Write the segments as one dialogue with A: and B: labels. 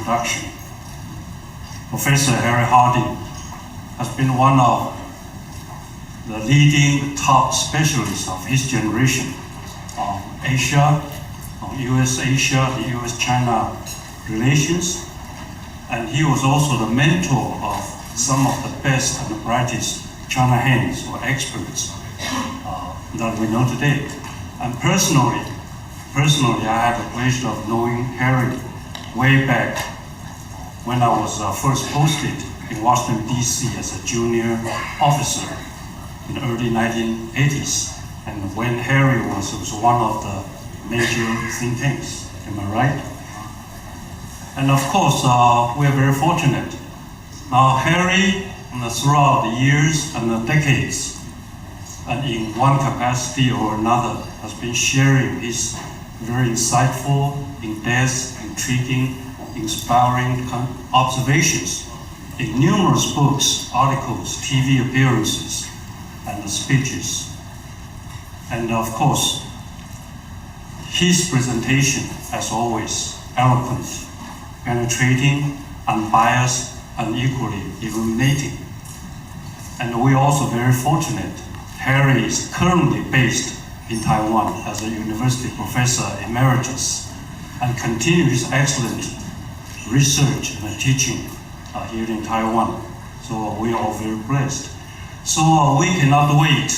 A: introduction. Professor Harry Harding has been one of the leading top specialists of his generation on Asia, on US-Asia, the US-China relations, and he was also the mentor of some of the best and the brightest China hands or experts that we know today. And personally, I had the pleasure of knowing Harry way back when I was first posted in Washington, D.C. as a junior officer in the early 1980s, and when Harry was one of the major think tanks. Am I right? And of course, we are very fortunate. Now, Harry, throughout the years and the decades, and in one capacity or another, has been sharing his very insightful, in-depth, intriguing, inspiring observations in numerous books, articles, TV appearances, and speeches. And of course, his presentation, as always, eloquent, penetrating, unbiased, and equally illuminating. And we're also very fortunate. Harry is currently based in Taiwan as a university professor emeritus and continues his excellent research and teaching here in Taiwan. So we are all very blessed. So we cannot wait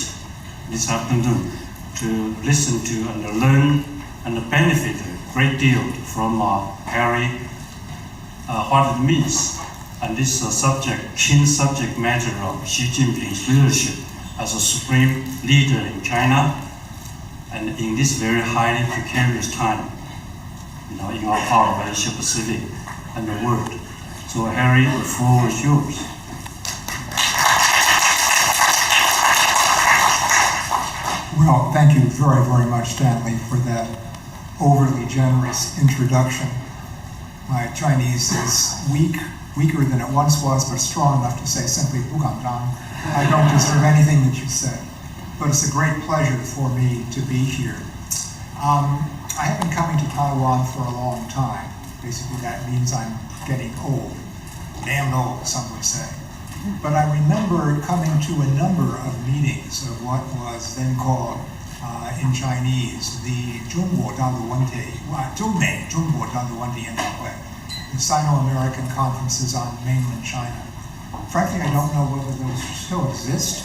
A: this afternoon to listen to and learn and benefit a great deal from Harry, what it means, and this keen subject matter of Xi Jinping's leadership as a supreme leader in China, and in this very highly precarious time, in our part of Asia Pacific and the world. So Harry, the floor is yours.
B: Well, thank you very, very much, Stanley, for that overly generous introduction. My Chinese is weaker than it once was, but strong enough to say simply 不敢当. I don't deserve anything that you said, but it's a great pleasure for me to be here. I have been coming to Taiwan for a long time. Basically, that means I'm getting old. Damn old, some would say. But I remember coming to a number of meetings of what was then called in Chinese the 中国大陆问题研讨会, the Sino-American conferences on mainland China. Frankly, I don't know whether those still exist.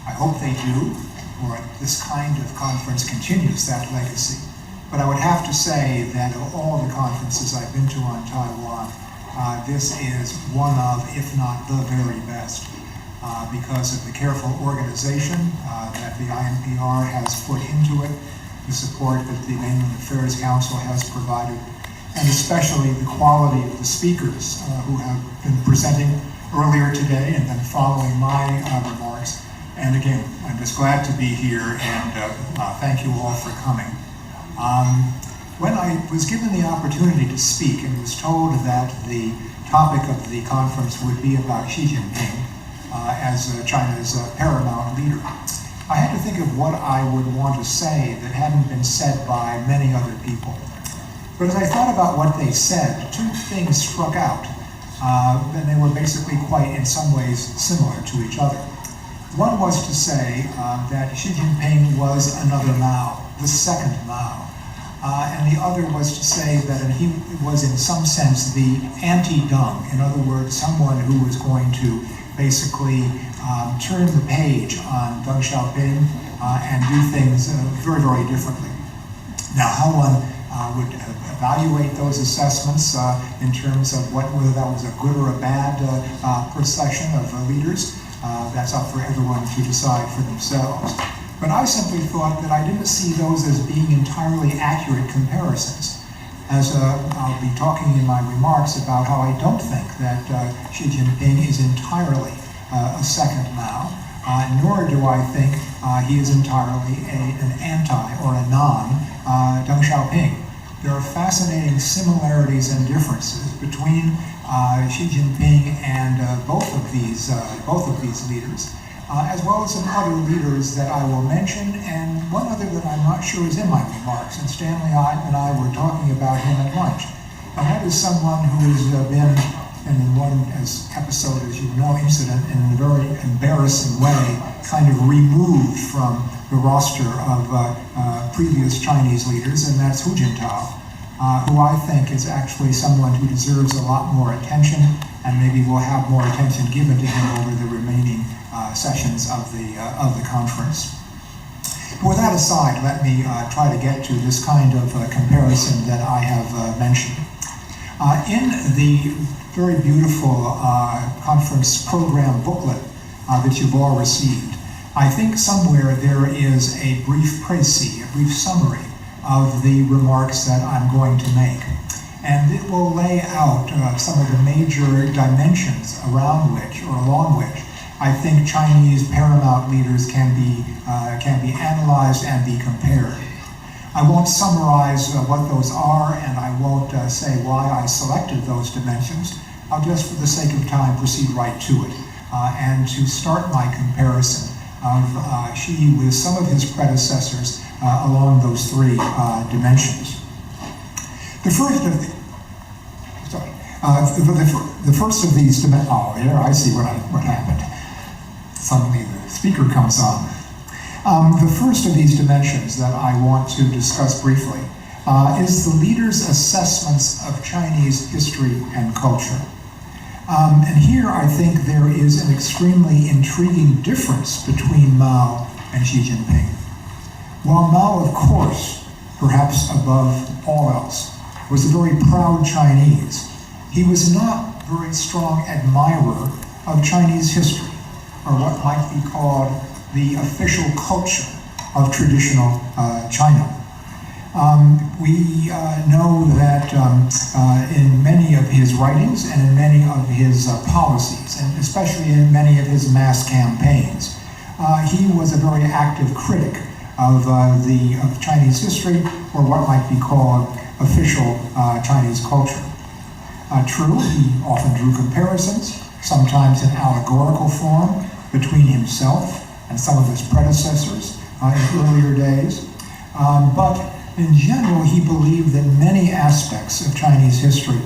B: I hope they do, or this kind of conference continues that legacy. But I would have to say that of all the conferences I've been to on Taiwan, this is one of, if not the very best, because of the careful organization that the INPR has put into it, the support that the Mainland Affairs Council has provided, and especially the quality of the speakers who have been presenting earlier today and then following my remarks. And again, I'm just glad to be here, and thank you all for coming. When I was given the opportunity to speak and was told that the topic of the conference would be about Xi Jinping as China's paramount leader, I had to think of what I would want to say that hadn't been said by many other people. But as I thought about what they said, two things struck out, and they were basically quite, in some ways, similar to each other. One was to say that Xi Jinping was another Mao, the second Mao. And the other was to say that he was, in some sense, the anti-Deng. In other words, someone who was going to basically turn the page on Deng Xiaoping and do things very, very differently. Now, how one would evaluate those assessments in terms of whether that was a good or a bad procession of leaders, that's up for everyone to decide for themselves. But I simply thought that I didn't see those as being entirely accurate comparisons. As I'll be talking in my remarks about how I don't think that Xi Jinping is entirely a second Mao, nor do I think he is entirely an anti or a non-Deng Xiaoping. There are fascinating similarities and differences between Xi Jinping and both of these leaders. As well as some other leaders that I will mention, and one other that I'm not sure is in my remarks, and Stanley and I were talking about him at lunch. And that is someone who has been, and in one episode, as you know, incident, in a very embarrassing way, kind of removed from the roster of previous Chinese leaders, and that's Hu Jintao, who I think is actually someone who deserves a lot more attention, and maybe will have more attention given to him over the remaining sessions of the conference. With that aside, let me try to get to this kind of comparison that I have mentioned. In the very beautiful conference program booklet that you've all received, I think somewhere there is a brief précis, a brief summary of the remarks that I'm going to make. And it will lay out some of the major dimensions around which, or along which, I think Chinese paramount leaders can be analyzed and be compared. I won't summarize what those are, and I won't say why I selected those dimensions. I'll just, for the sake of time, proceed right to it, and to start my comparison of Xi with some of his predecessors along those three dimensions. The first of the first of these dimensions. Oh, here I see what happened. Suddenly the speaker comes on. The first of these dimensions that I want to discuss briefly is the leaders' assessments of Chinese history and culture. And here I think there is an extremely intriguing difference between Mao and Xi Jinping. While Mao, of course, perhaps above all else, was a very proud Chinese, he was not a very strong admirer of Chinese history, or what might be called the official culture of traditional China. We know that in many of his writings and in many of his policies, and especially in many of his mass campaigns, he was a very active critic of Chinese history, or what might be called official Chinese culture. True, he often drew comparisons, sometimes in allegorical form, between himself and some of his predecessors in earlier days. But in general, he believed that many aspects of Chinese history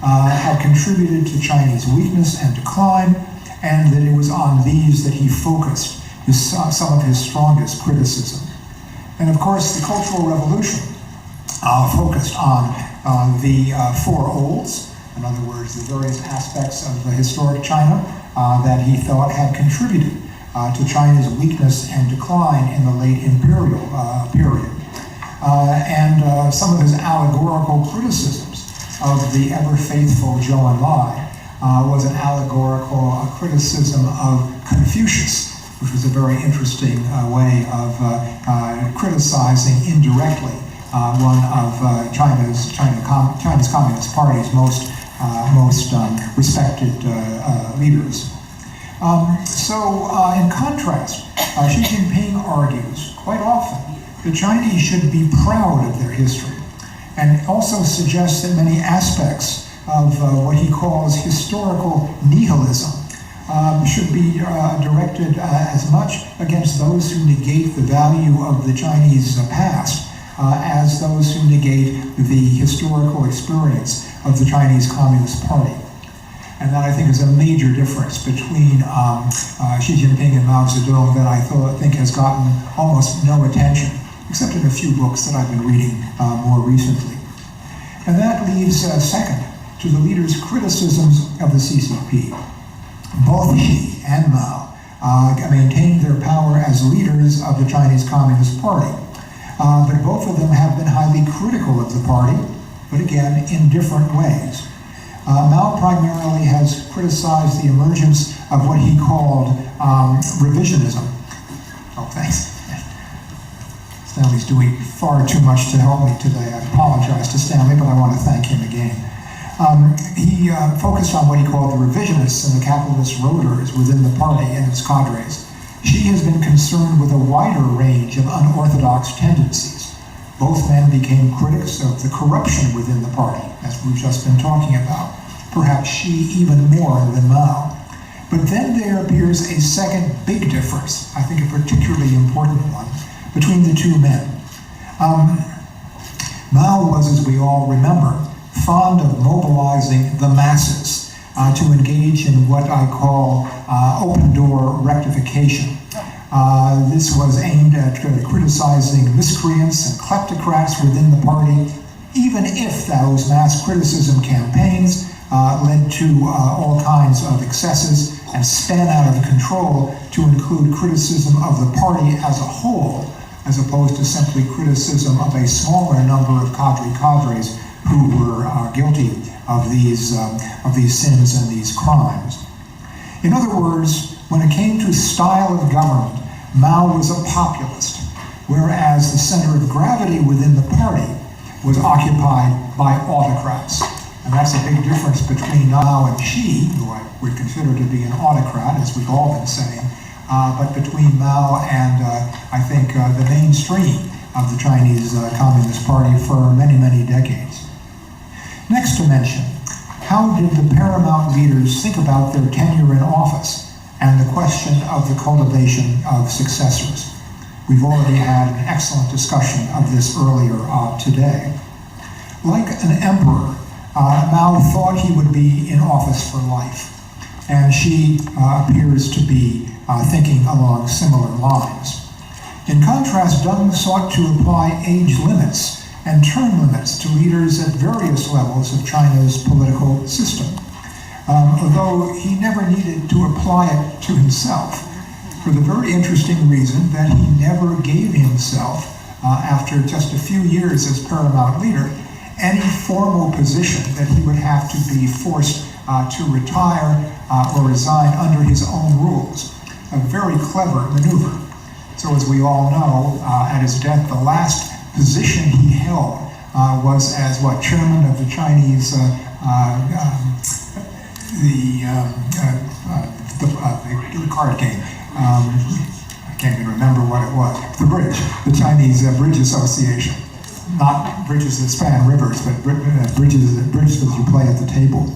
B: had contributed to Chinese weakness and decline, and that it was on these that he focused some of his strongest criticism. And of course, the Cultural Revolution focused on the Four Olds, in other words, the various aspects of the historic China that he thought had contributed to China's weakness and decline in the late imperial period. And some of his allegorical criticisms of the ever-faithful Zhou Enlai was an allegorical criticism of Confucius, which was a very interesting way of criticizing indirectly one of China's Communist Party's most respected leaders. In contrast, Xi Jinping argues quite often the Chinese should be proud of their history, and also suggests that many aspects of what he calls historical nihilism should be directed as much against those who negate the value of the Chinese past as those who negate the historical experience of the Chinese Communist Party. And that, I think, is a major difference between Xi Jinping and Mao Zedong that I think has gotten almost no attention, except in a few books that I've been reading more recently. And that leads second to the leaders' criticisms of the CCP. Both Xi and Mao maintained their power as leaders of the Chinese Communist Party, but both of them have been highly critical of the party, but again, in different ways. Mao primarily has criticized the emergence of what he called revisionism. Oh, thanks. Stanley's doing far too much to help me today. I apologize to Stanley, but I want to thank him again. He focused on what he called the revisionists and the capitalist rotors within the party and its cadres. Xi has been concerned with a wider range of unorthodox tendencies. Both men became critics of the corruption within the party, as we've just been talking about, perhaps Xi even more than Mao. But then there appears a second big difference, I think a particularly important one, between the two men. Mao was, as we all remember, fond of mobilizing the masses to engage in what I call open door rectification. This was aimed at criticizing miscreants and kleptocrats within the party, even if those mass criticism campaigns led to all kinds of excesses and span out of control to include criticism of the party as a whole, as opposed to simply criticism of a smaller number of cadres who were guilty of these sins and these crimes. In other words, when it came to style of government, Mao was a populist, whereas the center of gravity within the party was occupied by autocrats. And that's a big difference between Mao and Xi, who I would consider to be an autocrat, as we've all been saying, but between Mao and I think the mainstream of the Chinese Communist Party for many, many decades. Next to mention, how did the paramount leaders think about their tenure in office and the question of the cultivation of successors? We've already had an excellent discussion of this earlier today. Like an emperor, Mao thought he would be in office for life, and Xi appears to be thinking along similar lines. In contrast, Deng sought to apply age limits and term limits to leaders at various levels of China's political system, although he never needed to apply it to himself, for the very interesting reason that he never gave himself, after just a few years as paramount leader, any formal position that he would have to be forced to retire or resign under his own rules. A very clever maneuver. So as we all know, at his death, the last position he held was as chairman of the Chinese the card game. I can't even remember what it was. The bridge, the Chinese Bridge Association. Not bridges that span rivers, but bridges that you play at the table.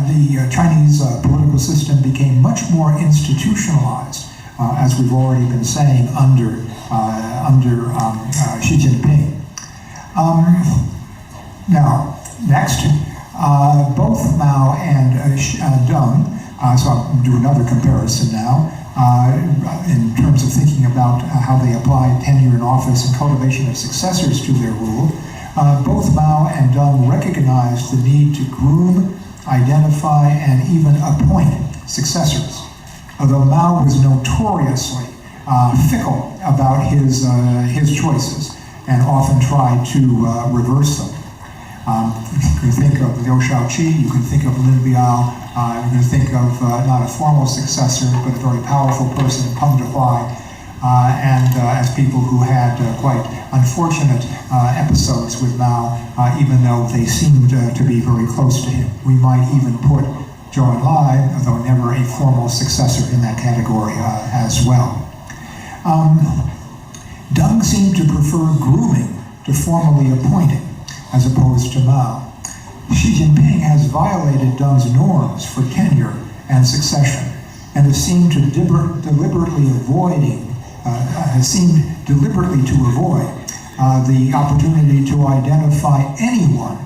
B: The Chinese political system became much more institutionalized, as we've already been saying, under Xi Jinping. Now, next, both Mao and Deng, so I'll do another comparison now, in terms of thinking about how they apply tenure in office and cultivation of successors to their rule. Both Mao and Deng recognized the need to groom, identify, and even appoint successors. Although Mao was notoriously fickle about his choices and often tried to reverse them. You can think of Liu Shaoqi, you can think of Lin Biao, you can think of not a formal successor, but a very powerful person, Peng Dehuai, and as people who had quite unfortunate episodes with Mao, even though they seemed to be very close to him. We might even put Zhou Enlai, although never a formal successor, in that category as well. Deng seemed to prefer grooming to formally appointing, as opposed to Mao. Xi Jinping has violated Deng's norms for tenure and succession, and has seemed to deliberately to avoid the opportunity to identify anyone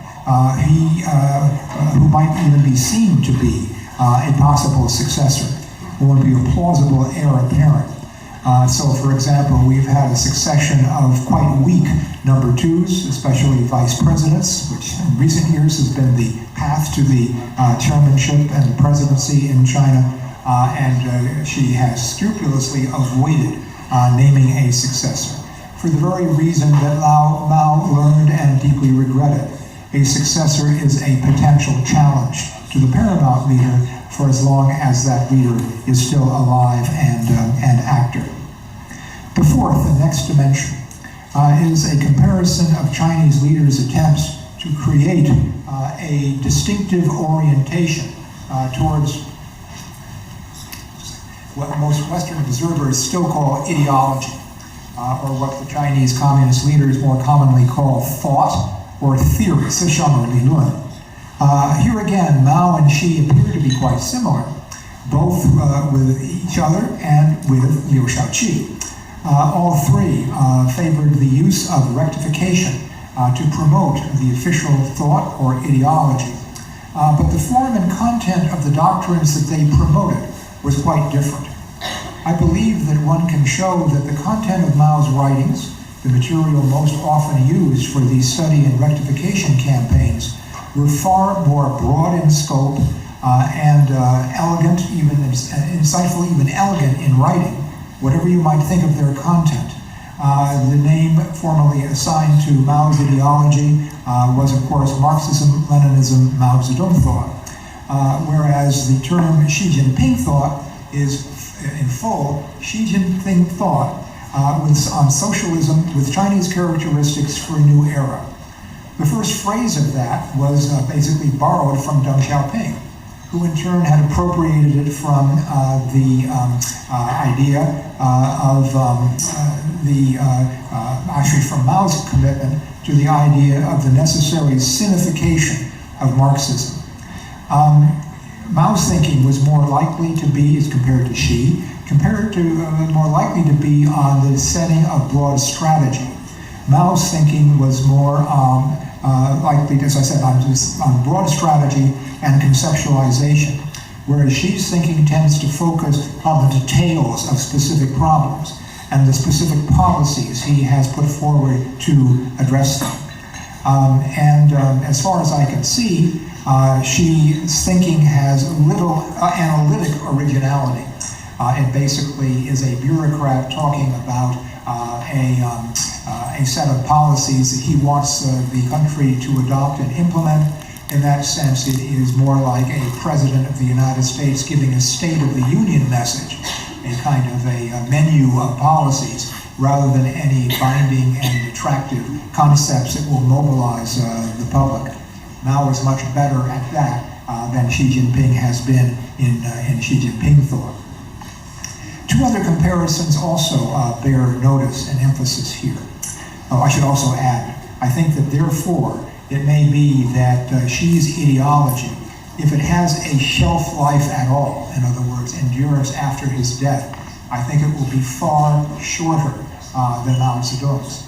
B: who might even be seen to be a possible successor, or be a plausible heir apparent. So, for example, we've had a succession of quite weak number twos, especially vice presidents, which in recent years has been the path to the chairmanship and the presidency in China, and she has scrupulously avoided naming a successor, for the very reason that Mao learned and deeply regretted. A successor is a potential challenge to the paramount leader for as long as that leader is still alive and active. The fourth and next dimension is a comparison of Chinese leaders' attempts to create a distinctive orientation towards what most Western observers still call ideology, or what the Chinese communist leaders more commonly call thought or theory, 思想或理论. Here again, Mao and Xi appear to be quite similar, both with each other and with Liu Shaoqi. All three favored the use of rectification to promote the official thought or ideology. But the form and content of the doctrines that they promoted was quite different. I believe that one can show that the content of Mao's writings, the material most often used for these study and rectification campaigns, were far more broad in scope and elegant, even insightful, even elegant in writing, whatever you might think of their content. The name formerly assigned to Mao's ideology was, of course, Marxism-Leninism Mao Zedong thought, whereas the term Xi Jinping thought is, in full, Xi Jinping thought on socialism with Chinese characteristics for a new era. The first phrase of that was basically borrowed from Deng Xiaoping, who in turn had appropriated it from the idea of actually from Mao's commitment to the idea of the necessary sinification of Marxism. Mao's thinking was more likely to be, as compared to Xi, more likely to be on the setting of broad strategy. Mao's thinking was more likely, as I said, on broad strategy and conceptualization, whereas Xi's thinking tends to focus on the details of specific problems and the specific policies he has put forward to address them. As far as I can see, Xi's thinking has little analytic originality. It basically is a bureaucrat talking about a set of policies that he wants the country to adopt and implement. In that sense, it is more like a president of the United States giving a State of the Union message, a kind of a menu of policies, rather than any binding and attractive concepts that will mobilize the public. Mao is much better at that than Xi Jinping has been in Xi Jinping thought. Two other comparisons also bear notice and emphasis here. Oh, I should also add, I think that therefore it may be that Xi's ideology, if it has a shelf life at all, in other words, endurance after his death, I think it will be far shorter than Mao Zedong's,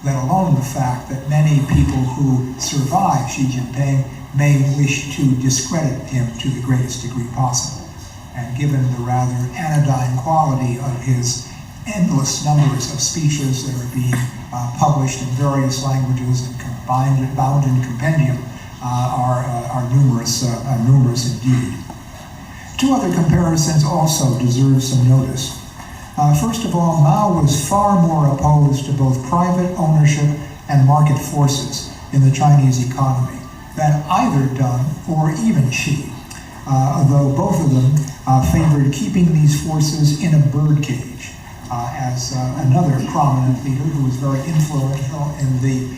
B: let alone the fact that many people who survive Xi Jinping may wish to discredit him to the greatest degree possible. And given the rather anodyne quality of his endless numbers of speeches that are being published in various languages and bound in compendium are numerous indeed. Two other comparisons also deserve some notice. First of all, Mao was far more opposed to both private ownership and market forces in the Chinese economy than either Deng or even Xi, although both of them favored keeping these forces in a birdcage, as another prominent leader who was very influential in the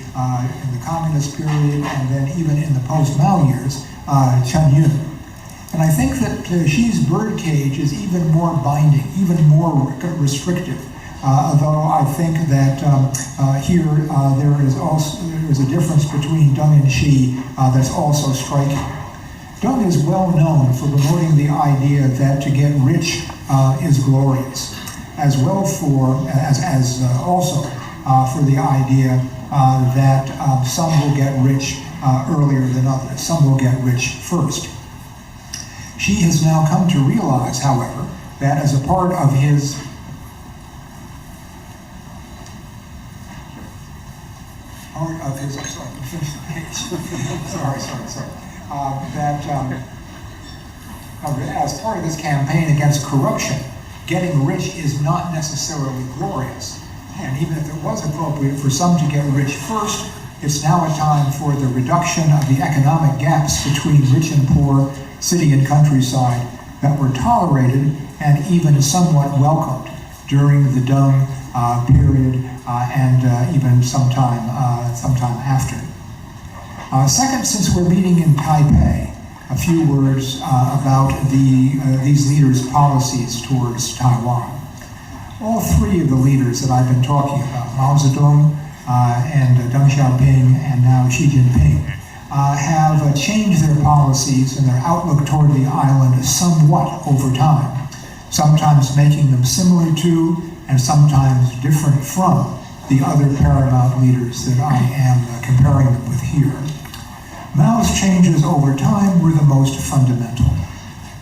B: communist period and then even in the post-Mao years, Chen Yun. And I think that Xi's birdcage is even more binding, even more restrictive, although I think that here there is a difference between Deng and Xi that's also striking. Deng is well known for promoting the idea that to get rich is glorious, as well as also for the idea that some will get rich earlier than others. Some will get rich first. Xi has now come to realize, however, that as a part of his as part of his campaign against corruption, getting rich is not necessarily glorious. And even if it was appropriate for some to get rich first, it's now a time for the reduction of the economic gaps between rich and poor, city and countryside, that were tolerated and even somewhat welcomed during the Deng period and even sometime after. Second, since we're meeting in Taipei, a few words about these leaders' policies towards Taiwan. All three of the leaders that I've been talking about, Mao Zedong and Deng Xiaoping and now Xi Jinping, have changed their policies and their outlook toward the island somewhat over time, sometimes making them similar to and sometimes different from the other paramount leaders that I am comparing them with here. Mao's changes over time were the most fundamental.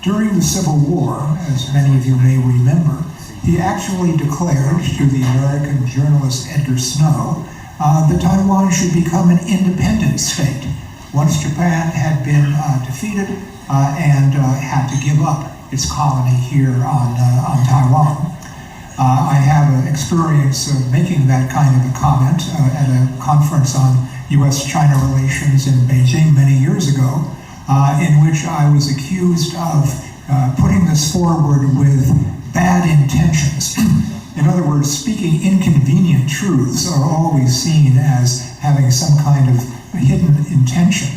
B: During the Civil War, as many of you may remember, he actually declared to the American journalist Edgar Snow that Taiwan should become an independent state once Japan had been defeated and had to give up its colony here on Taiwan. I have an experience of making that kind of a comment at a conference on U.S.-China relations in Beijing many years ago, in which I was accused of putting this forward with bad intentions. In other words, speaking inconvenient truths are always seen as having some kind of hidden intention.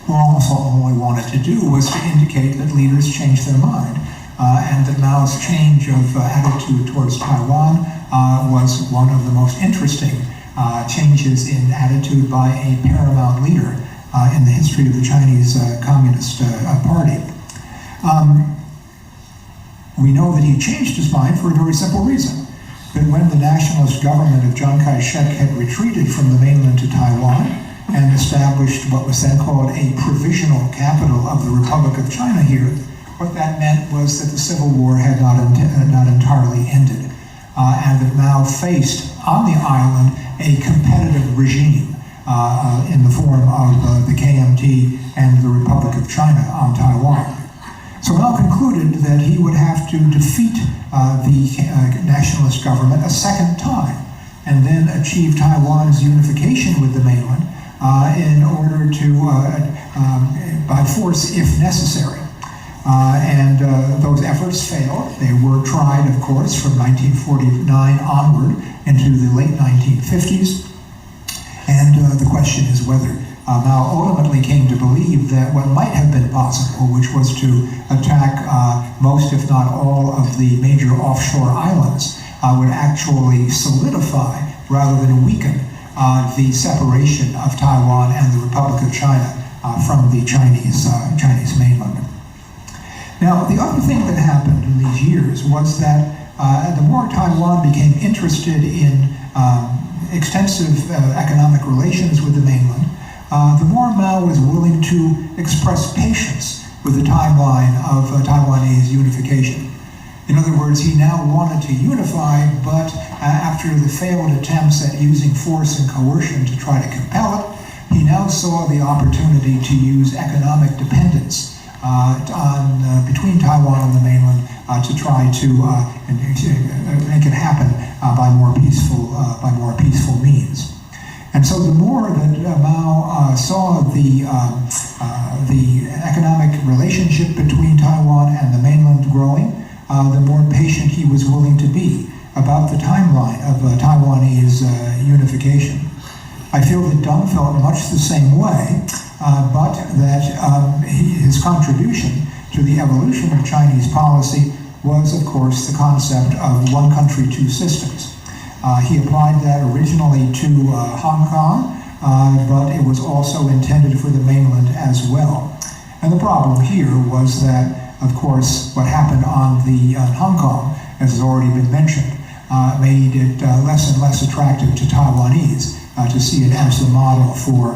B: All I wanted to do was to indicate that leaders change their mind, and that Mao's change of attitude towards Taiwan was one of the most interesting changes in attitude by a paramount leader in the history of the Chinese Communist Party. We know that he changed his mind for a very simple reason. That when the nationalist government of Chiang Kai-shek had retreated from the mainland to Taiwan and established what was then called a provisional capital of the Republic of China here, what that meant was that the Civil War had not entirely ended, and that Mao faced on the island a competitive regime in the form of the KMT and the Republic of China on Taiwan. So Mao concluded that he would have to defeat the nationalist government a second time and then achieve Taiwan's unification with the mainland in order to, by force if necessary. And those efforts failed. They were tried, of course, from 1949 onward into the late 1950s. And the question is whether Mao ultimately came to believe that what might have been possible, which was to attack most, if not all, of the major offshore islands, would actually solidify rather than weaken the separation of Taiwan and the Republic of China from the Chinese mainland. Now, the other thing that happened in these years was that the more Taiwan became interested in extensive economic relations with the mainland, the more Mao was willing to express patience with the timeline of Taiwanese unification. In other words, he now wanted to unify, but after the failed attempts at using force and coercion to try to compel it, he now saw the opportunity to use economic dependence between Taiwan and the mainland to try to make it happen by more peaceful means. And so the more that Mao saw the economic relationship between Taiwan and the mainland growing, the more patient he was willing to be about the timeline of Taiwanese unification. I feel that Deng felt much the same way, but that his contribution to the evolution of Chinese policy was, of course, the concept of one country, two systems. He applied that originally to Hong Kong, but it was also intended for the mainland as well. And the problem here was that, of course, what happened on Hong Kong, as has already been mentioned, made it less and less attractive to Taiwanese to see it as the model for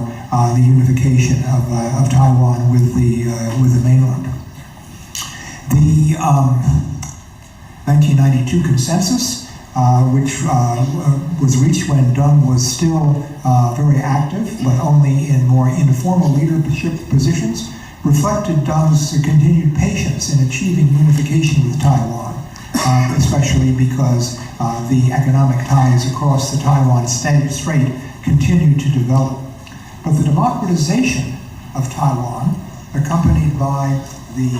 B: the unification of Taiwan with the mainland. The 1992 consensus, which was reached when Deng was still very active, but only in more informal leadership positions, reflected Deng's continued patience in achieving unification with Taiwan, especially because the economic ties across the Taiwan Strait continued to develop. But the democratization of Taiwan, accompanied by the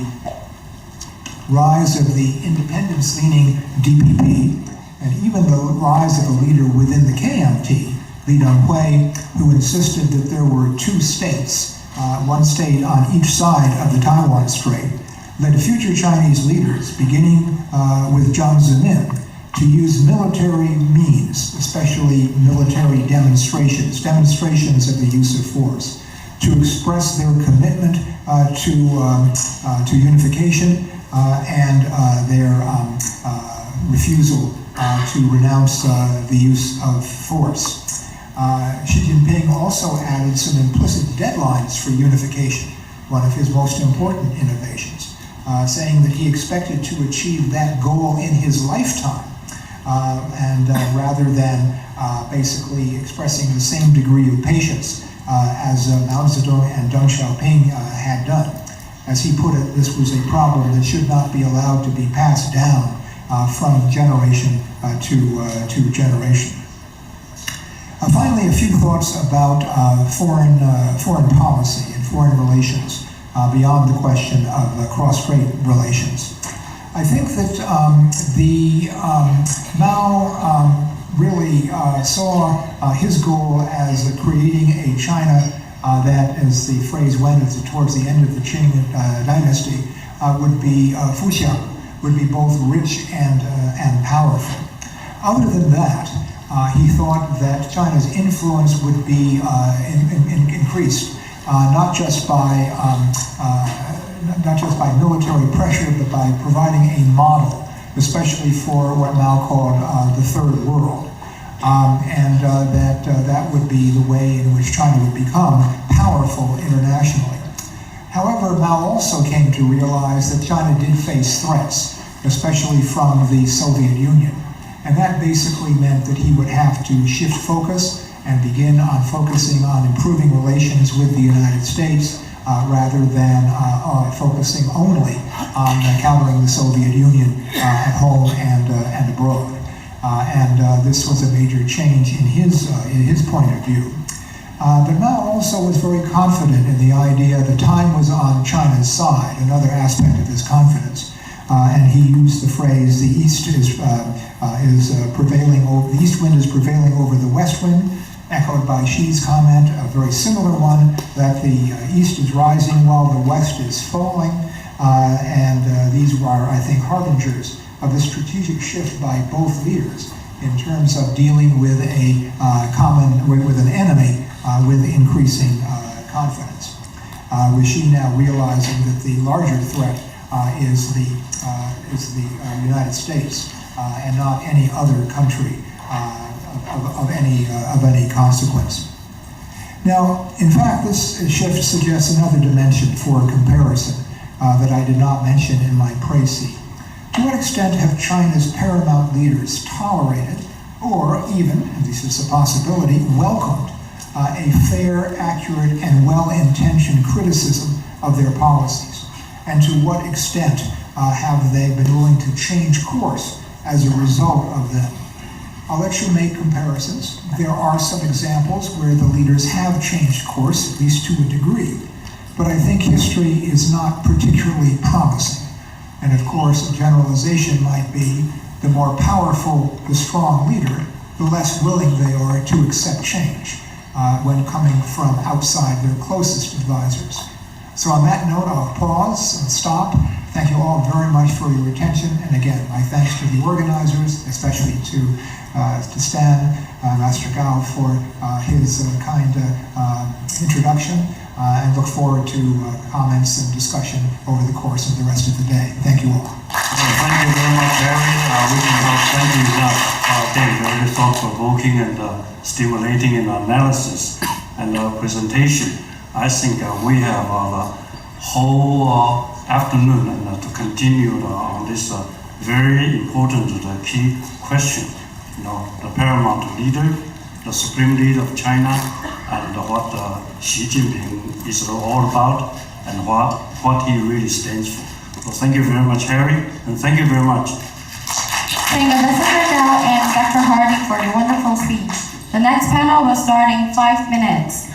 B: rise of the independence-leaning DPP, and even the rise of a leader within the KMT, Li Denghui, who insisted that there were two states, one state on each side of the Taiwan Strait, led future Chinese leaders, beginning with Jiang Zemin, to use military means, especially military demonstrations of the use of force, to express their commitment to unification and their refusal to renounce the use of force. Xi Jinping also added some implicit deadlines for unification, one of his most important innovations, saying that he expected to achieve that goal in his lifetime, and rather than basically expressing the same degree of patience as Mao Zedong and Deng Xiaoping had done. As he put it, this was a problem that should not be allowed to be passed down from generation to generation. Finally, a few thoughts about foreign policy and foreign relations beyond the question of cross-strait relations. I think that Mao really saw his goal as creating a China that, as the phrase went towards the end of the Qing dynasty, would be Fuxiang, would be both rich and powerful. Other than that, he thought that China's influence would be increased, not just by military pressure, but by providing a model, especially for what Mao called the Third World, and that would be the way in which China would become powerful internationally. However, Mao also came to realize that China did face threats, especially from the Soviet Union. And that basically meant that he would have to shift focus and begin on focusing on improving relations with the United States rather than focusing only on countering the Soviet Union at home and abroad. This was a major change in his point of view. But Mao also was very confident in the idea that time was on China's side, another aspect of his confidence. And he used the phrase, the east wind is prevailing over the west wind, echoed by Xi's comment, a very similar one, that the east is rising while the west is falling. These are, I think, harbingers of the strategic shift by both leaders in terms of dealing with with an enemy with increasing confidence. With Xi now realizing that the larger threat is the United States and not any other country of any consequence. Now, in fact, this shift suggests another dimension for comparison that I did not mention in my précis. To what extent have China's paramount leaders tolerated, or even, and this is a possibility, welcomed a fair, accurate, and well-intentioned criticism of their policies? And to what extent have they been willing to change course as a result of them? I'll let you make comparisons. There are some examples where the leaders have changed course, at least to a degree, but I think history is not particularly promising. And of course, a generalization might be the more powerful the strong leader, the less willing they are to accept change when coming from outside their closest advisors. So on that note, I'll pause and stop. Thank you all very much for your attention. And again, my thanks to the organizers, especially to Stan Mastergal for his kind introduction, and look forward to comments and discussion over the course of the rest of the day. Thank you all.
A: Thank you very much, Harry. We can thank you again, very thought-provoking and stimulating in analysis and presentation. I think we have the whole afternoon and to continue on this very important key question. The paramount leader, the supreme leader of China, and what Xi Jinping is all about, and what he really stands for. So thank you very much, Harry, and thank you very much.
C: Thank Ambassador Gao and Dr. Hardy for your wonderful speech. The next panel will start in 5 minutes.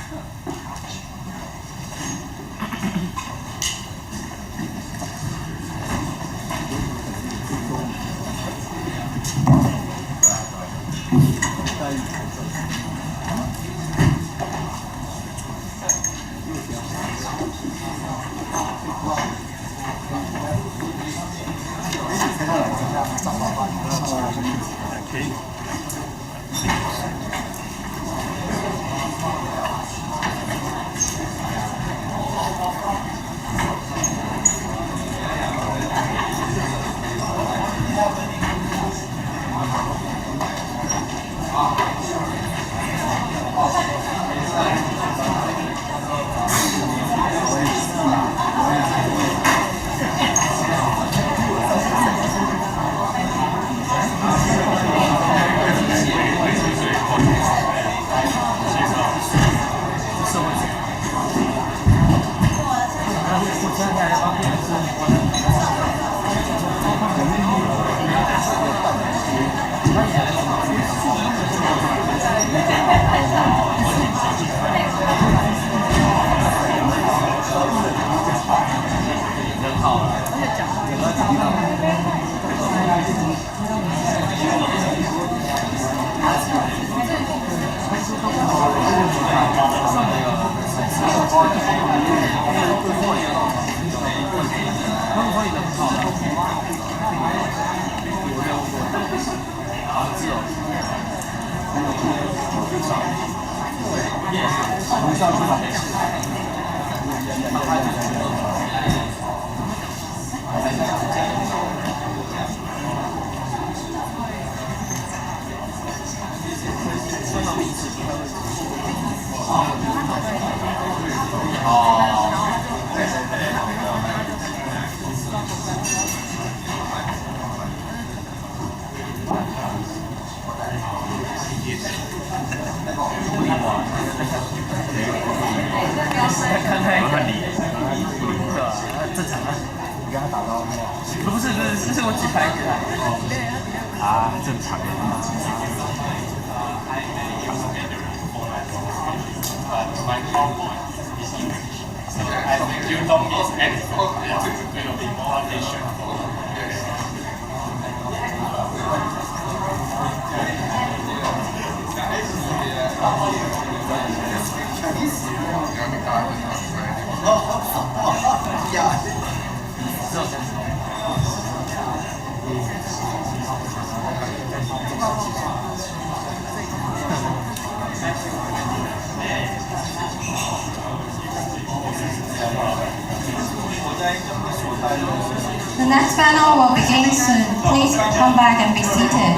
C: The next panel will begin soon. Please come back and be seated.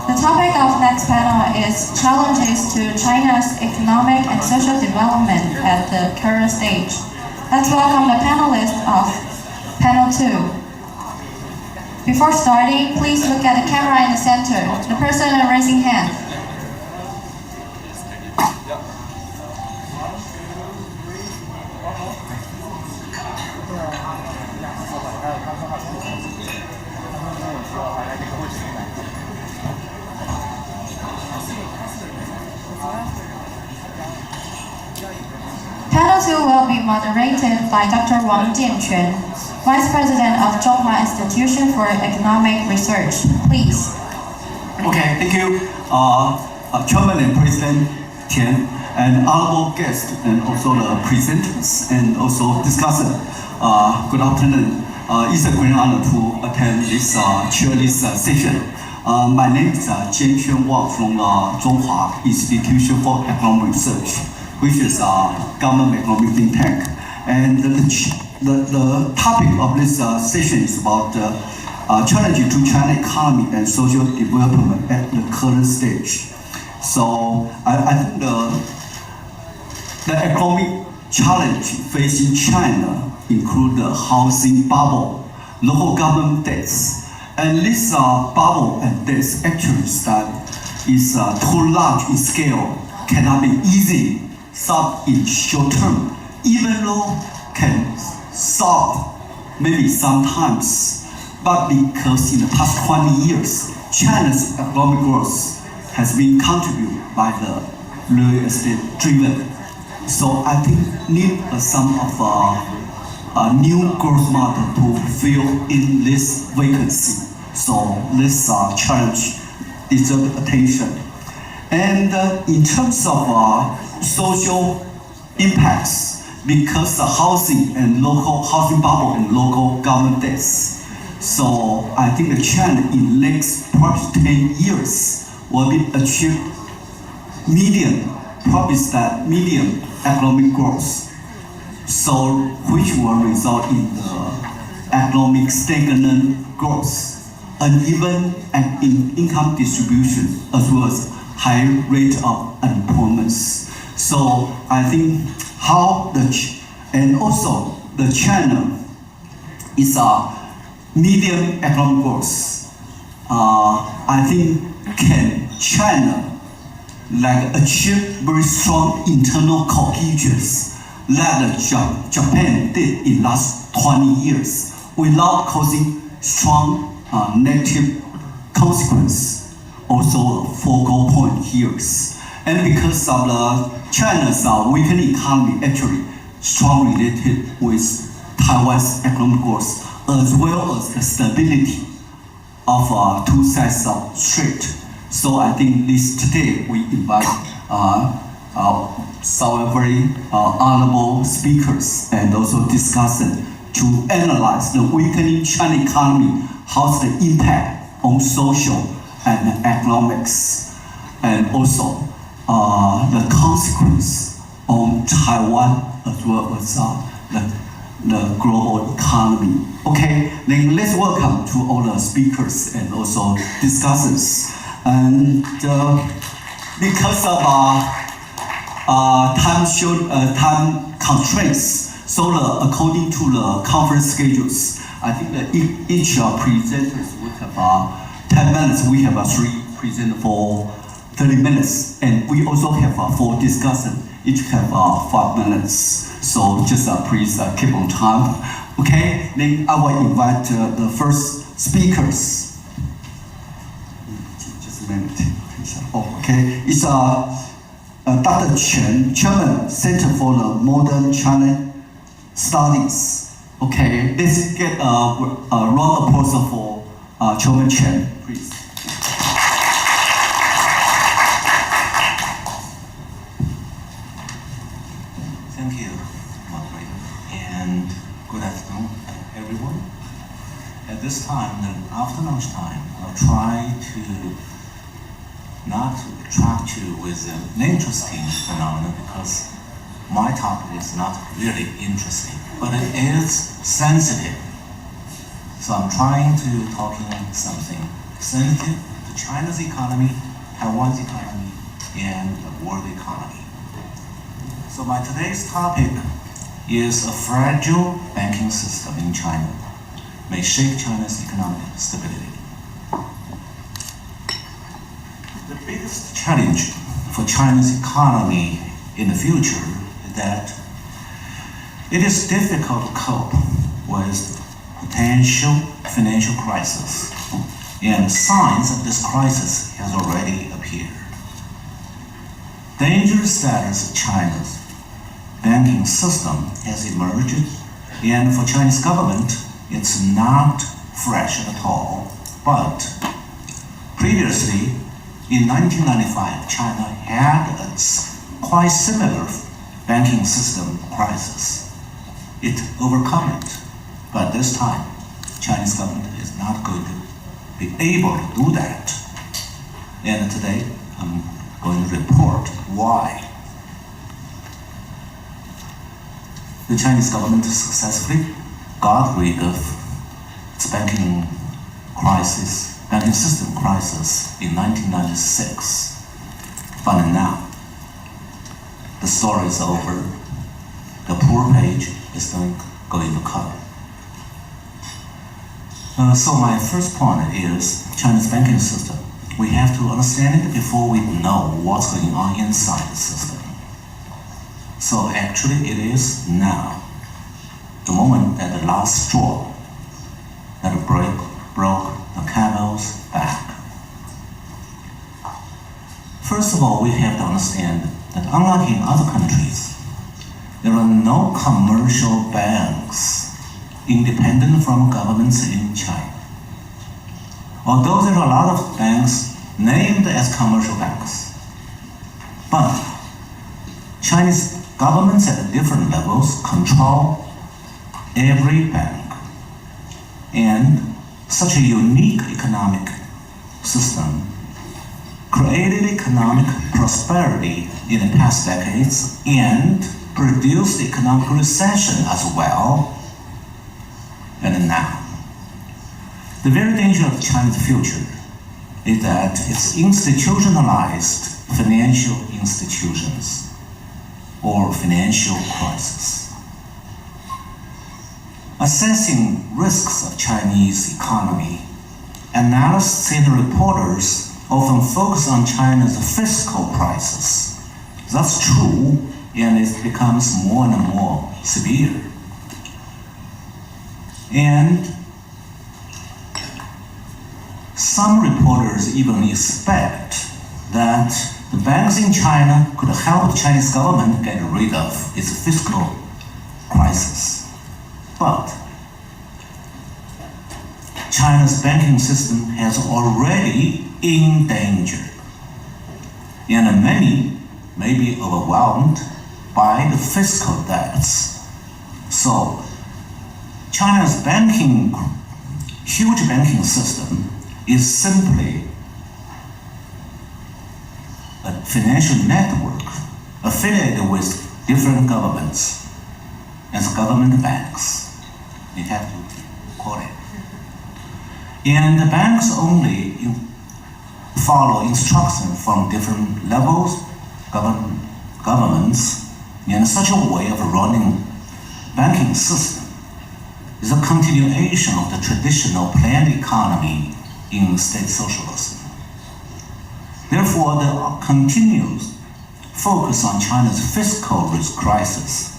C: The topic of next panel is challenges to China's economic and social development at the current stage. Let's welcome the panelists of panel 2. Before starting, please look at the camera in the center, the person raising hand. Panel 2 will be moderated by Dr. Wang Jianquan, Vice President of Zhonghua Institution for Economic Research. Please.
D: Okay, thank you, Chairman and President Tian, and honorable guests, and also the presenters, and also discussant. Good afternoon. It's a great honor to attend this chair this session. My name is Jianquan Wang from Zhonghua Institution for Economic Research, which is a government economic think tank. And the topic of this session is about challenges to China economy and social development at the current stage. So I think the economic challenge facing China include the housing bubble, local government debts, and this bubble and debts actually is too large in scale, cannot be easily solved in short term, even though can solve maybe sometimes, but because in the past 20 years, China's economic growth has been contributed by the real estate driven. So I think need some of a new growth model to fill in this vacancy. So this challenge deserves attention. And in terms of social impacts, because the housing and local housing bubble and local government debts. So I think the China in next probably 10 years will be achieve medium economic growth. So which will result in the economic stagnant growth, uneven and in income distribution, as well as high rate of unemployment. So I think and also the China is a medium economic growth. I think can China achieve very strong internal cohesion like Japan did in last 20 years without causing strong negative consequence. Also a focal point here. And because of the China's weakening economy actually strongly related with Taiwan's economic growth as well as the stability of two sides of strait. So I think today we invite some very honorable speakers and also discussants to analyze the weakening Chinese economy, how's the impact on social and economics, and also the consequence on Taiwan as well as the global economy. Okay, then let's welcome to all the speakers and also discussants. And because of time constraints, so according to the conference schedules, I think that each presenters will have 10 minutes. We have 3 presenters for 30 minutes, and we also have 4 discussants. Each have 5 minutes. So just please keep on time. Okay, then I will invite the first speakers. Just a minute. Okay, it's Dr. Chen, Chairman, Center for the Modern China Studies. Okay, let's get a round of applause for Chairman Chen, please.
E: Thank you, moderator, and good afternoon, everyone. At this time, after lunchtime, I'll try to not attract you with an interesting phenomenon because my topic is not really interesting, but it is sensitive. So I'm trying to talk in something sensitive to China's economy, Taiwan's economy, and the world economy. So my today's topic is a fragile banking system in China may shake China's economic stability. The biggest challenge for China's economy in the future is that it is difficult to cope with potential financial crisis, and signs of this crisis has already appeared. Dangerous status of China's banking system has emerged, and for Chinese government, it's not fresh at all. But previously, in 1995, China had a quite similar banking system crisis. It overcame it, but this time, Chinese government is not going to be able to do that. And today, I'm going to report why. The Chinese government successfully got rid of its banking system crisis in 1996. But now, the story is over. The poor page is not going to come. So my first point is China's banking system. We have to understand it before we know what's going on inside the system. So actually it is now, the moment that the last straw that broke the camel's back. First of all, we have to understand that unlike in other countries, there are no commercial banks independent from governments in China. Although there are a lot of banks named as commercial banks, but Chinese governments at different levels control every bank. And such a unique economic system created economic prosperity in the past decades and produced economic recession as well. And now, the very danger of China's future is that its institutionalized financial institutions or financial crisis. Assessing risks of Chinese economy, analysts and reporters often focus on China's fiscal crisis. That's true, and it becomes more and more severe. And some reporters even expect that the banks in China could help the Chinese government get rid of its fiscal crisis. But China's banking system has already in danger, and many may be overwhelmed by the fiscal debts. So China's huge banking system is simply a financial network affiliated with different governments as government banks. You have to call it. And the banks only follow instructions from different levels, governments, and such a way of running banking system is a continuation of the traditional planned economy in state socialism. Therefore, the continuous focus on China's fiscal risk crisis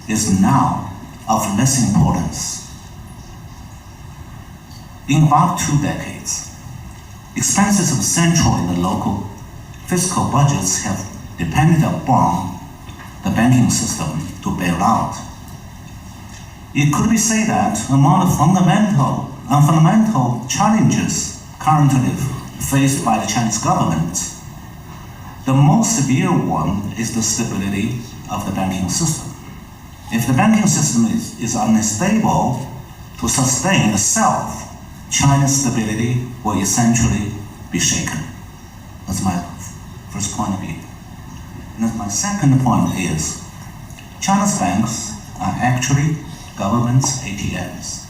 E: is now of less importance. In about 2 decades, expenses of central and local fiscal budgets have depended upon the banking system to bail out. It could be said that among the fundamental challenges currently faced by the Chinese government, the most severe one is the stability of the banking system. If the banking system is unstable to sustain itself, China's stability will essentially be shaken. That's my first point of view. And my second point is, China's banks are actually government's ATMs.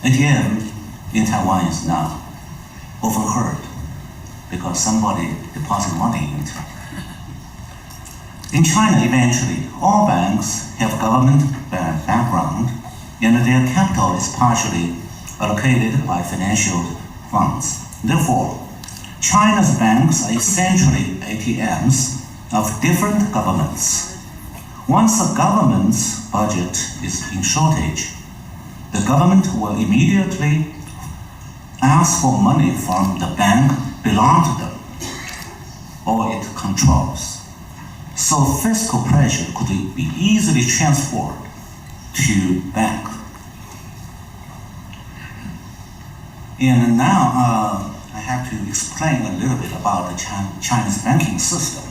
E: ATM in Taiwan is now often heard because somebody deposits money into it. In China, eventually, all banks have government background, and their capital is partially allocated by financial funds. Therefore, China's banks are essentially ATMs of different governments. Once the government's budget is in shortage, the government will immediately ask for money from the bank belong to them or it controls. So fiscal pressure could be easily transferred to bank. And now I have to explain a little bit about the Chinese banking system.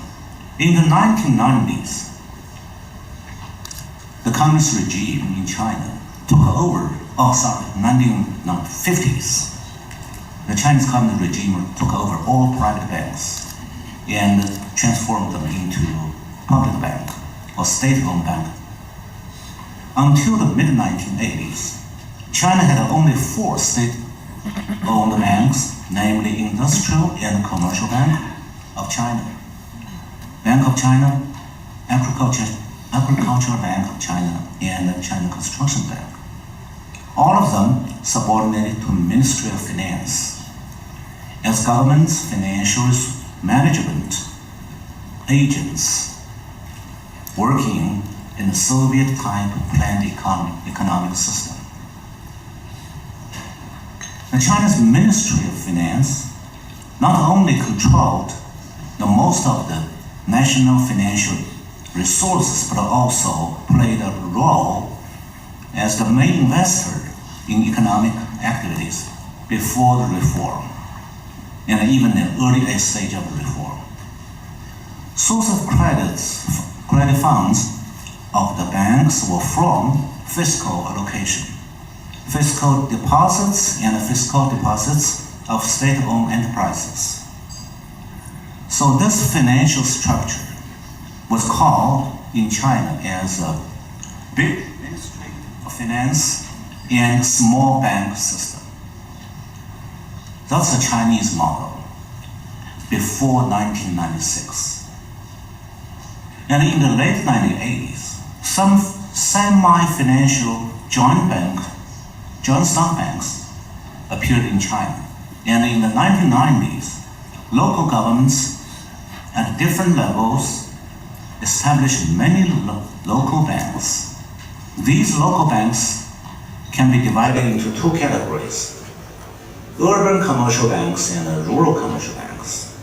E: In the 1990s, the communist regime in China took over, 1950s, the Chinese communist regime took over all private banks and transformed them into public bank or state-owned bank. Until the mid-1980s, China had only 4 state-owned banks, namely Industrial and Commercial Bank of China, Bank of China, Agricultural Bank of China, and China Construction Bank. All of them subordinated to Ministry of Finance as government's financial management agents working in the Soviet-type planned economic system. The China's Ministry of Finance not only controlled the most of the national financial resources, but also played a role as the main investor in economic activities before the reform, and even the early stage of the reform. Source of credit funds of the banks were from fiscal allocation, fiscal deposits and fiscal deposits of state-owned enterprises. So this financial structure was called in China as a big Ministry of Finance and small bank system. That's a Chinese model before 1996. And in the late 1980s, some semi-financial joint stock banks appeared in China. And in the 1990s, local governments at different levels established many local banks. These local banks can be divided into two categories: urban commercial banks and rural commercial banks.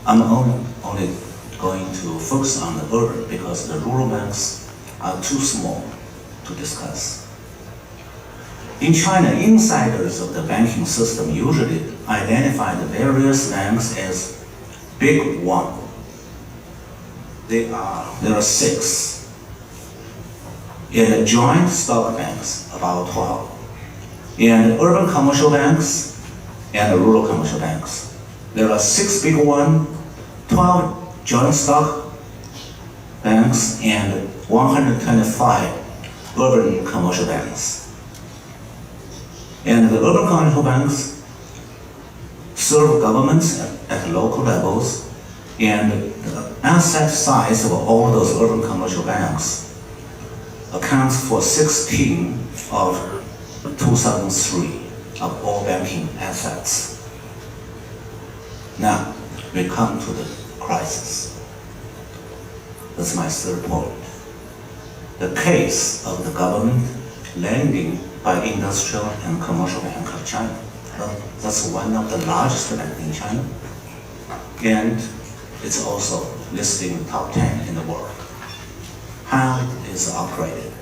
E: I'm only going to focus on the urban because the rural banks are too small to discuss. In China, insiders of the banking system usually identify the various banks as big one. There are 6. And joint stock banks, about 12. And urban commercial banks and rural commercial banks. There are 6 big ones, 12 joint stock banks, and 125 urban commercial banks. And the urban commercial banks serve governments at local levels, and the asset size of all those urban commercial banks accounts for 16 of 2003 of all banking assets. Now, we come to the crisis. That's my third point. The case of the government lending by Industrial and Commercial Bank of China. That's one of the largest banks in China, and it's also listed in the top 10 in the world. How it is operated.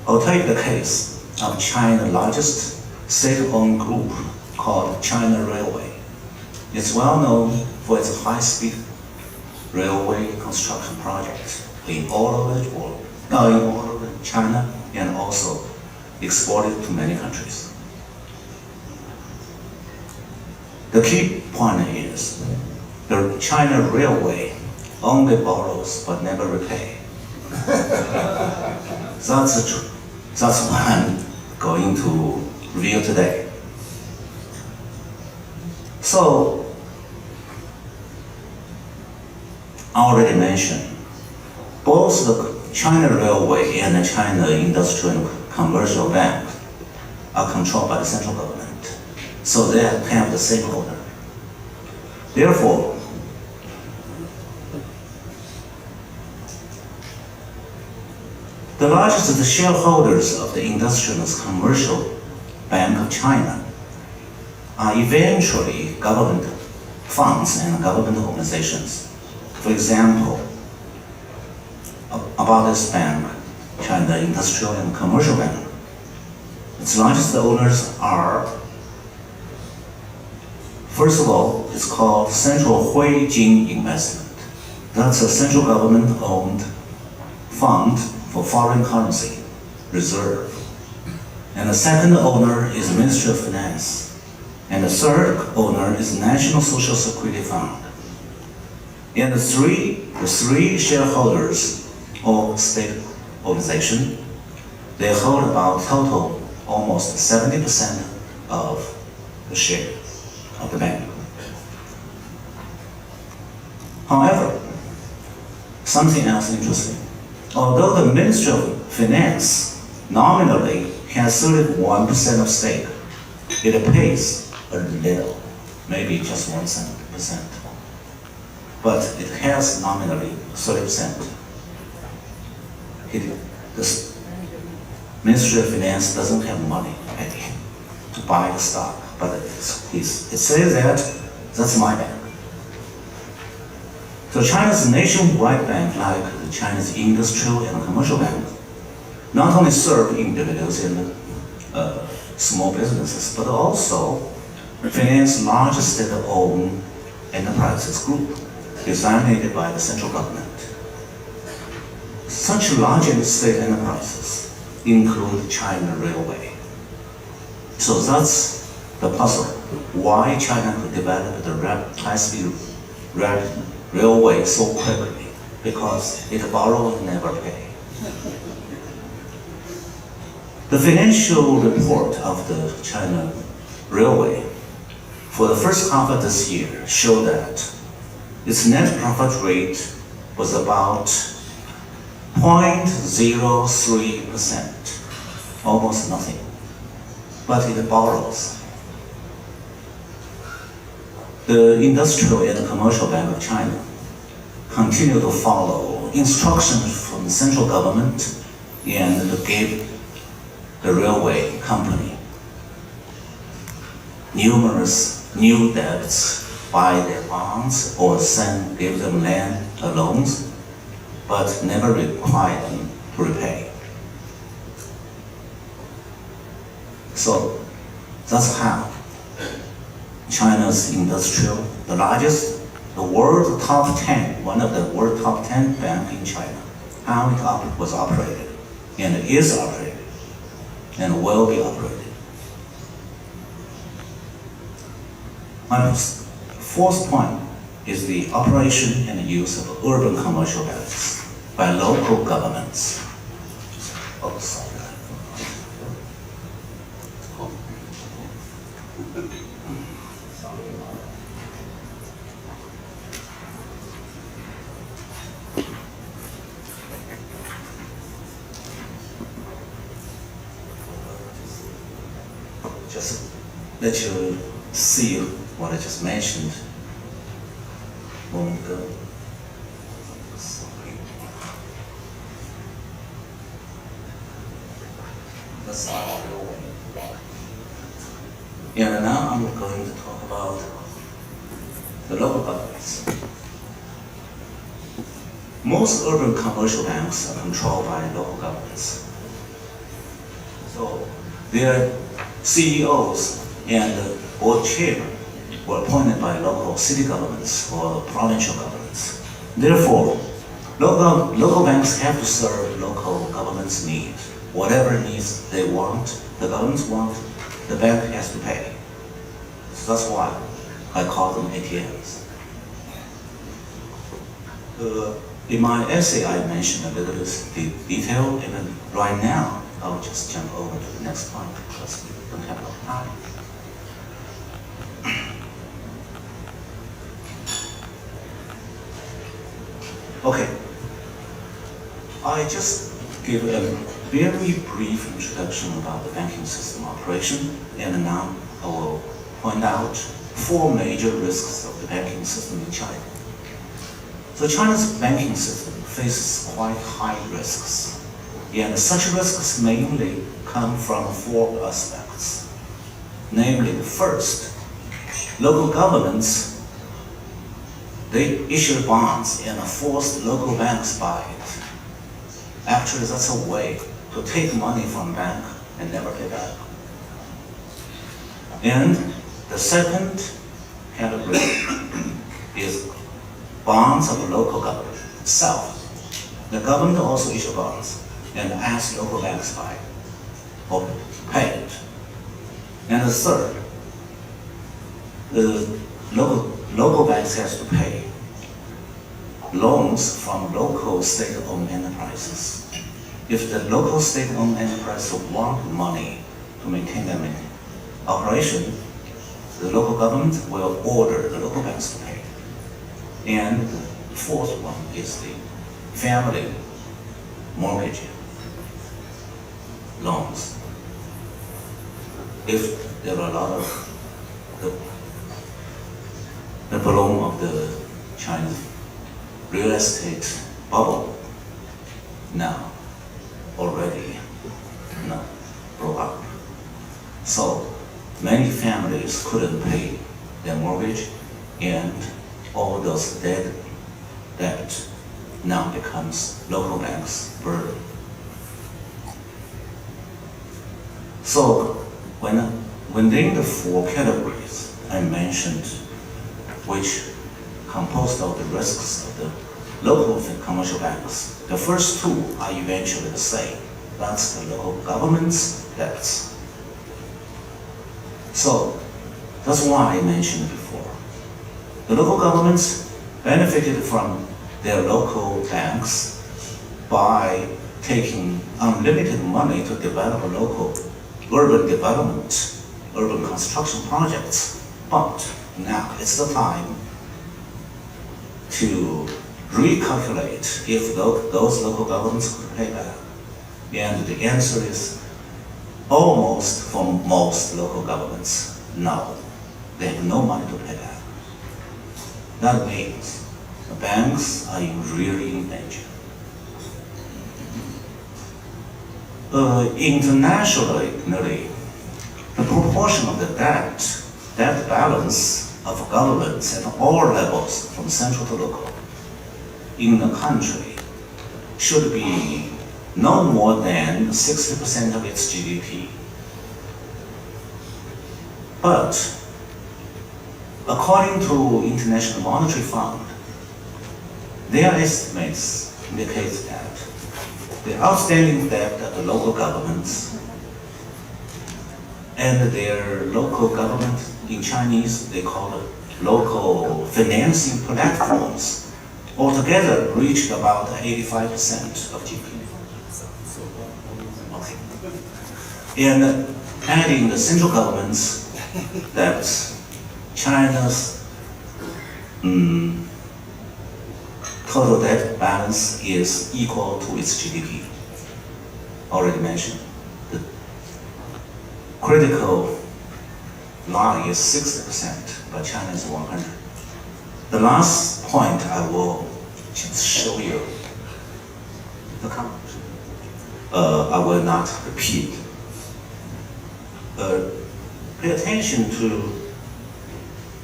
E: I'll take the case of China's largest state-owned group called China Railway. It's well known for its high-speed railway construction projects in all over the world, in all over China, and also exported to many countries. The key point is the China Railway only borrows but never repay. That's what I'm going to reveal today. So, I already mentioned both the China Railway and the China Industrial and Commercial Bank are controlled by the central government. So they have the same owner. Therefore, the largest shareholders of the Industrial and Commercial Bank of China are eventually government funds and government organizations. For example, about this bank, China Industrial and Commercial Bank, its largest owners are, first of all, it's called Central Huijin Investment. That's a central government-owned fund for foreign currency reserve. And the second owner is Ministry of Finance. And the third owner is National Social Security Fund. And the three shareholders of state organization, they hold about total almost 70% of the share of the bank. However, something else interesting. Although the Ministry of Finance nominally has 31% of stake, it pays a little, maybe just 1%. But it has nominally 30%. The Ministry of Finance doesn't have money to buy the stock, but it says that that's my bank. So China's nationwide bank, like the China's Industrial and Commercial Bank, not only serve individuals and small businesses, but also finance large state-owned enterprises group. designated by the central government. Such large state enterprises include China Railway. So that's the puzzle. Why China could develop the high-speed railway so quickly? Because it borrow and never pay. The financial report of the China Railway for the first half of this year showed that its net profit rate was about 0.03%, almost nothing. But it borrows. The Industrial and Commercial Bank of China continue to follow instructions from the central government and to give the railway company numerous new debts, buy their bonds or give them land loans, but never require them to repay. So that's how China's industrial, the largest, the world top 10, one of the world top 10 bank in China, how it was operated and is operated and will be operated. My fourth point is the operation and use of urban commercial banks by local governments. Oh, sorry. Just let you see what I just mentioned a moment ago. Sorry. That's not the way. And now I'm going to talk about the local governments. Most urban commercial banks are controlled by local governments. So their CEOs and board chairmen were appointed by local city governments or provincial governments. Therefore, local banks have to serve local government's needs. Whatever needs they want, the governments want, the bank has to pay. So that's why I call them ATMs. In my essay, I mentioned a little bit detail, and right now, I'll just jump over to the next point because we don't have enough time. Okay, I just give a very brief introduction about the banking system operation, and now I will point out 4 major risks of the banking system in China. So China's banking system faces quite high risks, and such risks mainly come from 4 aspects. Namely, the first, local governments, they issue bonds and force local banks buy it. Actually, that's a way to take money from bank and never pay back. And the second category is bonds of the local government itself. The government also issue bonds and ask local banks to buy it or pay it. And the third, the local banks has to pay loans from local state-owned enterprises. If the local state-owned enterprise want money to maintain their operation, the local government will order the local banks to pay. And the fourth one is the family mortgage loans. If there are a lot of the balloon of the Chinese real estate bubble now already broke up. So many families couldn't pay their mortgage, and all those debt now becomes local banks' burden. So within the 4 categories I mentioned, which composed of the risks of the local commercial banks. The first two are eventually the same. That's the local government's debts. So that's why I mentioned before. The local governments benefited from their local banks by taking unlimited money to develop local urban development, urban construction projects. But now it's the time to recalculate if those local governments could pay back. And the answer is almost for most local governments, no. They have no money to pay back. That means the banks are really in danger. Internationally, the proportion of the debt balance of governments at all levels, from central to local, in the country should be no more than 60% of its GDP. But according to International Monetary Fund, their estimates indicate that the outstanding debt of the local governments and their local government, in Chinese they call it local financing platforms, altogether reached about 85% of GDP. Okay. And adding the central government's debts, China's total debt balance is equal to its GDP. Already mentioned. The critical line is 60%, but China is 100. The last point I will just show you the count. I will not repeat. Pay attention to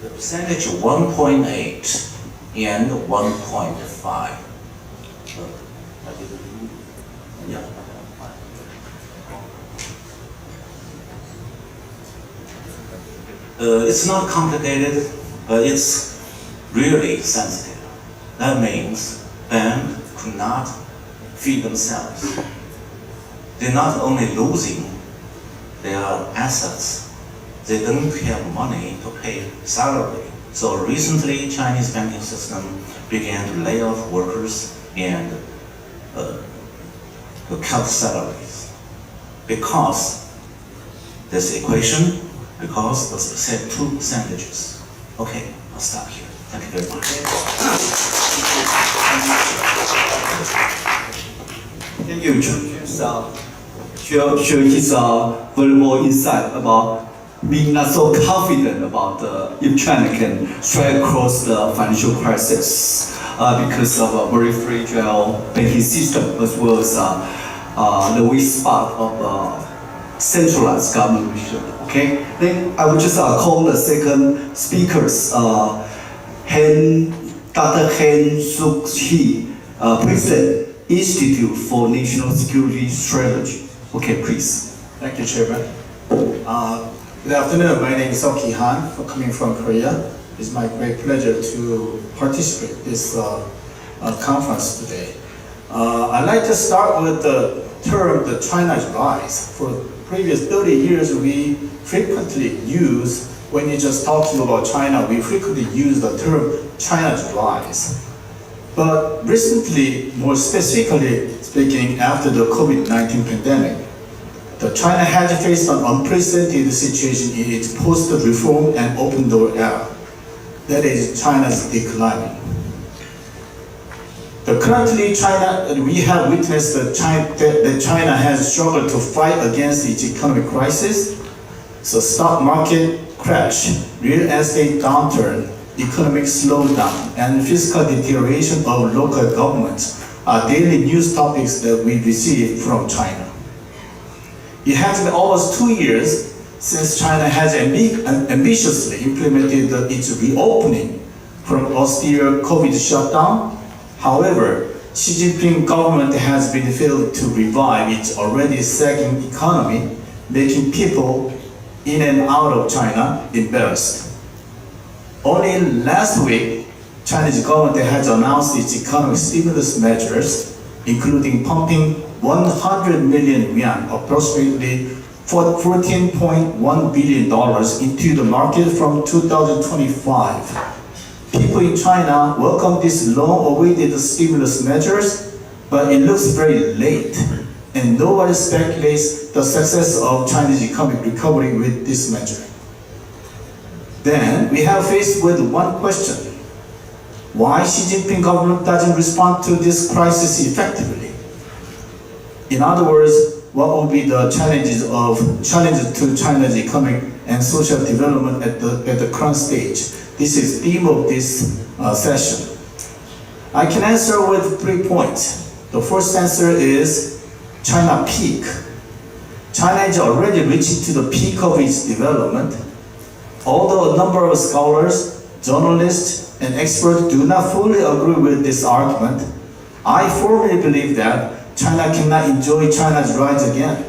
E: the percentage of 1.8 and 1.5. Yeah. It's not complicated, but it's really sensitive. That means banks could not feed themselves. They're not only losing their assets, they don't have money to pay salary. So recently, Chinese banking system began to lay off workers and to cut salaries. Because this equation, because the two percentages. Okay, I'll stop here. Thank you very much.
D: Thank you, share his valuable insight about being not so confident about if China can strike across the financial crisis because of a very fragile banking system as well as the weak spot of centralized government regime. Okay, then I will just call the second speakers, Dr. Han Suk-hee, President, Institute for National Security Strategy. Okay, please.
F: Thank you, Chairman. Good afternoon. My name is Seok-hee Han, coming from Korea. It's my great pleasure to participate in this conference today. I'd like to start with the term "the China's rise." For previous 30 years, we frequently use, when you're just talking about China, we frequently use the term "China's rise." But recently, more specifically speaking, after the COVID-19 pandemic, China has faced an unprecedented situation in its post-reform and open door era. That is China's decline. Currently, we have witnessed that China has struggled to fight against its economic crisis. So stock market crash, real estate downturn, economic slowdown, and fiscal deterioration of local governments are daily news topics that we receive from China. It has been almost 2 years since China has ambitiously implemented its reopening from austere COVID shutdown. However, Xi Jinping government has been failed to revive its already sagging economy, making people in and out of China embarrassed. Only last week, Chinese government has announced its economic stimulus measures, including pumping 100 million yuan, approximately $14.1 billion into the market from 2025. People in China welcome these long-awaited stimulus measures, but it looks very late, and nobody speculates the success of Chinese economic recovery with this measure. Then we have faced with one question: why Xi Jinping government doesn't respond to this crisis effectively? In other words, what will be the challenges to China's economic and social development at the current stage? This is the theme of this session. I can answer with 3 points. The first answer is China peak. China is already reaching to the peak of its development. Although a number of scholars, journalists, and experts do not fully agree with this argument, I firmly believe that China cannot enjoy China's rise again.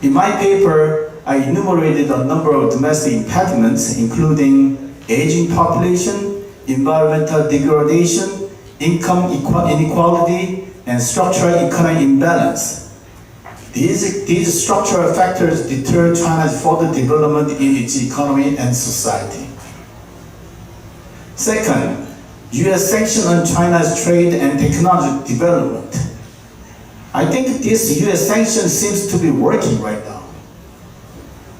F: In my paper, I enumerated a number of domestic impediments, including aging population, environmental degradation, income inequality, and structural economic imbalance. These structural factors deter China's further development in its economy and society. Second, U.S. sanctions on China's trade and technology development. I think this U.S. sanction seems to be working right now.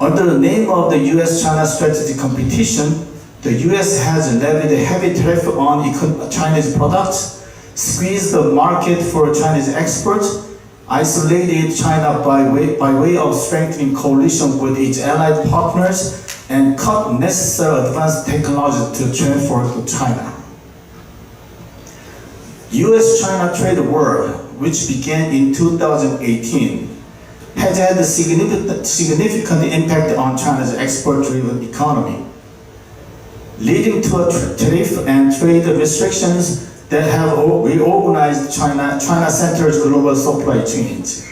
F: Under the name of the U.S.-China strategic competition, the U.S. has levied a heavy tariff on Chinese products, squeezed the market for Chinese exports, isolated China by way of strengthening coalition with its allied partners, and cut necessary advanced technology to transfer to China. U.S.-China trade war, which began in 2018, has had a significant impact on China's export-driven economy, leading to a tariff and trade restrictions that have reorganized China-centered global supply chains.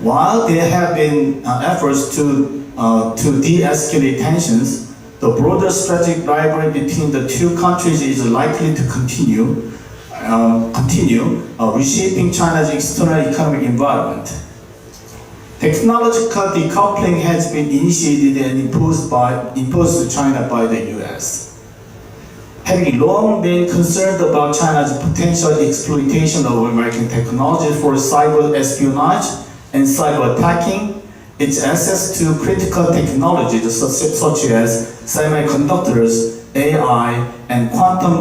F: While there have been efforts to de-escalate tensions, the broader strategic rivalry between the two countries is likely to continue reshaping China's external economic environment. Technological decoupling has been initiated and imposed to China by the U.S. Having long been concerned about China's potential exploitation of American technology for cyber espionage and cyber attacking, its access to critical technologies such as semiconductors, AI, and quantum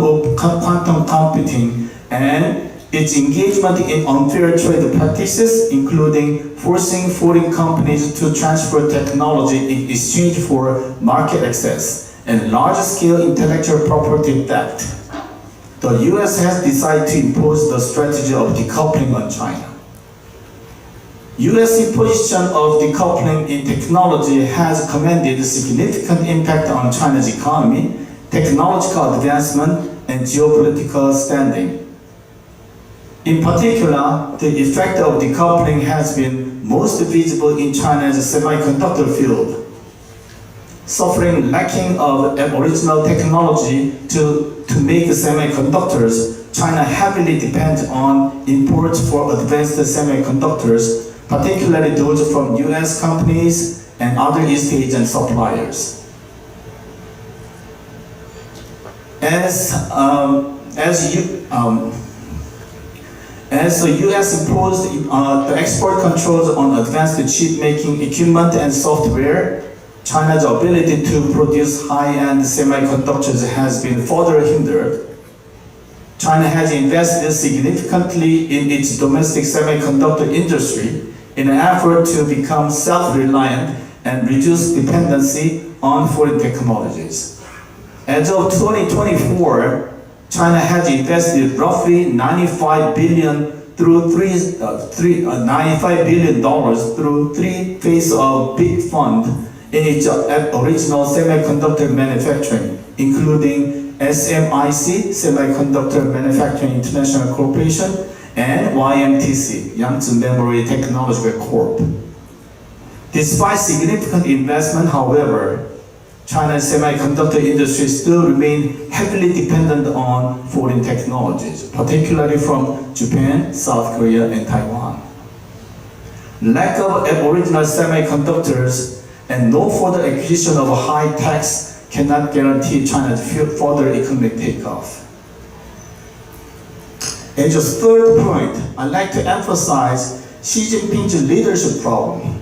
F: computing, and its engagement in unfair trade practices, including forcing foreign companies to transfer technology in exchange for market access and large-scale intellectual property theft. The U.S. has decided to impose the strategy of decoupling on China. U.S. imposition of decoupling in technology has commanded a significant impact on China's economy, technological advancement, and geopolitical standing. In particular, the effect of decoupling has been most visible in China's semiconductor field. Suffering lacking of original technology to make semiconductors, China heavily depends on imports for advanced semiconductors, particularly those from U.S. companies and other East Asian suppliers. As the U.S. imposed the export controls on advanced chip-making equipment and software, China's ability to produce high-end semiconductors has been further hindered. China has invested significantly in its domestic semiconductor industry in an effort to become self-reliant and reduce dependency on foreign technologies. As of 2024, China has invested roughly $95 billion through three phases of big fund in its original semiconductor manufacturing, including SMIC, Semiconductor Manufacturing International Corporation, and YMTC, Yangtze Memory Technology Corp. Despite significant investment, however, China's semiconductor industry still remain heavily dependent on foreign technologies, particularly from Japan, South Korea, and Taiwan. Lack of original semiconductors and no further acquisition of high techs cannot guarantee China's further economic takeoff. As a third point, I'd like to emphasize Xi Jinping's leadership problem.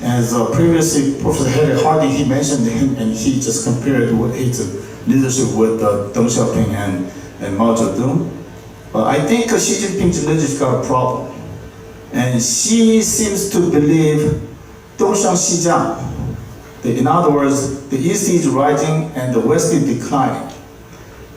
F: As previously Professor Harry Hardy, he mentioned him and he just compared his leadership with Deng Xiaoping and Mao Zedong. But I think Xi Jinping's leadership got a problem. And Xi seems to believe Dongshang Xijiang. In other words, the East is rising and the West is declining.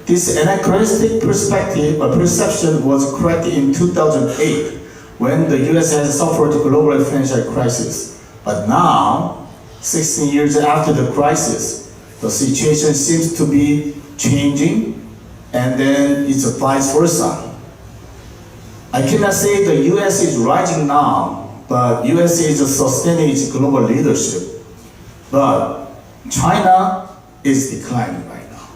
F: This anachronistic perspective or perception was corrected in 2008 when the US has suffered a global financial crisis. But now, 16 years after the crisis, the situation seems to be changing and then it's vice versa. I cannot say the US is rising now, but US is sustaining its global leadership. But China is declining right now.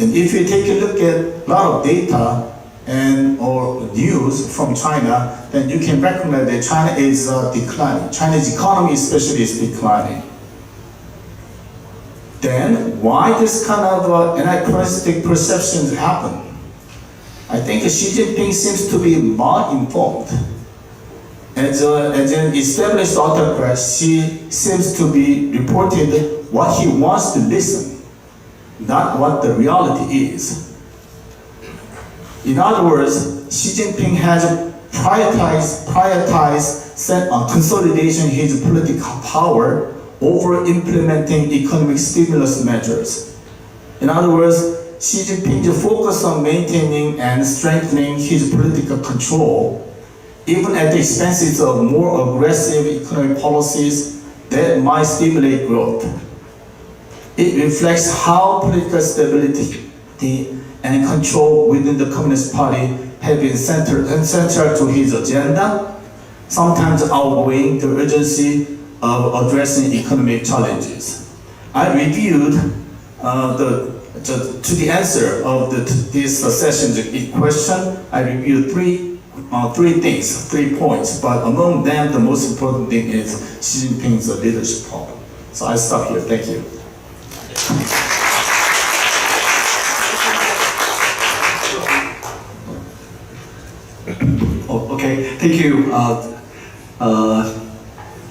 F: And if you take a look at a lot of data or news from China, then you can recognize that China is declining. China's economy especially is declining. Then why this kind of anachronistic perceptions happen? I think Xi Jinping seems to be mal-informed. As an established autocrat, Xi seems to be reported what he wants to listen, not what the reality is. In other words, Xi Jinping has prioritized consolidation his political power over implementing economic stimulus measures. In other words, Xi Jinping's focus on maintaining and strengthening his political control, even at the expense of more aggressive economic policies that might stimulate growth. It reflects how political stability and control within the Communist Party have been central to his agenda, sometimes outweighing the urgency of addressing economic challenges. I reviewed to the answer of this session's question, I reviewed three points, but among them, the most important thing is Xi Jinping's leadership problem. So I stop here, thank you.
D: Okay, thank you.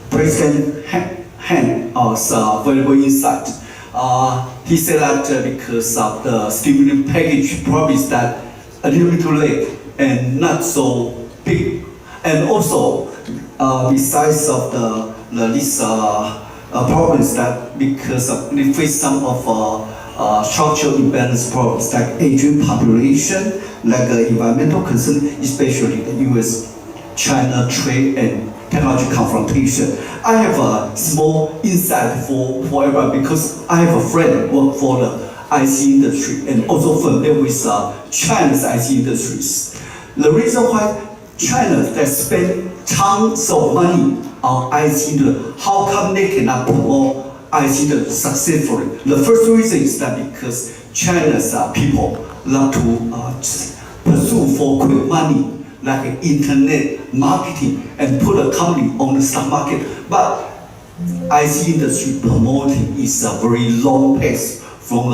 D: President Han was very good insight. He said that because of the stimulus package promised that a little bit too late and not so big, and also besides of these problems that because of we face some of structural imbalance problems like aging population, like environmental concern, especially the U.S.-China trade and technology confrontation. I have a small insight for everyone because I have a friend who work for the IC industry and also familiar with China's IC industries. The reason why China has spent tons of money on IC industry, how come they cannot promote IC industry successfully? The first reason is that because China's people love to pursue for quick money, like internet marketing and put a company on the stock market. But IC industry promoting is a very long pace from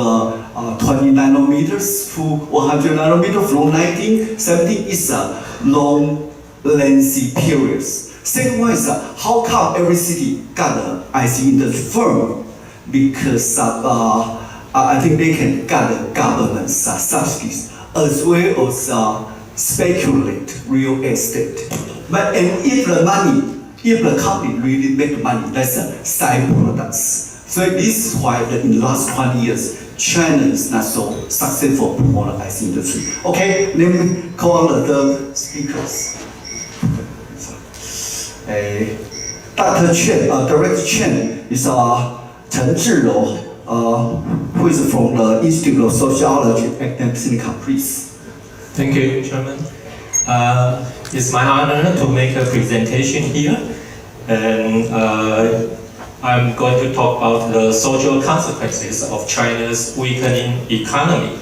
D: 20 nanometers to 100 nanometers from 1970 is a long, lengthy periods. Second one is how come every city got an IC industry firm? Because I think they can get the government subsidies as well as speculate real estate. But and if the company really make money, that's a side products. So this is why in the last 20 years, China is not so successful promoting the IC industry. Okay, let me call on the speakers. Dr. Chen, Director Chen is Chen Zhirou, who is from the Institute of Sociology and Silicon, please.
G: Thank you, Chairman. It's my honor to make a presentation here. And I'm going to talk about the social consequences of China's weakening economy.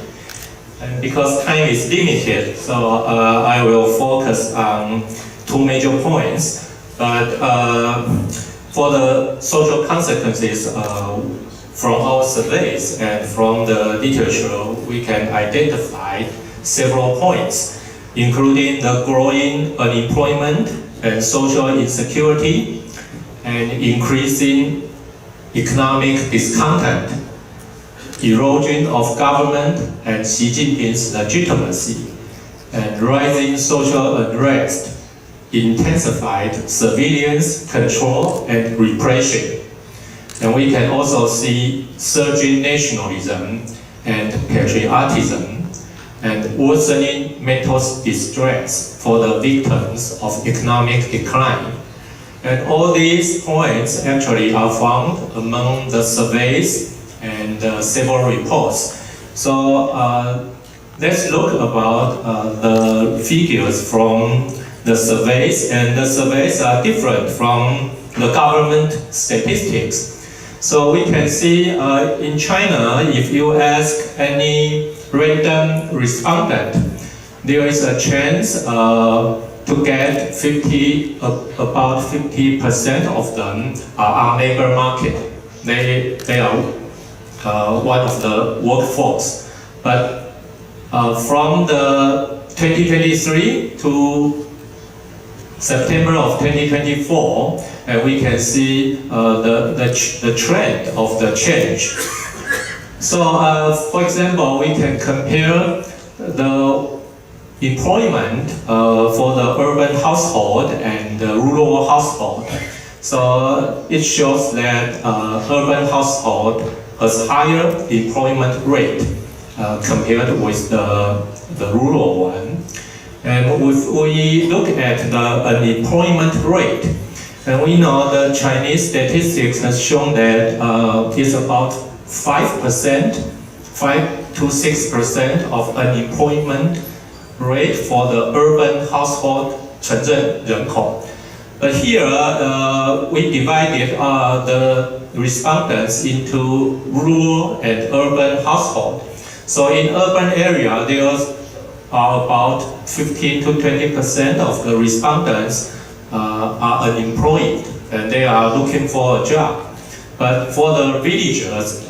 G: And because time is limited, so I will focus on two major points. But for the social consequences from our surveys and from the literature, we can identify several points, including the growing unemployment and social insecurity, and increasing economic discontent, erosion of government and Xi Jinping's legitimacy, and rising social unrest, intensified surveillance, control, and repression. And we can also see surging nationalism and patriotism, and worsening mental distress for the victims of economic decline. And all these points actually are found among the surveys and several reports. So let's look about the figures from the surveys, and the surveys are different from the government statistics. So we can see in China, if you ask any random respondent, there is a chance to get about 50% of them are on labor market. They are one of the workforce. But from the 2023 to September of 2024, we can see the trend of the change. So, for example, we can compare the employment for the urban household and the rural household. So it shows that urban household has higher employment rate compared with the rural one. And if we look at the unemployment rate, and we know the Chinese statistics has shown that it's about 5%, 5 to 6% of unemployment rate for the urban household 城镇人口. But here we divided the respondents into rural and urban household. So in urban area, there are about 15 to 20% of the respondents are unemployed and they are looking for a job. But for the villagers,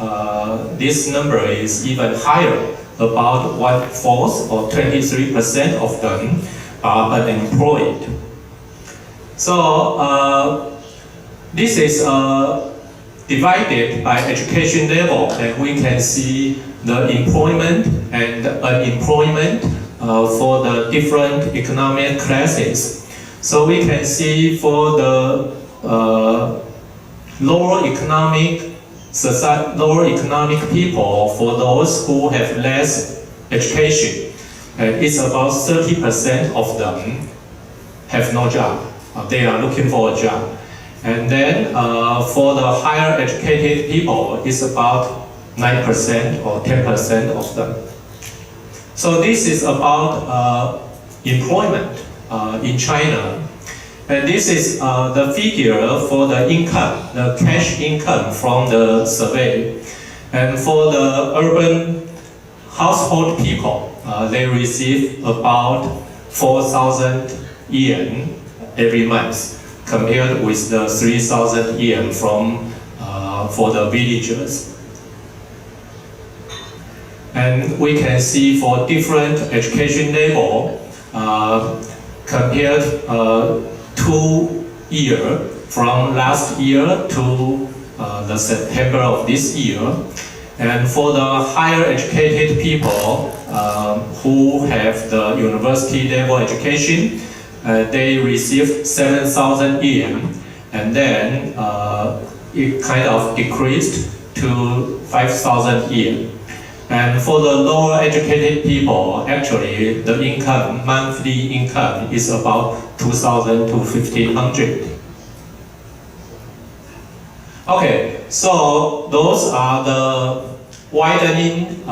G: this number is even higher. About 1/4 or 23% of them are unemployed. So this is divided by education level, and we can see the employment and unemployment for the different economic classes. So we can see for the lower economic people, for those who have less education, it's about 30% of them have no job. They are looking for a job. And then for the higher educated people, it's about 9% or 10% of them. So this is about employment in China. And this is the figure for the income, the cash income from the survey. And for the urban household people, they receive about 4,000 yen every month, compared with the 3,000 yen for the villagers. And we can see for different education level, compared 2 years from last year to the September of this year. And for the higher educated people who have the university level education, they receive 7,000 yen, and then it kind of decreased to 5,000 yen. And for the lower educated people, actually the income, monthly income is about 2,000 to 1,500. Okay, so those are the widening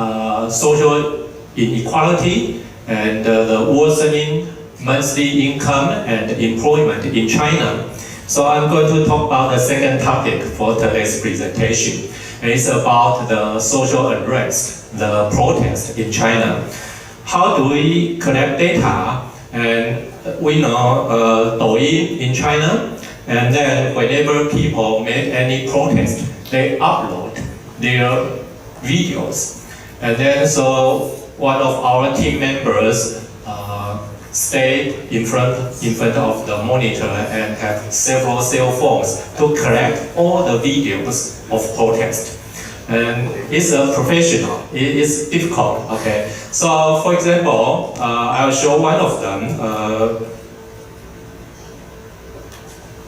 G: social inequality and the worsening monthly income and employment in China. So I'm going to talk about the second topic for today's presentation. It's about the social unrest, the protest in China. How do we collect data? And we know Douyin in China, and then whenever people make any protest, they upload their videos. And then so one of our team members stayed in front of the monitor and have several cell phones to collect all the videos of protest. And it's a professional, it is difficult, okay? So for example, I'll show one of them.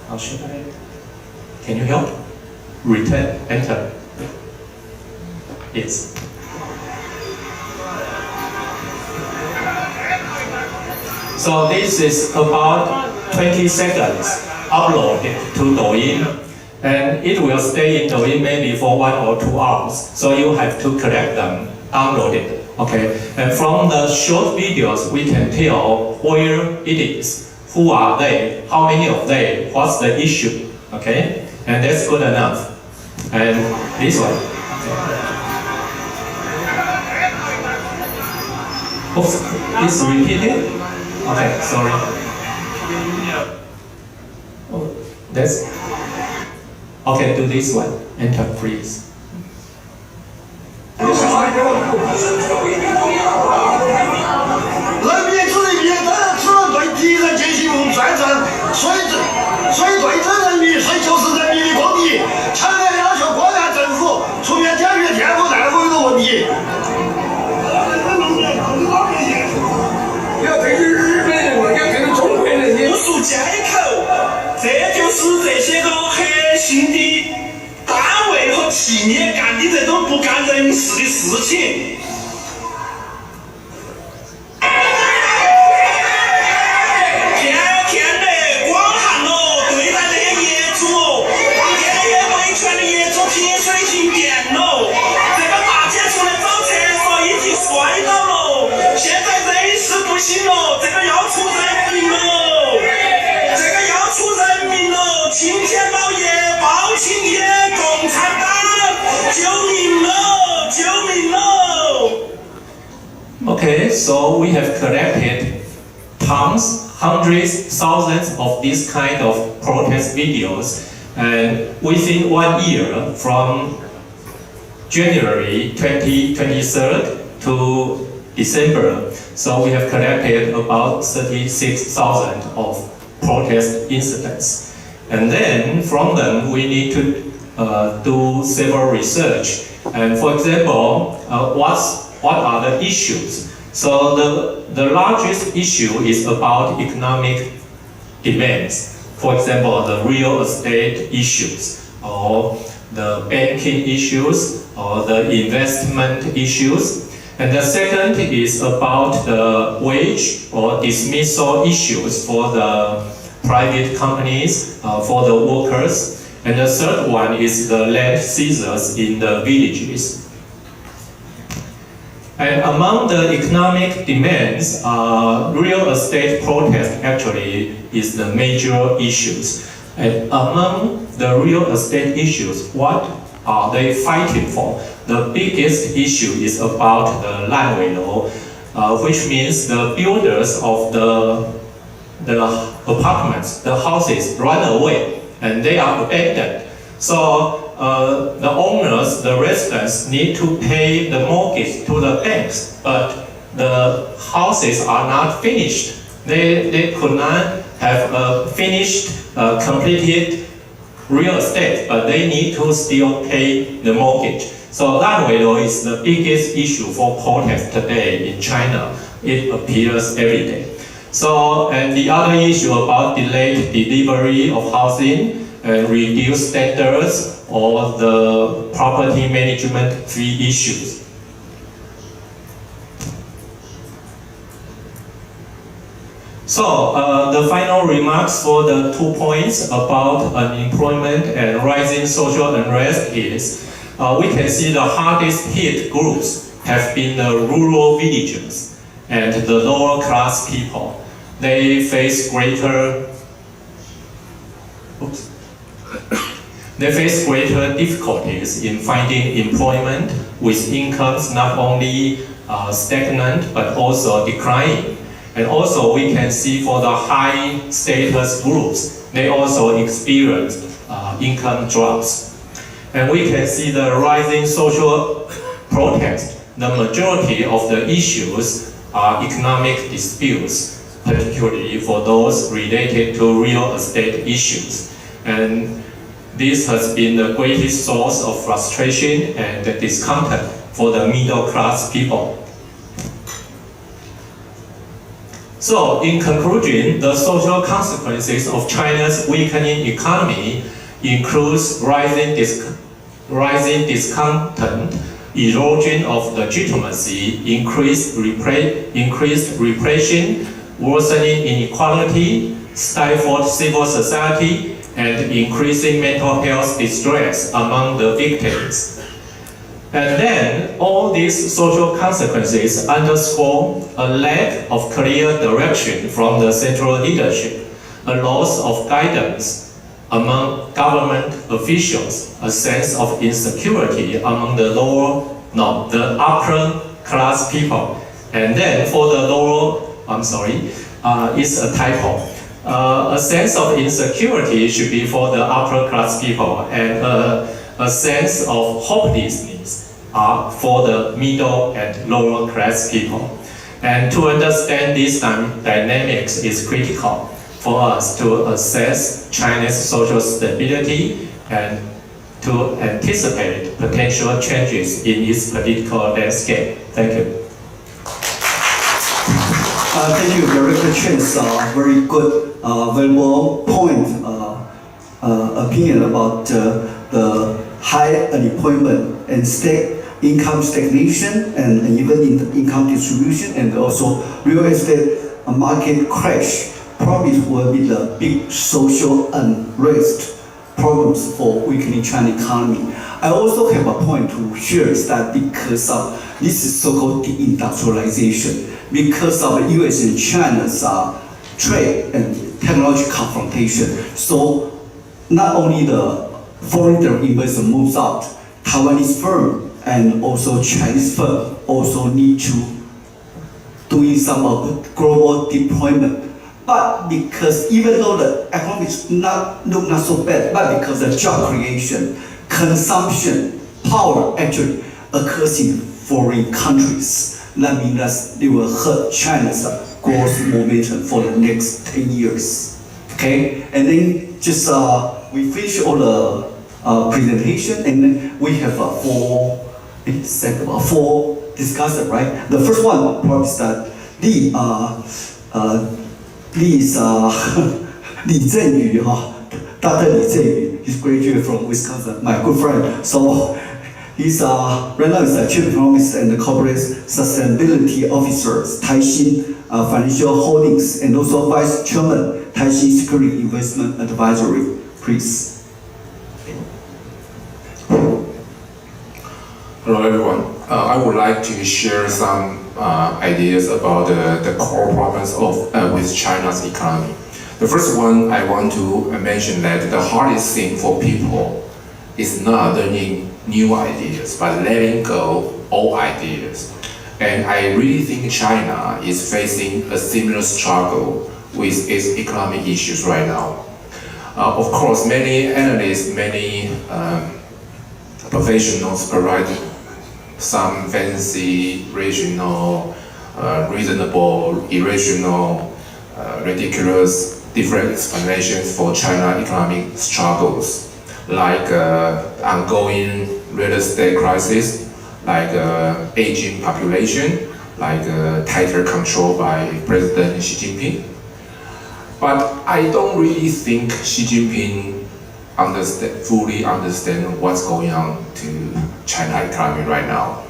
G: How should I? Can you help? Return, enter. Yes. So this is about 20 seconds uploaded to Douyin, and it will stay in Douyin maybe for 1 or 2 hours. So you have to collect them, download it, okay? And from the short videos, we can tell where it is, who are they, how many of they, what's the issue, okay? And that's good enough. And this one. Okay. Oops, it's repeated. Okay, sorry. Oh, that's okay. Do this one. Enter, please.
H: 人民子民的只能对敌人进行战争，谁对着人民，谁就是人民的公敌。强烈要求国家政府出面解决天府大会的问题。要对于日本人，要对于中国人，不属街口，这就是这些个核心的单位和企业干的这种不干人事的事情。 不行了，这个要出人命了，这个要出人命了！青天老爷报青天，共产党救命了，救命了
G: Okay, so we have collected tons, hundreds, thousands of this kind of protest videos, and within 1 year, from January 2023 to December, so we have collected about 36,000 of protest incidents. And then from them we need to do several research. And for example, what are the issues? So the largest issue is about economic demands. For example, the real estate issues, or the banking issues, or the investment issues. And the second is about the wage or dismissal issues for the private companies, for the workers. And the third one is the land seizures in the villages. And among the economic demands, real estate protest actually is the major issues. And among the real estate issues, what are they fighting for? The biggest issue is about the 烂尾楼, which means the builders of the apartments, the houses, run away and they are abandoned. So the owners, the residents, need to pay the mortgage to the banks, but the houses are not finished. They could not have a finished, completed real estate, but they need to still pay the mortgage. So 烂尾楼 is the biggest issue for protest today in China. It appears every day. So, and the other issue about delayed delivery of housing and reduced standards or the property management fee issues. So, the final remarks for the 2 points about unemployment and rising social unrest is we can see the hardest hit groups have been the rural villagers and the lower class people. They face greater They face greater difficulties in finding employment with incomes not only stagnant but also declining. And also we can see for the high status groups, they also experience income drops. And we can see the rising social protest. The majority of the issues are economic disputes, particularly for those related to real estate issues. And this has been the greatest source of frustration and discontent for the middle class people. So, in conclusion, the social consequences of China's weakening economy includes rising discontent, erosion of legitimacy, increased repression, worsening inequality, stifled civil society, and increasing mental health distress among the victims. And then, all these social consequences underscore a lack of clear direction from the central leadership, a loss of guidance among government officials, a sense of insecurity among the upper class people. And then for the it's a typo. A sense of insecurity should be for the upper class people, and a sense of hopelessness for the middle and lower class people. And to understand these dynamics is critical for us to assess China's social stability and to anticipate potential changes in its political landscape. Thank you.
D: Thank you, Director Chen's very good, valuable point, opinion about the high unemployment and income stagnation and even in the income distribution, and also real estate market crash probably will be the big social unrest problems for weakening Chinese economy. I also have a point to share is that because of this is so-called deindustrialization, because of US and China's trade and technology confrontation, so not only the foreign investor moves out, Taiwanese firm and also Chinese firm also need to doing some of the global deployment. But because even though the economics look not so bad, but because the job creation, consumption, power actually occurs in foreign countries. That means that they will hurt China's growth momentum for the next 10 years. Okay, and then just we finish all the presentation, and then we have four discussors, right? The first one probably is that Li Zhenyu, Dr. Li Zhenyu, he's graduated from Wisconsin, my good friend. So he's right now is the Chief Economist and the Corporate Sustainability Officer, Taixin Financial Holdings, and also Vice Chairman, Taixin Security Investment Advisory. Please.
I: Hello everyone. I would like to share some ideas about the core problems with China's economy. The first one I want to mention that the hardest thing for people is not learning new ideas, but letting go old ideas. And I really think China is facing a similar struggle with its economic issues right now. Of course, many analysts, many professionals provide some fancy, rational, reasonable, irrational, ridiculous, different explanations for China economic struggles, like ongoing real estate crisis, like aging population, like tighter control by President Xi Jinping. But I don't really think Xi Jinping fully understand what's going on to China economy right now.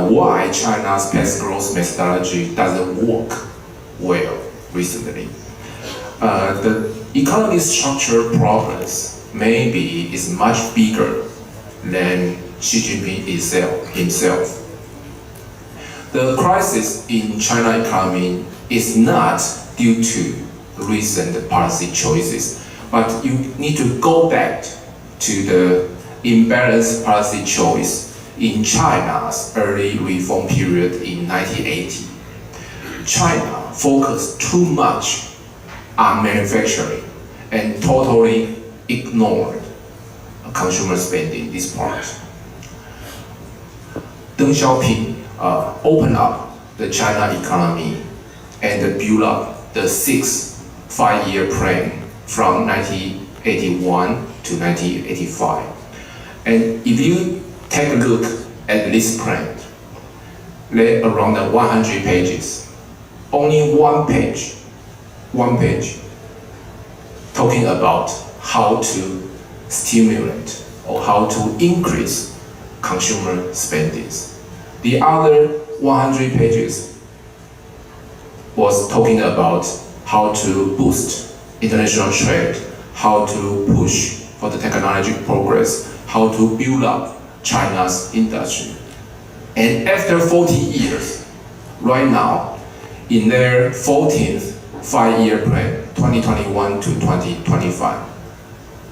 I: Why China's past growth methodology doesn't work well recently. The economic structure problems maybe is much bigger than Xi Jinping himself. The crisis in China economy is not due to recent policy choices, but you need to go back to the imbalanced policy choice in China's early reform period in 1980. China focused too much on manufacturing and totally ignored consumer spending, this part. Deng Xiaoping opened up the China economy and built up the sixth five-year plan from 1981 to 1985. And if you take a look at this plan, they're around 100 pages. Only one page talking about how to stimulate or how to increase consumer spendings. The other 100 pages was talking about how to boost international trade, how to push for the technological progress, how to build up China's industry. And after 40 years, right now, in their 14th five-year plan, 2021 to 2025,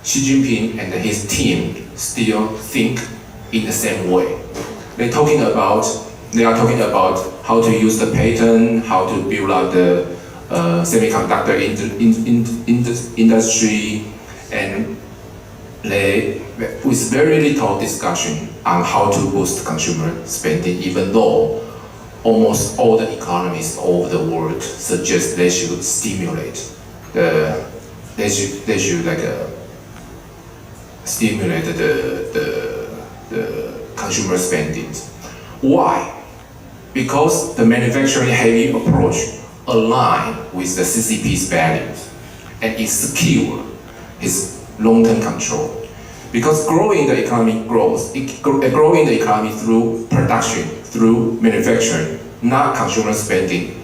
I: Xi Jinping and his team still think in the same way. They are talking about how to use the patent, how to build up the semiconductor industry, and with very little discussion on how to boost consumer spending, even though almost all the economies all over the world suggest they should stimulate stimulate the consumer spending. Why? Because the manufacturing heavy approach aligns with the CCP's values and it secures its long-term control. Because growing the economy through production, through manufacturing, not consumer spending,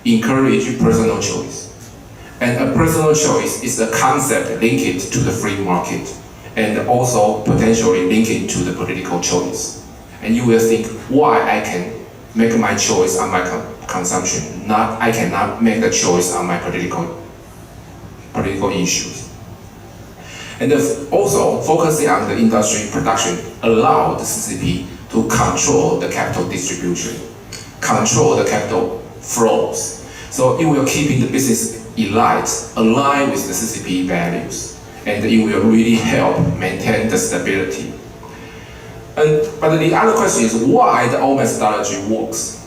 I: encourage personal choice. And a personal choice is a concept linked to the free market and also potentially linked to the political choice. And you will think, why I can make my choice on my consumption, I cannot make the choice on my political issues. And also, focusing on the industry production allowed the CCP to control the capital distribution, control the capital flows. So it will keep the business elite aligned with the CCP values, and it will really help maintain the stability. But the other question is why the old methodology works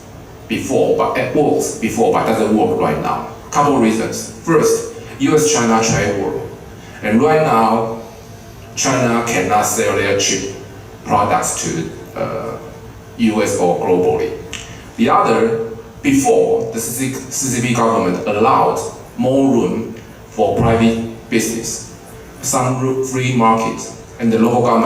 I: before, but doesn't work right now. Couple reasons. First, U.S.-China trade war. And right now, China cannot sell their cheap products to US or globally. The other, before, the CCP government allowed more room for private business, some free market, and the local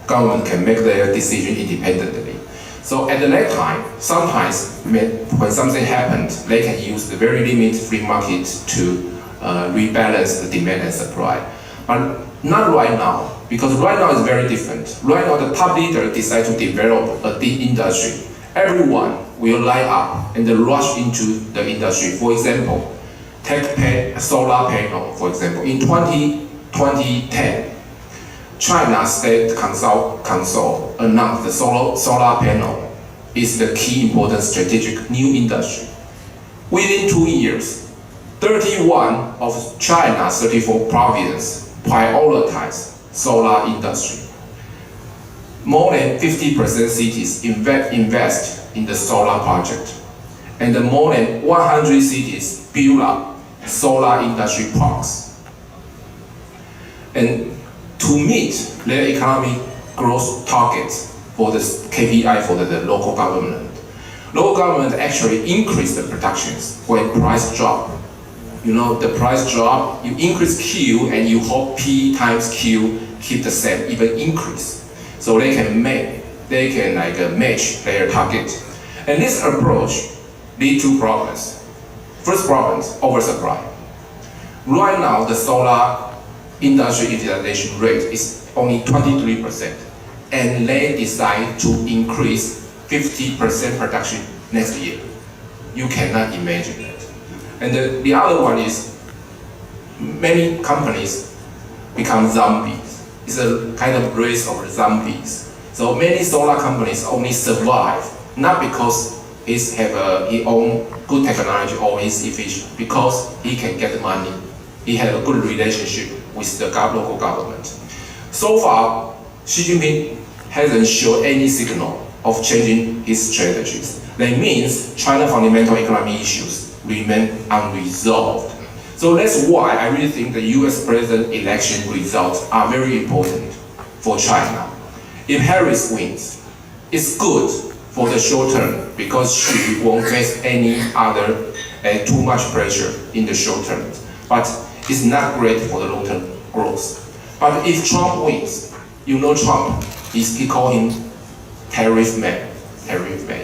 I: government can make their decision independently. So at that time, sometimes when something happened, they can use the very limited free market to rebalance the demand and supply. But not right now, because right now is very different. Right now, the top leader decide to develop a deep industry. Everyone will line up and rush into the industry. For example, take solar panel, for example. In 2010, China State Council announced the solar panel is the key important strategic new industry. Within 2 years, 31 of China's 34 provinces prioritize solar industry. More than 50% cities invest in the solar project, and more than 100 cities build up solar industry parks. And to meet their economic growth targets for the KPI for the local government actually increase the productions when price drop. You know, the price drop, you increase Q and you hope P times Q keep the same, even increase. So they can match their target. And this approach lead to problems. First problem, oversupply. Right now, the solar industry utilization rate is only 23%, and they decide to increase 50% production next year. You cannot imagine that. And the other one is many companies become zombies. It's a kind of race of zombies. So many solar companies only survive not because he own good technology or he's efficient, because he can get money. He has a good relationship with the local government. So far, Xi Jinping hasn't shown any signal of changing his strategies. That means China's fundamental economic issues remain unresolved. So that's why I really think the US president election results are very important for China. If Harris wins, it's good for the short term because she won't face any other too much pressure in the short term. But it's not great for the long-term growth. But if Trump wins, you know Trump, he call him tariff man.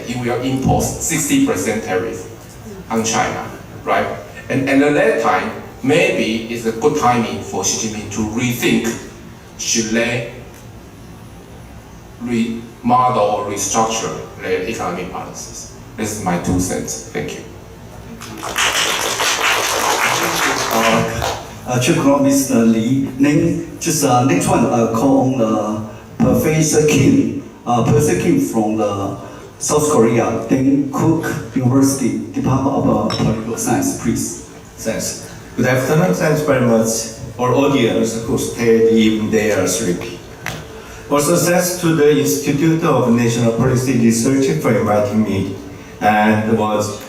I: He will impose 60% tariff on China, right? And at that time, maybe it's a good timing for Xi Jinping to rethink, should they remodel or restructure their economic policies. This is my 2 cents. Thank you.
D: Chief Economist Li, next one call on Professor Kim from the South Korea, then Cook University, Department of Political Science, please.
J: Thanks. Good afternoon. Thanks very much for audience who stayed in their sleep. Also thanks to the Institute of National Policy Research for inviting me, and was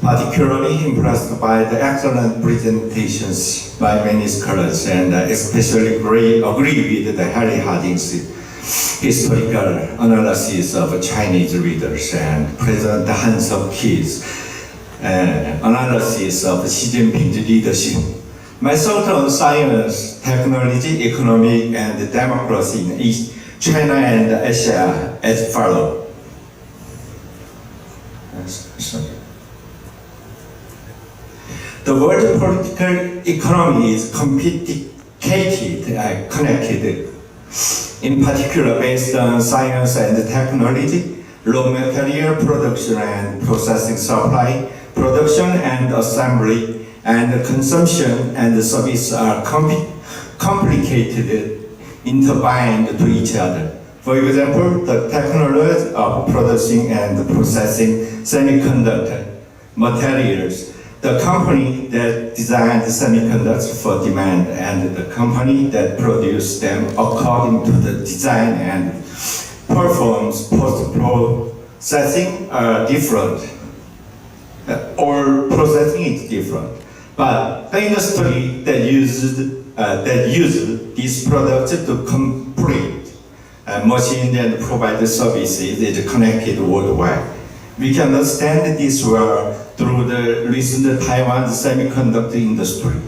J: particularly impressed by the excellent presentations by many scholars, and especially agree with the Harry Harding's historical analysis of Chinese leaders and President Han Seok-Ki's analysis of Xi Jinping's leadership. My thought on science, technology, economic, and democracy in East China and Asia as follows. The world political economy is complicated and connected, in particular based on science and technology, raw material production and processing supply, production and assembly, and consumption and service are complicated, intertwined to each other. For example, the technology of producing and processing semiconductor materials, the company that designed semiconductors for demand and the company that produced them according to the design and performs post-processing are different, or processing is different. But the industry that uses these products to complete machines and provide services is connected worldwide. We can understand this well through the recent Taiwan semiconductor industry.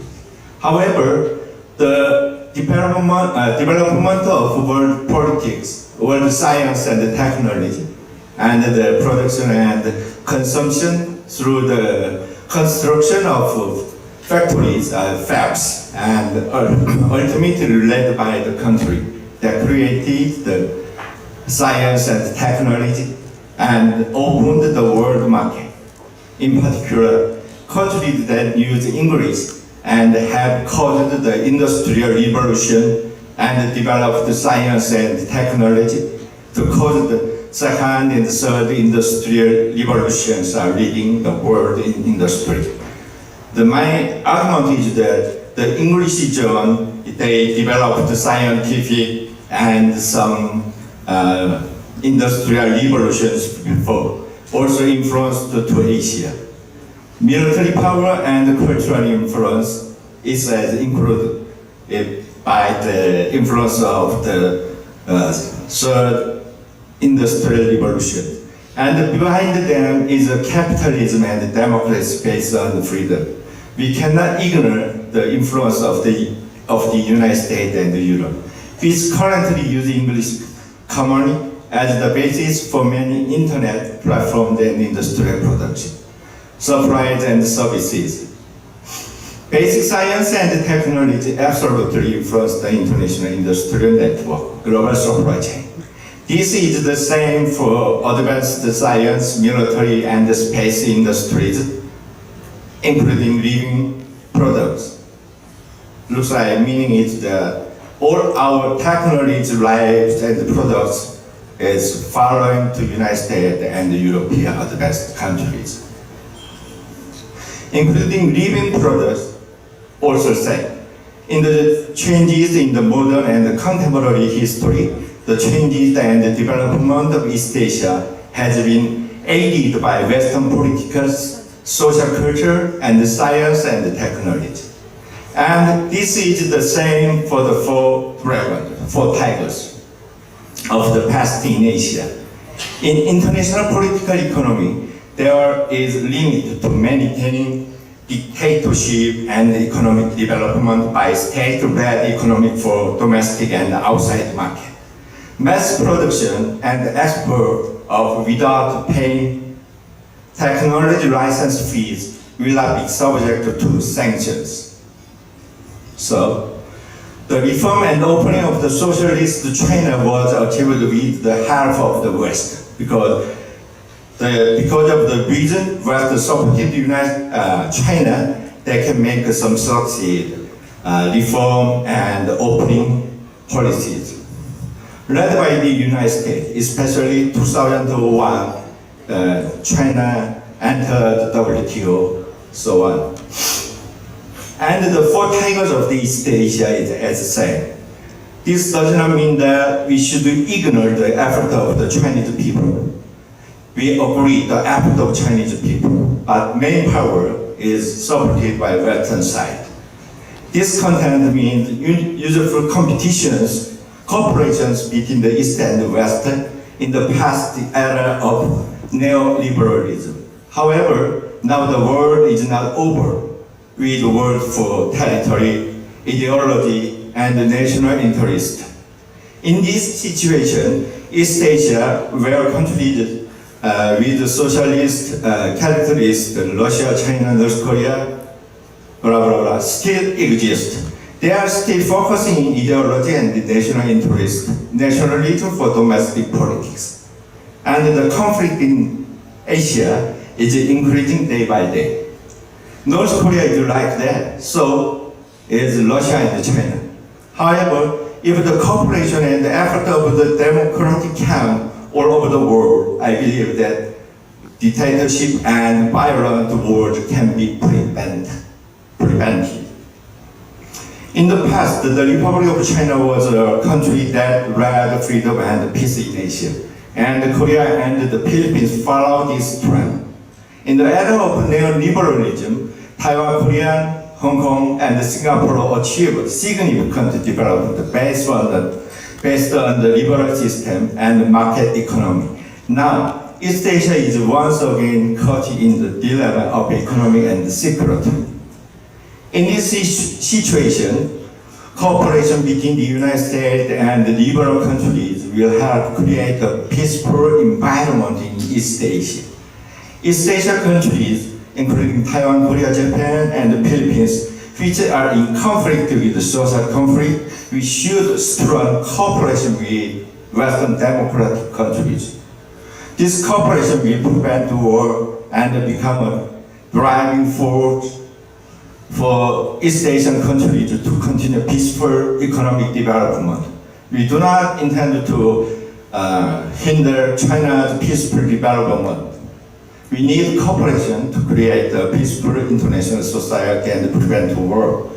J: However, the development of world politics, world science and technology, and the production and consumption through the construction of factories, fabs, and ultimately led by the country that created the science and technology and opened the world market. In particular, countries that use English and have caused the industrial revolution and developed science and technology to cause the second and third industrial revolutions are leading the world in industry. My argument is that the English German, they developed scientific and some industrial revolutions before, also influenced to Asia. Military power and cultural influence is included by the influence of the third industrial revolution. And behind them is a capitalism and democracy based on freedom. We cannot ignore the influence of the United States and Europe, which currently use English commonly as the basis for many internet platforms and industrial production, supplies and services. Basic science and technology absolutely influence the international industrial network, global supply chain. This is the same for advanced science, military, and space industries, including living products. looks like, meaning is that all our technology, lives, and products is following to United States and European advanced countries, including living products. Also say, in the changes in the modern and contemporary history, the changes and the development of East Asia has been aided by Western political, social culture, and science and technology. And this is the same for the four tigers of the past in Asia. In international political economy, there is limit to maintaining dictatorship and economic development by state-led economy for domestic and outside market. Mass production and export of without paying technology license fees will not be subject to sanctions. So, the reform and opening of the socialist China was achieved with the help of the West because of the reason West supported China, they can make some succeed reform and opening policies. Led by the United States, especially 2001, China entered WTO, so on. And the four tigers of the East Asia is as the same. This does not mean that we should ignore the effort of the Chinese people. We agree the effort of Chinese people, but main power is supported by Western side. This content means useful competitions, cooperations between the East and the West in the past era of neoliberalism. However, now the world is not over with the world for territory, ideology, and national interest. In this situation, East Asia, where countries with socialist characteristics, Russia, China, North Korea, blah, blah, blah, still exist. They are still focusing on ideology and national interest, nationalism for domestic politics. And the conflict in Asia is increasing day by day. North Korea is like that, so is Russia and China. However, if the cooperation and the effort of the democratic camp all over the world, I believe that dictatorship and violent war can be prevented. In the past, the Republic of China was a country that led freedom and peace in Asia, and Korea and the Philippines followed this trend. In the era of neoliberalism, Taiwan, Korea, Hong Kong, and Singapore achieved significant development based on the liberal system and market economy. Now, East Asia is once again caught in the dilemma of economy and security. In this situation, cooperation between the United States and the liberal countries will help create a peaceful environment in East Asia. East Asia countries, including Taiwan, Korea, Japan, and the Philippines, which are in conflict with the social conflict, we should strengthen cooperation with Western democratic countries. This cooperation will prevent war and become a driving force for East Asian countries to continue peaceful economic development. We do not intend to hinder China's peaceful development. We need cooperation to create a peaceful international society and prevent war.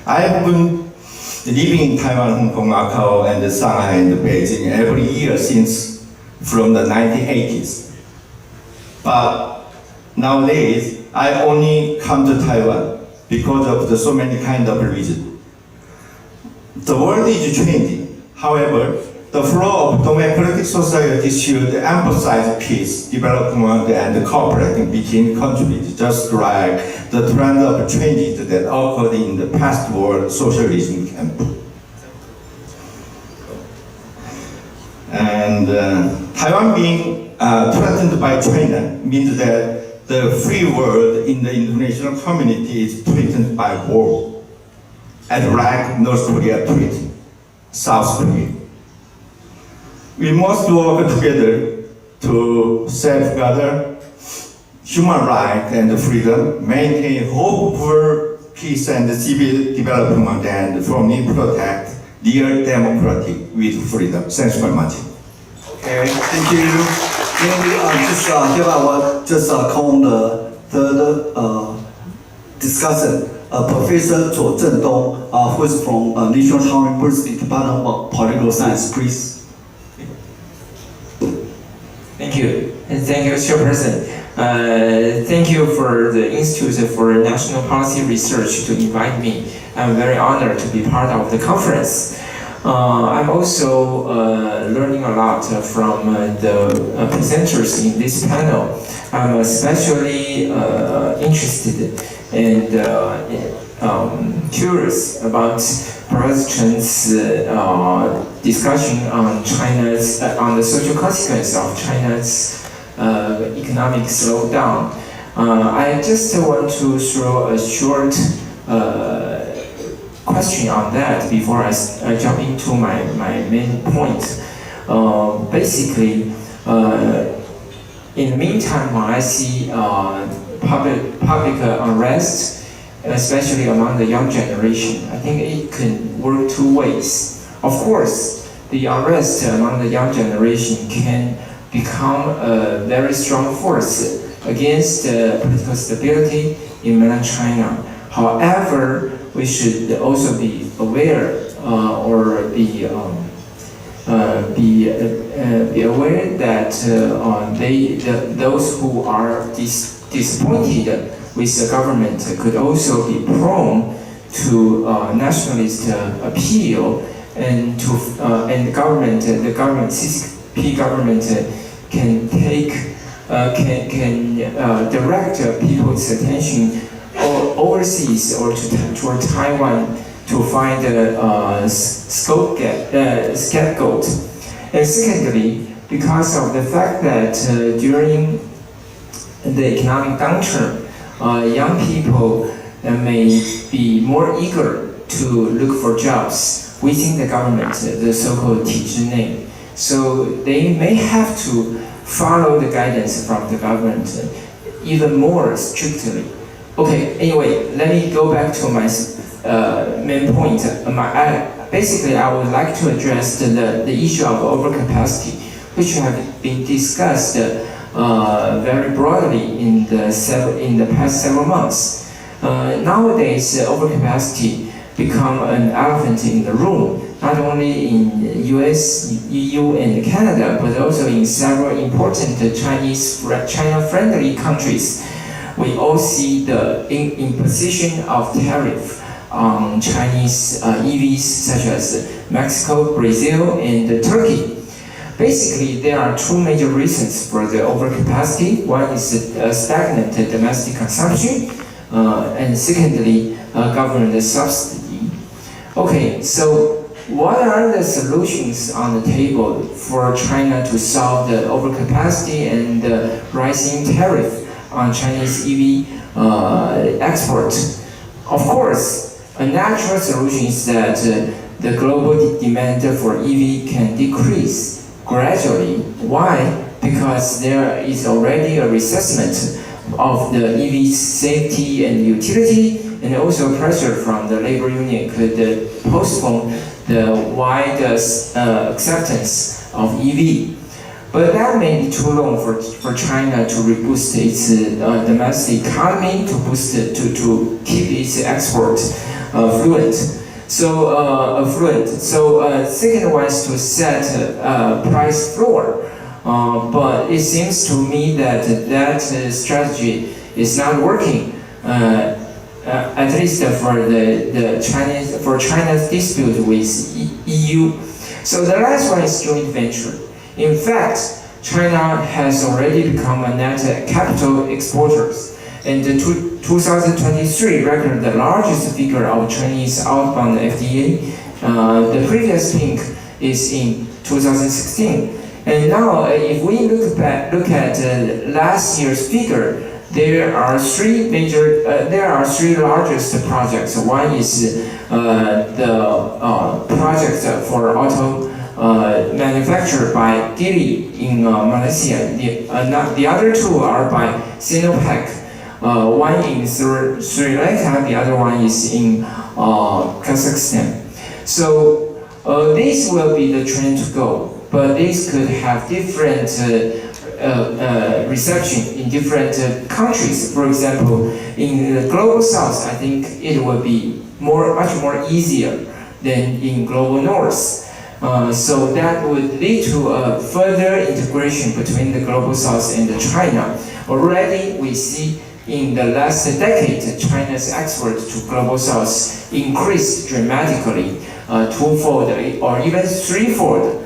J: I have been living in Taiwan, Hong Kong, Macau, and Shanghai and Beijing every year since from the 1980s. But nowadays, I only come to Taiwan because of so many kind of reasons. The world is changing. However, the flow of democratic society should emphasize peace, development, and cooperating between countries, just like the trend of changes that occurred in the past world socialism camp. And Taiwan being threatened by China means that the free world in the international community is threatened by war, and like North Korea threatened South Korea. We must work together to safeguard human rights and freedom, maintain hopeful peace and civil development and firmly protect real democracy with freedom. Thanks very much.
D: Okay, thank you. Then we hereby will just call on the third discussant, Professor Zhuo Zhendong, who is from National Taiwan University Department of Political Science. Please.
K: Thank you, and thank you, Chairperson. Thank you for the Institute for National Policy Research to invite me. I'm very honored to be part of the conference. I'm also learning a lot from the presenters in this panel. I'm especially interested and curious about Professor Chen's discussion on on the social consequence of China's economic slowdown. I just want to throw a short question on that before I jump into my main point. Basically, in the meantime, when I see public unrest, especially among the young generation, I think it can work two ways. Of course, the unrest among the young generation can become a very strong force against political stability in mainland China. However, we should also be aware or be aware that those who are disappointed with the government could also be prone to nationalist appeal, and the government, CCP government, can direct people's attention overseas or toward Taiwan to find a scapegoat. And secondly, because of the fact that during the economic downturn, young people may be more eager to look for jobs within the government, the so-called 体制内. So they may have to follow the guidance from the government even more strictly. Okay, anyway, let me go back to my main point. Basically, I would like to address the issue of overcapacity, which have been discussed very broadly in the past several months. Nowadays, overcapacity become an elephant in the room, not only in US, EU, and Canada, but also in several important China-friendly countries. We all see the imposition of tariff on Chinese EVs such as Mexico, Brazil, and Turkey. Basically, there are two major reasons for the overcapacity. One is stagnant domestic consumption, and secondly, government subsidy. Okay, so what are the solutions on the table for China to solve the overcapacity and the rising tariff on Chinese EV export? Of course, a natural solution is that the global demand for EV can decrease gradually. Why? Because there is already a reassessment of the EV's safety and utility, and also pressure from the labor union could postpone the wide acceptance of EV. But that may be too long for China to reboost its domestic economy, to keep its export fluent. So second one is to set a price floor. But it seems to me that strategy is not working, at least for China's dispute with EU. So the last one is joint venture. In fact, China has already become a net capital exporter, and the 2023 recorded the largest figure of Chinese outbound FDI. The previous peak is in 2016. And now, if we look at last year's figure, there are three largest projects. One is the project for auto manufactured by Geely in Malaysia. The other two are by Sinopec One in Sri Lanka, the other one is in Kazakhstan. So this will be the trend to go, but this could have different reception in different countries. For example, in the global south, I think it will be much more easier than in global north. So that would lead to a further integration between the global south and China. Already we see in the last decade, China's export to global south increased dramatically, twofold or even threefold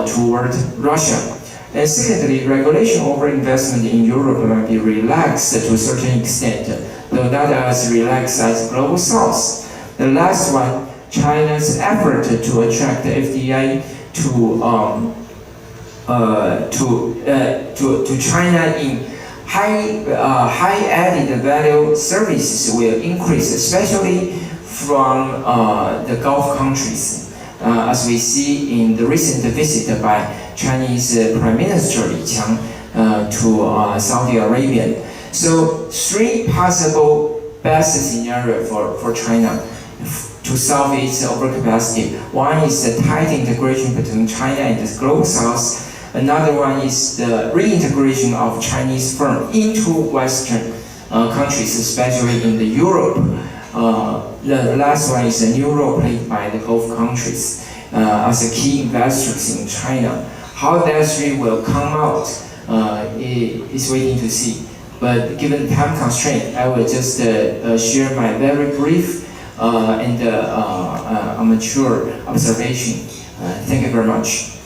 K: toward Russia. And secondly, regulation over investment in Europe might be relaxed to a certain extent, though not as relaxed as global south. The last one, China's effort to attract the FDI to China in high added value services will increase, especially from the Gulf countries, as we see in the recent visit by Chinese Prime Minister Li Qiang to Saudi Arabia. So three possible best scenarios for China to solve its overcapacity. One is the tight integration between China and the global south. Another one is the reintegration of Chinese firms into Western countries, especially in the Europe. The last one is a new role played by the Gulf countries as a key investors in China. How that three will come out is waiting to see. But given time constraint, I will just share my very brief and mature observation. Thank you very much.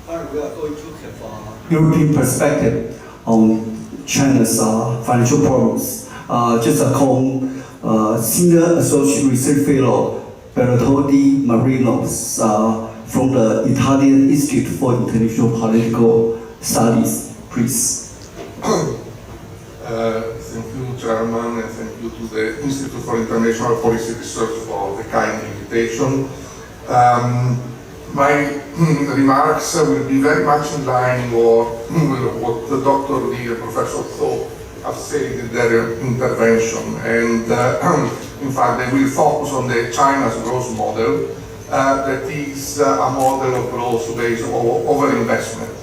D: We are going to have a European perspective on China's financial problems. Just a Senior Associate Research Fellow Bertoldi Marinos from the Italian Institute for International Political Studies, please.
I: Thank you, Chairman, and thank you to the Institute for International Policy Research for the kind invitation. My remarks will be very much in line with what Dr. Lee and Professor Tho have said in their intervention. And in fact, they will focus on the China's growth model, that is a model of growth based on overinvestment.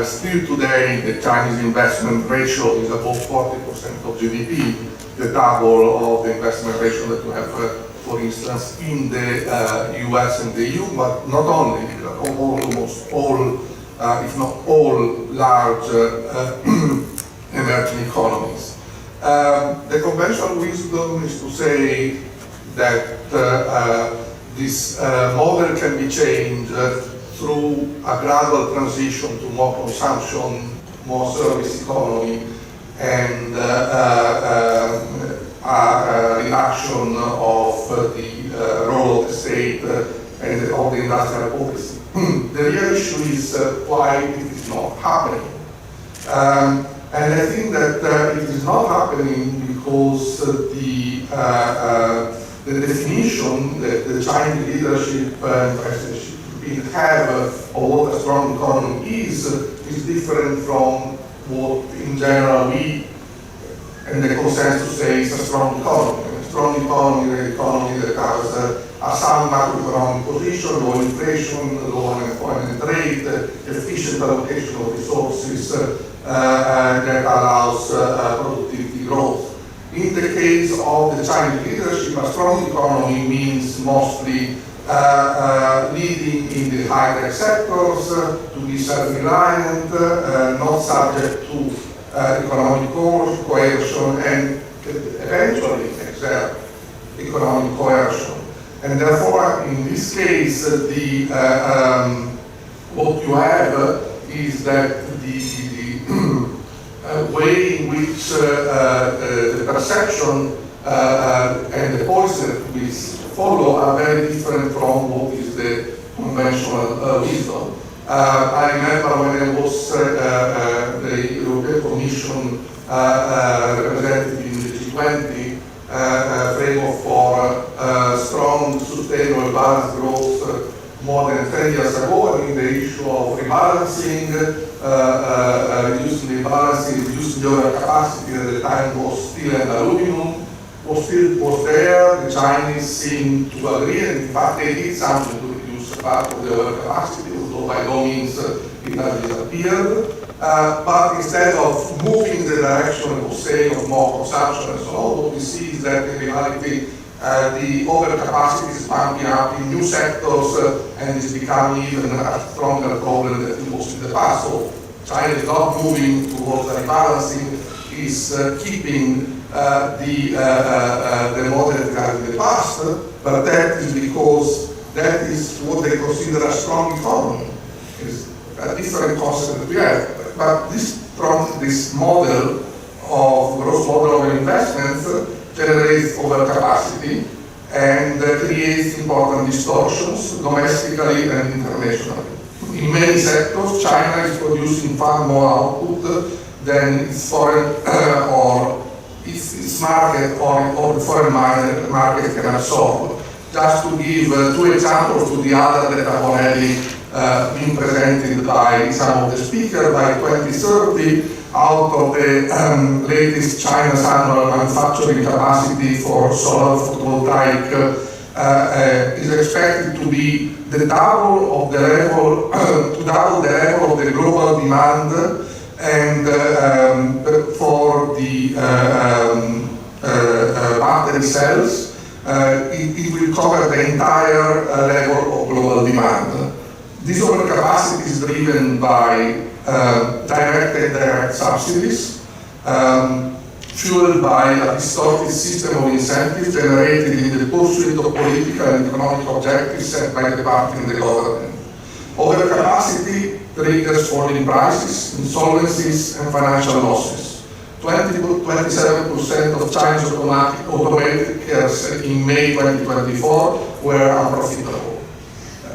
I: Still today, the Chinese investment ratio is above 40% of GDP, the double of the investment ratio that we have, for instance, in the US and the EU, but not only, almost all, if not all, large emerging economies. The conventional wisdom is to say that this model can be changed through a gradual transition to more consumption, more service economy, and a reduction of the role of the state and of the industrial policy. The real issue is why it is not happening. And I think that it is not happening because the definition that the Chinese leadership and presidency have of what a strong economy is different from what in general we and the consensus says a strong economy. A strong economy is an economy that has a sound macroeconomic position, low inflation, low unemployment rate, efficient allocation of resources that allows productivity growth. In the case of the Chinese leadership, a strong economy means mostly leading in the high-tech sectors, to be self-reliant, not subject to economic coercion, and eventually exert economic coercion. And therefore, in this case, what you have is that the way in which the perception and the policy that we follow are very different from what is the conventional wisdom. I remember when I was the European Commission representative in the G20 framework for strong, sustainable, balanced growth.
H: more than 10 years ago. I mean, the issue of rebalancing, using the overcapacity at the time was steel and aluminum, was there. The Chinese seemed to agree, and in fact they did something to reduce part of the overcapacity, although by no means it has disappeared. But instead of moving in the direction of saying of more consumption and so on, what we see is that in reality the overcapacity is pumping up in new sectors and is becoming even a stronger problem than it was in the past. So China is not moving towards rebalancing, is keeping the model it had in the past, but that is because that is what they consider a strong economy. It's a different concept that we have. But this model of gross model of investments generates overcapacity and creates important distortions domestically and internationally. In many sectors, China is producing far more output than its foreign or its market or the foreign market can absorb. Just to give two examples to the other that have already been presented by some of the speakers, by 2030, out of the latest China's annual manufacturing capacity for solar photovoltaic is expected to be the double of the level, to double the level of the global demand, and for the battery cells, it will cover the entire level of global demand. This overcapacity is driven by direct and indirect subsidies, fueled by a distorted system of incentives generated in the pursuit of political and economic objectives set by the party and the government. Overcapacity triggers falling prices, insolvencies, and financial losses. 27% of Chinese automakers in May 2024 were unprofitable.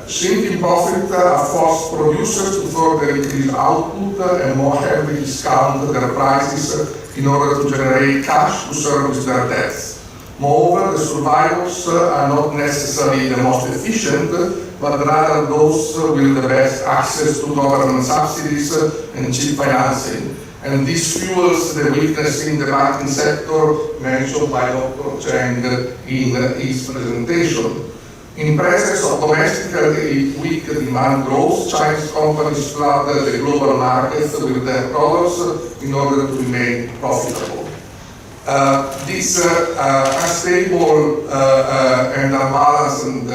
H: Shrinking profit forced producers to further increase output and more heavily discount their prices in order to generate cash to service their debts. Moreover, the survivors are not necessarily the most efficient, but rather those with the best access to government subsidies and cheap financing. And this fuels the weakness in the banking sector mentioned by Dr. Cheng in his presentation. In presence of domestically weak demand growth, Chinese companies flood the global markets with their products in order to remain profitable. This unstable and unbalanced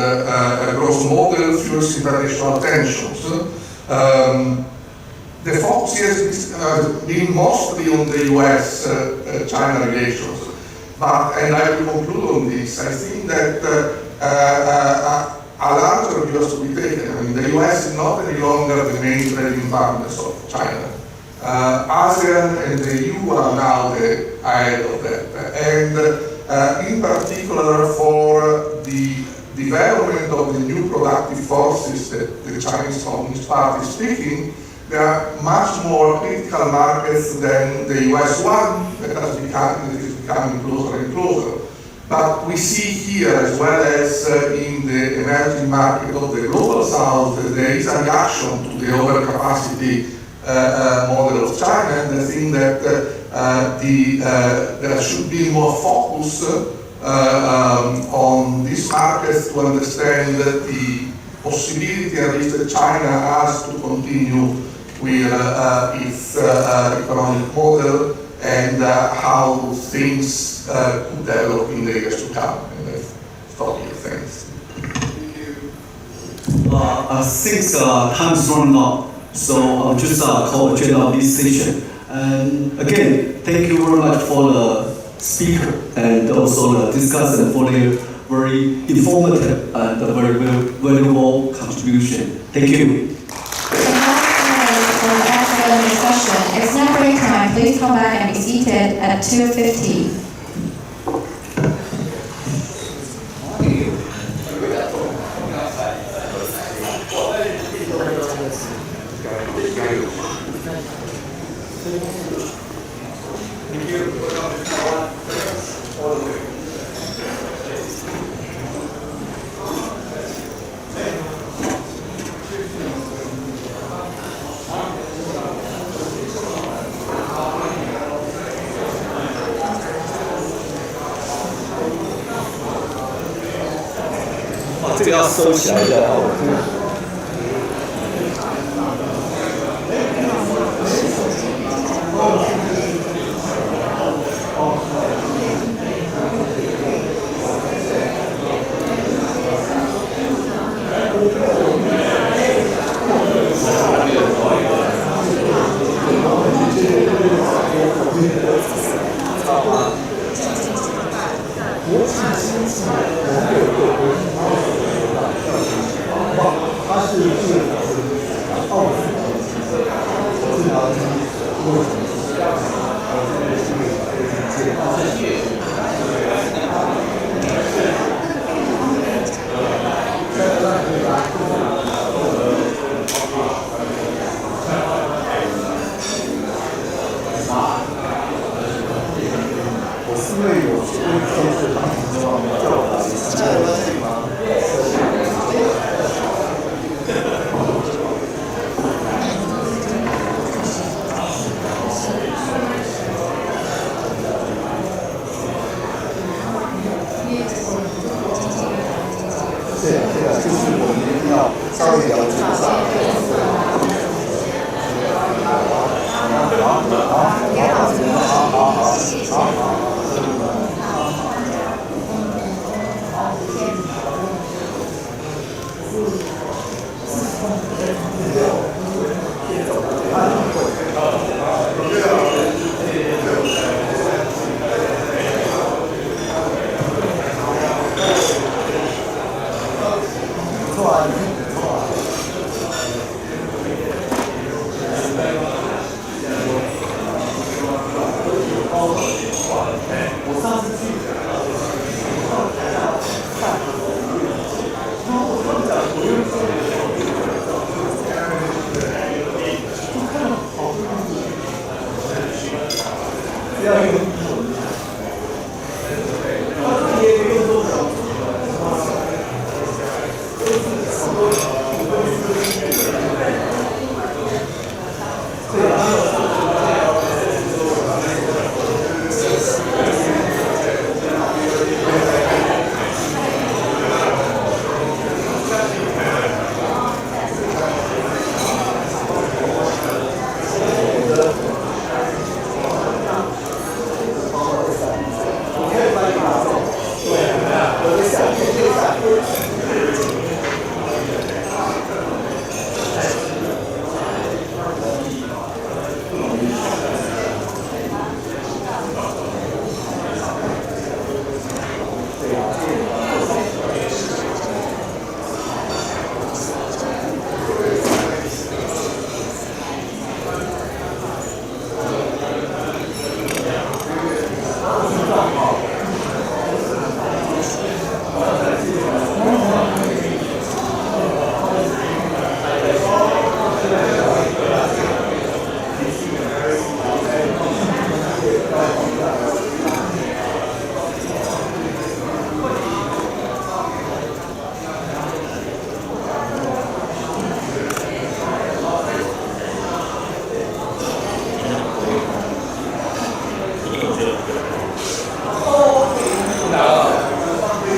H: growth model fuels international tensions. The focus has been mostly on the US-China relations, but, and I will conclude on this, I think that a larger view has to be taken. I mean, the US is not any longer the main trading partners of China. ASEAN and the EU are now ahead of that. And in particular for the development of the new productive forces that the Chinese Communist Party is speaking, there are much more critical markets than the US one that is becoming closer and closer. But we see here, as well as in the emerging market of the global south, there is a reaction to the overcapacity model of China, and I think that there should be more focus on these markets to understand the possibility at least that China has to continue with its economic model and how things could develop in the years to come. And that's totally thanks.
D: Since time is running out, so I'll just call the end of this session. And again, thank you very much for the speaker and also the discussion for their very informative and very valuable contribution. Thank you.
C: It's now break time. Please come back and be seated at 2:50.
L: 这个要收起来的哦。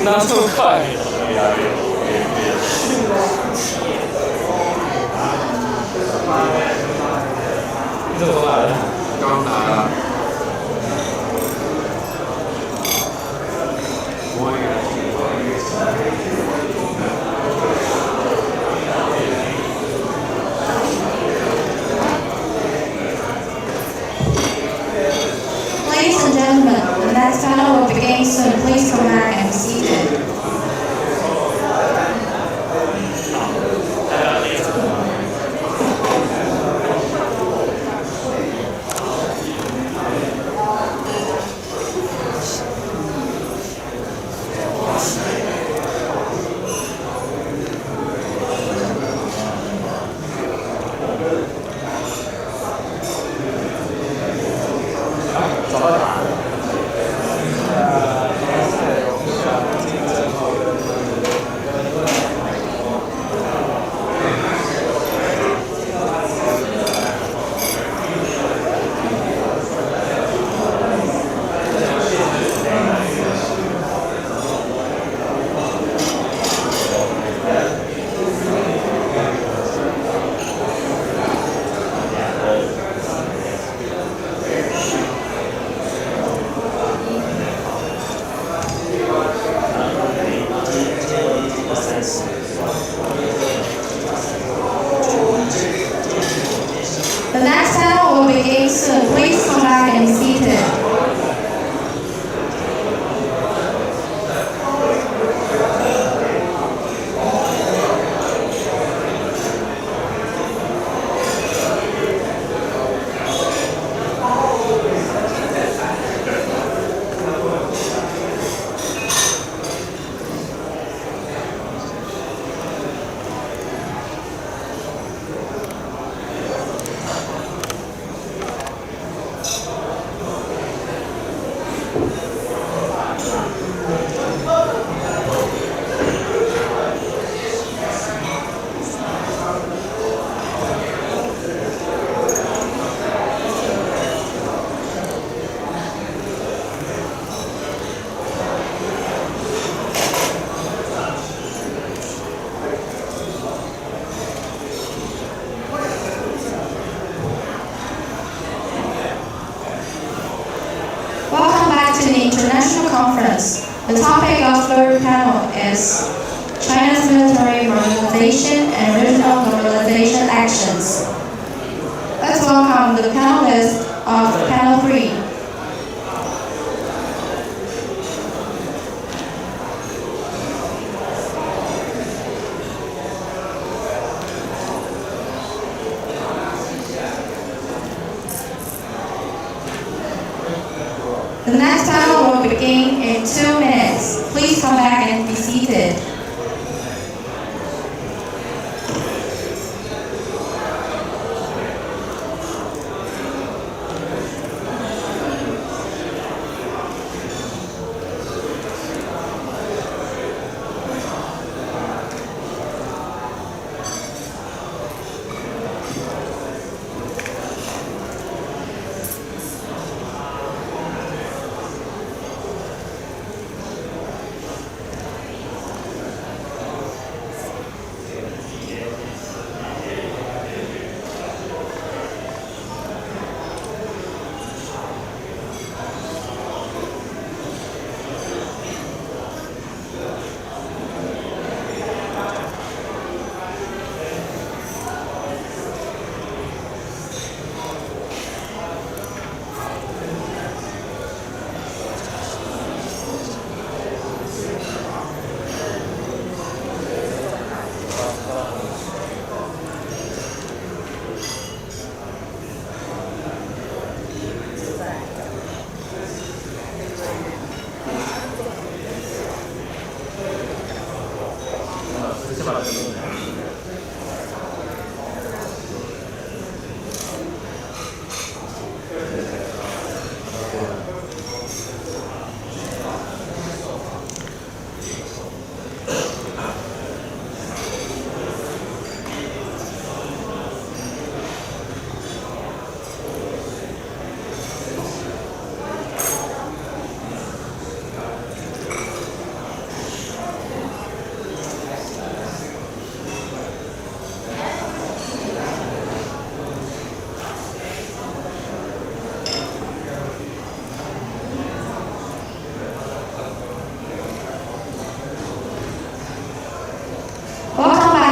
M: 拿这么快？你怎么来的？
I: 刚拿了。
C: Ladies and gentlemen, the next panel will begin soon. Please come back and be seated. To the international conference. The topic of third panel is China's military modernization and regional normalization actions. Let's welcome the panelists of panel 3. The next panel will begin in 2 minutes. Please come back and be seated.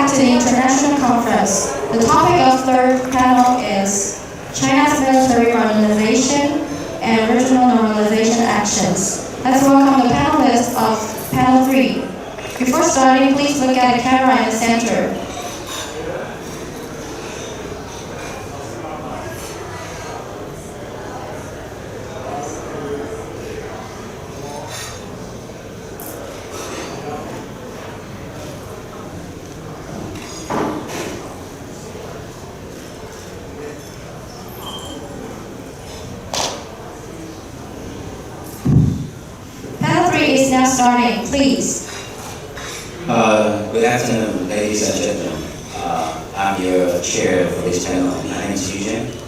C: To the international conference. The topic of third panel is China's military modernization and regional normalization actions. Let's welcome the panelists of panel 3. Before starting, please look at the camera in the center. Is now starting, please.
L: Good afternoon, ladies and gentlemen. I'm your chair for this panel. My name is Yu Jin.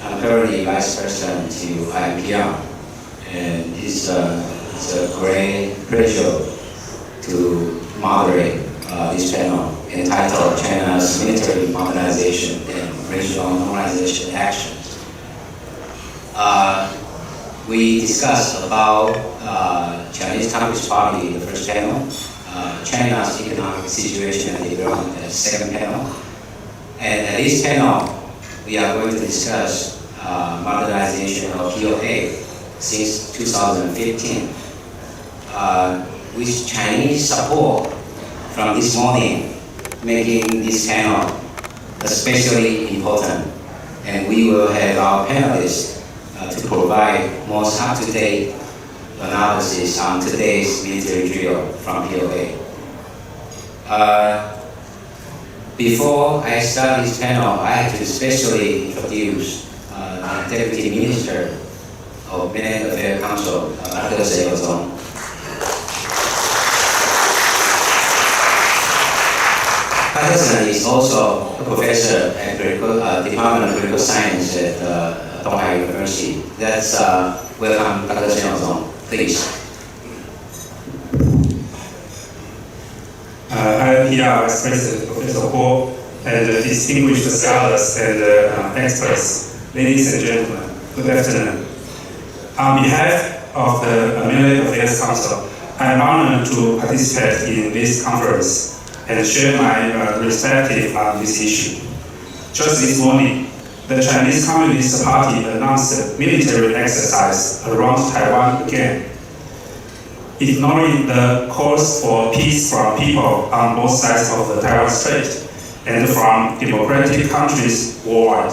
L: I'm currently Vice President to IMPR, and it's a great pleasure to moderate this panel entitled China's Military Modernization and Regional Normalization Actions. We discussed about Chinese Communist Party, the first panel, China's economic situation and development, the second panel. And at this panel, we are going to discuss modernization of POA since 2015. With Chinese support from this morning, making this panel especially important. And we will have our panelists to provide most up-to-date analysis on today's military drill from POA. Before I start this panel, I have to especially introduce the Deputy Minister of Military Affairs Council, Dr. Xi Jinping. Dr. is also a professor at the Department of Political Science at Donghai University. Let's welcome Dr. Xi Jinping, please.
N: IPR Vice President Professor Guo, and distinguished scholars and experts, ladies and gentlemen, good afternoon. On behalf of the Military Affairs Council, I am honored to participate in this conference and share my perspective on this issue. Just this morning, the Chinese Communist Party announced a military exercise around Taiwan again, ignoring the calls for peace from people on both sides of the Taiwan Strait and from democratic countries worldwide.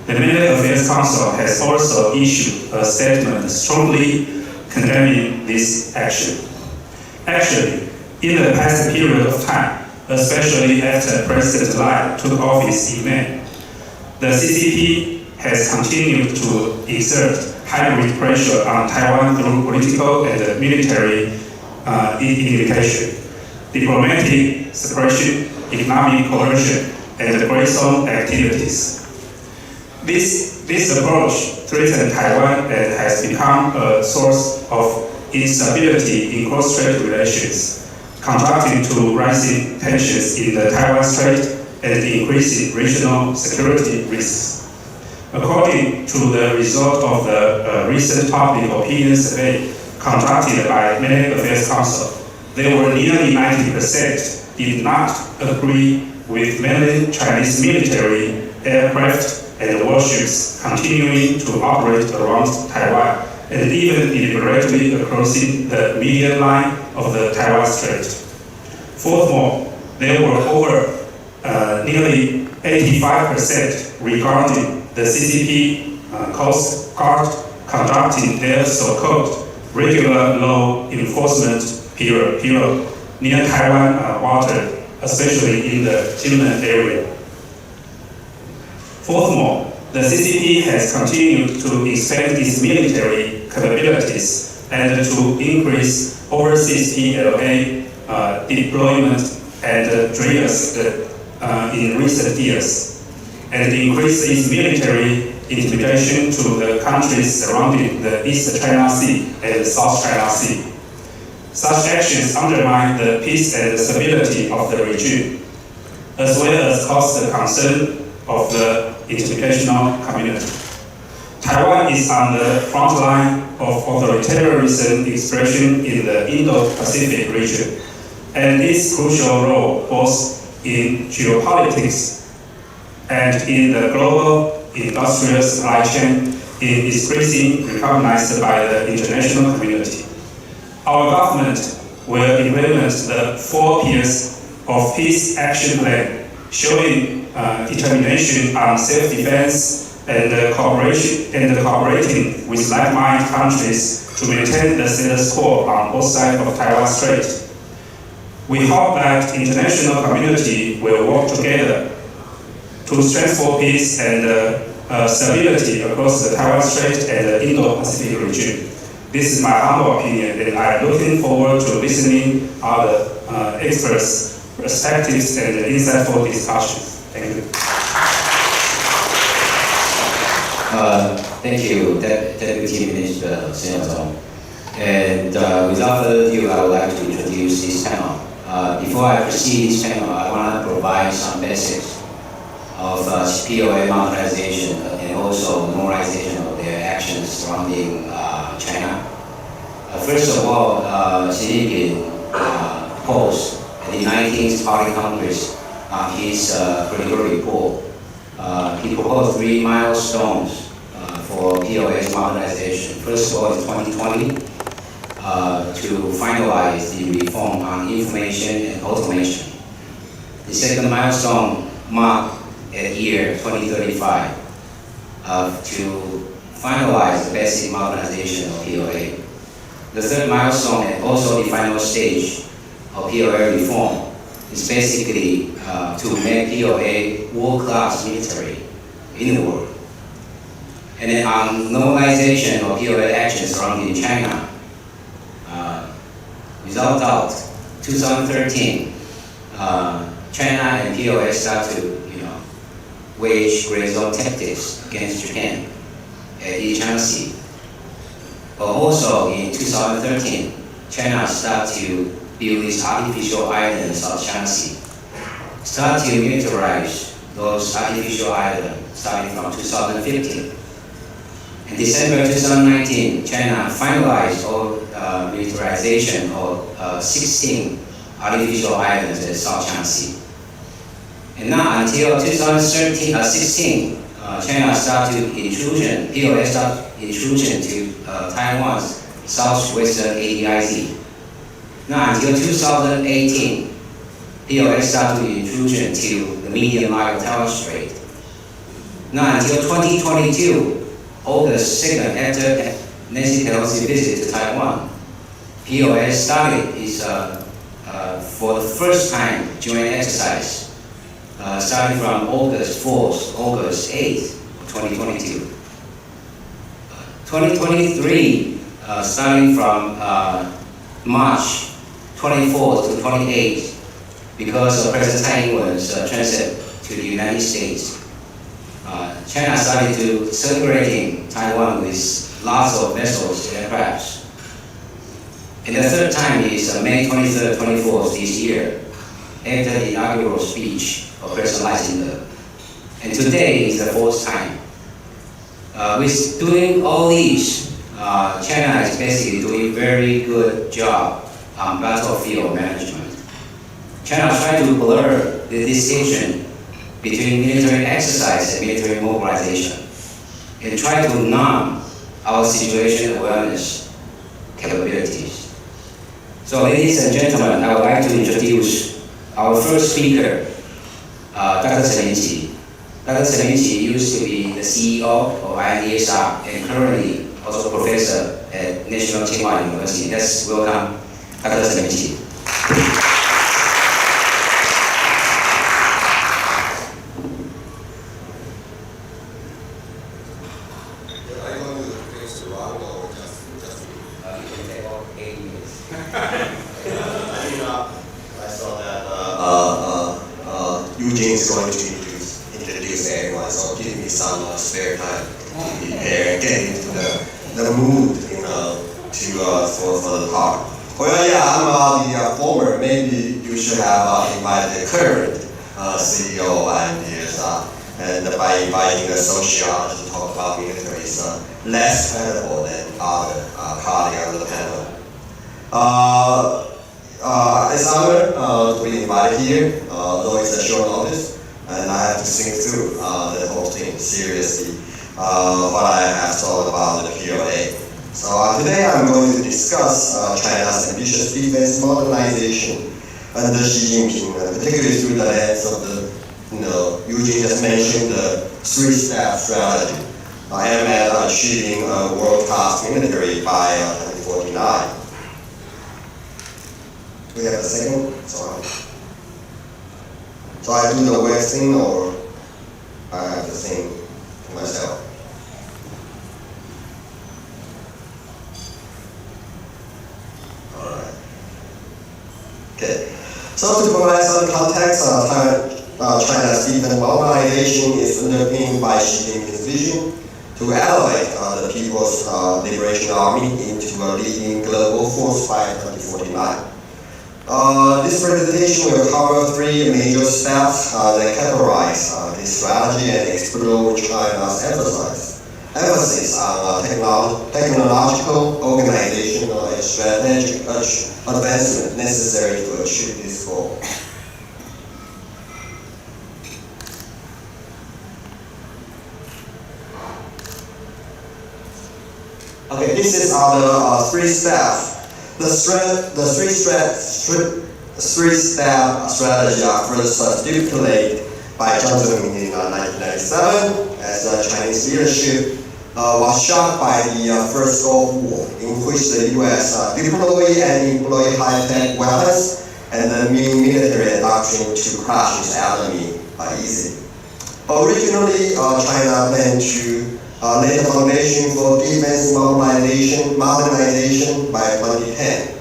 N: The Military Affairs Council has also issued a statement strongly condemning this action. Actually, in the past period of time, especially after President Lai took office in May, the CCP has continued to exert hybrid pressure on Taiwan through political and military intimidation, diplomatic suppression, economic coercion, and gray zone activities. This approach threatens Taiwan and has become a source of instability in cross-strait relations, contributing to rising tensions in the Taiwan Strait and increasing regional security risks. According to the result of the recent public opinion survey conducted by Military Affairs Council, there were nearly 90% did not agree with many Chinese military aircraft and warships continuing to operate around Taiwan and even deliberately crossing the median line of the Taiwan Strait. Furthermore, there were over nearly 85% regarding the CCP Coast Guard conducting their so-called regular law enforcement period near Taiwan water, especially in the Jinmen area. Furthermore, the CCP has continued to expand its military capabilities and to increase overseas PLA deployment and drills in recent years, and increase its military intimidation to the countries surrounding the East China Sea and South China Sea. Such actions undermine the peace and stability of the regime, as well as cause the concern of the international community. Taiwan is on the front line of authoritarianism expression in the Indo-Pacific region, and its crucial role both in geopolitics and in the global industrial supply chain is increasingly recognized by the international community. Our government will implement the 4 pillars of peace action plan, showing determination on self-defense and cooperating with like-minded countries to maintain the status quo on both sides of Taiwan Strait. We hope that the international community will work together to strengthen peace and stability across the Taiwan Strait and the Indo-Pacific region. This is my humble opinion, and I am looking forward to listening to other experts' perspectives and insightful discussions. Thank you.
L: Thank you, Deputy Minister Xi Jinping. And without further ado, I would like to introduce this panel. Before I proceed this panel, I want to provide some basics of POA modernization and also normalization of their actions surrounding China. First of all, Xi Jinping proposed at the 19th Party Congress on his political report. He proposed 3 milestones for POA's modernization. First of all, in 2020, to finalize the reform on information and automation. The second milestone marked at year 2035 to finalize the basic modernization of POA. The third milestone and also the final stage of POA reform is basically to make POA world-class military in the world. And then on normalization or POA actions surrounding China, without doubt, 2013, China and POA start to, wage gray zone tactics against Japan at East China Sea. But also in 2013, China start to build these artificial islands of China Sea. Start to militarize those artificial islands starting from 2015. In December 2019, China finalized all militarization of 16 artificial islands in South China Sea. And now until 2016, China started intrusion, POA started intrusion to Taiwan's southwestern ADIZ. Now until 2018, POA started intrusion to the median line of Taiwan Strait. Now until 2022, August 2nd, after Nancy Pelosi's visit to Taiwan, POA started its, for the first time, joint exercise, starting from August 4th, August 8th, 2022. 2023, starting from March 24th to 28th, because of President Tsai Ing-wen's transit to the United States. China started to circulating Taiwan with lots of vessels and aircrafts. And the third time is May 23rd, 24th this year, after the inaugural speech of President Xi Jinping. And today is the fourth time. With doing all these, China is basically doing a very good job on battlefield management. China tried to blur the distinction between military exercise and military mobilization, and try to numb our situation awareness capabilities. So ladies and gentlemen, I would like to introduce our first speaker, Dr. Chen Linqi. Dr. Chen Linqi used to be the CEO of INDSR and currently also professor at National Tsinghua University. Let's welcome Dr. Chen Linqi.
O: Is going to introduce everyone, so give me some spare time to prepare and get into the mood, for the talk. Well, yeah, I'm the former. Maybe you should have invited the current CEO and by inviting a sociologist to talk about military is less credible than other colleagues on the panel. It's an honor to be invited here, though it's a short notice. And I have to think through the whole thing seriously, what I have thought about the POA. So today I'm going to discuss China's ambitious defense modernization under Xi Jinping, particularly through the lens of the, Eugene just mentioned the three-step strategy, aimed at achieving a world-class military by 2049. We have a second? Sorry. So I do the web thing, or I have to sing to myself? All right. Okay. So to provide some context, China's defense modernization is underpinned by Xi Jinping's vision to elevate the People's Liberation Army into a leading global force by 2049. This presentation will cover three major steps that categorize this strategy and explore China's emphasis on technological, organizational, and strategic advancement necessary to achieve this goal. Okay, this is our three steps. The three-step strategy first stipulated by Jiang Zemin in 1997 as the Chinese leadership was shocked by the First Gulf War, in which the U.S. deployed and employed high-tech weapons and the military doctrine to crush its enemy easily. Originally, China planned to laid the foundation for defense modernization by 2010.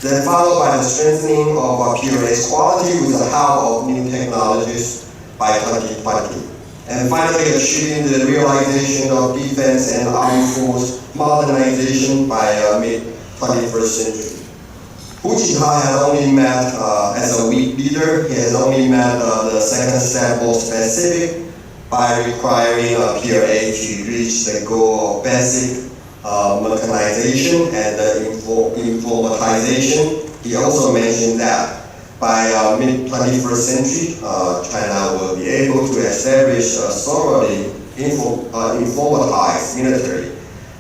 O: Then followed by the strengthening of PRA's quality with the help of new technologies by 2020. And finally achieving the realization of defense and armed force modernization by mid-21st century. Hu Jintao has only met, as a weak leader, he has only met the second step more specific by requiring PRA to reach the goal of basic mechanization and informatization. He also mentioned that by mid-21st century, China will be able to establish a thoroughly informatized military,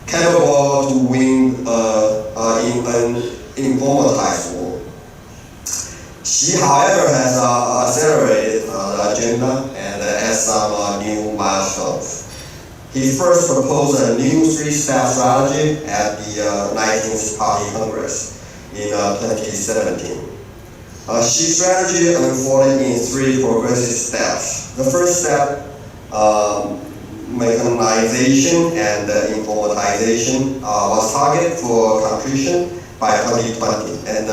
O: capable to win in an informatized war. Xi, however, has accelerated the agenda and has some new milestones. He first proposed a new three-step strategy at the 19th Party Congress in 2017. Xi's strategy unfolded in three progressive steps. The first step, mechanization and informatization, was targeted for completion by 2020 and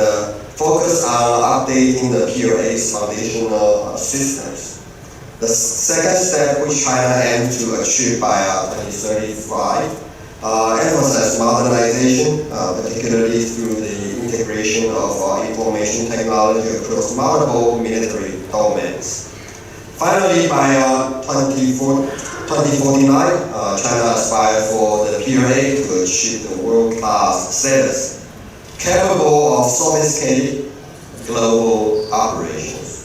O: focused on updating the PRA's foundational systems. The second step, which China aims to achieve by 2035, emphasizes modernization, particularly through the integration of information technology across multiple military domains. Finally, by 2049, China aspires for the PRA to achieve the world-class status, capable of sophisticated global operations.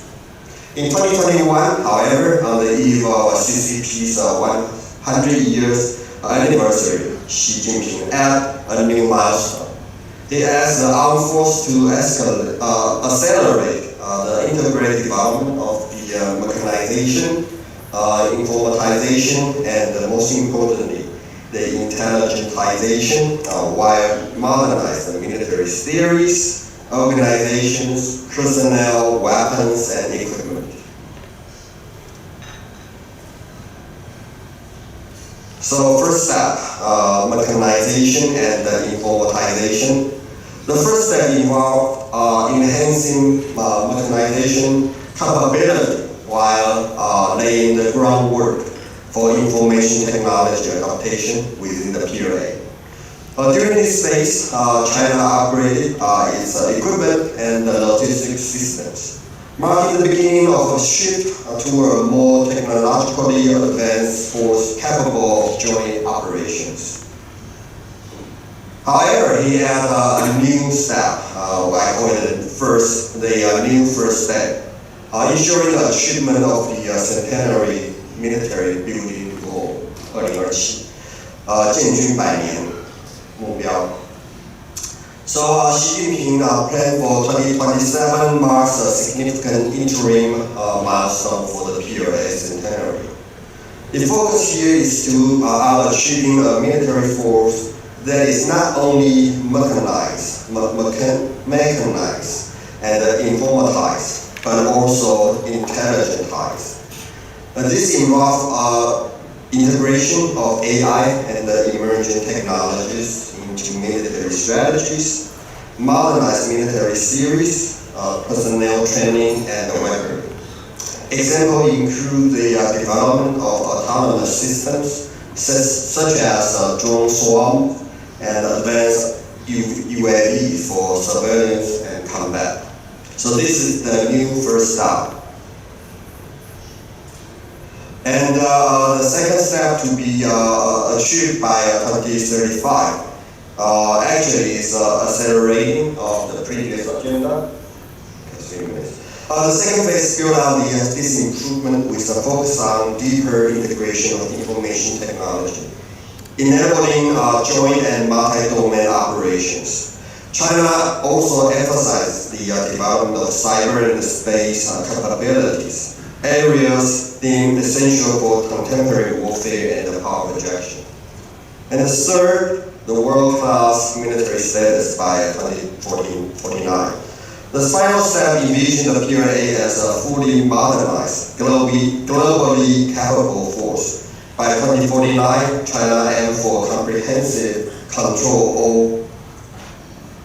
O: In 2021, however, on the eve of CCP's 100 years anniversary, Xi Jinping added a new milestone. He asked the armed force to accelerate the integrated development of the mechanization, informatization, and most importantly, the intelligentization while modernize the military theories, organizations, personnel, weapons, and equipment. So first step, mechanization and informatization. The first step involved enhancing mechanization capability while laying the groundwork for information technology adaptation within the PRA. During this phase, China upgraded its equipment and logistics systems, marking the beginning of a shift toward a more technologically advanced force capable of joint operations. However, he had a new step, I call it the new first step, ensuring the achievement of the centenary military building goal 2027建军100年目标. So Xi Jinping plan for 2027 marks a significant interim milestone for the PRA centenary. The focus here is on achieving a military force that is not only mechanized and informatized, but also intelligentized. This involves integration of AI and emerging technologies into military strategies, modernized military theories, personnel training, and weaponry. Examples include the development of autonomous systems such as drone swarm and advanced UAV for surveillance and combat. So this is the new first step. And the second step to be achieved by 2035 actually is accelerating of the previous agenda. The second phase built on this improvement with a focus on deeper integration of information technology, enabling joint and multi-domain operations. China also emphasized the development of cyber and space capabilities, areas deemed essential for contemporary warfare and power projection. And the third, the world-class military status by 2049. The final step envisioned the PRA as a fully modernized, globally capable force, By 2049, China aims for comprehensive control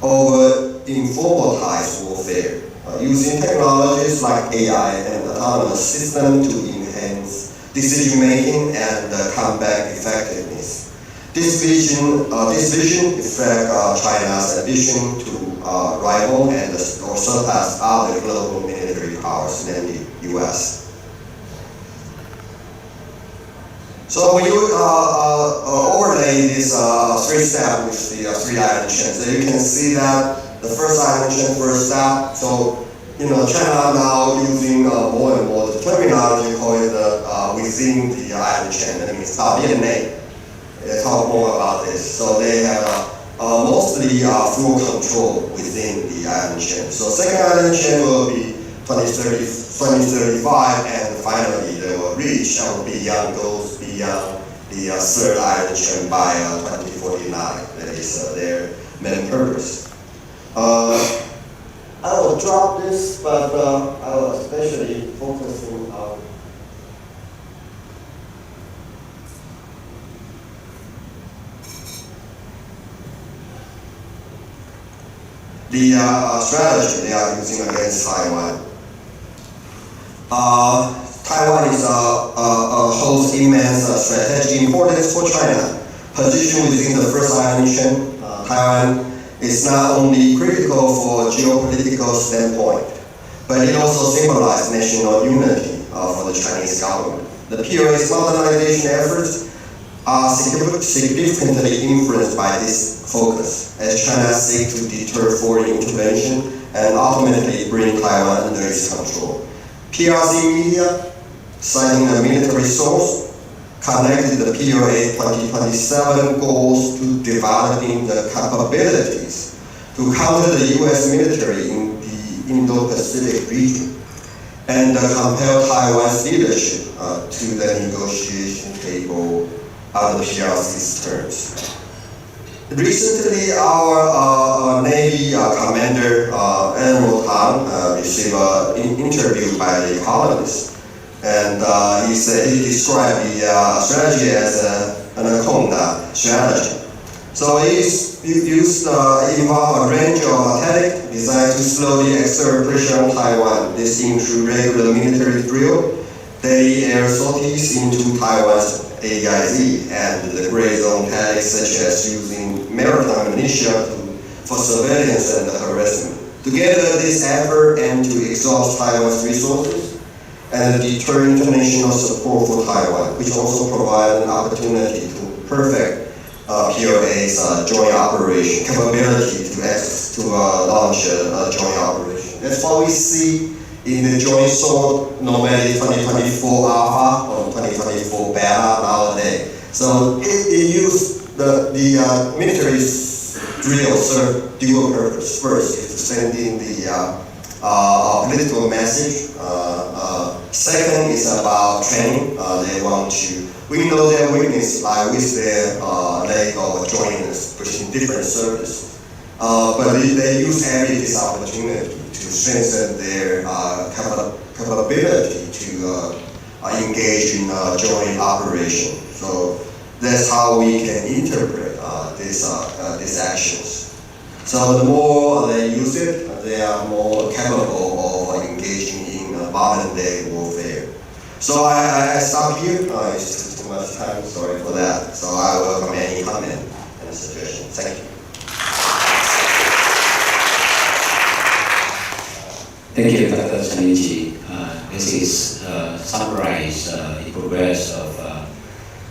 O: over informatized warfare, using technologies like AI and autonomous systems to enhance decision-making and combat effectiveness. This vision reflects China's ambition to rival and or surpass other global military powers, namely U.S. So when you overlay this three step with the three island chain, so you can see that the first island chain, first step. So China now using more and more the terminology called within the island chain. That means DNA. They talk more about this. So they have mostly full control within the island chain. So second island chain will be 2035, and finally they will reach and goes beyond the third island chain by 2049. That is their main purpose. I will drop this, but I will especially focusing on the strategy they are using against Taiwan. Taiwan is holds immense strategic importance for China. Positioned within the first island chain, Taiwan is not only critical for geopolitical standpoint, but it also symbolizes national unity for the Chinese government. The POA's modernization efforts are significantly influenced by this focus, as China seeks to deter foreign intervention and ultimately bring Taiwan under its control. PRC media, citing a military source, connected the POA 2027 goals to developing the capabilities to counter the U.S. military in the Indo-Pacific region and compel Taiwan's leadership to the negotiation table under the PRC's terms. Recently, our Navy commander, Admiral Tang, received an interview by The Economist. And he described the strategy as an anaconda strategy. So it involves a range of tactics designed to slowly exert pressure on Taiwan. This includes regular military drill, daily air sorties into Taiwan's AIZ, and the gray zone tactics such as using maritime militia for surveillance and harassment. Together, this effort aims to exhaust Taiwan's resources and deter international support for Taiwan, which also provides an opportunity to perfect POA's joint operation capability to launch a joint operation. That's what we see in the joint SWORD, nomadic 2024 Alpha or 2024 Beta nowadays. So it used the military drill serve dual purpose. First is sending the political message. Second is about training. They want to, we know their weakness lie with their lack of joiners between different services. But they use this opportunity to strengthen their capability to engage in joint operation. So that's how we can interpret these actions. So the more they use it, they are more capable of engaging in modern day warfare. So I stop here. It's too much time, sorry for that. So I welcome any comment and suggestion. Thank you.
L: Thank you, Dr. Chanichi. This is summarize the progress of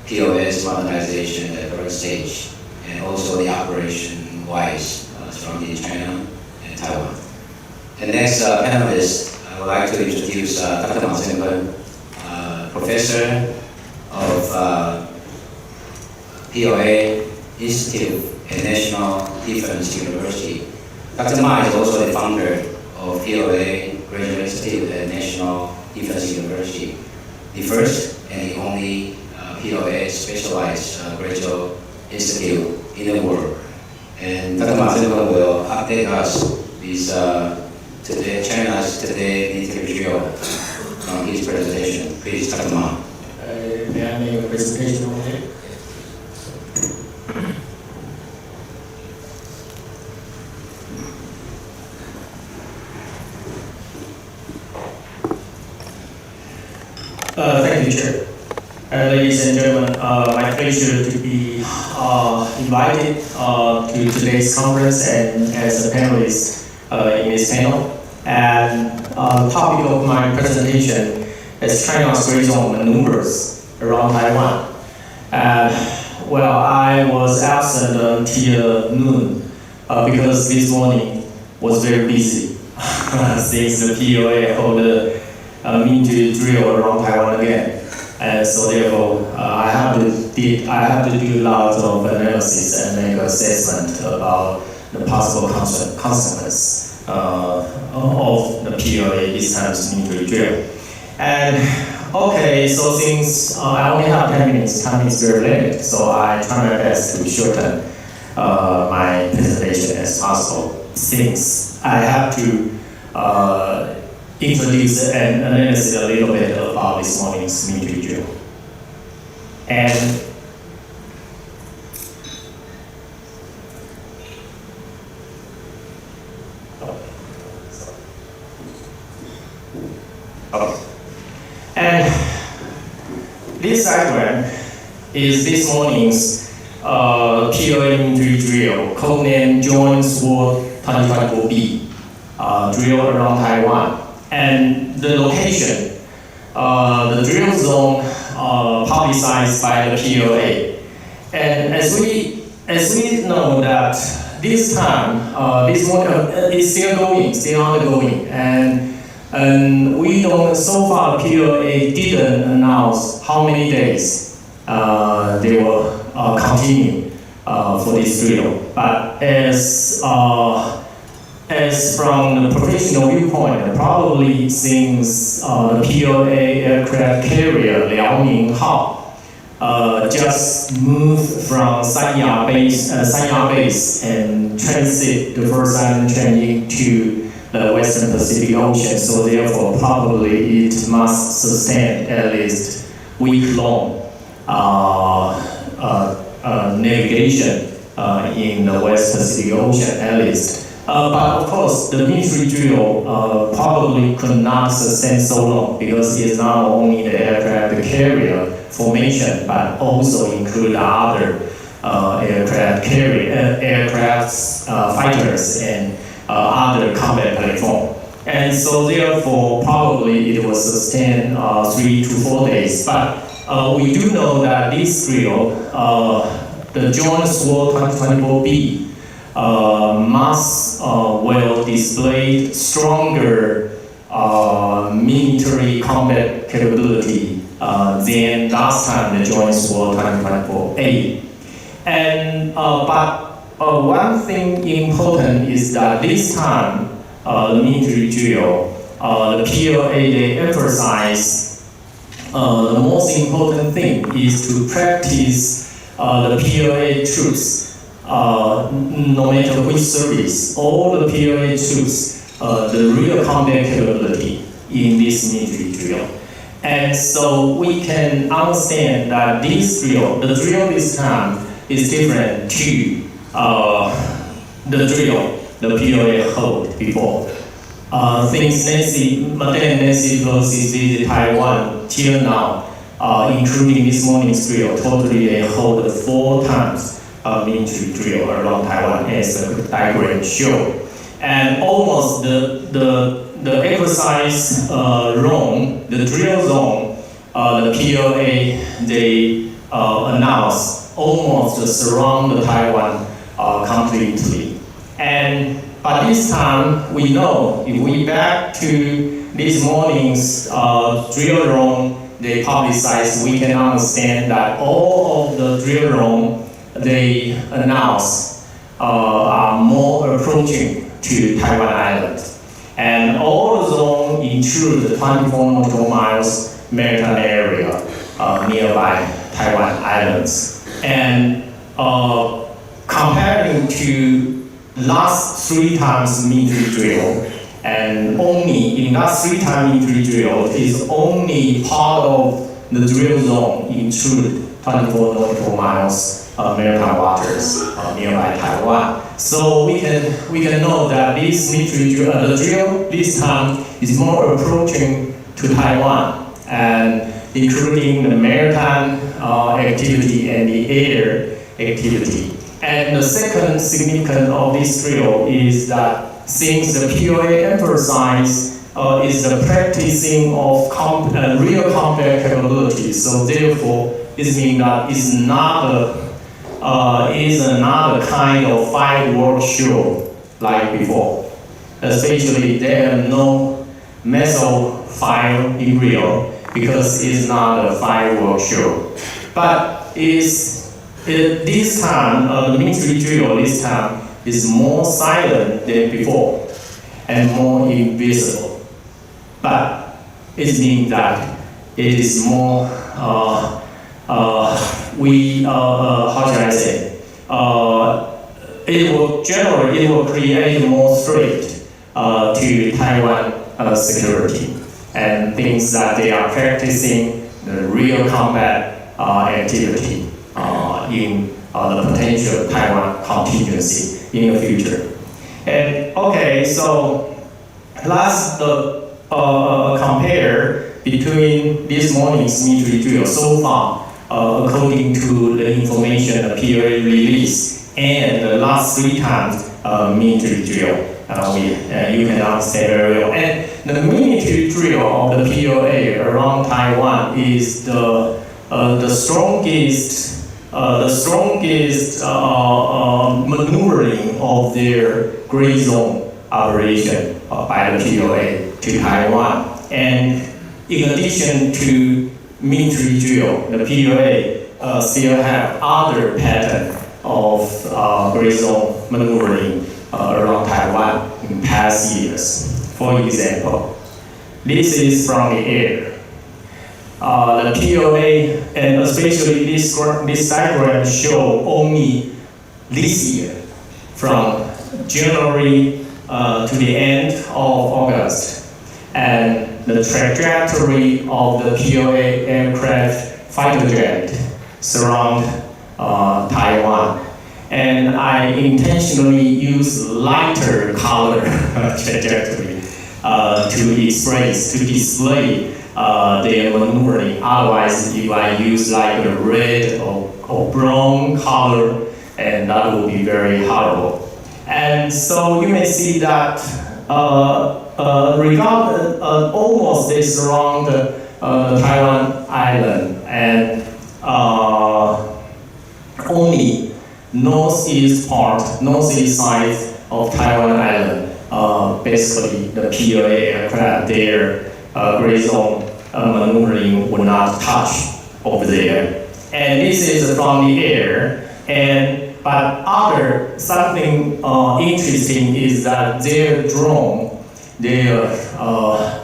L: POS modernization at the first stage, and also the operation-wise surrounding China and Taiwan. The next panelist, I would like to introduce Dr. Ma Zhengbeng, professor of POA Institute at National Defense University. Dr. Ma is also the founder of POA Graduate Institute at National Defense University, the first and the only POA specialized graduate institute in the world. And Dr. Ma Zhengbeng will update us with China's today military drill from his presentation. Please, Dr. Ma.
M: May
K: I make a presentation on it? Thank you, Chair. Ladies and gentlemen, my pleasure to be invited to today's conference and as a panelist in this panel. And the topic of my presentation is China's gray-zone maneuvers around Taiwan. Well, I was absent until noon because this morning was very busy since the POA hold me to drill around Taiwan again. And so therefore, I have to do lots of analysis and make assessment about the possible consequence of the POA this time's military drill. And okay, so since I only have 10 minutes, time is very limited, so I try my best to shorten my presentation as possible, since I have to introduce and analyze a little bit about this morning's military drill. And this diagram is this morning's POA military drill, codenamed Joint Sword 2024B, drill around Taiwan. And the location, the drill zone publicized by the POA. And as we know that this time, this morning is still ongoing, and we don't, so far the POA didn't announce how many days they will continue for this drill. But as from the professional viewpoint, probably since the POA aircraft carrier Liaoning Hao just moved from Sanya base and transit the first island train to the Western Pacific Ocean, so therefore probably it must sustain at least week-long navigation in the West Pacific Ocean at least. But of course, the military drill probably could not sustain so long because it is not only the aircraft carrier formation, but also include other aircraft fighters and other combat platform. And so therefore, probably it will sustain 3 to 4 days. But we do know that this drill, the Joint Sword 2024B, must will display stronger military combat capability than last time the Joint Sword 2024A. And but one thing important is that this time the military drill, the POA, they emphasize the most important thing is to practice the POA troops. No matter which service, all the POA troops, the real combat capability in this military drill. And so we can understand that this drill, the drill this time, is different to the drill the POA held before. Since Madam Nancy Pelosi visited Taiwan till now, including this morning's drill, totally they hold 4 times military drill around Taiwan, as the diagram show. And almost the exercise zone, the drill zone, the POA, they announced almost surround the Taiwan completely. But this time, we know, if we back to this morning's drill zone, they publicized, we can understand that all of the drill zone they announced are more approaching to Taiwan Island. And all the zone include the 24 nautical miles maritime area nearby Taiwan Islands. And comparing to last 3 times military drill, and only in last 3 times military drill is only part of
G: the drill zone intrude 24 nautical miles maritime waters nearby Taiwan. So we can know that this military drill this time is more approaching to Taiwan, and including the maritime activity and the air activity. And the second significance of this drill is that since the POA emphasizes is the practicing of real combat capabilities, so therefore it means that it's not another kind of fireworks show like before. Especially there are no missile fire in real because it's not a fireworks show. But this time, the military drill this time is more silent than before and more invisible. But it means that it is more, how should I say? It will create more threat to Taiwan security, and things that they are practicing the real combat activity in the potential Taiwan contingency in the future. And okay, so let's compare between this morning's military drill so far, according to the information the POA released, and the last 3 times military drill. You can understand very well. And the military drill of the POA around Taiwan is the strongest maneuvering of their gray zone operation by the POA to Taiwan. And in addition to military drill, the POA still have other pattern of gray zone maneuvering around Taiwan in past years. For example, this is from the air. The POA, and especially this diagram, show only this year, from January to the end of August, and the trajectory of the POA aircraft fighter jet surround Taiwan. And I intentionally use lighter color trajectory to display their maneuvering. Otherwise, if I use like a red or brown color, and that will be very horrible. And so you may see that almost they surround Taiwan island, and only northeast side of Taiwan island, basically the POA aircraft, their gray zone maneuvering will not touch over there. And this is from the air. But something interesting is that their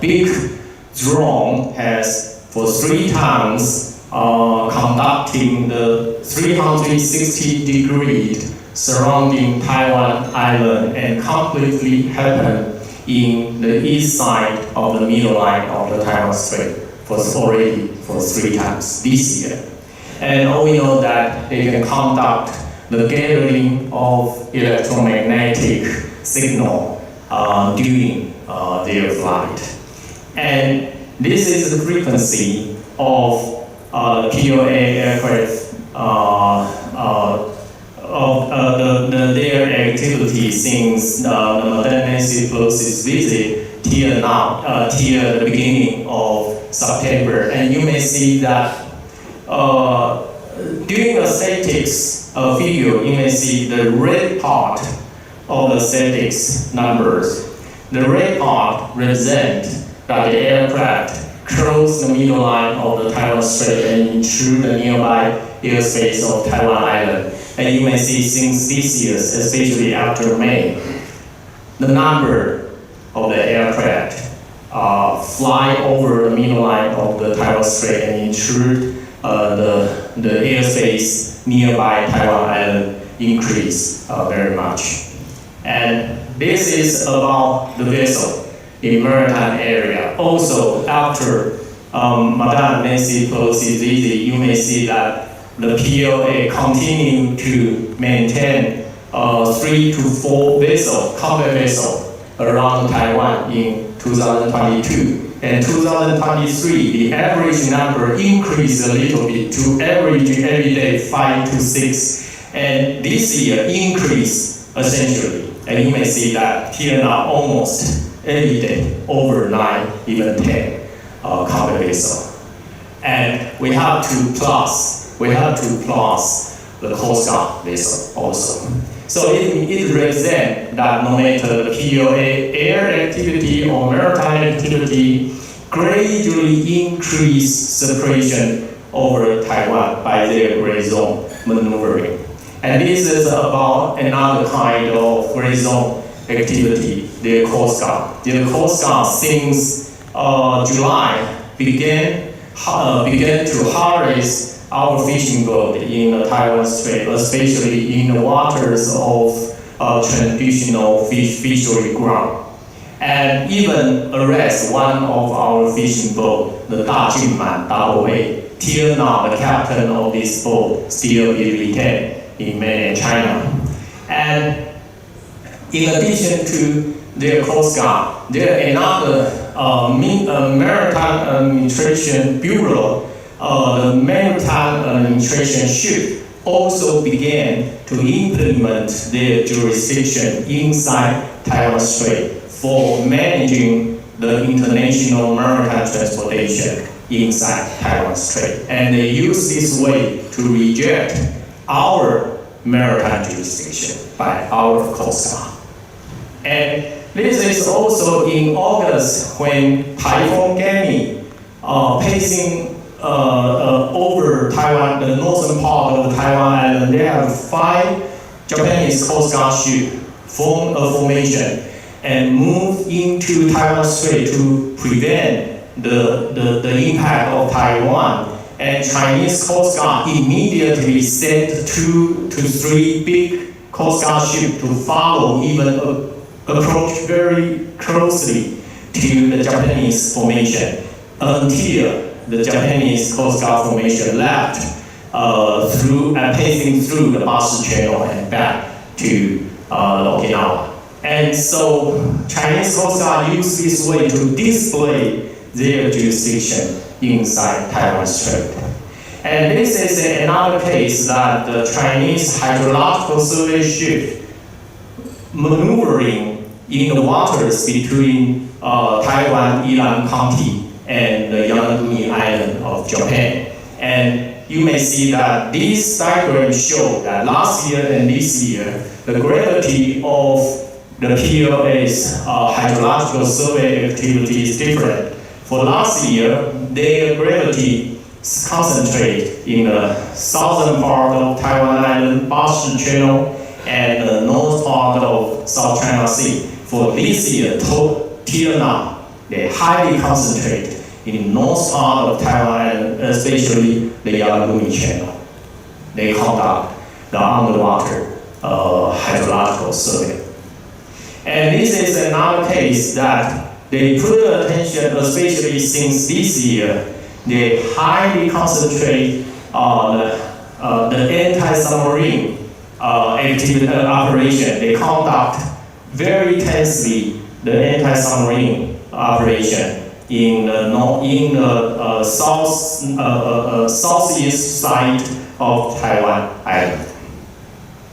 G: big drone has for 3 times conducting the 360-degree surrounding Taiwan island, and completely happened in the east side of the middle line of the Taiwan Strait for 3 times this year. And we know that they can conduct the gathering of electromagnetic signal during their flight. And this is the frequency of POA aircraft their activity since the Nancy Pelosi's visit till now, till the beginning of September. And you may see that during the statics figure, you may see the red part of the statics numbers. The red part represents that the aircraft cross the middle line of the Taiwan Strait and intrude the nearby airspace of Taiwan Island. And you may see since this year, especially after May, the number of the aircraft fly over the middle line of the Taiwan Strait and intrude the airspace nearby Taiwan Island increase very much. And this is about the vessel in maritime area. Also, after
K: Madam Nancy Pelosi, you may see that the PLA continue to maintain 3 to 4 combat vessels around Taiwan in 2022. And 2023, the average number increased a little bit to average every day 5 to 6. And this year increased essentially. And you may see that here now almost every day, over 9, even 10 combat vessels. And we have to plus the Coast Guard vessel also. So it represents that no matter the PLA air activity or maritime activity, gradually increase separation over Taiwan by their gray zone maneuvering. And this is about another kind of gray zone activity, the Coast Guard. The Coast Guard since July began to harvest our fishing boat in the Taiwan Strait, especially in the waters of traditional fishery ground. And even arrest one of our fishing boats, the Dajinman AA. Till now, the captain of this boat still is retained in mainland China. And in addition to their Coast Guard, there is another Maritime Administration Bureau. The Maritime Administration ship also began to implement their jurisdiction inside Taiwan Strait for managing the international maritime transportation inside Taiwan Strait. And they use this way to reject our maritime jurisdiction by our Coast Guard. And this is also in August when Typhoon Gami passing over Taiwan, the northern part of the Taiwan island. They have 5 Japanese Coast Guard ships form a formation and move into Taiwan Strait to prevent the impact of Taiwan. And Chinese Coast Guard immediately sent 2 to 3 big Coast Guard ships to follow, even approach very closely to the Japanese formation until the Japanese Coast Guard formation left passing through the Bashi Channel and back to Okinawa. And so Chinese Coast Guard use this way to display their jurisdiction inside Taiwan Strait. And this is another case that the Chinese Hydrological Survey ship maneuvering in the waters between Taiwan, Ilan County, and the Yonaguni Island of Japan. And you may see that these diagrams show that last year and this year, the gravity of the PLA's hydrological survey activity is different. For last year, their gravity concentrate in the southern part of Taiwan Island, Bashi Channel, and the north part of South China Sea. For this year, till now, they highly concentrate in north part of Taiwan Island, especially the Yonaguni Channel. They conduct the underwater hydrological survey. And this is another case that they put attention, especially since this year, they highly concentrate on the anti-submarine operation. They conduct very tensely the anti-submarine operation in the southeast side of Taiwan Island.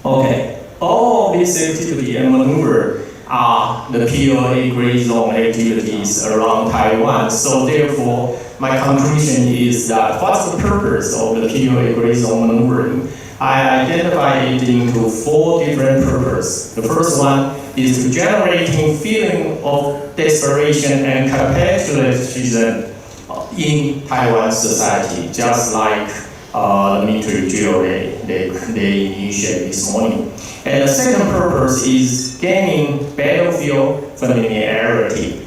K: Okay, all of this activity and maneuver are the PLA gray zone activities around Taiwan. So therefore, my conclusion is that what's the purpose of the PLA gray zone maneuvering? I identify it into 4 different purposes. The first one is to generating feeling of desperation and capitulation in Taiwan society, just like the military drill they initiated this morning. And the second purpose is gaining battlefield familiarity,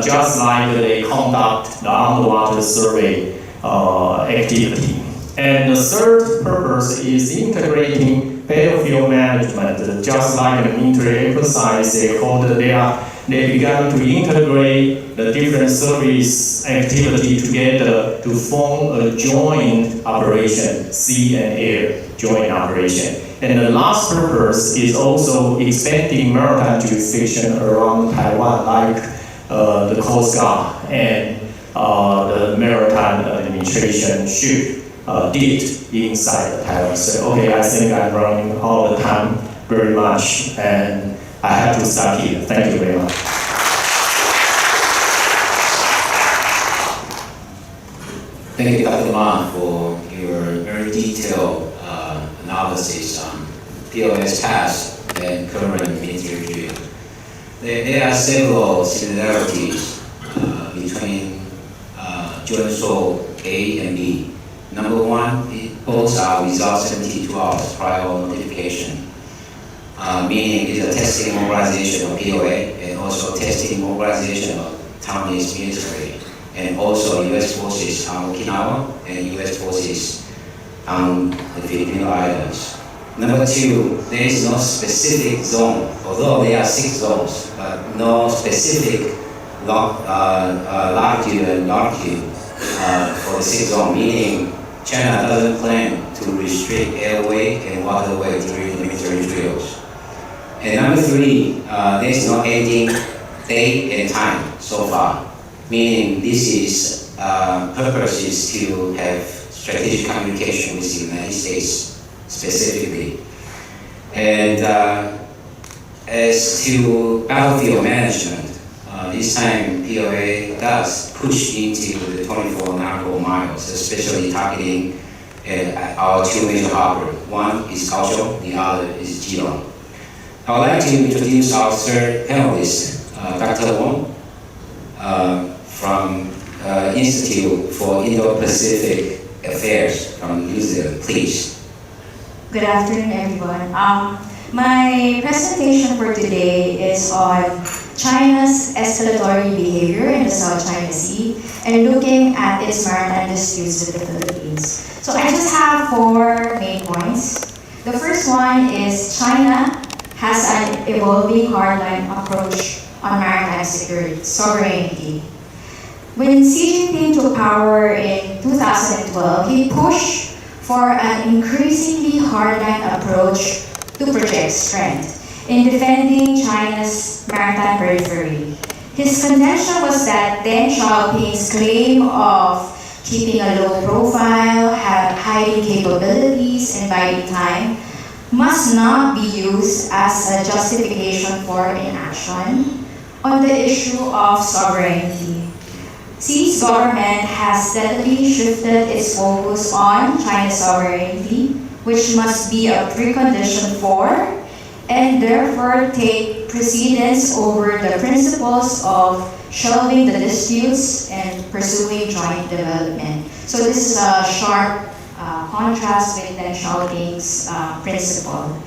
K: just like they conduct the underwater survey activity. And the third purpose is integrating battlefield management, just like the military exercise, they began to integrate the different service activity together to form a joint operation, sea and air joint operation. And the last purpose is also expanding maritime jurisdiction around Taiwan, like the Coast Guard and the Maritime Administration ship did inside Taiwan. So, okay, I think I'm running all the time very much, and I have to stop here. Thank you very much.
L: Thank you, Dr. Ma, for your very detailed analysis on POS past and current military drill. There are several similarities between Joint Soul A and B. Number one, both are without 72 hours prior notification, meaning it's a testing mobilization of POA and also testing mobilization of Taiwanese military, and also U.S. forces on Okinawa and U.S. forces on the Filipino Islands. Number two, there is no specific zone, although there are 6 zones, but no specific latitude and longitude for the 6 zone, meaning China doesn't plan to restrict airway and waterway during the military drills. And number 3, there is no ending date and time so far, meaning this is purpose is to have strategic communication with the United States specifically. And as to battlefield management, this time POA does push into the 24 nautical miles, especially targeting our 2 major harbors. One is Kaohsiung, the other is Keelung. I would like to introduce our third panelist, Dr. Wong, from Institute for Indo-Pacific Affairs from New Zealand. Please.
P: Good afternoon, everyone. My presentation for today is on China's escalatory behavior in the South China Sea and looking at its maritime disputes with the Philippines. So I just have 4 main points. The first one is China has an evolving hardline approach on maritime security, sovereignty. When Xi Jinping took power in 2012, he pushed for an increasingly hardline approach to project strength in defending China's maritime periphery. His contention was that Deng Xiaoping's claim of keeping a low profile, hiding capabilities, and biding time must not be used as a justification for inaction on the issue of sovereignty. Xi's government has steadily shifted its focus on China's sovereignty, which must be a precondition for and therefore take precedence over the principles of shelving the disputes and pursuing joint development. So this is a sharp contrast with Deng Xiaoping's principle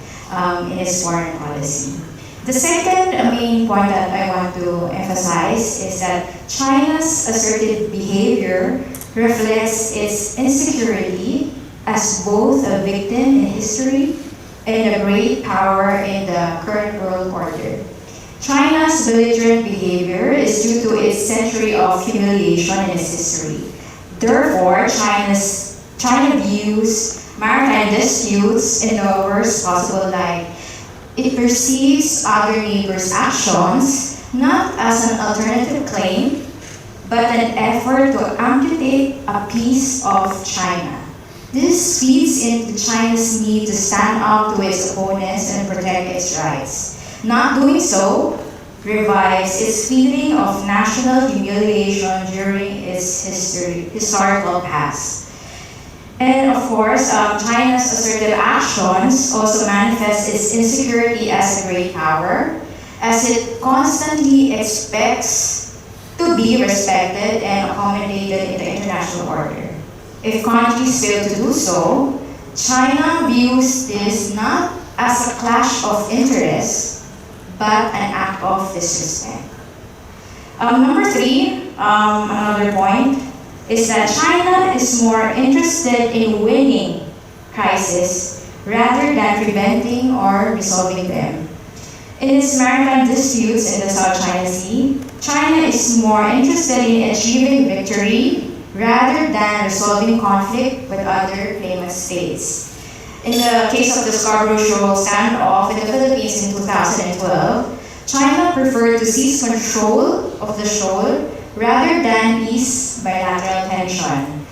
P: in his foreign policy. The second main point that I want to emphasize is that China's assertive behavior reflects its insecurity as both a victim in history and a great power in the current world order. China's belligerent behavior is due to its century of humiliation in its history. Therefore, China views maritime disputes in the worst possible light. It perceives other neighbors' actions not as an alternative claim, but an effort to amputate a piece of China. This feeds into China's need to stand up to its opponents and protect its rights. Not doing so revives its feeling of national humiliation during its historical past. And of course, China's assertive actions also manifest its insecurity as a great power, as it constantly expects to be respected and accommodated in the international order. If countries fail to do so, China views this not as a clash of interests, but an act of disrespect. Number 3, another point, is that China is more interested in winning crisis rather than preventing or resolving them. In its maritime disputes in the South China Sea, China is more interested in achieving victory rather than resolving conflict with other claimant states. In the case of the Scarborough Shoal standoff in the Philippines in 2012, China preferred to seize control of the shoal rather than ease bilateral tension.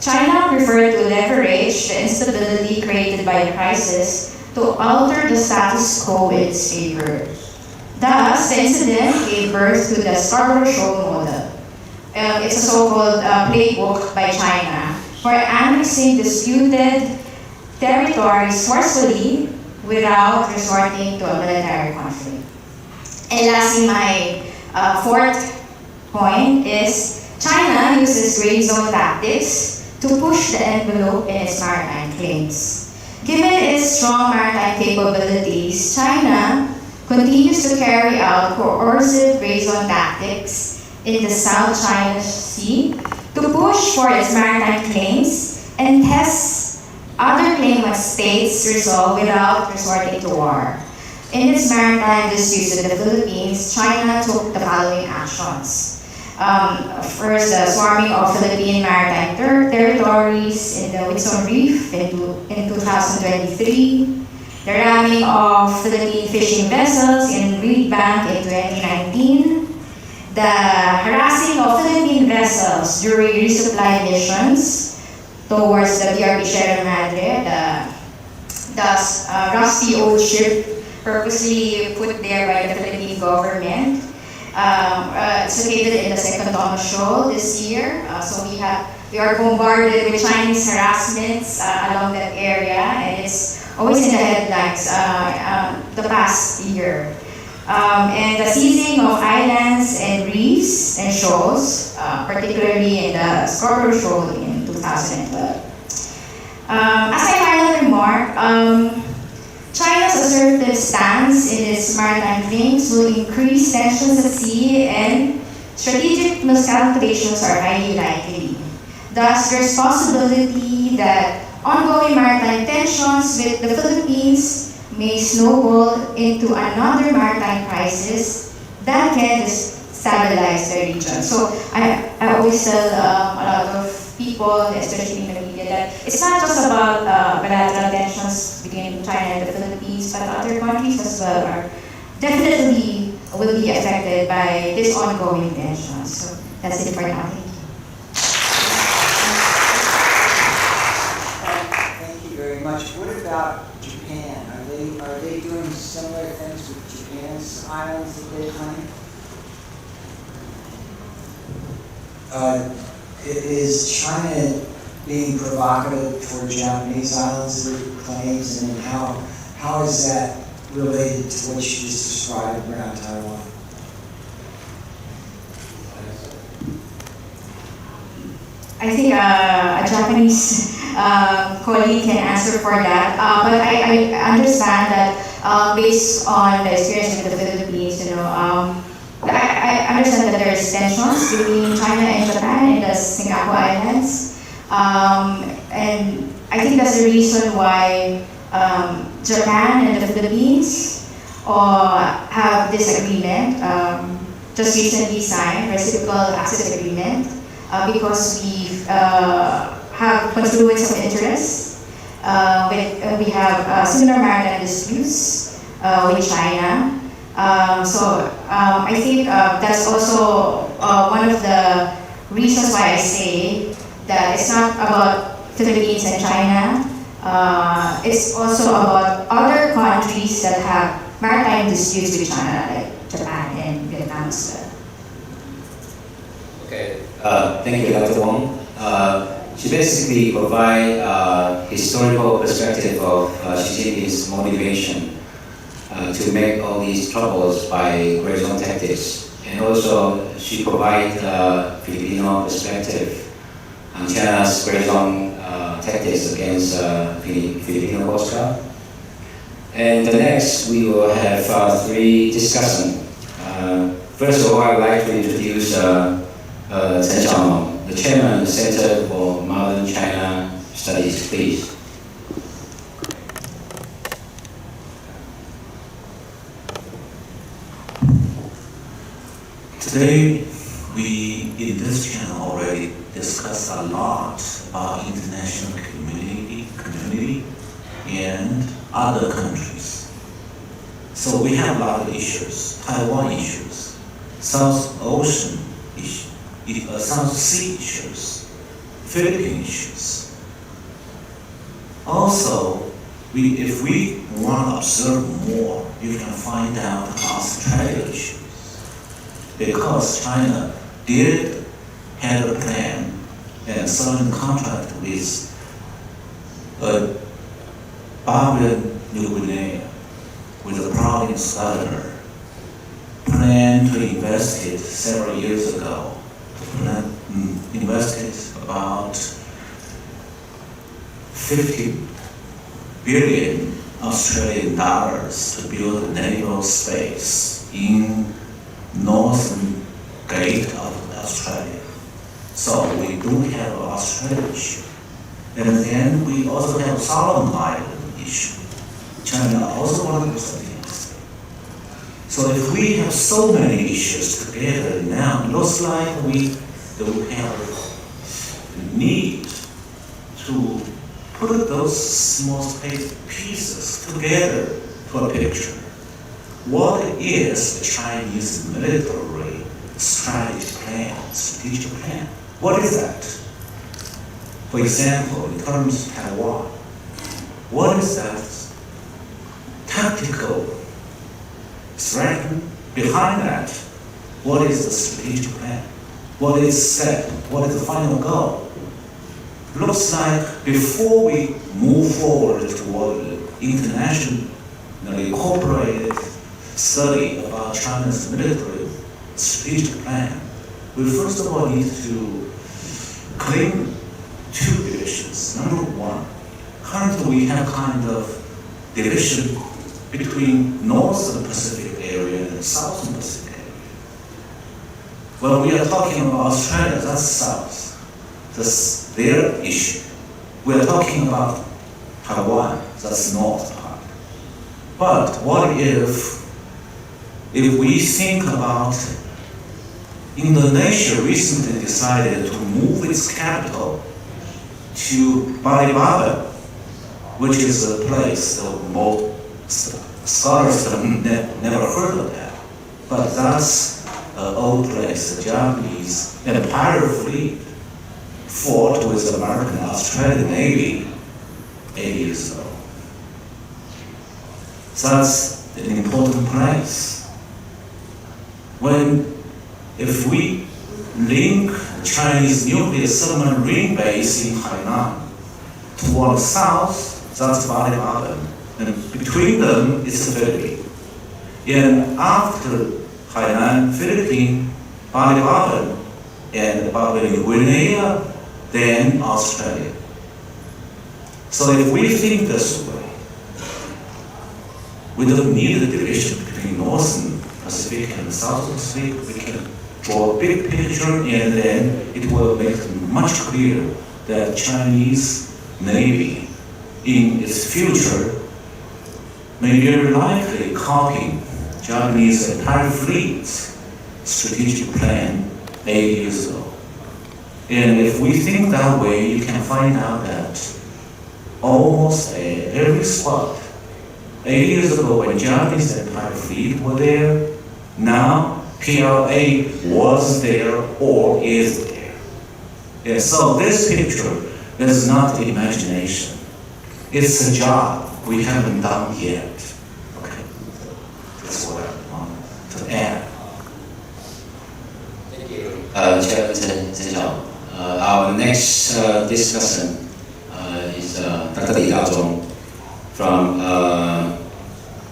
P: China preferred to leverage the instability created by the crisis to alter the status quo in its favor. Thus, the incident gave birth to the Scarborough Shoal model. It's a so-called playbook by China for annexing disputed territories forcefully without resorting to a military conflict. And lastly, my fourth point is China uses gray zone tactics to push the envelope in its maritime claims. Given its strong maritime capabilities, China continues to carry out coercive gray zone tactics in the South China Sea to push for its maritime claims and test other claimant states' resolve without resorting to war. In its maritime disputes in the Philippines, China took the following actions. First, the swarming of Philippine maritime territories in the Whitsun Reef in 2023, the ramming of Philippine fishing vessels in Reed Bank in 2019, the harassing of Philippine vessels during resupply missions towards the BRP Sierra Madre, the rusty old ship purposely put there by the Philippine government. It's located in the Second Thomas Shoal this year, so we are bombarded with Chinese harassments along that area, and it's always in the headlines the past year. And the seizing of islands and reefs and shoals, particularly in the Scarborough Shoal in 2012. As a final remark, China's assertive stance in its maritime claims will increase tensions at sea, and strategic miscalculations are highly likely. Thus, there's possibility that ongoing maritime tensions with the Philippines may snowball into another maritime crisis that can destabilize the region. So I always tell a lot of people, especially in the media, that it's not just about bilateral tensions between China and the Philippines, but other countries as well are definitely will be affected by this ongoing tensions. So that's it for now.
Q: Thank you very much. What about Japan? Are they doing similar things with Japan's islands that they claim? Is China being provocative toward Japanese islands that it claims, and how is that related to what you just described around Taiwan?
P: I think a Japanese colleague can answer for that, but I understand that based on the experience in the Philippines, I understand that there is tensions between China and Japan in the Singapore Islands, and I think that's the reason why Japan and the Philippines have this agreement, just recently signed, reciprocal access agreement, because we have confluence of interests. We have similar maritime disputes with China. So I think that's also one of the reasons why I say that it's not about Philippines and China. It's also about other countries that have maritime disputes with China, like Japan and Vietnam as well.
L: Okay, thank you, Dr. Wong. She basically provides a historical perspective of Xi Jinping's motivation to make all these troubles by gray zone tactics. And also, she provides a Filipino perspective on China's gray zone tactics against Filipino Coast Guard. And next, we will have three discussions. First of all, I'd like to introduce Chen Xiaomeng, the chairman of the Center for Modern China Studies, please.
E: Today, we in this channel already discussed a lot about international community and other countries. So we have a lot of issues, Taiwan issues, South Ocean issues, South Sea issues, Philippine issues. Also, if we want to observe more, you can find out Australia issues. Because China did have a plan and signed a contract with Papua New Guinea, with the province governor, planned to invest it several years ago. Invested about 50 billion Australian dollars to build a naval space in northern gate of Australia. So we do have an Australia issue. And then we also have Solomon Island issue. China also wants to participate. So if we have so many issues together now, it looks like we don't have need to put those small pieces together to a picture. What is the Chinese military strategic plan? What is that? For example, in terms of Taiwan, what is that tactical threat behind that? What is the strategic plan? What is set? What is the final goal? Looks like before we move forward toward internationally incorporated study about China's military strategic plan, we first of all need to claim two divisions. Number one, currently we have kind of division between Northern Pacific area and Southern Pacific area. When we are talking about Australia, that's South. That's their issue. We are talking about Taiwan, that's North part. But what if we think about Indonesia recently decided to move its capital to Balikpapan, which is a place that most scholars have never heard of that. But that's an old place. The Japanese Empire fleet fought with the American and Australian Navy 80 years ago. So that's an important place. If we link Chinese nuclear submarine base in Hainan toward the south, that's Balikpapan, and between them is the Philippines. And after Hainan, Philippines, Balikpapan, and Papua New Guinea, then Australia. So if we think this way, we don't need a division between Northern Pacific and Southern Pacific. We can draw a big picture, and then it will make it much clearer that Chinese Navy in its future may very likely copying Japanese entire fleet's strategic plan 8 years ago. And if we think that way, you can find out that almost every spot, 8 years ago when Japanese Empire fleet were there, now PLA was there or is there. And so this picture is not imagination. It's a job we haven't done yet. Okay, that's what I want to add.
L: Thank you, Chairman Zheng. Our next discussion is Dr. Li Daozhong from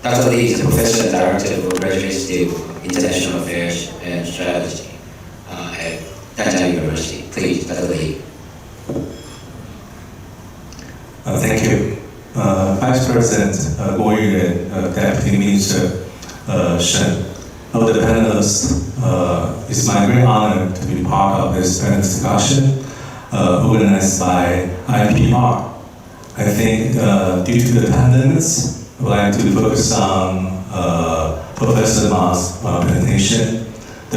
L: Dr. Li is a professor and director of graduate study of international affairs and strategy at Danjiang University. Please, Dr. Li.
R: Thank you. Vice President Guo Yuan, Deputy Minister Shen, of the panelists, it's my great honor to be part of this panel discussion organized by IPR. I think due to the pandemic, I would like to focus on Professor Ma's presentation,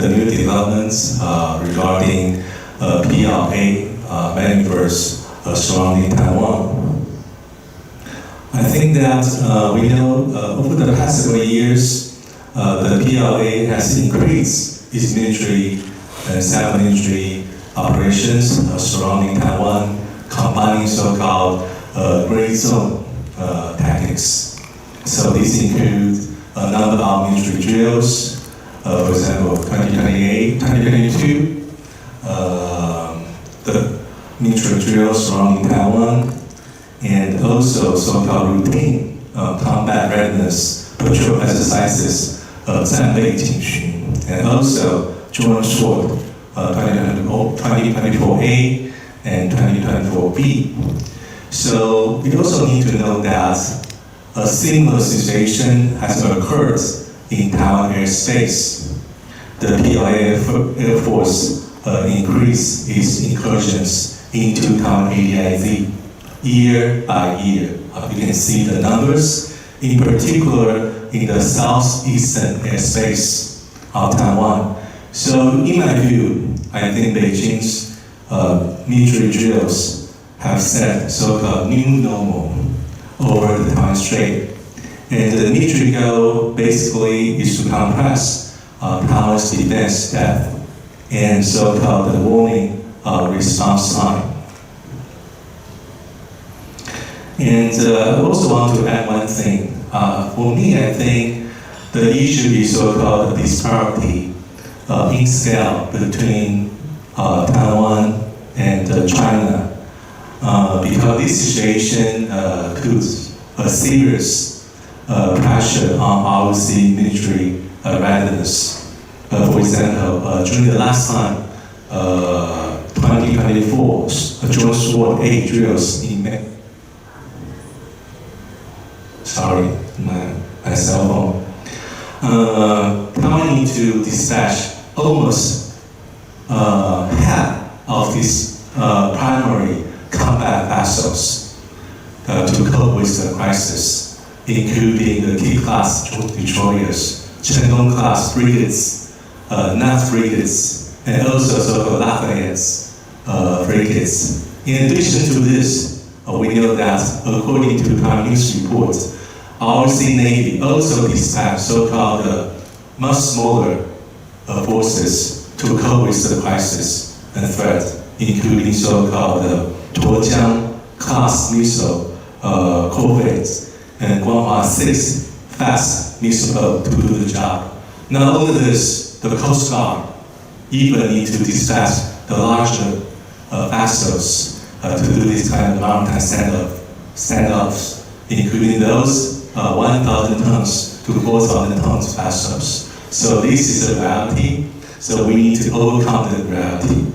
R: the new developments regarding PLA maneuvers surrounding Taiwan. I think that we know over the past several years, the PLA has increased its military and civil-military operations surrounding Taiwan, combining so-called gray zone tactics. So these include a number of military drills, for example, 2022, the military drills surrounding Taiwan, and also so-called routine combat readiness patrol exercises, 战备警巡, and also joint SWORD 2024A and 2024B. So we also need to know that a similar situation has occurred in Taiwan airspace. The PLA Air Force increased its incursions into Taiwan ADIZ year by year. You can see the numbers, in particular in the southeastern airspace of Taiwan. So in my view, I think Beijing's military drills have set so-called new normal over the Taiwan Strait. And the military goal basically is to compress Taiwan's defense depth and so-called the warning response time. And I also want to add one thing. For me, I think the issue is so-called the disparity in scale between Taiwan and China, because this situation puts a serious pressure on ROC military readiness. For example, during the last time, 2024, joint SWORD 8 drills in May. Sorry, my cell phone. Taiwan need to dispatch almost half of these primary combat vessels to cope with the crisis, including the T-class destroyers, Shandong-class frigates, NAF frigates, and also so-called Lafayette's frigates. In addition to this, we know that according to Taiwanese reports, ROC Navy also dispatched so-called much smaller forces to cope with the crisis and threat, including so-called Tuojiang-class missile corvettes and Guanhua 6 fast missile boat to do the job. Not only this, the Coast Guard even need to dispatch the larger vessels to do this kind of maritime standoffs, including those 1,000 tons to 4,000 tons vessels. So this is a reality. So we need to overcome the reality.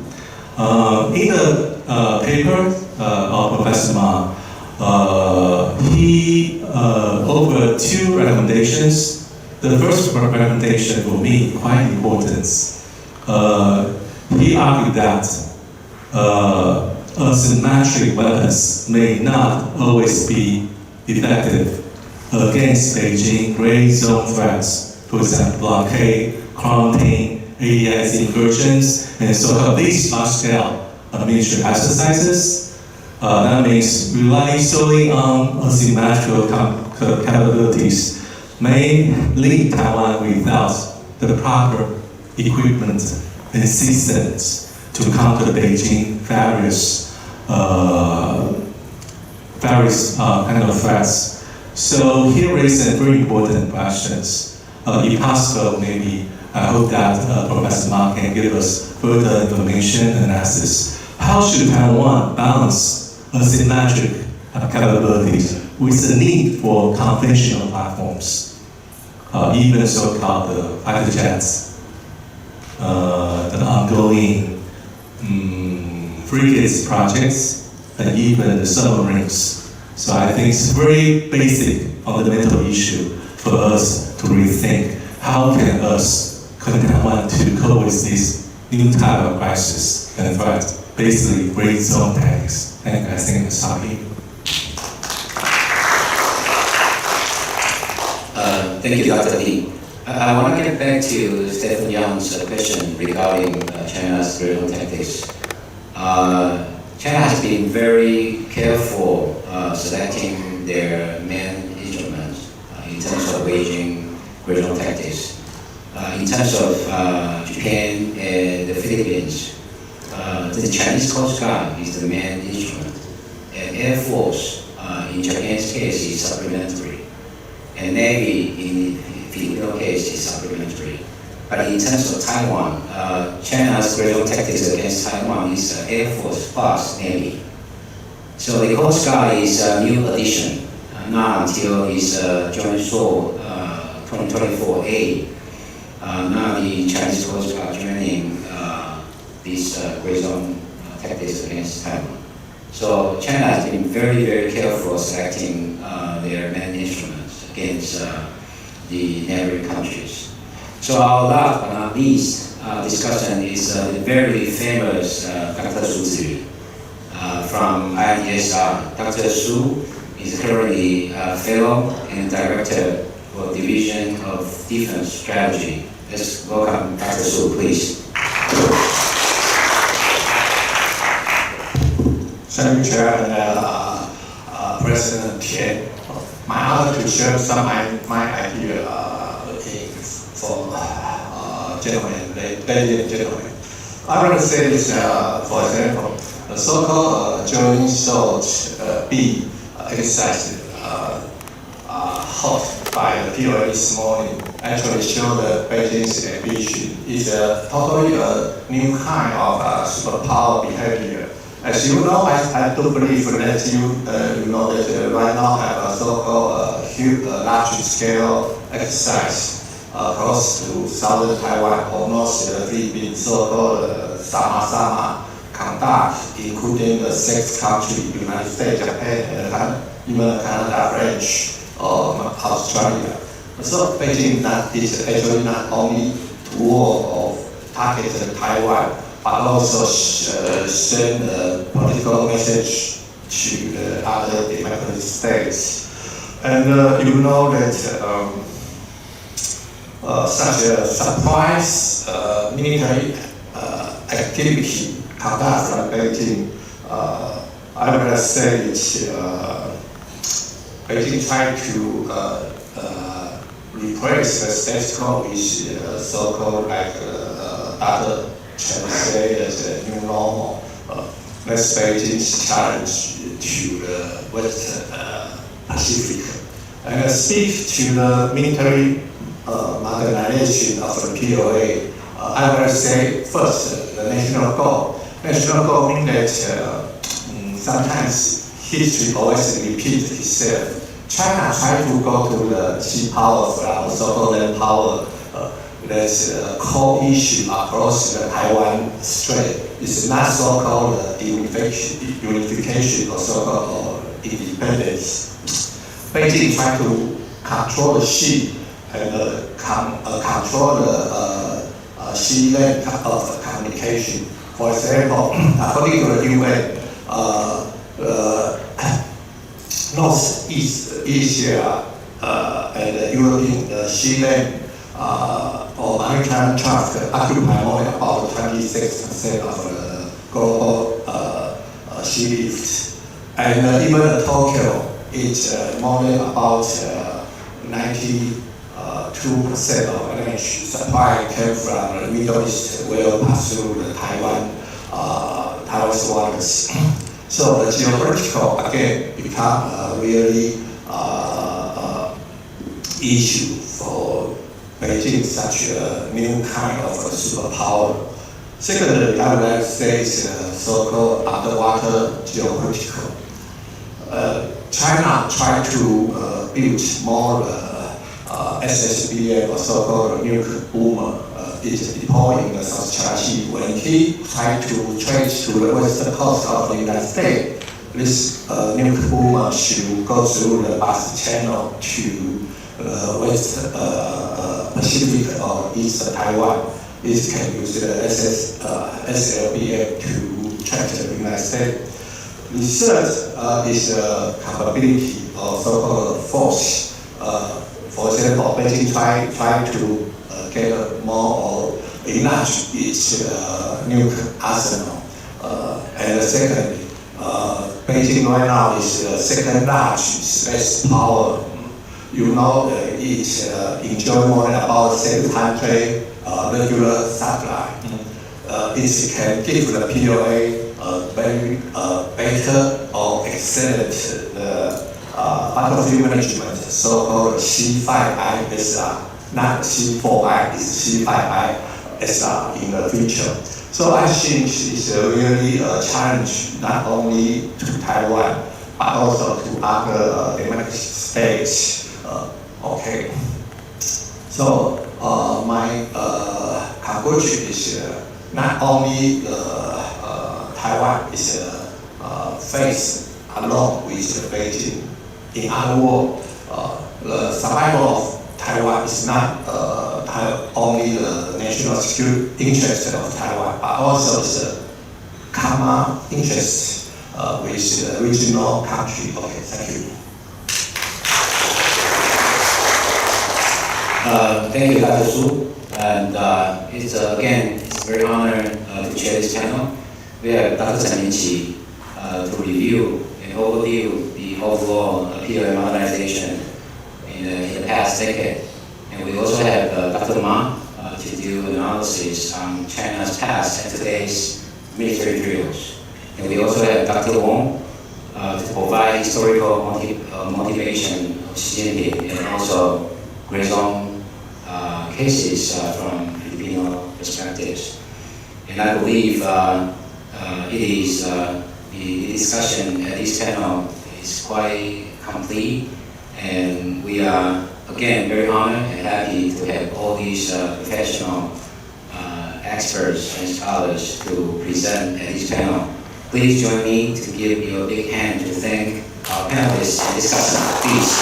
R: In the paper of Professor Ma, he offered two recommendations. The first recommendation for me quite important. He argued that asymmetric weapons may not always be effective against Beijing gray zone threats, for example, blockade, quarantine, ADIZ incursions, and so these large-scale military exercises. That means relying solely on asymmetrical capabilities may leave Taiwan without the proper equipment and systems to counter Beijing various kind of threats. So here is a very important questions. If possible, maybe I hope that Professor Ma can give us further information and analysis. How should Taiwan balance asymmetric capabilities with the need for conventional platforms, even so-called fighter jets, the ongoing frigates projects, and even the submarines? So I think it's a very basic fundamental issue for us to rethink how can us Taiwan to cope with this new type of crisis and threat, basically gray zone tactics. And I think it's happy.
L: Thank you, Dr. Li. I want to get back to Stephen Young's question regarding China's regional tactics. China has been very careful selecting their main instruments in terms of waging regional tactics. In terms of Japan and the Philippines, the Chinese Coast Guard is the main instrument, and Air Force in Japan's case is supplementary, and Navy in Filipino case is supplementary. But in terms of Taiwan, China's regional tactics against Taiwan is Air Force plus Navy. So the Coast Guard is a new addition, not until its Joint Seoul 2024A. Now the Chinese Coast Guard joining these regional tactics against Taiwan. So China has been very, very careful selecting their main instruments against the neighboring countries. So our last but not least discussion is the very famous Dr. Su from IDSR. Dr. Su is currently a fellow and director for Division of Defense Strategy. Let's welcome Dr. Su, please.
S: Thank you, Chair and President Tian. My honor to share some of my idea for gentlemen, ladies and gentlemen. I want to say this, for example, the so-called Joint Seoul B exercise hot by the POA this morning actually show the Beijing's ambition is a totally new kind of superpower behavior. As you know, I do believe that you know that right now have a so-called huge, large-scale exercise close to southern Taiwan, almost Philippines, so-called Sama conduct, including the 6 countries, United States, Japan, and even Canada, French, or Australia. So Beijing is actually not only toward target Taiwan, but also send a political message to the other democratic states. And you know that such a surprise military activity conducted from Beijing, I would say Beijing tried to replace the status quo with so-called like other translate as a new normal. That's Beijing's challenge to the Western Pacific. And speak to the military modernization of the POA, I would say first, the national goal. National goal means that sometimes history always repeats itself. China tried to go to the sea power from so-called land power. There's a core issue across the Taiwan Strait. It's not so-called unification or so-called independence. Beijing tried to control the sea and control the sea lane of communication. For example, according to the UN, Northeast Asia and the European sea lane or maritime traffic occupy more than about 26% of the global sea lift. And even Tokyo is more than about 92% of energy supply came from the Middle East, will pass through the Taiwan's waters. So the geopolitical again become really issue for Beijing, such a new kind of superpower. Secondly, I would like to say is so-called underwater geopolitical. China tried to build more SSBM, or so-called nuclear boomer, is deployed in the South China Sea. When he tried to trace to the western coast of the United States, this nuclear boomer should go through the Pacific Channel to West Pacific or East Taiwan. This can use the SLBM to track the United States. The third is the capability or so-called force. For For example, Beijing try to get more or enlarge its nuclear arsenal. And secondly, Beijing right now is the second largest space power. You know, it enjoys more than about 700 regular satellites. It can give the PLA very better or excellent battlefield management, so-called C5I SR, not C4I, it's C5I SR in the future. So I think it's really a challenge not only to Taiwan, but also to other democratic states. Okay. So my conclusion is not only Taiwan is faced along with Beijing. In other words, the survival of Taiwan is not only the national security interest of Taiwan, but also the common interest with the regional country. Okay, thank you.
L: Thank you, Dr. Su. And it's a very honor to chair this panel. We have Dr. Chen Minqi to review and overview the overall PLA modernization in the past decade. And we also have Dr. Ma to do analysis on China's past and today's military drills. And we also have Dr. Wong to provide historical motivation of Xi Jinping and also raison cases from Filipino perspectives. And I believe it is the discussion at this panel is quite complete, and we are again very honored and happy to have all these professional experts and scholars to present at this panel. Please join me to give you a big hand to thank our panelists and discussants. Please.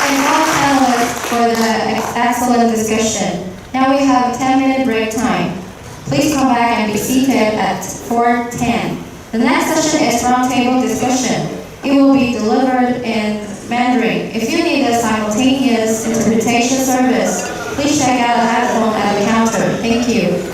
C: Thank all panelists for the excellent discussion. Now we have a 10-minute break time. Please come back and be seated at 4:10. The next session is roundtable discussion. It will be delivered in Mandarin. If you need a simultaneous interpretation service, please check out a headphone at the counter. Thank you.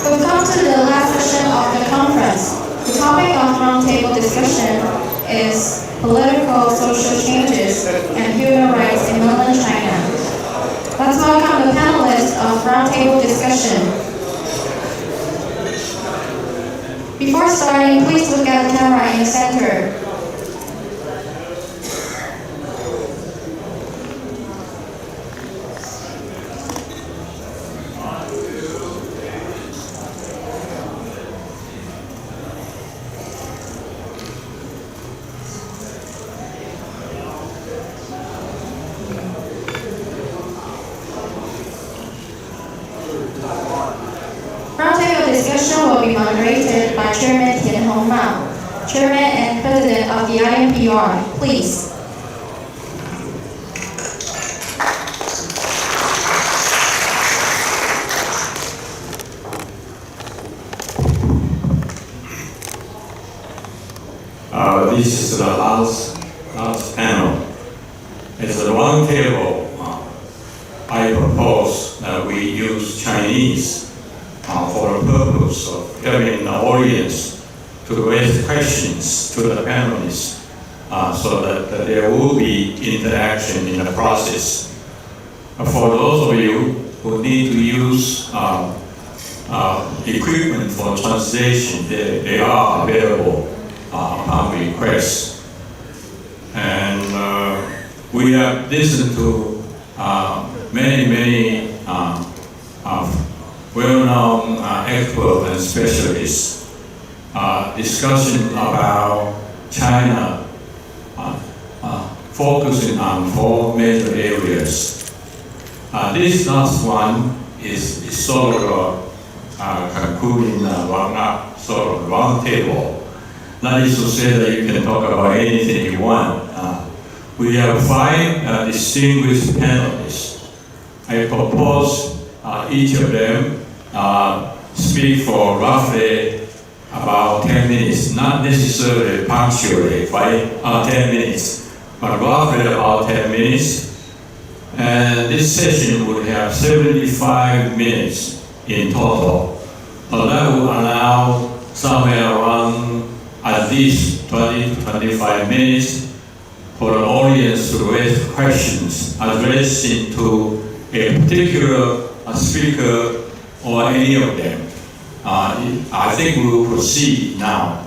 C: We've come to the last session of the conference. The topic of roundtable discussion is political, social changes, and human rights in mainland China. Let's welcome the panelists of roundtable discussion. Before starting, please look at the camera in the center. Roundtable discussion will be moderated by Chairman田弘茂, Chairman and President of the IMPR. Please.
T: This is the last panel. It's a roundtable. I propose that we use Chinese for the purpose of helping the audience to raise questions to the panelists so that there will be interaction in the process. For those of you who need to use equipment for translation, they are available upon request. And we have listened to many well-known experts and specialists discussing about China, focusing on 4 major areas. This last one is sort of concluding one sort of round table. That is to say that you can talk about anything you want. We have 5 distinguished panelists. I propose each of them speak for roughly about 10 minutes, not necessarily punctually, 10 minutes, but roughly about 10 minutes. And this session would have 75 minutes in total. So that would allow somewhere around at least 20 to 25 minutes for the audience to raise questions addressing to a particular speaker or any of them. I think we will proceed now.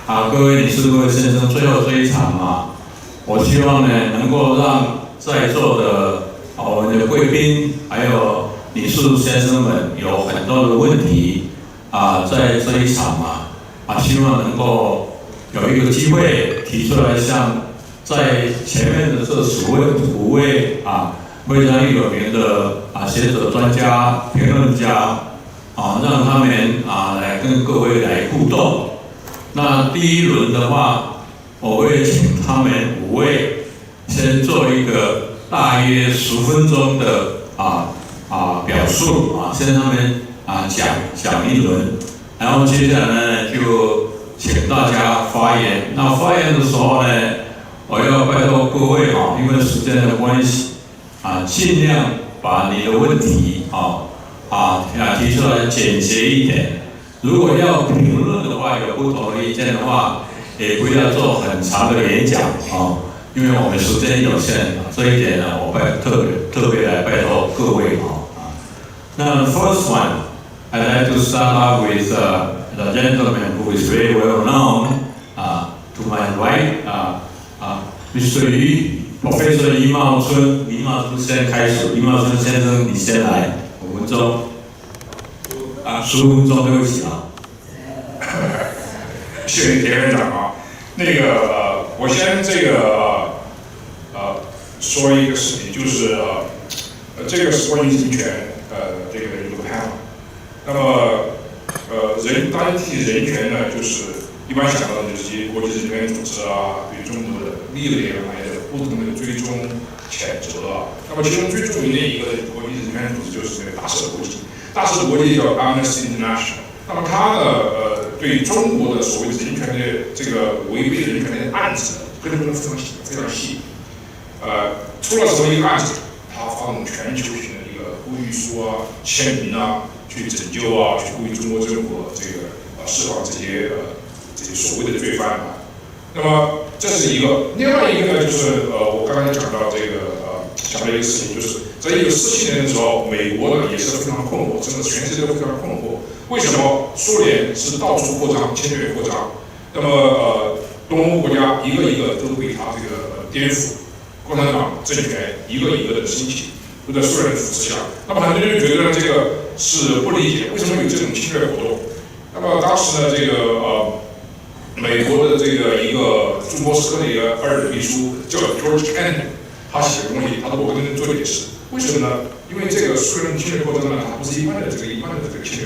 T: 各位理事会先生，最后这一场我希望呢能够让在座的我们的贵宾还有理事先生们有很多的问题在这一场希望能够有一个机会提出来，像在前面的这5位非常有名的学者、专家、评论家让他们来跟各位来互动。那第一轮的话，我会请他们5位先做一个大约10分钟的表述先让他们讲一轮，然后接下来呢就请大家发言。那发言的时候呢，我要拜托各位因为时间的关系尽量把你的问题提出来简洁一点。如果要评论的话，有不同的意见的话，也不要做很长的演讲因为我们时间有限这一点呢，我特别来拜托各位那 first one I'd like to start off with the gentleman who is very well known to my right, Mr. Yu, Professor 李茂春，李茂春先开始，李茂春先生你先来，5分钟，15分钟，对不起啊。
U: 谢谢田院长啊，我先说一个事情，就是这个是关于人权一个 panel。那么当提人权呢，就是一般想到的就是一些国际人权组织啊，对中国的力量还有不同的追踪谴责啊。那么其中最著名的一个国际人权组织就是大使国际，大使国际叫 Amnesty International。那么它呢，对中国的所谓人权的违背人权的案子跟踪非常细。出了什么一个案子，他发动全球性的一个呼吁书啊、签名啊，去拯救啊，去呼吁中国政府释放这些所谓的罪犯啊。那么这是一个，另外一个呢，就是我刚才讲到讲到一个事情，就是在1947年的时候，美国呢也是非常困惑，整个全世界都非常困惑，为什么苏联是到处扩张、侵略扩张？那么东欧国家一个一个都被他颠覆。共产党政权一个一个的兴起，都在苏联的扶持下。那么很多人觉得这个是不理解，为什么有这种侵略活动？那么当时呢，美国的一个驻莫斯科的一个2等秘书叫 George Kennedy， 他写的东西，他说我跟人做解释，为什么呢？因为苏联侵略扩张呢，它不是一般的侵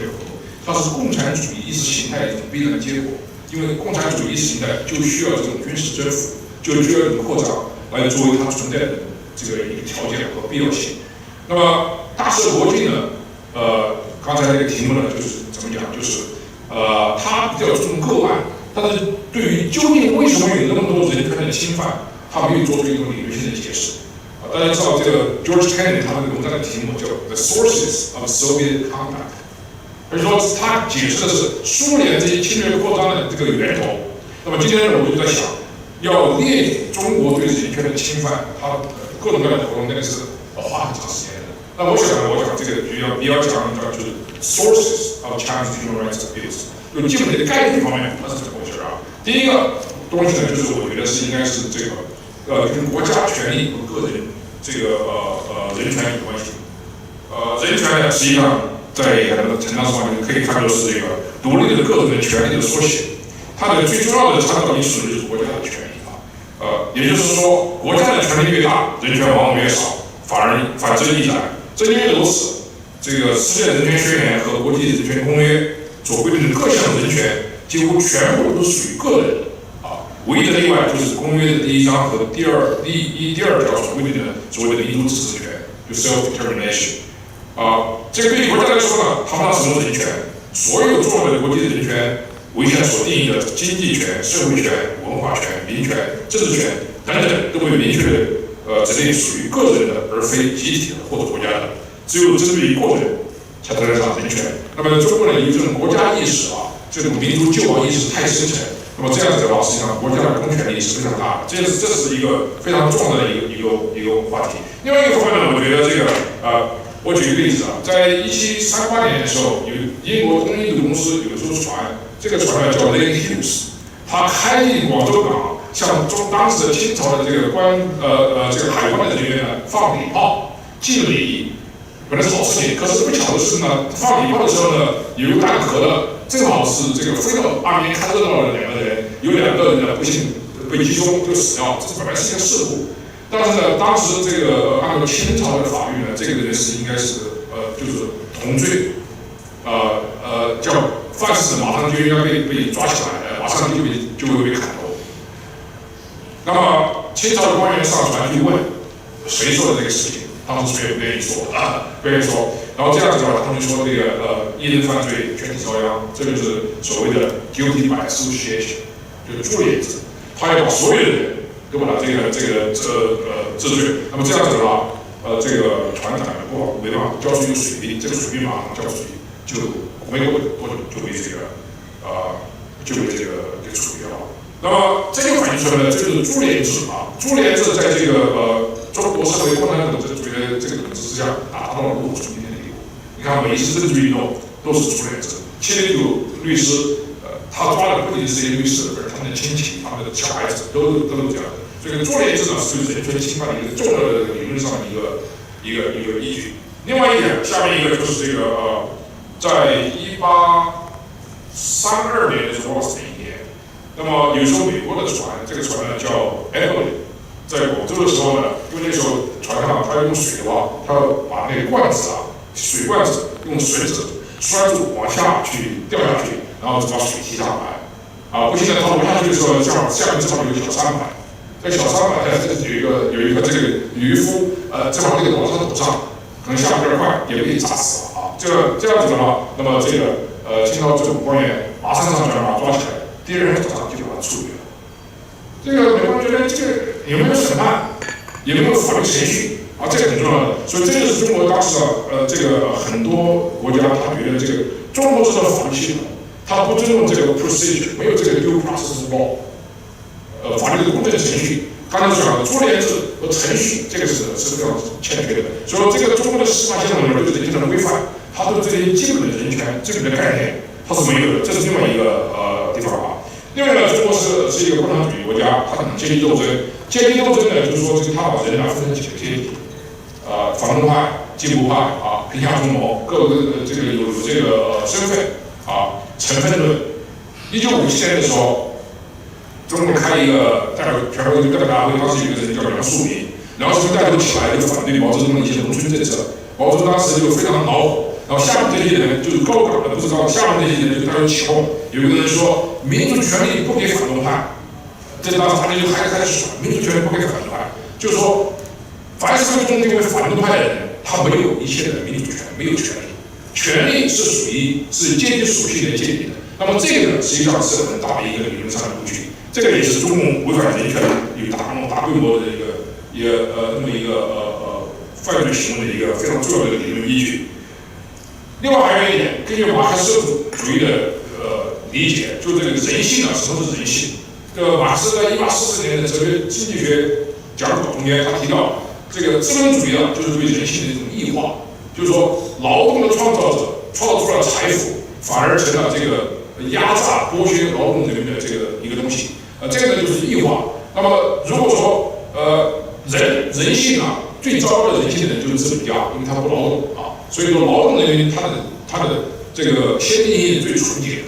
U: 略活动，它是共产主义意识形态的一种必然结果。因为共产主义意识形态就需要这种军事征服，就需要这种扩张。来作为它存在的一个条件和必要性。那么大使国际呢，刚才题目呢就是怎么讲，就是它比较注重个案，但是对于究竟为什么有那么多人权的侵犯，它没有做出一种理论性的解释。大家知道George Kennedy 他文章的题目叫 The Sources of Soviet Conduct， 而是说他解释的是苏联这些侵略扩张的源头。那么今天我就在想，要列举中国对人权的侵犯，它各种各样的活动，那个是花很长时间的。那我想比较讲就是 sources of China's human rights abuse， 就基本的概念方面它是怎么回事啊？第一个东西呢，就是我觉得应该是跟国家权利和个人人权有关系。人权呢，实际上在很多程度上可以看作是独立的个人权利的缩写。它的最重要的参照因素就是国家的权利也就是说，国家的权力越大，人权往往越少，反之亦然。正因为如此，世界人权宣言和国际人权公约所规定的各项人权，几乎全部都属于个人唯一的例外就是公约的第1章和第1、2条所规定的所谓的民族自治权，就 self-determination。这个对于国家来说呢，它谈什么人权？所有重要的国际人权违宪所定义的经济权、社会权、文化权、民权、政治权等等，都被明确的指定属于个人的，而非集体的或者国家的。只有针对于个人，才谈得上人权。那么中国人有这种国家意识这种民族救亡意识太深沉。那么这样子的话，实际上国家的公权力是非常大的，这是一个非常重要的一个话题。另外一个方面呢，我觉得我举个例子在1738年的时候，有英国东印度公司有艘船，这个船叫 Lake Hughes， 它开进广州港，向当时的清朝的海关的人员呢放礼炮敬礼，本来是好事情。可是不巧的是呢，放礼炮的时候呢，有一个弹壳的，正好是飞到岸边看热闹的2个人，有2个人呢不幸被击中就死掉，这本来是一个事故。但是呢，当时按照清朝的法律呢，这个人是应该是就是同罪，叫犯事马上就应该被抓起来，马上就会被砍头。那么清朝的官员上船去问谁做的这个事情，当时谁也不愿意说不愿意说。然后这样子的话，他们就说一人犯罪，全体遭殃，这就是所谓的 guilty by association， 就是助理制，他要把所有的人都把他治罪。那么这样子的话，船长不好违法，交出一个水兵，这个水兵马上交出去，就没有多久就被处决了。那么这就反映出来了，这就是株连制株连制在中国社会共产主义的本质之下，达到了如此今天的地步。你看每一次政治运动，都是初恋者。其实有律师，他抓的不仅是这些律师，而他们的亲戚、他们的小孩子都是这样的。所以初恋制呢是人权侵犯的一个重要的理论上的一个依据。另外一点，下面一个就是这个在1832年的时候是哪一年？那么有艘美国的船，这个船呢叫 Emily， 在广州的时候呢，因为那时候船上它用水的话，它要把那个罐子水罐子用绳子拴住往下去掉下去，然后把水提上来。不行的，它往下去的时候，下面正好有个小舢板，这个小舢板呢，有一个这个渔夫，正好这个往他头上。可能下不点快也被砸死了啊！这样子的话，那么这个清朝政府官员马上上船把他抓起来，第二天早上就把他处理了。这个美国人觉得这个有没有审判，有没有法律程序啊？这个很重要的。所以这就是中国当时这个很多国家他觉得这个中国这套法律系统，他不尊重这个 procedure， 没有这个 due process law， 法律的公正程序。刚才讲的株连制和程序，这个是非常欠缺的。所以说，这个中国的司法系统里面对人权的规范，它对这些基本的人权、基本的概念，它是没有的。这是另外一个地方啊。另外呢，中国是一个共产主义国家，它讲阶级斗争。阶级斗争呢，就是说它把人分成几个阶级，反动派、进步派贫下中农，各个这个有这个身份成分论。1957年的时候。中国开一个代表全国人代表大会，当时有一个人叫杨曙棣，杨曙棣带头起来就反对毛泽东的一些农村政策，毛泽东当时就非常恼火，然后下面这些人就是高岗的不知道，下面这些人就他就起哄，有一个人说民主权利不给反动派，这当时他们就开始说民主权利不给反动派，就是说凡是被定为反动派的人，他没有一切的民主权，没有权利，权利是属于是阶级属性的建立的。那么这个实际上是很大的一个理论上的误区。这个也是中共违反人权有大规模的那么一个犯罪行为的一个非常重要的理论依据。另外还有一点，根据马克思主义的理解，就这个人性什么是人性？这个马克思在1844年的哲学经济学讲稿中间，他提到这个资本主义就是对人性的一种异化，就是说劳动的创造者创造出了财富，反而成了这个压榨剥削劳动人民的这个一个东西。这个呢就是异化。那么如果说人性最糟糕的人性的人就是资本家，因为他不劳动所以说劳动人民他的这个先天性是最纯洁的。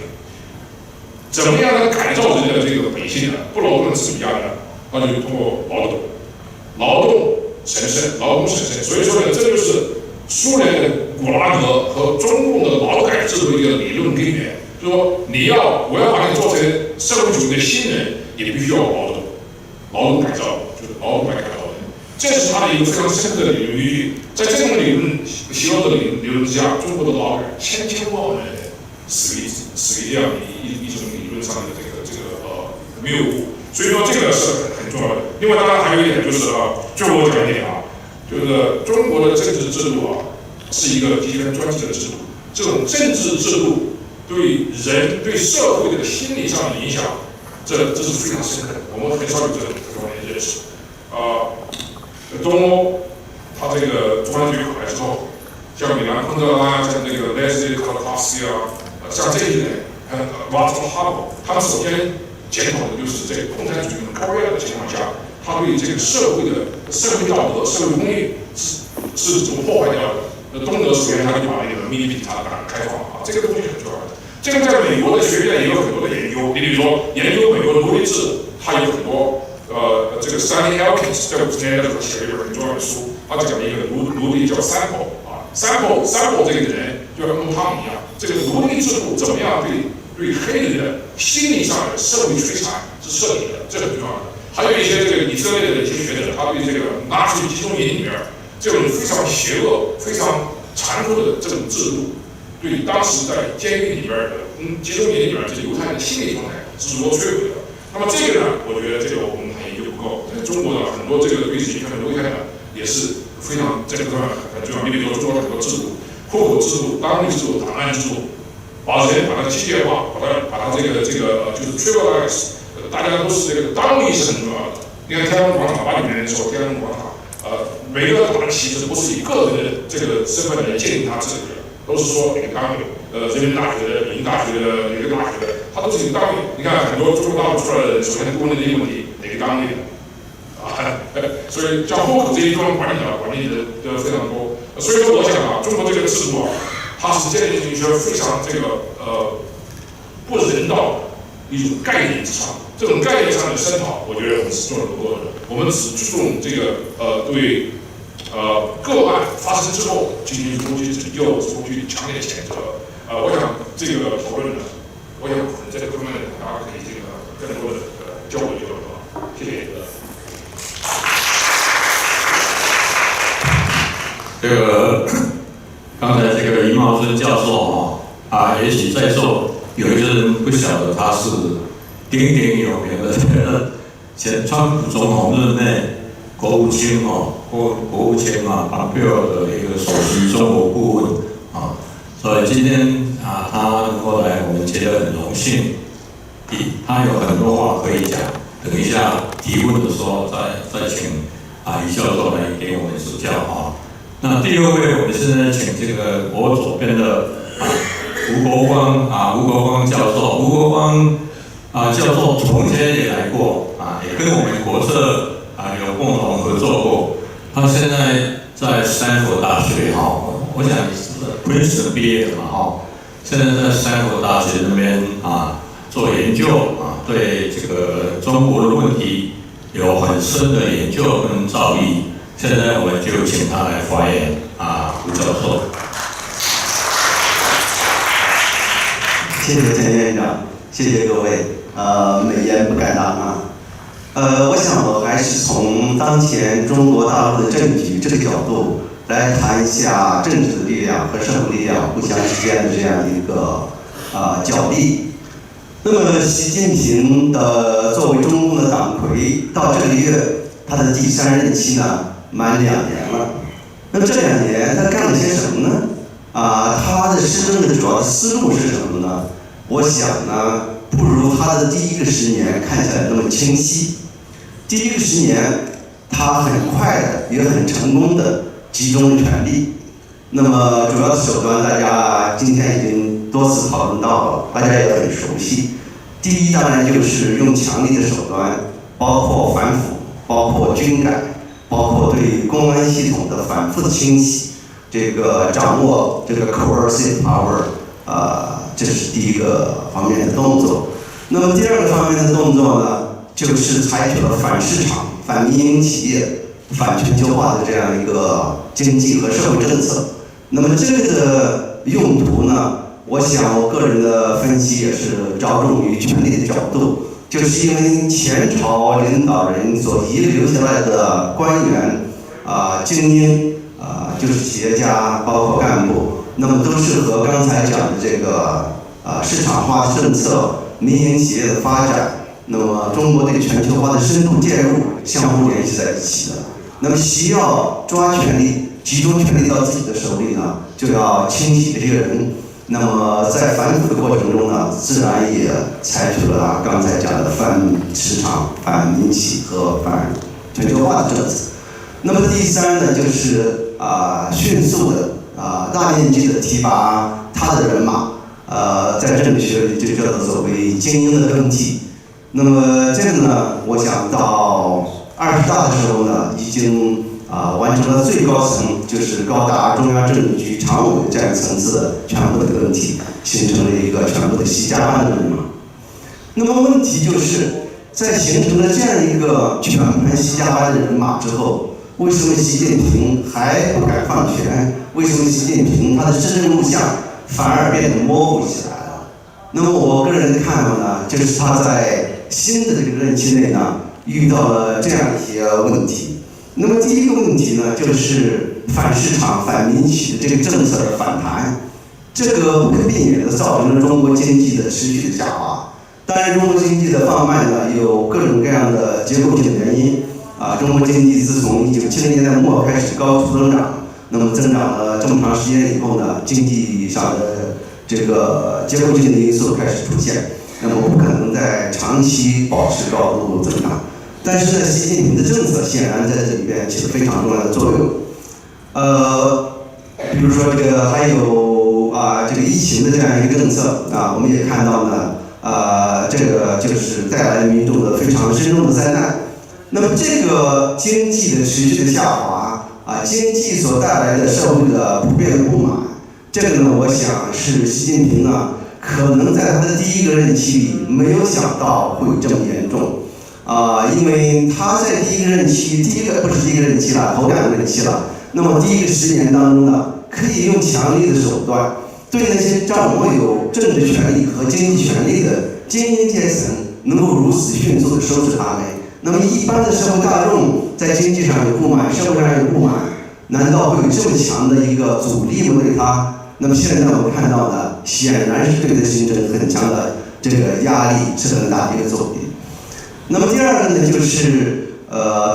U: 怎么样来改造人的这个本性呢？不劳动的资本家呢，那就是通过劳动神圣。所以说呢，这就是苏联的古拉格和中共的劳改制度一个理论根源。就是说我要把你做成社会主义的新人，也必须要劳动改造，就是劳动改造人，这是他的一个非常深刻的理论依据。在这种理论习惯的理论之下，中国的劳改千万人死于这样一种理论上的这个谬误。所以说这个是很重要的。另外当然还有一点就是最后我讲一点就是中国的政治制度是一个极权专制的制度，这种政治制度对人对社会的心理上的影响，这是非常深刻的，我们很少有这方面的认识。东欧，他这个中央局考来之后，像米兰昆德拉像那个莱斯科洛卡斯像这些人，瓦特哈姆，他们首先检讨的就是这个共产主义高压的情况下，他对这个社会的社会道德、社会公义是怎么破坏掉的。东德首先他就把那个秘密警察党开放这个东西很重要的。这个在美国的学院也有很多的研究，你比如说研究美国的奴隶制，它有很多这个 Stanley Elkins 在50年代写了一本很重要的书，他讲了一个奴隶叫 Sample 这个人就跟他们一样，这个奴隶制度怎么样对黑人的心理上的社会摧残是彻底的，这很重要的。还有一些这个以色列的一些学者，他对这个纳粹集中营里面这种非常邪恶、非常残酷的这种制度，对当时在监狱里边的集中营里边这犹太人的心理状态是如何摧毁的。那么这个呢，我觉得这个我们还研究不够。中国的很多这个对人权的危害呢，也是非常这个方面很重要。你比如说中国很多制度，户口制度、当地制度、档案制度，把人把它机械化，把它这个就是 tribalize， 大家都是这个当地是很重要的。你看天安门广场89年的时候，天安门广场每个党旗帜不是以个人的这个身份来建立它自己的，都是说每个单位人民大学的、北京大学的、哪个大学的，它都是有单位。你看很多中国大陆出来的人，首先问的第一个问题，哪个单位的？所以像户口这一端管理的非常多。所以说我想啊，中国这个制度啊，它是建立在一些非常不人道的一种概念之上。这种概念上的声讨，我觉得我们是做得不够的。我们只注重对个案发生之后进行如何去拯救，如何去强烈谴责。我想这个讨论呢，我想在这方面大家可以更多的交流交流。谢谢。
T: 刚才这个余茂春教授也许在座有一个人不晓得他是鼎鼎有名的前川普总统任内国务卿蓬佩奥的一个首席中国顾问所以今天他能够来，我们觉得很荣幸。他有很多话可以讲，等一下提问的时候再请余教授来给我们指教那第二位，我们现在请这个我左边的吴国光教授。吴国光教授从前也来过也跟我们国策有共同合作过。他现在在斯坦福大学我想你是 Princeton 毕业的嘛现在在斯坦福大学那边做研究对这个中国的问题有很深的研究跟造诣。现在我们就请他来发言吴教授。
D: 谢谢前院长，谢谢各位，美言不敢当我想我还是从当前中国大陆的政局这个角度来谈一下政治的力量和社会力量互相之间的这样一个角力。那么习近平作为中共的党魁，到这个月他的第3任期呢满2年了。那么这2年他干了些什么呢？他的施政的主要的思路是什么呢？我想呢，不如他的第一个10年看起来那么清晰。第一个10年，他很快的也很成功的集中了权力。那么主要的手段，大家今天已经多次讨论到了，大家也很熟悉。第一，当然就是用强力的手段，包括反腐，包括军改，包括对公安系统的反复的清洗，掌握coercive power，这是第一个方面的动作。那么第二个方面的动作呢，就是采取了反市场、反民营企业、反全球化的这样一个经济和社会政策。那么这个的用途呢，我想我个人的分析也是着重于权力的角度，就是因为前朝领导人所遗留下来的官员、精英、就是企业家，包括干部，那么都是和刚才讲的这个市场化政策、民营企业的发展，那么中国对全球化的深度介入相互联系在一起的。那么习要抓权力，集中权力到自己的手里呢，就要清洗这些人。那么在反腐的过程中呢，自然也采取了刚才讲的反市场、反民企和反全球化的政策。那么第3呢，就是迅速的大面积的提拔他的人马，在政治学里就叫做所谓精英的登记。那么这个呢，我想到20大的时候呢，已经完成了最高层，就是高达中央政治局常委这样层次的全部的登记，形成了一个全部的习家班的人马。那么问题就是在形成了这样一个全盘习家班的人马之后，为什么习近平还不敢放权？为什么习近平他的施政路向反而变得模糊起来了？那么我个人的看法呢，就是他在新的这个任期内呢，遇到了这样一些问题。那么第一个问题呢，就是反市场、反民企的这个政策的反弹，这个不可避免的造成了中国经济的持续的下滑。当然，中国经济的放慢呢，有各种各样的结构性原因。中国经济自从1970年代末开始高速增长，那么增长了这么长时间以后呢，经济上的这个结构性的因素开始出现，那么不可能在长期保持高度增长。但是呢，习近平的政策显然在这里边起了非常重要的作用。比如说还有
B: 这个疫情的这样一个政策我们也看到呢，这个就是带来民众的非常深重的灾难。那么这个经济的持续的下滑经济所带来的社会的普遍的不满，这个呢，我想是习近平呢可能在他的第一个任期里没有想到会这么严重因为他在第一个任期，不是第一个任期了，头2个任期了。那么第一个10年当中呢，可以用强力的手段对那些掌握有政治权力和经济权力的精英阶层，能够如此迅速的收拾他们。那么一般的社会大众在经济上有不满，社会上有不满，难道会有这么强的一个阻力吗？对他？那么现在我们看到呢，显然是对他形成很强的这个压力，是很大的一个阻力。那么第二个呢，就是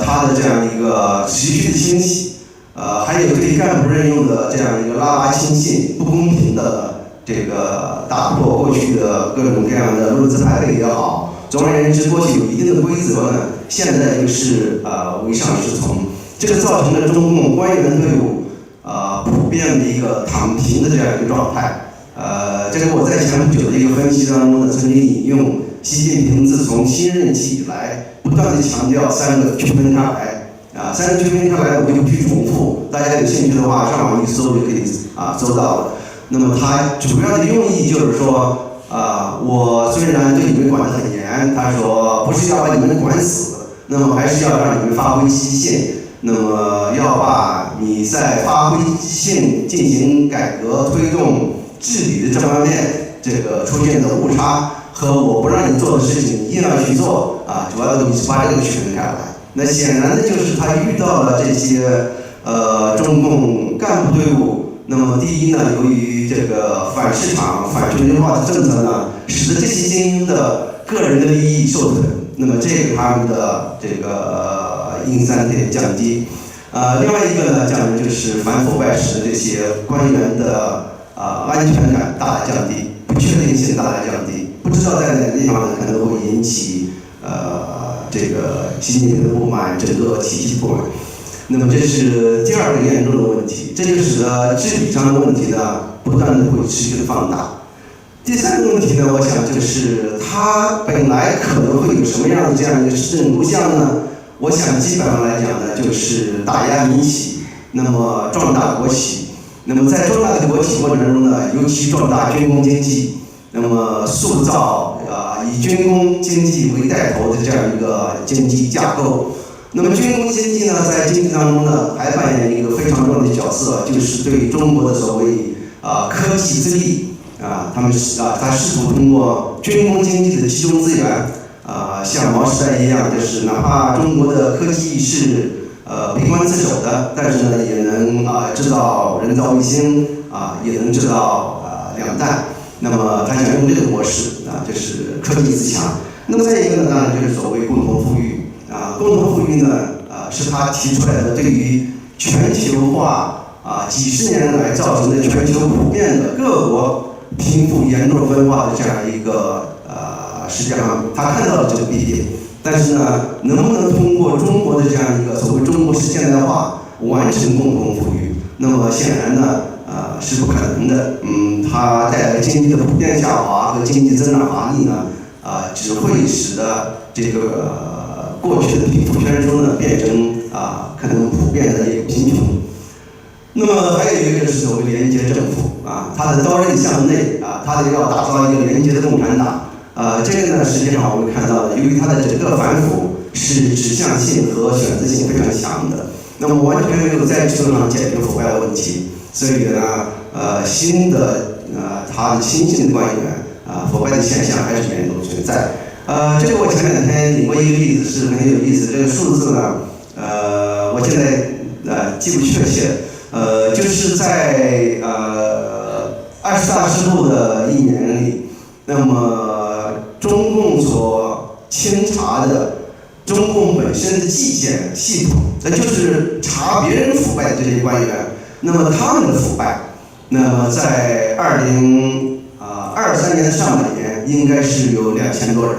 B: 他的这样一个持续的清洗，还有对干部任用的这样一个拉拔亲信、不公平的这个打破过去的各种各样的论资排辈也好，总而言之，过去有一定的规则呢，现在就是唯上是从，这个造成了中共官员队伍普遍的一个躺平的这样一个状态。这个我在前不久的一个分析当中呢，曾经引用习近平自从新任期以来，不断的强调3个区分开来，3个区分开来我就不去重复，大家有兴趣的话上网一搜就可以搜到了。那么它主要的用意就是说，我虽然对你们管得很严，他说不是要把你们管死，那么还是要让你们发挥积极性，那么要把你在发挥积极性进行改革推动治理的这方面这个出现的误差和我不让你做的事情一定要去做主要的是把这个区分开来。那显然的就是他遇到了这些中共干部队伍。那么第一呢，由于这个反市场、反全球化的政策呢，使得这些精英的个人的利益受损，那么这个他们的这个硬3点降低。另外一个呢，讲的就是反腐败使得这些官员的安全感大大降低，不确定性大大降低，不知道在哪个地方呢可能会引起这个习近平的不满，整个体系不满。那么这是第2个严重的问题，这就使得治理上的问题呢不断的会持续的放大。第3个问题呢，我想就是它本来可能会有什么样的这样一个施政路向呢？我想基本上来讲呢，就是打压民企，那么壮大国企。那么在壮大的国企过程中呢，尤其壮大军工经济，那么塑造以军工经济为带头的这样一个经济架构。那么军工经济呢，在经济当中呢，还扮演一个非常重要的角色，就是对中国的所谓科技之力他试图通过军工经济的集中资源像毛时代一样，就是哪怕中国的科技是闭关自守的，但是呢，也能制造人造卫星也能制造两弹。那么他想用这个模式就是科技自强。那么再一个呢，当然就是所谓共同富裕。共同富裕呢，是他提出来的对于全球化几10年来造成的全球普遍的各国贫富严重分化的这样一个实际上他看到了这个弊病，但是呢，能不能通过中国的这样一个所谓中国式现代化完成共同富裕？那么显然呢，是不可能的。它带来经济的普遍下滑和经济增长乏力呢，只会使得这个过去的贫富悬殊呢变成可能普遍的一个贫穷。那么还有一个是所谓廉洁政府它的刀刃向内它要打造一个廉洁的共产党。这个呢，实际上我们看到的，由于它的整个反腐是指向性和选择性非常强的，那么完全没有在制度上解决腐败的问题，所以呢，新的他的新进的官员腐败的现象还是严重存在。这个我前2天引过一个例子是很有意思，这个数字呢，我现在记不确切，就是在20大之后的1年里，那么中共所清查的中共本身的纪检系统，那就是查别人腐败的这些官员，那么他们的腐败，那么在2023年的上半年应该是有2000多人。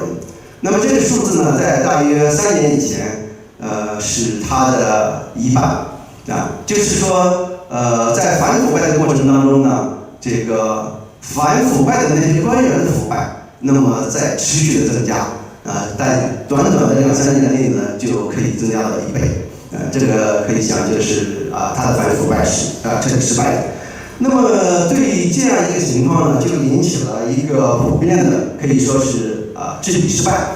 B: 那么这个数字呢，在大约3年以前，是它的1半就是说，在反腐败的过程当中呢，这个反腐败的那些官员的腐败，那么在持续的增加，在短短的2-3年内呢，就可以增加到1倍，这个可以想就是他的反腐败这个失败的。那么对这样一个情况呢，就引起了一个普遍的可以说是治理失败。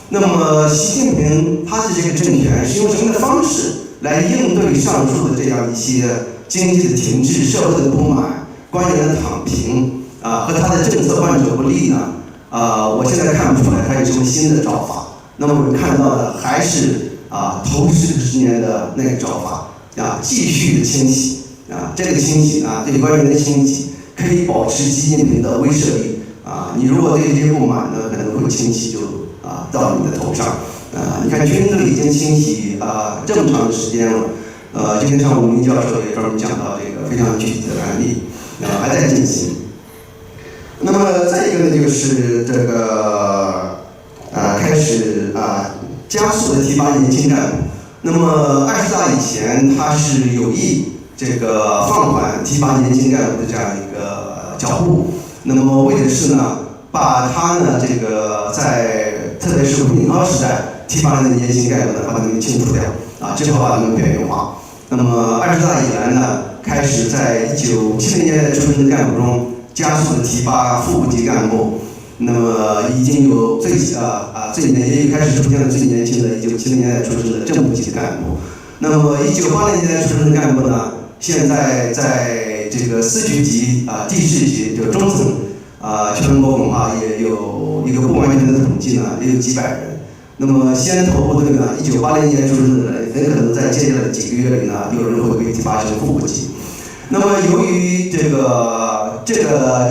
B: 那么习近平他的这个政权是用什么的方式来应对上述的这样一些经济的停滞、社会的不满、官员的躺平和他的政策患者不利呢？我现在看不出来他有什么新的招法。那么我们看到的还是头10年的那个招法继续的清洗这个清洗对官员的清洗可以保持习近平的威慑力你如果对这些不满呢，可能会清洗就到你的头上你看军队已经清洗这么长的时间了今天上午明教授也专门讲到这个非常具体的案例还在进行。那么再一个呢，就是这个开始加速的提拔年轻干部。那么20大以前，他是有意这个放缓提拔年轻干部的这样一个脚步。那么为的是呢，把他呢这个在特别是胡锦涛时代提拔的年轻干部呢，把他们清除掉之后把他们边缘化。那么20大以来呢，开始在1970年代出生的干部中加速的提拔副部级干部。那么已经有也开始出现了最年轻的1970年代出生的正部级干部。那么1980年代出生的干部呢，现在在这个司局级地市级就中层全国恐怕也有一个不完全的统计呢，也有几百人。那么先头部队呢，1980年出生的人，很可能在接下来的几个月里呢，有人会被提拔成副部级。那么由于这个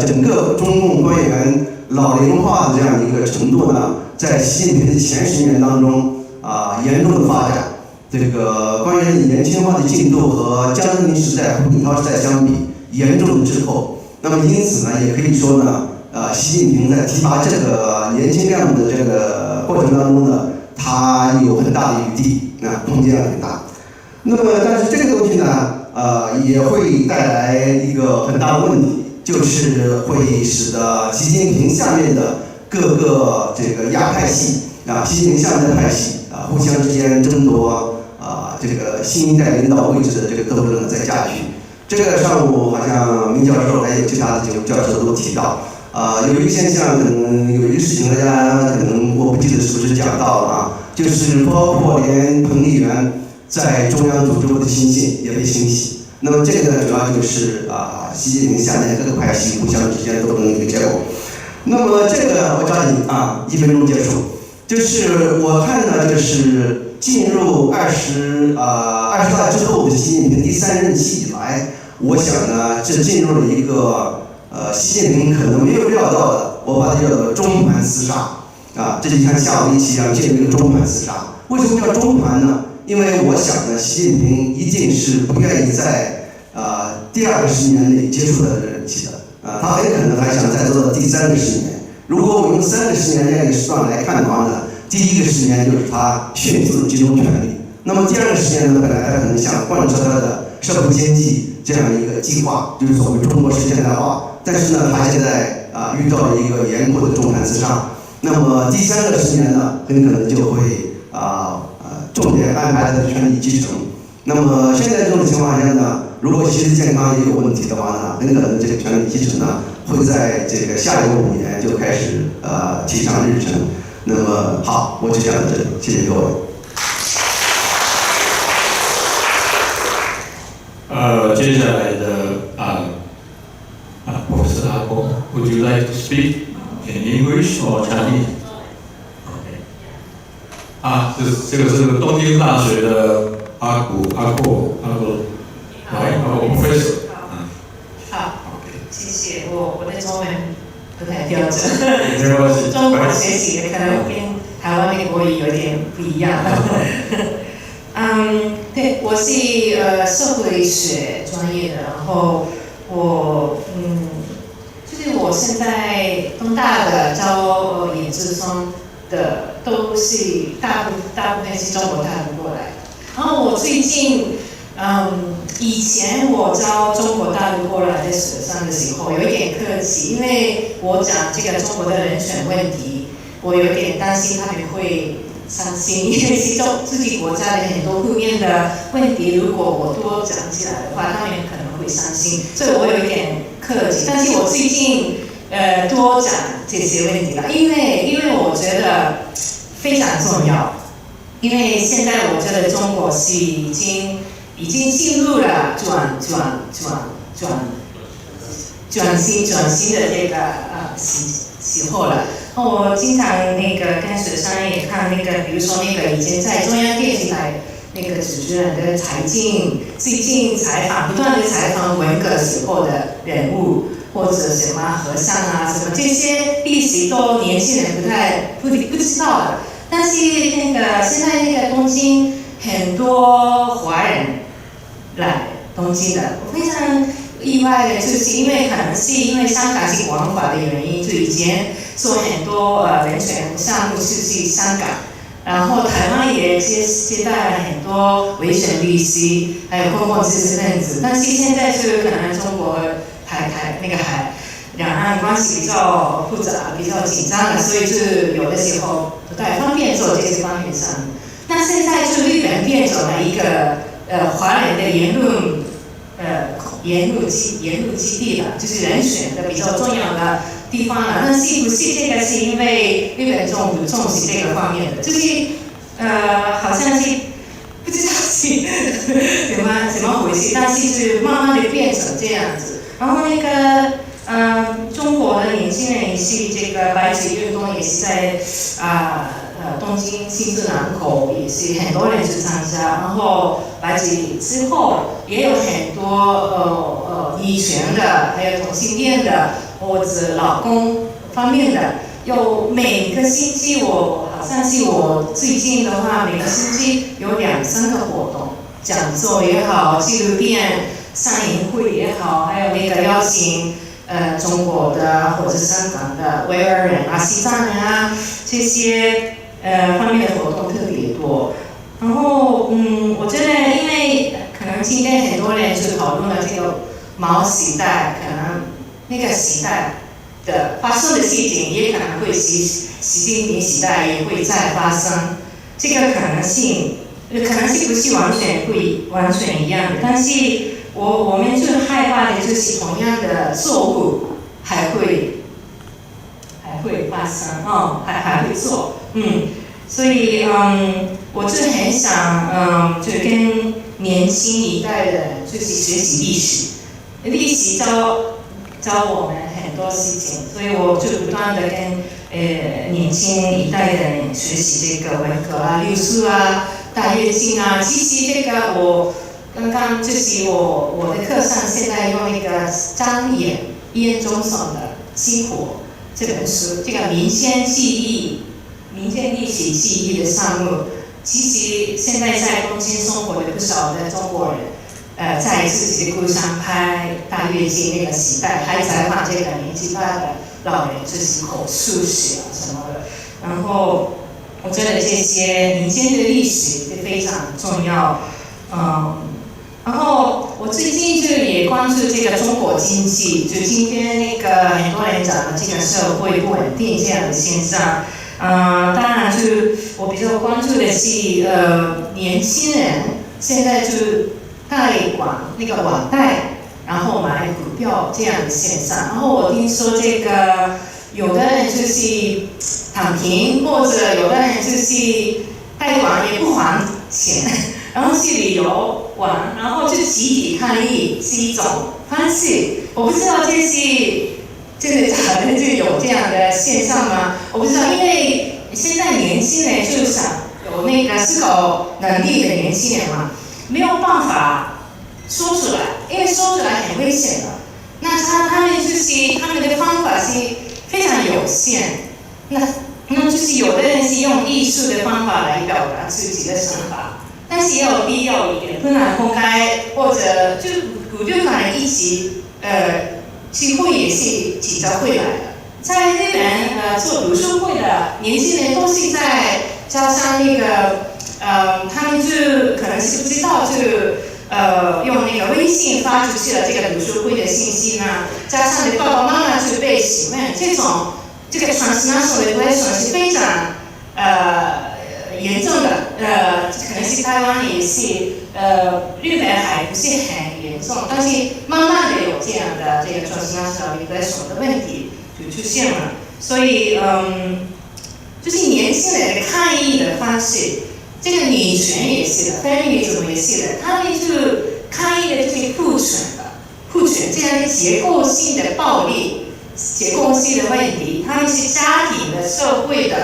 B: 整个中共官员老龄化的这样一个程度呢，在习近平的前10年当中严重的发展，这个官员的年轻化的进度和江泽民时代、胡锦涛时代相比严重的滞后。那么因此呢，也可以说呢，习近平在提拔这个年轻干部的这个过程当中呢，他有很大的余地，空间很大。那么但是这个东西呢，也会带来一个很大的问题。就是会使得习近平下面的各个这个亚太系习近平下面的派系互相之间争夺这个新一代领导位置的这个斗争在加剧。这个上午好像明教授还有其他的几位教授都提到，有一个现象，可能有一个事情大家可能我不记得是不是讲到了就是包括连彭丽媛在中央组织部的亲信也被清洗。那么这个呢，主要就是习近平下面各个派系互相之间斗争的一个结果。那么这个我抓紧1分钟结束。就是我看呢，就是进入20大之后的习近平第3任期以来，我想呢，这进入了一个习近平可能没有料到的，我把它叫做中盘厮杀这就像下围棋一样，进入一个中盘厮杀。为什么叫中盘呢？因为我想呢，习近平一定是不愿意在第2个10年内结束他的任期的，他很可能还想再做到第3个10年。如果我们用3个10年这样一个时段来看的话呢，第1个10年就是他迅速集中权力。那么第2个10年呢，本来他可能想贯彻他的社会经济这样一个计划，就是所谓中国式现代化。但是呢，他现在遇到了一个严酷的中盘厮杀。那么第3个10年呢，很可能就会重点安排他的权力继承。那么现在这种情况下呢，如果心理健康也有问题的话呢，很可能这个权力继承呢，会在这个下一个5年就开始提上日程。那么好，我就讲到这里，谢谢各位。
T: 接下来的Professor Apple, would you like to speak in English or Chinese? 这个是东京大学的阿过 Professor。
A: 好，谢谢。我的中文不太标准，中国学习的可能跟台湾的国语有点不一样。对，我是社会学专业的，然后就是我现在东大的教研究生的都是大部分是中国大陆过来的。然后我最近以前我教中国大陆过来的学生的时候，有一点客气，因为我讲这个中国的人权问题，我有点担心他们会伤心，因为其中自己国家的很多负面的问题，如果我多讲起来的话，他们可能会伤心，所以我有一点客气。但是我最近多讲这些问题了，因为我觉得非常重要，因为现在我觉得中国是已经进入了转型的这个时候了。我经常跟学生也看比如说以前在中央电视台主持人的财经，最近不断的采访文革时候的人物，或者什么和尚啊什么这些历史都年轻人不知道的。但是现在东京很多华人来东京的，我非常意外的，就是因为可能是因为香港是国安法的原因，就以前做很多人权项目是去香港，然后台湾也接待了很多维权律师，还有公共知识分子，但是现在就可能中国两岸关系比较复杂、比较紧张的，所以就有的时候不太方便做这些方面项目。那现在就日本变成了一个华人的言论基地了，就是人权的比较重要的地方了。但是不是这个是因为日本政府重视这个方面的，就是好像是不知道是怎么回事，但是就慢慢的变成这样子。然后中国的年轻人也是这个白纸运动也是在东京新宿南口也是很多人去参加，然后白纸之后也有很多女权的，还有同性恋的或者劳工方面的，有每个星期好像是我最近的话，每个星期有2-3个活动，讲座也好，纪录片上映会也好，还有邀请中国的或者香港的维吾尔人啊、西藏人啊这些方面的活动特别多。然后我觉得因为可能今天很多人就讨论了这个毛时代，可能时代的发生的事情也可能会习近平时代也会再发生，这个可能性不是完全一样的，但是我们就害怕的就是同样的错误还会发生，还会做，所以我就很想就跟年轻一代的人就是学习历史教我们很多事情，所以我就不断的跟年轻一代的人学习这个文革啊、六四啊、大跃进啊。其实这个我刚刚就是我的课上现在用张燕中松的《激活》这本书，这个民间历史记忆的项目，其实现在在东京生活的不少的中国人，在自己的故乡拍大跃进时代，还采访这个年纪大的老人，就是口述史啊什么的。然后我觉得这些民间的历史是非常重要，然后我最近就也关注这个中国经济，就今天很多人讲的这个社会不稳定这样的现象。当然就我比较关注的是年轻人现在就贷款网贷，然后买股票这样的现象。然后我听说有的人就是躺平，或者有的人就是贷款也不还钱，然后去旅游玩，然后就集体抗议是一种方式。我不知道这是真的假的，就有这样的现象吗？我不知道，因为现在年轻人就想有思考能力的年轻人嘛，没有办法说出来，因为说出来很危险的。那他们的方法是非常有限，那就是有的人是用艺术的方法来表达自己的想法，但是也有必要一点，不能公开，或者就鼓励可能一起去会也是几家会来的。在日本做读书会的年轻人都是在加上他们就可能是不知道，就用那个微信发出去的这个读书会的信息呢，加上你爸爸妈妈去被询问，这个 transnational relation 是非常严重的，可能是台湾也是，日本还不是很严重，但是慢慢的有这样的这个 transnational relation 的问题就出现了，所以就是年轻人的抗议的方式，这个女权也是的 ，feminism 也是的，他们就抗议的就是父权这样的结构性的暴力、结构性的问题，他们是家庭的、社会的。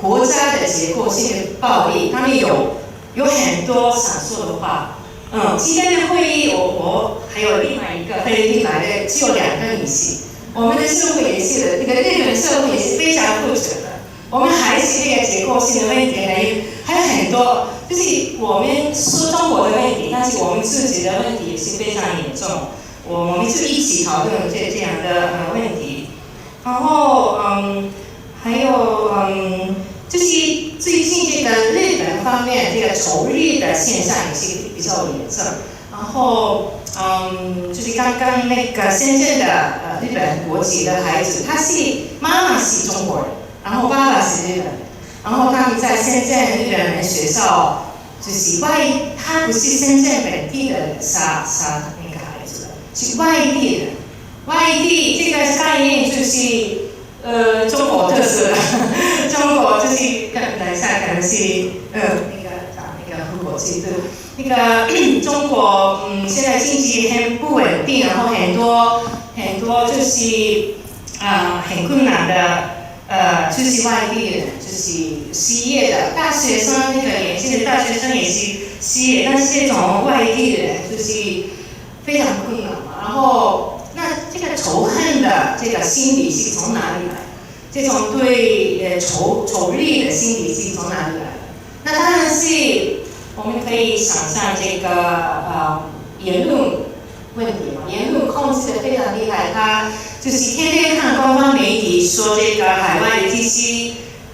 A: 国家的结构性的暴力，他们有很多想说的话。今天的会议我还有另外一个菲律宾来的，只有2个女性。我们的社会也是的，这个日本社会也是非常父权的。我们还是这个结构性的问题，还有很多，就是我们说中国的问题，但是我们自己的问题也是非常严重。我们就一起讨论这样的问题。然后还有就是最近这个日本方面这个仇日的现象也是比较严重。然后就是刚刚那个深圳的日本国籍的孩子，妈妈是中国人，然后爸爸是日本人，然后他们在深圳日本人学校，就是他不是深圳本地的杀那个孩子，是外地人。外地这个概念就是中国特色的，中国就是等一下可能是那个中国制度，那个中国现在经济很不稳定，然后很多就是很困难的就是外地人，就是失业的大学生，那个年轻的大学生也是失业，但是这种外地人就是非常困难嘛，然后。那这个仇恨的这个心理是从哪里来？这种对仇日的心理是从哪里来的？那当然是我们可以想象这个言论问题嘛，言论控制的非常厉害，他就是天天看官方媒体说这个海外的这些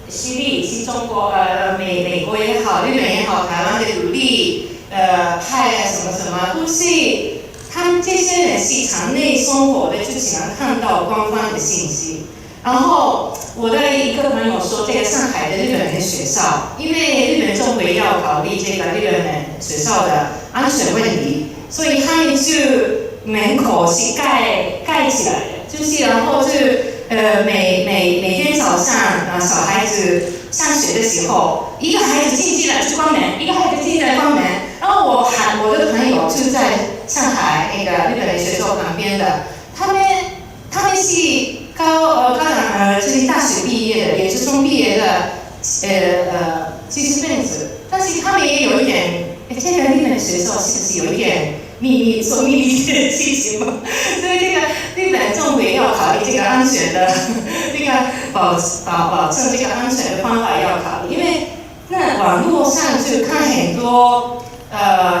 A: 势力是中国美国也好，日本也好，台湾的独立派什么什么都是。他们这些人是场内生活的，就喜欢看到官方的信息。然后我的一个朋友说，这个上海的日本人学校，因为日本政府要考虑这个日本人学校的安全问题，所以他们就门口是盖起来的，就是然后就每天早上小孩子上学的时候，一个孩子进去了就关门，一个孩子进去了关门。然后我的朋友就在上海那个日本人学校旁边的，他们是高档就是大学毕业的，研究生毕业的知识分子，但是他们也有一点，这个日本学校是不是有一点做秘密的事情吗？所以这个日本政府也要考虑这个安全的，这个保证这个安全的方法要考虑，因为那网络上就看很多。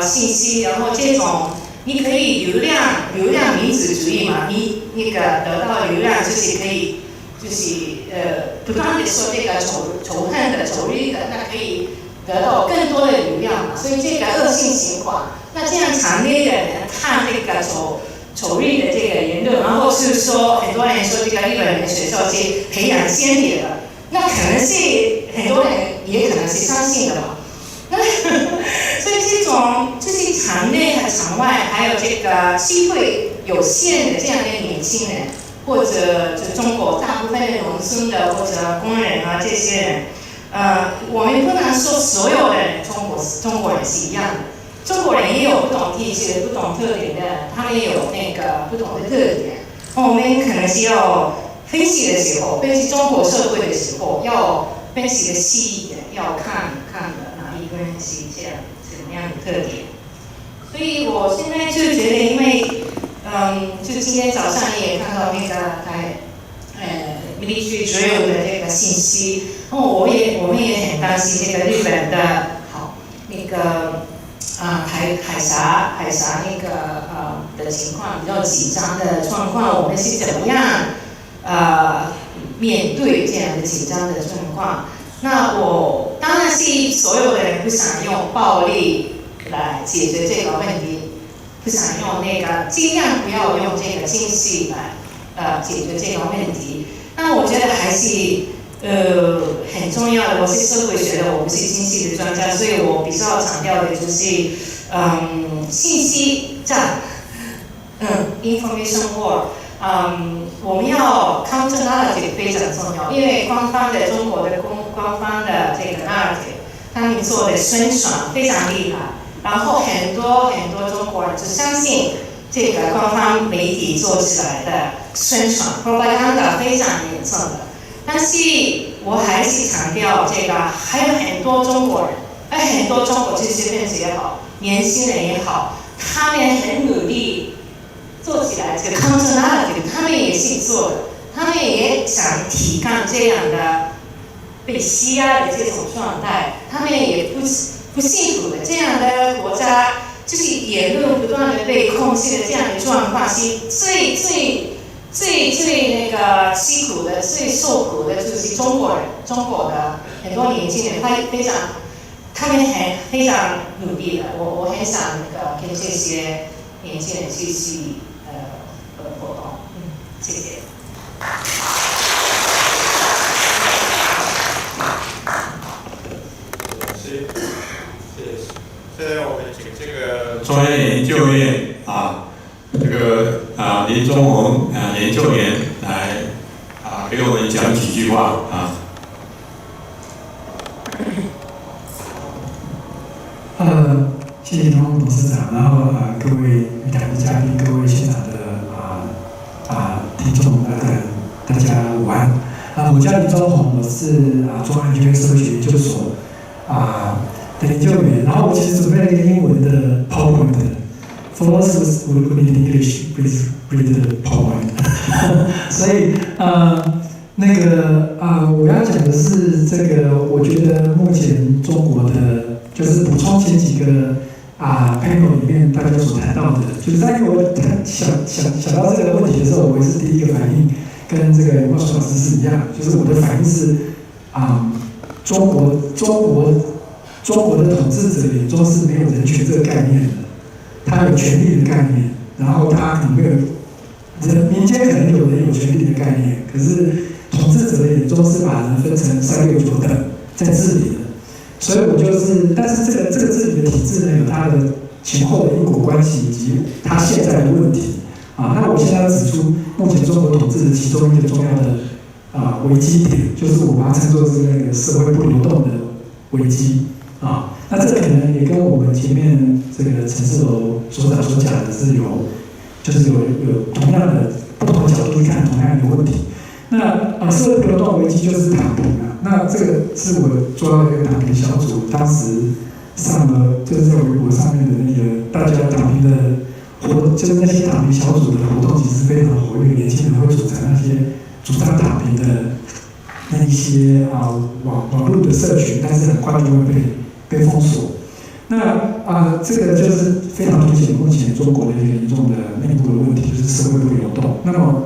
A: 信息，然后这种你可以流量民主主义嘛，你那个得到流量就是可以，就是不断的说这个仇恨的、仇日的，那可以得到更多的流量嘛，所以这个恶性循环。那这样场内的人看这个仇日的这个言论，然后是说很多人说这个日本人学校是培养间谍的，那可能是很多人也可能是相信的嘛。所以这种就是场内和场外，还有这个机会有限的这样的年轻人，或者就中国大部分的农村的或者工人啊这些人，我们不能说所有的人中国人是一样的，中国人也有不同地区的不同特点的，他们也有那个不同的特点。我们可能是要分析的时候，分析中国社会的时候，要分析的细一点，要看的。一个人是这样什么样的特点，所以我现在就觉得，因为就今天早上也看到那个military drill 的这个信息，然后我们也很担心这个日本的那个海峡那个的情况比较紧张的状况，我们是怎么样面对这样的紧张的状况？那我当然是所有的人不想用暴力来解决这个问题，不想用那个，尽量不要用这个经济来解决这个问题。那我觉得还是很重要的。我是社会学的，我不是经济的专家，所以我比较强调的就是信息战，information war。我们要 counter narrative 非常重要，因为中国的官方的这个 narrative， 他们做的宣传非常厉害，然后很多中国人就相信这个官方媒体做起来的宣传 propaganda 非常严重的。但是我还是强调这个，还有很多中国人，很多中国知识分子也好，年轻人也好，他们很努力做起来这个 counter narrative， 他们也是做的，他们也想提抗这样的被欺压的这种状态，他们也不幸福的这样的国家，就是言论不断的被控制的这样的状况，是最那个辛苦的、最受苦的，就是中国的很多年轻人，他们非常努力的。我很想那个跟这些年轻人继续活动。谢谢。
T: 现在我们请这个中央研究院林宗宏研究员来给我们讲几句话
F: 谢谢童董事长，然后各位与谈的嘉宾，各位现场的听众，大家午安。我叫林宗宏，我是中央研究院社会学研究所的研究员，然后我其实准备了一个英文的 PowerPoint。For those who read English, please read the PowerPoint 。所以我要讲的是这个，我觉得目前中国的，就是补充前几个panel 里面大家所谈到的，就是在我想到这个问题的时候，我也是第一个反应跟这个莫老师是一样的，就是我的反应是中国的统治者眼中是没有人权这个概念的。他有权利的概念，然后他可能没有民间可能有人有权利的概念，可是统治者的眼中是把人分成3、6、9等在治理的。所以我就是，但是这个治理的体制呢，有它的前后的因果关系以及它现在的问题那我现在要指出，目前中国统治的其中一个重要的危机点，就是我把它称作是那个社会不流动的危机那这可能也跟我们前面这个陈世楼所长所讲的是就是有同样的不同的角度去看同样的问题。那社会不流动危机就是躺平那这个是我做到一个躺平小组，当时上了就是在微博上面的那个大家躺平的就是那些躺平小组的活动其实非常活跃，年轻人会组成那些主张躺平的那一些网络的社群，但是很快就会被封锁。那这个就是非常凸显目前中国的一个严重的内部的问题，就是社会不流动。那么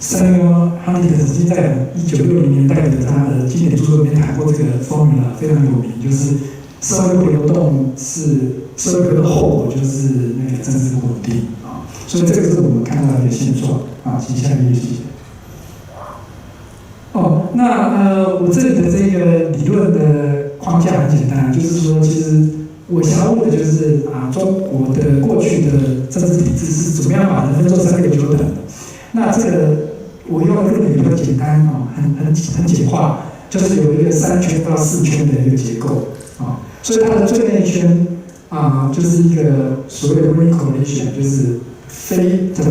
F: Samuel Huntington曾经在1960年代的他的经典著作里面谈过这个 formula， 非常有名，就是社会不流动是社会的后果，就是那个政治不稳定所以这个是我们看到的一个现状请下一页谢谢。我这里的这个理论的框架很简单，就是说，其实我想要问的就是中国的过去的政治体制是怎么样把人分作3、6、9等的？那这个我用的论点比较简单很简化，就是有一个3圈到4圈的一个结构所以它的最内圈就是一个所谓的 weak coalition， 就是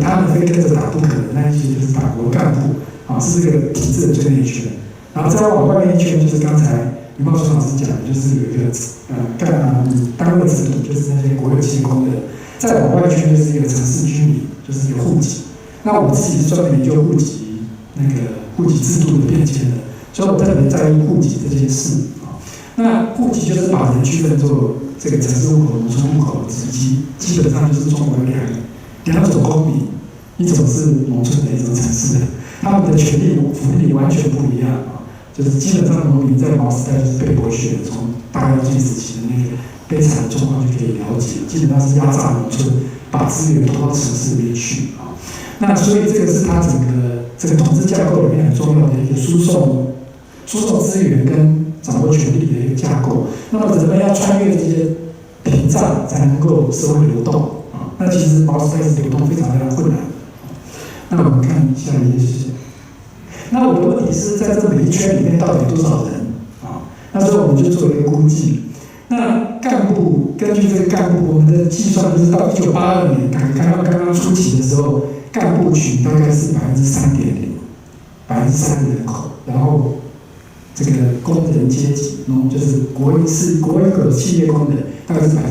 F: 他们非跟着打不可的那一些就是党国干部是这个体制的最内圈。然后再往外面一圈，就是刚才余茂春老师讲的，就是有一个单位制度，就是那些国有企业工的。再往外一圈就是一个城市居民，就是一个户籍。那我自己是专门研究户籍制度的变迁的，所以我特别在意户籍这件事那户籍就是把人区分作这个城市户口、农村户口，以及基本上就是中国两种公民，一种是农村的，一种城市的，他们的权利福利完全不一样就是基本上农民在毛时代就是被剥削的，从大跃进时期的那个悲惨的状况就可以了解，基本上是压榨农村，把资源投到城市里面去啊。那所以这个是它整个统治架构里面很重要的一个输送资源跟掌握权力的一个架构。那么人们要穿越这些屏障才能够社会流动啊。那其实毛时代是流动非常困难。那我们看下一页，谢谢。那我的问题是在这每一圈里面到底有多少人啊？那所以我们就做一个估计。那干部根据这个干部，我们的计算就是到1982年改革开放刚刚初期的时候，干部群大概是3.0%的人口，然后这个工人阶级，就是国营和企业工人大概是8.5%，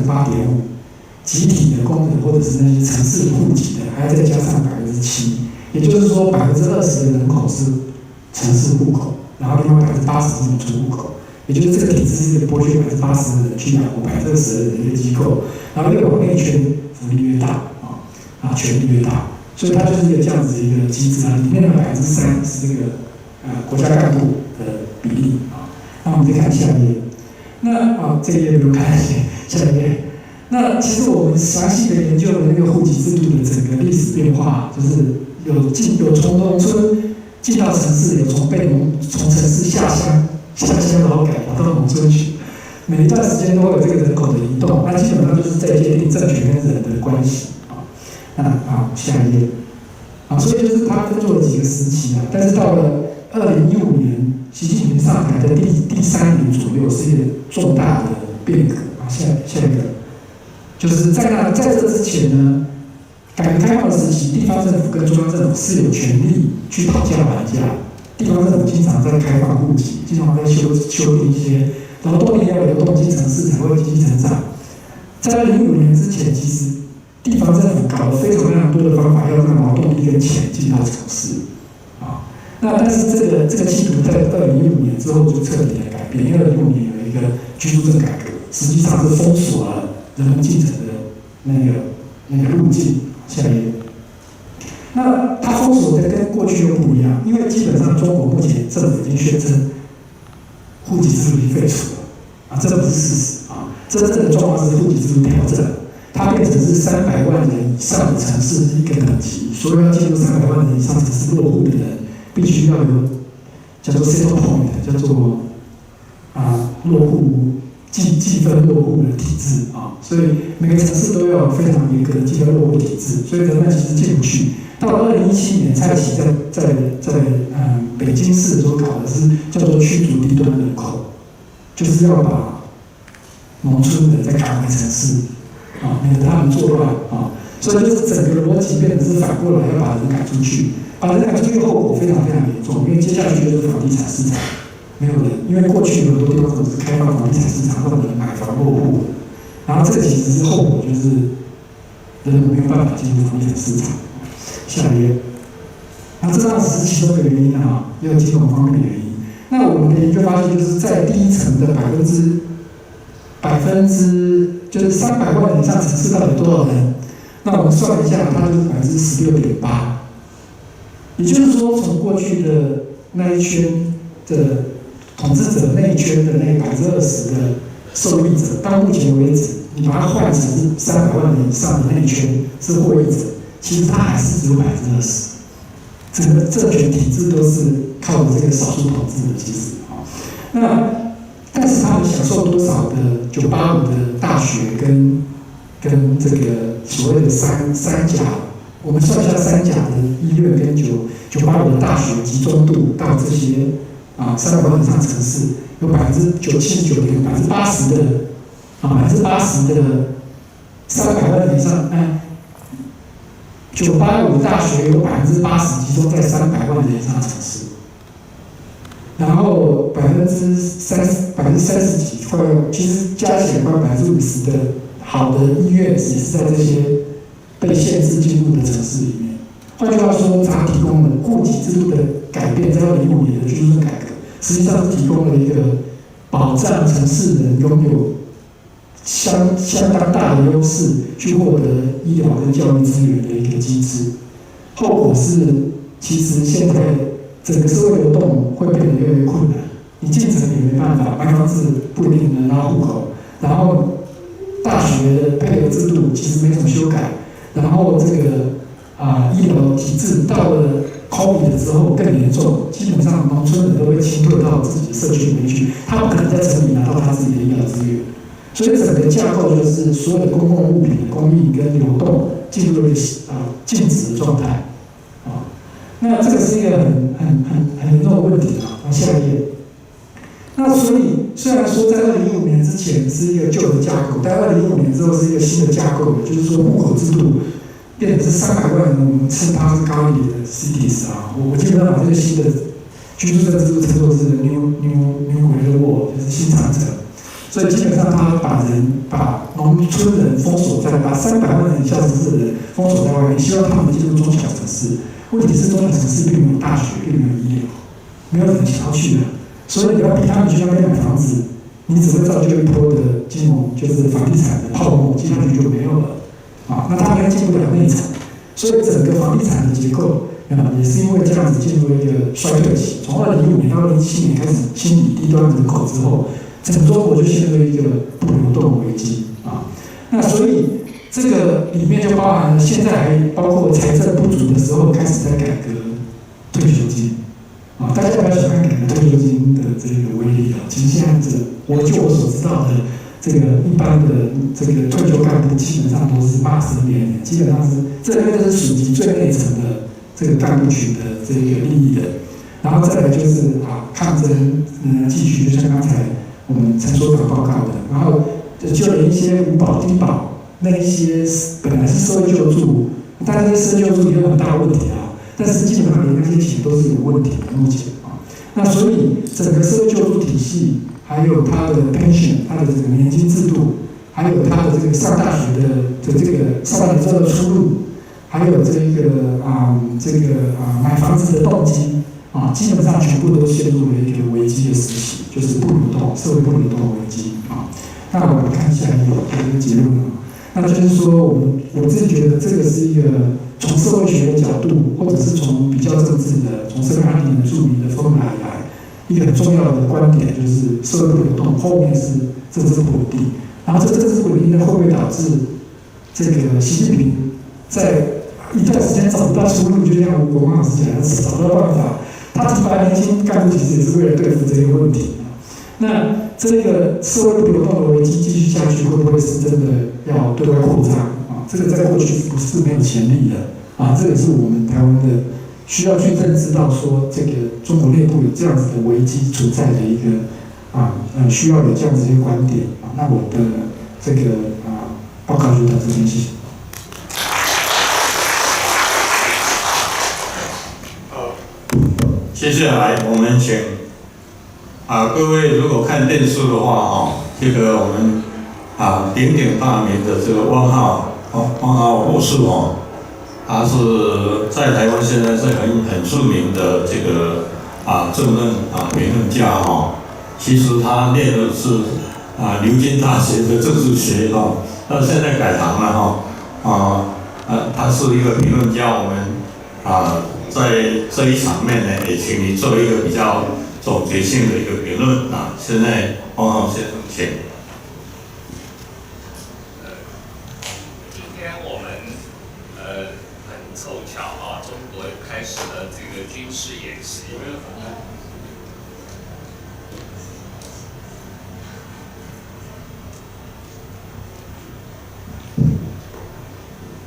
F: 集体的工人或者是那些城市户籍的，还要再加上7%，也就是说20%的人口是城市户口，然后另外80%是农村户口。也就是这个体制是剥削80%的人去养活20%的人的一个机构，然后越往内圈福利越大权力越大，所以它就是一个这样子的一个机制啊。里面的3%是这个国家干部的比例啊。那我们再看下一页，那这一页不用看，下一页。那其实我们详细的研究了那个户籍制度的整个历史变化，就是有从农村进到城市，有从城市下乡劳改跑到农村去，每一段时间都会有这个人口的移动，那基本上就是在界定政权跟人的关系啊。那下一页所以就是它分作了几个时期啊，但是到了2015年，习近平上台的第3年左右是一个重大的变革啊。下一个就是在这之前呢，改革开放的时期，地方政府跟中央政府是有权利去讨价还价。地方政府经常在开放户籍，经常在修订一些劳动力要流动进城市才会经济成长。在2015年之前，其实地方政府搞了非常多的方法，要让劳动力跟钱进到城市啊。那但是这个企图在2015年之后就彻底的改变，因为2015年有一个居住证改革，实际上是封锁了人们进城的那个路径。下一页。那它封锁的跟过去又不一样，因为基本上中国目前政府已经宣称户籍制度已经废除了这不是事实啊。真正的状况是户籍制度调整，它变成是300万人以上的城市一个等级，所有要进入300万人以上城市落户的人，必须要有叫做 settle point， 叫做落户计分落户的体制啊。所以每个城市都要有非常严格的计分落户体制，所以人们其实进不去。到了2017年，蔡奇在北京市所搞的是叫做驱逐低端人口，就是要把农村人再赶回城市免得他们作乱所以就是整个逻辑变成是反过来要把人赶出去，把人赶出去的后果非常严重，因为接下去就是房地产市场没有人，因为过去有很多地方都是开放房地产市场，让人买房落户，然后这个其实是后果，就是人们没有办法进入房地产市场。下一页，那这当然只是其中的原因也有几种方面的原因。那我们的研究发现，就是在第一层的就是300万以上城市到底有多少人？那我们算一下，它就是16.8%。也就是说，从过去的那一圈的统治者那一圈的那20%的受益者，到目前为止，你把它换成是300万人以上的那一圈是获益者。其实它还是只有20%，整个政权体制都是靠着这个少数统治的机制那但是他们享受多少的985的大学跟这个所谓的三甲，我们算一下3甲的医院跟985的大学集中度到这些300万以上城市，有79%有80%的80%的300万以上985大学有80%集中在300万人以上的城市，然后30%几快，其实加起来快50%的好的医院也是在这些被限制进入的城市里面。换句话说，它提供了户籍制度的改变，在2015年的居住证改革，实际上是提供了一个保障城市人拥有相当大的优势去获得医疗跟教育资源的一个机制。后果是，其实现在整个社会流动会变得越来越困难。你进城也没办法，买房子不一定能拿户口，然后大学的配额制度其实没什么修改，然后这个医疗体制到了 COVID 之后更严重，基本上农村人都会侵退到自己的社区里面去，他不可能在城里拿到他自己的医疗资源，所以整个架构就是所有的公共物品的供应跟流动进入了一个静止的状态那这个是一个很严重的问题下一页。那所以虽然说在2015年之前是一个旧的架构，但2015年之后是一个新的架构，就是说户口制度变成是300万人，我们称它是高一的 cities 我基本上把这个新的居住证制度称作是 New Great Wall， 就是新长城。所以基本上他把农村人封锁在，把300万人以下城市的人封锁在外面，希望他们进入中小城市。问题是中小城市并没有大学，并没有医疗，没有人想要去的，所以你要逼他们去那边买房子，你只会造就一波的金融，就是房地产的泡沫，接下去就没有了那他们又进不了内层，所以整个房地产的结构也是因为这样子进入一个衰退期。从2015年到2017年开始清理低端人口之后，整个中国就陷入一个不流动危机那所以这个里面就包含了现在还包括财政不足的时候开始在改革退休金大家不要小看改革退休金的这个威力其实现在就我所知道的这个一般的这个退休干部基本上都是80年，基本上是这边都是属于最内层的这个干部群的这个利益的，然后再来就是抗争继续，就像刚才我们陈所长报告的，然后就连一些五保低保那一些本来是社会救助，但是社会救助也有很大的问题但是基本上连那些钱都是有问题的目前那所以整个社会救助体系，还有它的 pension， 它的这个年金制度，还有它的这个上大学的这个上大学之后的出路，还有这个买房子的动机基本上全部都陷入了一个危机的时期，就是不流动，社会不流动的危机那我们看下一页这个结论那就是说我自己觉得这个是一个从社会学的角度，或者是从比较政治的，从社会安定的著名的风来一个很重要的观点，就是社会不流动，后面是政治不稳定，然后这政治不稳定会不会导致这个习近平在一段时间找不到出路，就像吴国光老师讲的，找不到办法。他提拔年轻干部其实也是为了对付这个问题。那这个社会不流动的危机继续下去，会不会是真的要对外扩张这个在过去不是没有潜力的这也是我们台湾的需要去认知到说，这个中国内部有这样子的危机存在的一个需要有这样子的一个观点那我的这个报告就到这边，谢谢。
T: 接下来我们请各位如果看电视的话这个我们鼎鼎大名的这个汪浩博士他是在台湾现在是很著名的这个政论评论家其实他念的是牛津大学的政治学到现在改行了他是一个评论家，我们在这一场面呢，也请你做一个比较总结性的一个评论现在汪浩先生请。
J: 今天我们很凑巧中国开始了这个军事演习。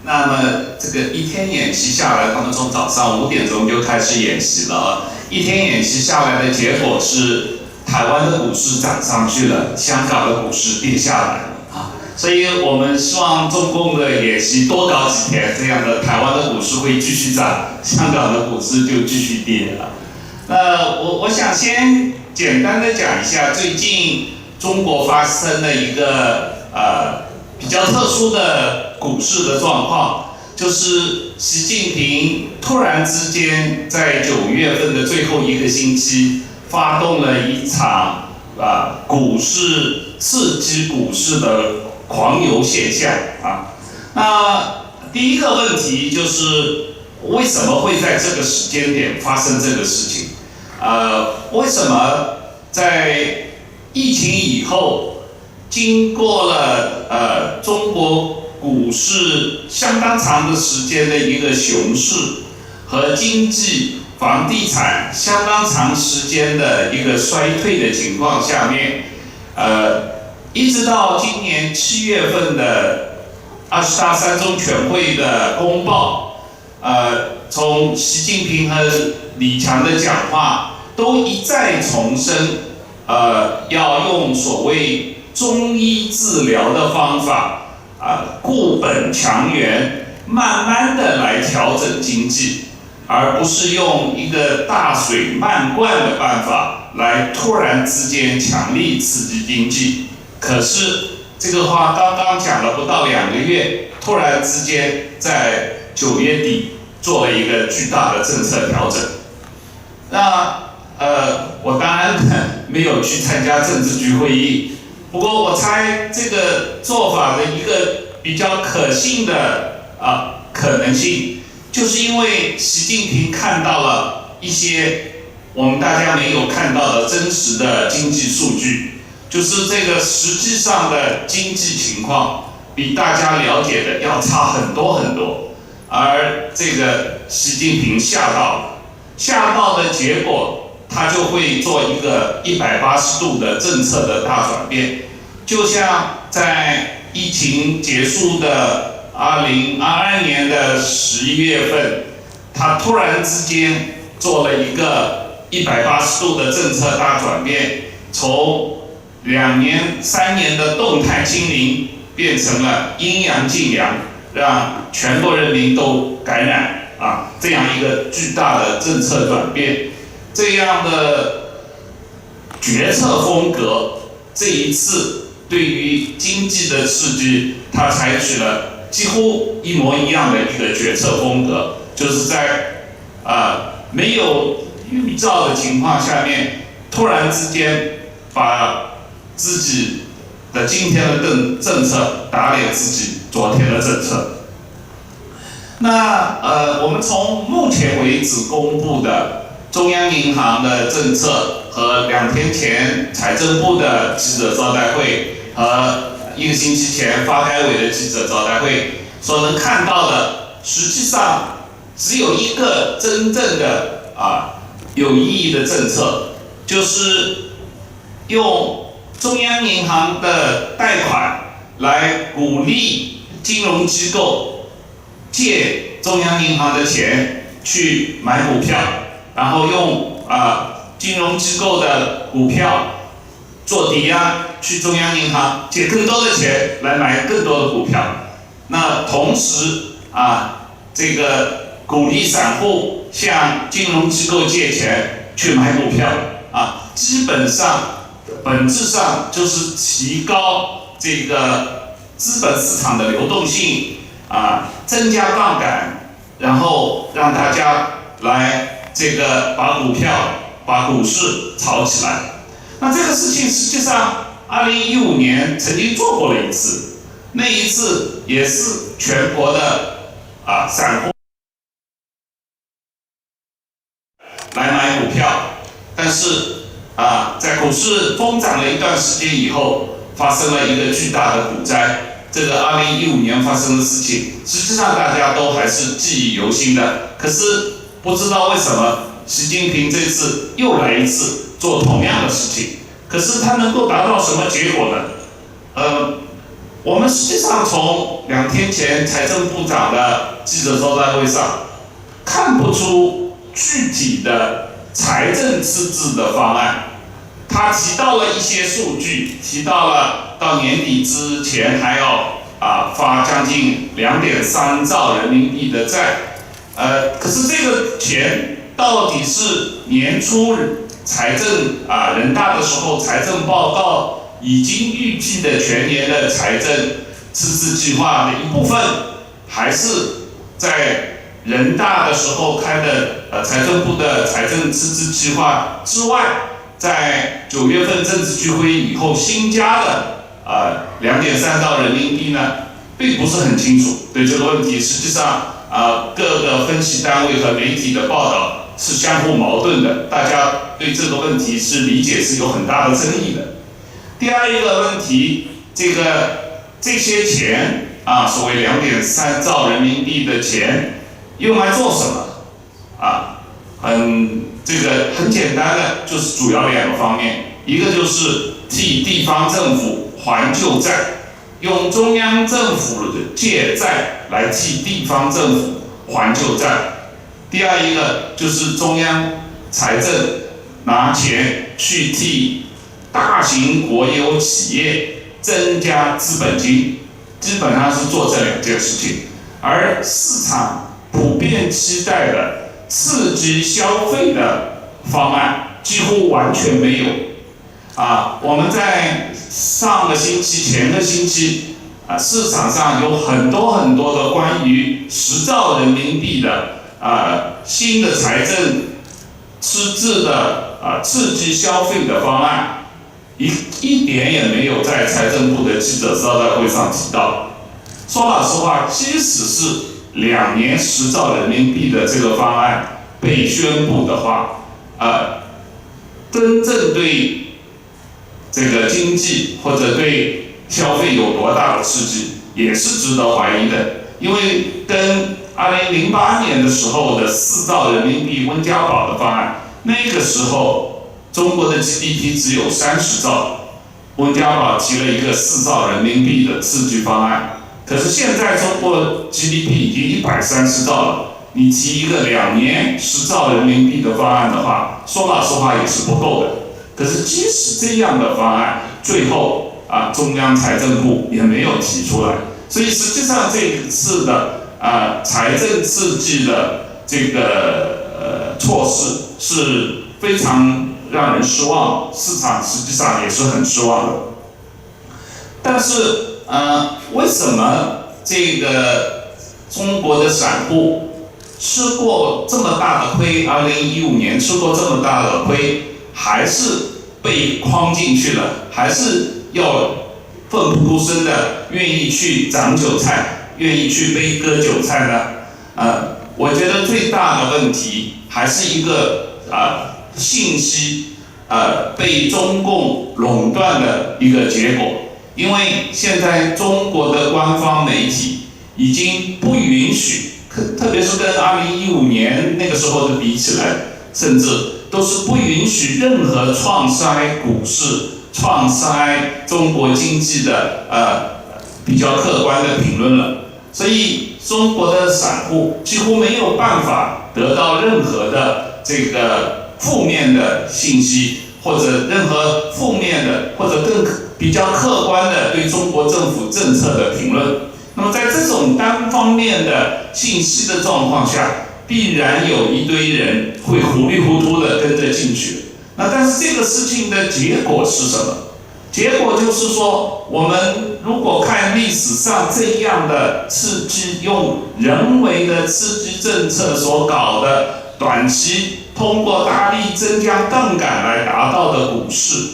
J: 那么这个一天演习下来，他们从早上5点钟就开始演习了一天演习下来的结果是，台湾的股市涨上去了，香港的股市跌下来了所以我们希望中共的演习多搞几天，这样的台湾的股市会继续涨，香港的股市就继续跌了。那我想先简单的讲一下最近中国发生的一个比较特殊的股市的状况，就是习近平突然之间在9月份的最后一个星期发动了一场股市刺激股市的狂游现象那第一个问题就是为什么会在这个时间点发生这个事情？为什么在疫情以后，经过了中国股市相当长的时间的一个熊市和经济、房地产相当长时间的一个衰退的情况下面，一直到今年7月份的20大3中全会的公报，从习近平和李强的讲话都一再重申，要用所谓中医治疗的方法，固本强元，慢慢的来调整经济，而不是用一个大水漫灌的办法来突然之间强力刺激经济。可是这个话刚刚讲了不到2个月，突然之间在9月底做了一个巨大的政策调整。那我当然没有去参加政治局会议，不过我猜这个做法的一个比较可信的可能性，就是因为习近平看到了一些我们大家没有看到的真实的经济数据，就是这个实际上的经济情况比大家了解的要差很多很多，而这个习近平吓到的结果，他就会做一个180度的政策的大转变，就像在疫情结束的2022年的11月份，他突然之间做了一个180度的政策大转变，从2年、3年的动态清零变成了阴阳尽阳，让全国人民都感染这样一个巨大的政策转变，这样的决策风格，这一次对于经济的刺激，他采取了几乎一模一样的一个决策风格，就是在没有预兆的情况下面，突然之间把自己的今天的政策打脸自己昨天的政策。那我们从目前为止公布的中央银行的政策和2天前财政部的记者招待会和1个星期前发改委的记者招待会所能看到的，实际上只有一个真正的有意义的政策，就是用中央银行的贷款来鼓励金融机构借中央银行的钱去买股票，然后用金融机构的股票做抵押，去中央银行借更多的钱来买更多的股票。那同时这个鼓励散户向金融机构借钱去买股票基本上本质上就是提高这个资本市场的流动性增加杠杆，然后让大家来这个把股市炒起来。那这个事情实际上2015年曾经做过了一次，那一次也是全国的散户来买股票，但是在股市疯涨了一段时间以后，发生了一个巨大的股灾。这个2015年发生的事情，实际上大家都还是记忆犹新的。可是不知道为什么，习近平这次又来一次做同样的事情，可是他能够达到什么结果呢？我们实际上从2天前财政部长的记者招待会上看不出具体的财政赤字的方案。他提到了一些数据，提到了到年底之前还要发将近2.3兆人民币的债，可是这个钱到底是年初财政人大的时候财政报告已经预计的全年的财政赤字计划的一部分，还是在人大的时候开的财政部的财政赤字计划之外，在9月份政治局会议以后新加的2.3兆人民币呢，并不是很清楚。对这个问题，实际上各个分析单位和媒体的报道是相互矛盾的，大家对这个问题是理解是有很大的争议的。第二一个问题，这些钱所谓2.3兆人民币的钱用来做什么？这个很简单的，就是主要2个方面，一个就是替地方政府还旧债，用中央政府的借债来替地方政府还旧债。第二一个就是中央财政拿钱去替大型国有企业增加资本金，基本上是做这2件事情。而市场普遍期待的刺激消费的方案几乎完全没有。我们在上个星期、前个星期，市场上有很多的关于10兆人民币的新的财政赤字的刺激消费的方案，一点也没有在财政部的记者招待会上提到。说老实话，即使是2年10兆人民币的这个方案被宣布的话，真正对这个经济或者对消费有多大的刺激，也是值得怀疑的。因为跟2008年的时候的4兆人民币温家宝的方案，那个时候中国的 GDP 只有30兆，温家宝提了一个4兆人民币的刺激方案。可是现在中国 GDP 已经130兆了，你提一个2年10兆人民币的方案的话，说老实话也是不够的。可是即使这样的方案，最后中央财政部也没有提出来。所以实际上这一次的财政刺激的这个措施是非常让人失望，市场实际上也是很失望的。但是为什么这个中国的散户吃过这么大的亏，2015年吃过这么大的亏，还是被框进去了，还是要奋不顾身的愿意去长韭菜，愿意去被割韭菜呢？我觉得最大的问题还是一个信息被中共垄断的一个结果。因为现在中国的官方媒体已经不允许，特别是跟2015年那个时候的比起来，甚至都是不允许任何创筛股市、创筛中国经济的比较客观的评论了。所以中国的散户几乎没有办法得到任何的这个负面的信息，或者任何负面的或者更比较客观的对中国政府政策的评论。那么在这种单方面的信息的状况下，必然有一堆人会糊里糊涂的跟着进去。但是这个事情的结果是什么？结果就是说，我们如果看历史上这样的刺激，用人为的刺激政策所搞的短期通过大力增加杠杆来达到的股市，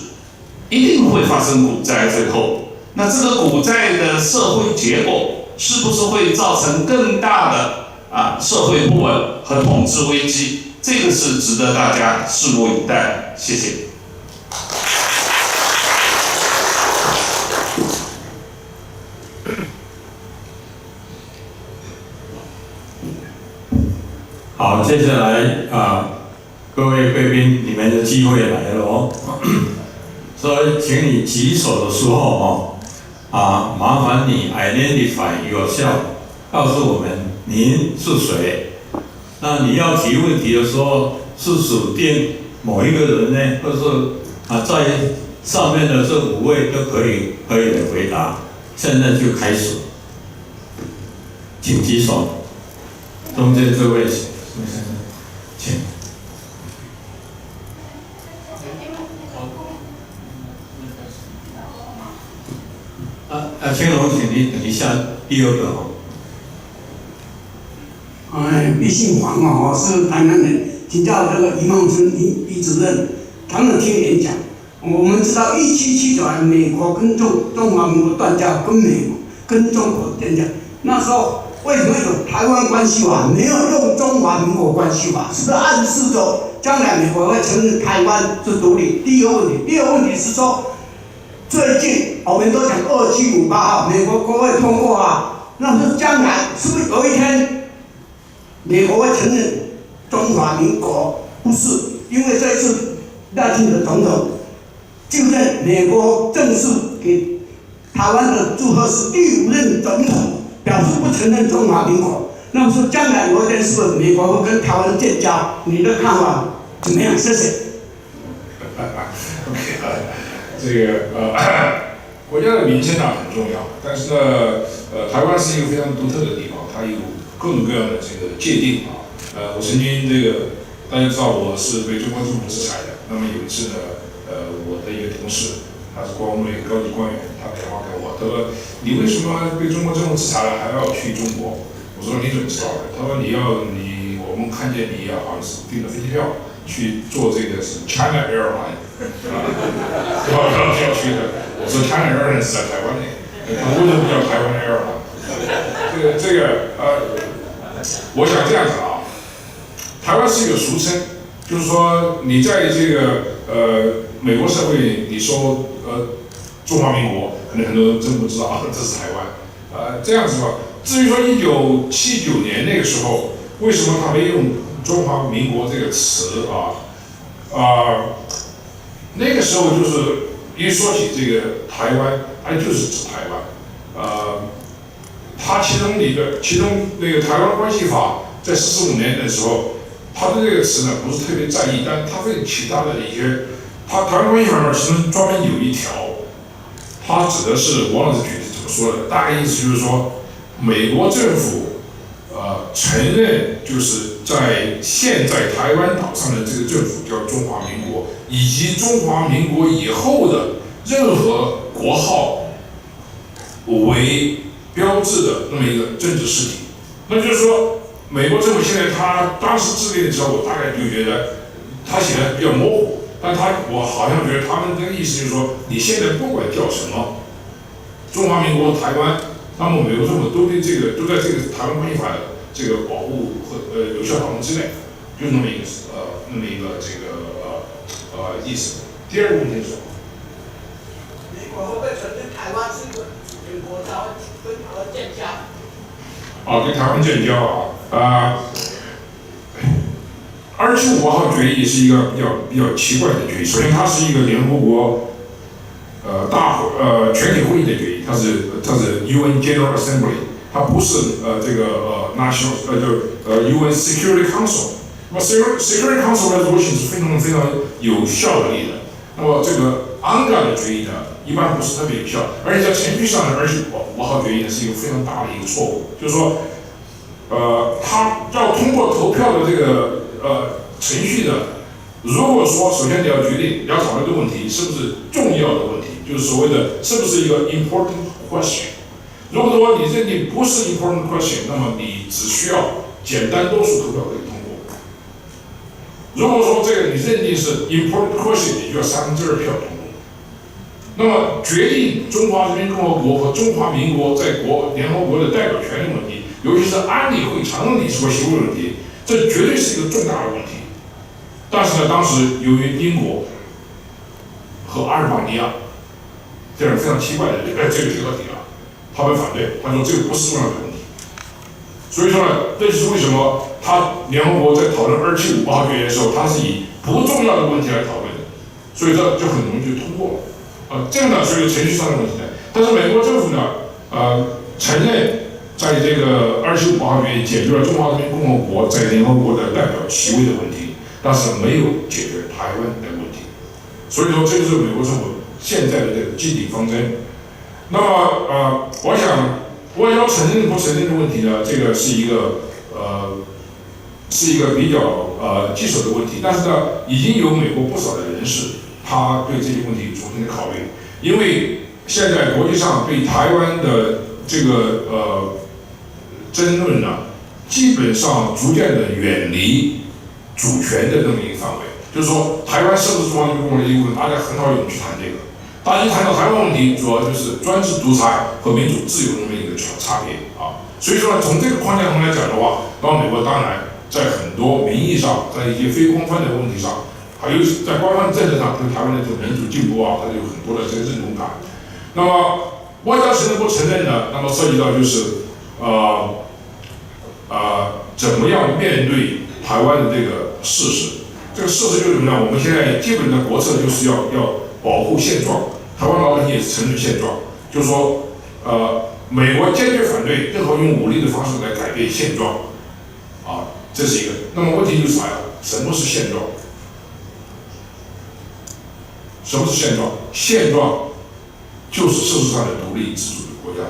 J: 一定会发生股灾。最后，那这个股灾的社会结果是不是会造成更大的社会不稳和统治危机？这个是值得大家拭目以待。谢谢。
T: 好，接下来各位贵宾，你们的机会来了哦。所以，请你举手的时候麻烦你 identify yourself， 告诉我们您是谁。那你要提问题的时候，是指定某一个人呢，或是在上面的这5位都可以来回答。现在就开始，请举手。中间这位，请。青龙，请你等一下，第2个
H: 你姓黄是台南人，请教这个余茂春余主任，常常听演讲。我们知道1779年美国跟中华民国断交，跟中国断交，那时候为什么有台湾关系法，没有用中华民国关系法？是不是暗示着将来美国会承认台湾是独立？第二个问题是说，最近我们都讲2758号，美国国会通过那是将来是不是有一天美国会承认中华民国？不是，因为这次赖清德总统就任，美国正式给台湾的祝贺是第5任总统，表示不承认中华民国。那么说将来有一天是不是美国会跟台湾建交？你的看法怎么样？谢谢。
U: 这个国家的名称啊很重要，但是呢，台湾是一个非常独特的地方，它有各种各样的这个界定啊。我曾经这个大家知道我是被中国政府制裁的，那么有一次呢，我的一个同事，他是国务院高级官员，他打电话给我，他说你为什么被中国政府制裁了还要去中国？我说你怎么知道的？他说我们看见你好像是订了飞机票去做这个是 China Airline。要去的，我说 China Airlines 是在台湾内，为什么叫台湾 Airline？ 这个我想这样子啊，台湾是一个俗称，就是说你在这个美国社会，你说中华民国，可能很多人真不知道这是台湾，这样子吧。至于说1979年那个时候，为什么他没用中华民国这个词那个时候就是一说起这个台湾，它就是指台湾。它其中那个台湾关系法在45年的时候，它对这个词呢不是特别在意，但它对其他的一些，它台湾关系法呢其中专门有一条，它指的是我忘了是具体怎么说的，大概意思就是说，美国政府承认就是在现在台湾岛上的这个政府叫中华民国，以及中华民国以后的任何国号为标志的那么一个政治实体。那就是说，美国政府现在他当时制定的时候，我大概就觉得他写的比较模糊，但我好像觉得他们这个意思就是说，你现在不管叫什么，中华民国台湾，那么美国政府都在这个台湾关系法的这个保护和有效保护之内，就那么一个这个意思。第二个问题是什么？
H: 美国会不会承认台湾是一个主权国家，跟台湾建交？
U: 跟台湾建交275号决议是一个比较奇怪的决议。首先，它是一个联合国全体会议的决议，它是 UN General Assembly， 它不是UN Security Council。那么 Security Council resolution 是非常非常有效力的。那么这个ANGA 的决议呢，一般不是特别有效，而且在程序上的275号决议呢是一个非常大的一个错误，就是说，它要通过投票的这个程序呢，如果说首先你要决定你要讨论的问题是不是重要的问题，就是所谓的是不是一个 important question。如果说你认定不是 important question， 那么你只需要简单多数投票可以通过。如果说这个你认定是 important question， 你就要2/3票通过。那么决定中华人民共和国和中华民国在联合国的代表权的问题，尤其是安理会常任理事会席位问题，这绝对是一个重大的问题。但是呢，当时由于英国和阿尔巴尼亚这样非常奇怪的这个结合体他们反对，他说这个不是重要的问题。所以说呢，这就是为什么联合国在讨论275号决议的时候，它是以不重要的问题来讨论的，所以这就很容易就通过了。这样呢，所以程序上的问题呢，但是美国政府呢，承认在这个275号决议解决了中华人民共和国在联合国的代表席位的问题，但是没有解决台湾的问题。所以说，这就是美国政府现在的这个基底方针。那么我想，外交承认不承认的问题呢，这个是一个比较棘手的问题。但是呢，已经有美国不少的人士，他对这些问题重新的考虑，因为现在国际上对台湾的这个争论呢，基本上逐渐的远离主权的这么一个范围，就是说台湾是不是中华人民共和国的一部分，大家很少有人去谈这个。大家一谈到台湾问题，主要就是专制独裁和民主自由的这么一个差别所以说呢，从这个框架上来讲的话，那么美国当然在很多名义上，在一些非官方的问题上，还有在官方政治上对台湾的这个民主进步它有很多的这个认同感。那么外交承认不承认呢？那么涉及到就是怎么样面对台湾的这个事实？这个事实就是什么呢？我们现在基本的国策就是要保护现状，台湾老百姓也是承认现状，就是说，美国坚决反对任何用武力的方式来改变现状，这是一个。那么问题就是啥呀？什么是现状？什么是现状？现状就是事实上的独立自主的国家。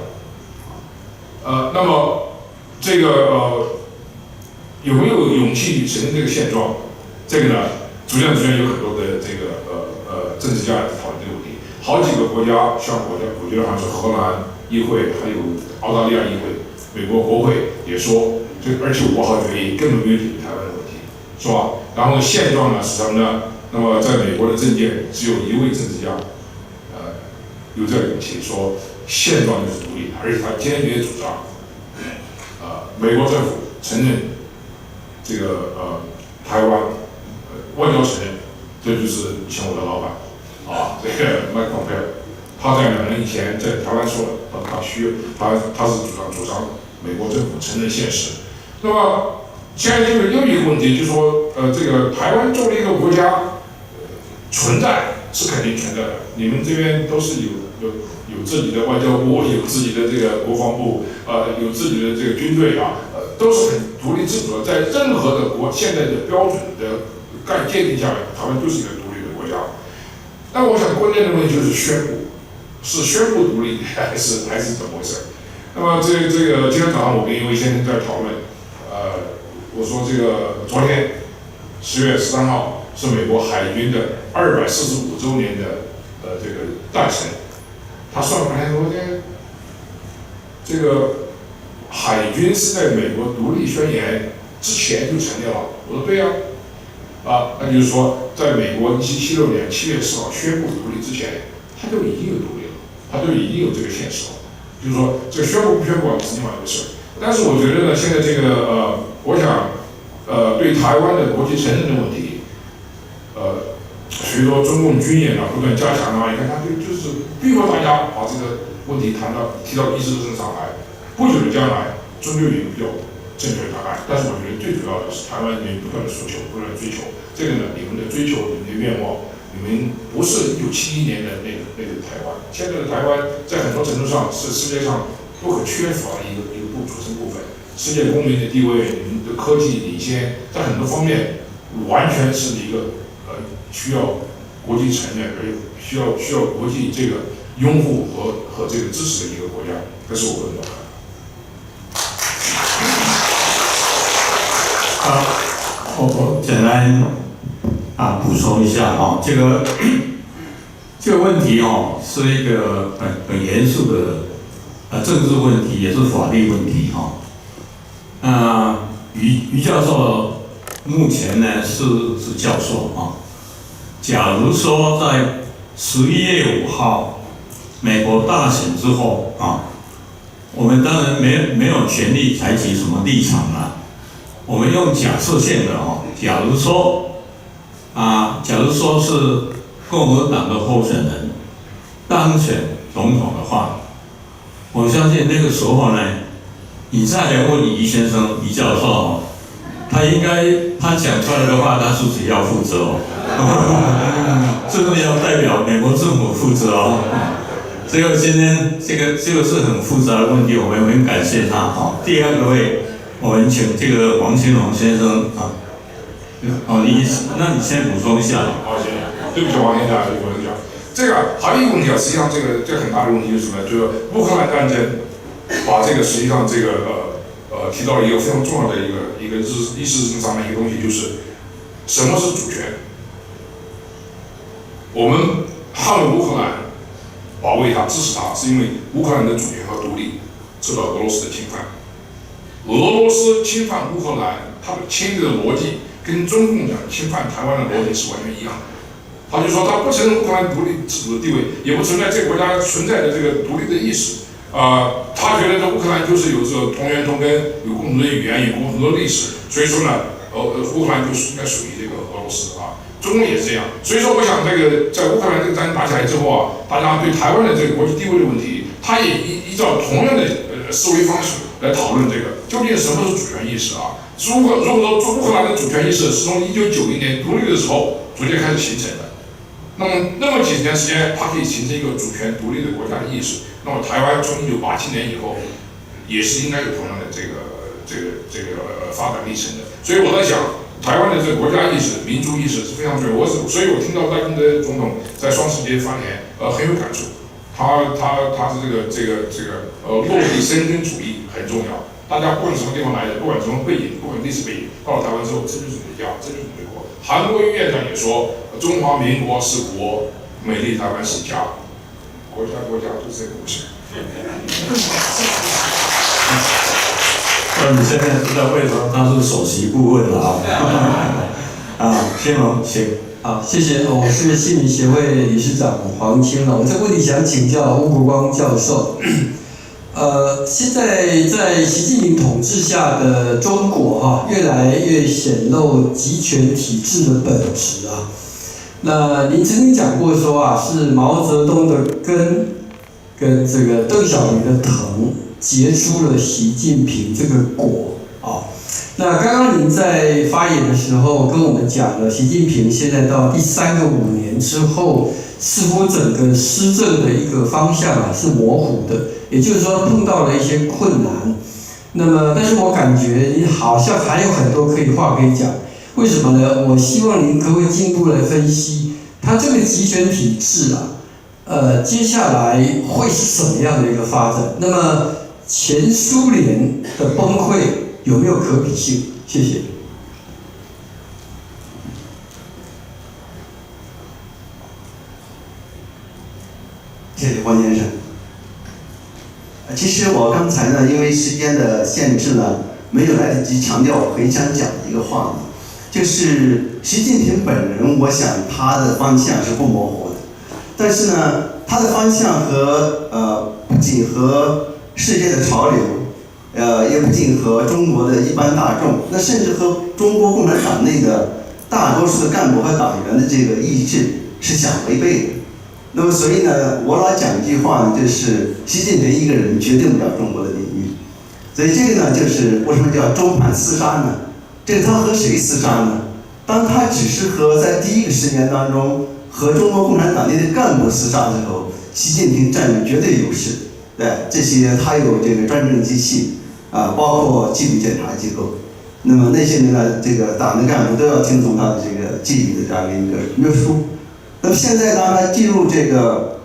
U: 那么这个有没有勇气承认这个现状？这个呢，逐渐有很多的这个政治家讨论这个问题。好几个国家，像我觉得好像是荷兰议会，还有澳大利亚议会，美国国会也说，这275号决议根本没有解决台湾的问题，是吧？然后现状呢是什么呢？那么在美国的政界只有一位政治家，有这个勇气说现状就是独立，而且他坚决主张，美国政府承认这个台湾，外交承认，这就是以前我的老板，这个麦克彭佩尔，他在2年以前在台湾说了，他是主张美国政府承认现实。那么现在就是又一个问题，就是说，这个台湾作为一个国家，存在是肯定存在的。你们这边都是有自己的外交部，有自己的这个国防部，有自己的这个军队都是很独立自主的。在任何的现在的标准的界定下面，台湾就是一个独立的国家。但我想关键的问题就是宣布，是宣布独立还是怎么回事？那么这个今天早上我跟一位先生在讨论，我说这个昨天10月13号是美国海军的245周年的这个诞辰，他算出来说这个海军是在美国独立宣言之前就成立了。我说对呀，那就是说在美国1776年7月4号宣布独立之前，他就已经有独立了，他就已经有这个现实了。就是说这个宣布不宣布是另外一回事。但是我觉得呢，现在这个我想对台湾的国际承认的问题，随着中共军演不断加强你看他就是逼迫大家把这个问题提到议事日程上来，不久的将来终究有比较正确的答案。但是我觉得最主要的是台湾人民不断的诉求，不断的追求。这个呢，你们的追求，你们的愿望，你们不是1971年的那个台湾。现在的台湾在很多程度上是世界上不可缺乏的一个组成部分。世界公民的地位，你们的科技领先，在很多方面完全是一个需要国际承认，而且需要国际这个拥护和这个支持的一个国家。这是我个人的看法。
T: 我简单补充一下这个问题是一个很严肃的政治问题，也是法律问题于教授目前呢是教授假如说在11月5号美国大选之后我们当然没有权利采取什么立场了。我们用假设性的假如说是共和党的候选人当选总统的话，我相信那个时候呢，你再来问于先生、于教授他讲出来的话，他自己要负责这个要代表美国政府负责这个今天这个是很复杂的问题，我们很感谢他第二个位，我们请这个王清龙先生那你先补充一下。
U: 好，行，对不起，王先生，我跟你讲，这个还有一个问题实际上这个很大的问题就是什么？就是乌克兰战争，把这个实际上这个提到了一个非常重要的一个意识上的一个东西，就是什么是主权？我们捍卫乌克兰，保卫它、支持它，是因为乌克兰的主权和独立受到俄罗斯的侵犯。俄罗斯侵犯乌克兰，它的牵制的逻辑跟中共讲侵犯台湾的逻辑是完全一样的。他就说他不承认乌克兰独立自主的地位，也不存在这个国家存在的这个独立的意识。他觉得这乌克兰就是有这个同源同根，有共同的语言，有共同的历史，所以说呢，乌克兰就是应该属于这个俄罗斯中共也是这样。所以说，我想这个在乌克兰这个战争打起来之后大家对台湾的这个国际地位的问题，他也依照同样的思维方式来讨论这个究竟什么是主权意识啊？如果说乌克兰的主权意识是从1990年独立的时候逐渐开始形成的，那么几年时间，它可以形成一个主权独立的国家的意识。那么台湾从1987年以后，也是应该有同样的这个发展历程的。所以我在想，台湾的这个国家意识、民族意识是非常重要。所以我听到赖清德总统在双十节发言，很有感触。他是落地生根主义很重要。大家不管什么地方来的，不管什么背景，不管历史背景，到了台湾之后，这就是你的家，这就是你的国。韩国瑜院长也说，中华民国是国，美丽台湾是家，国家都是这个故事。
I: 你现在知道为什么他是首席顾问了天龙请。
V: 好，谢谢，我是新民协会理事长黄清龙。这个问题想请教吴国光教授。现在在习近平统治下的中国越来越显露集权体制的本质啊。那您曾经讲过说是毛泽东的根跟这个邓小平的藤结出了习近平这个果啊。那刚刚您在发言的时候跟我们讲了，习近平现在到第3个5年之后，似乎整个施政的一个方向是模糊的，也就是说碰到了一些困难。那么，但是我感觉您好像还有很多话可以讲，为什么呢？我希望您可不可以进一步来分析，它这个集权体制接下来会是什么样的一个发展？那么前苏联的崩溃有没有可比性？谢谢。
B: 谢谢黄先生。其实我刚才呢，因为时间的限制呢，没有来得及强调我很想讲的一个话呢，就是习近平本人，我想他的方向是不模糊的，但是呢，他的方向不仅和世界的潮流，也不仅和中国的一般大众，那甚至和中国共产党内的大多数的干部和党员的这个意志是相违背的。那么，所以呢，我老讲一句话呢，就是习近平一个人决定不了中国的命运。所以这个呢，就是为什么叫中盘厮杀呢？这个他和谁厮杀呢？当他只是和在第一个10年当中和中国共产党内的干部厮杀之后，习近平占有绝对优势。对，这些他有这个专政机器包括纪律检查机构。那么那些人呢，这个党的干部都要听从他的这个纪律的这样的一个约束。那么现在当他进入这个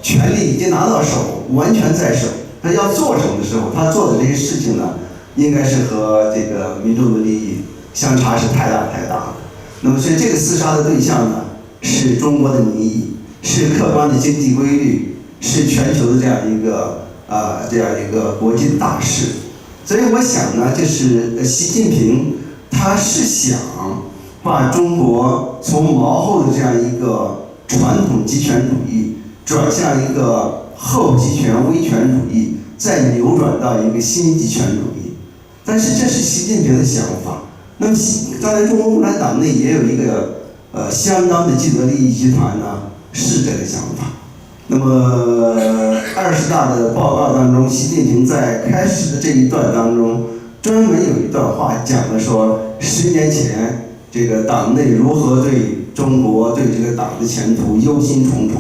B: 权力已经拿到手，完全在手，他要做什么的时候，他做的这些事情呢，应该是和这个民众的利益相差是太大了。那么所以这个厮杀的对象呢，是中国的民意，是客观的经济规律，是全球的这样一个国际的大势。所以我想呢，就是习近平他是想把中国从毛后的这样一个传统集权主义转向一个后集权威权主义，再扭转到一个新集权主义。但是这是习近平的想法。那么当然中国共产党内也有一个相当的既得利益集团呢，是这个想法。那么20大的报告当中，习近平在开始的这一段当中，专门有一段话讲了说，10年前这个党内如何对中国对这个党的前途忧心忡忡。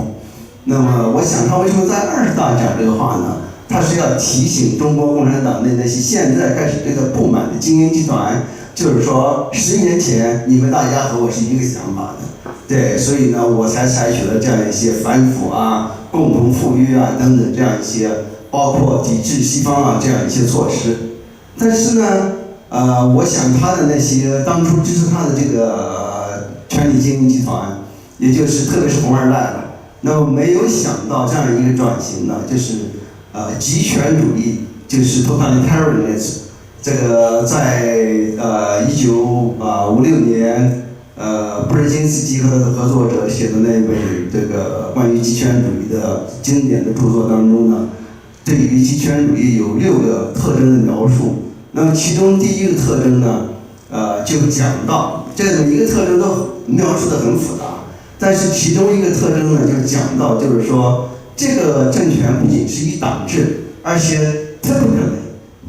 B: 那么我想他为什么在20大讲这个话呢？他是要提醒中国共产党内那些现在开始对他不满的精英集团，就是说10年前你们大家和我是一个想法的，对，所以呢我才采取了这样一些反腐共同富裕等等这样一些，包括抵制西方这样一些措施。但是呢我想他的那些当初支持他的这个权力精英集团，也就是特别是红二代了，那么没有想到这样一个转型呢，就是集权主义，就是 totalitarianism。这个在1956年布尔津斯基和他的合作者写的那本这个关于集权主义的经典的著作当中呢，对于集权主义有6个特征的描述。那么其中第一个特征呢，就讲到这每一个特征都描述得很复杂，但是其中一个特征呢，就讲到就是说，这个政权不仅是一党制，而且 typically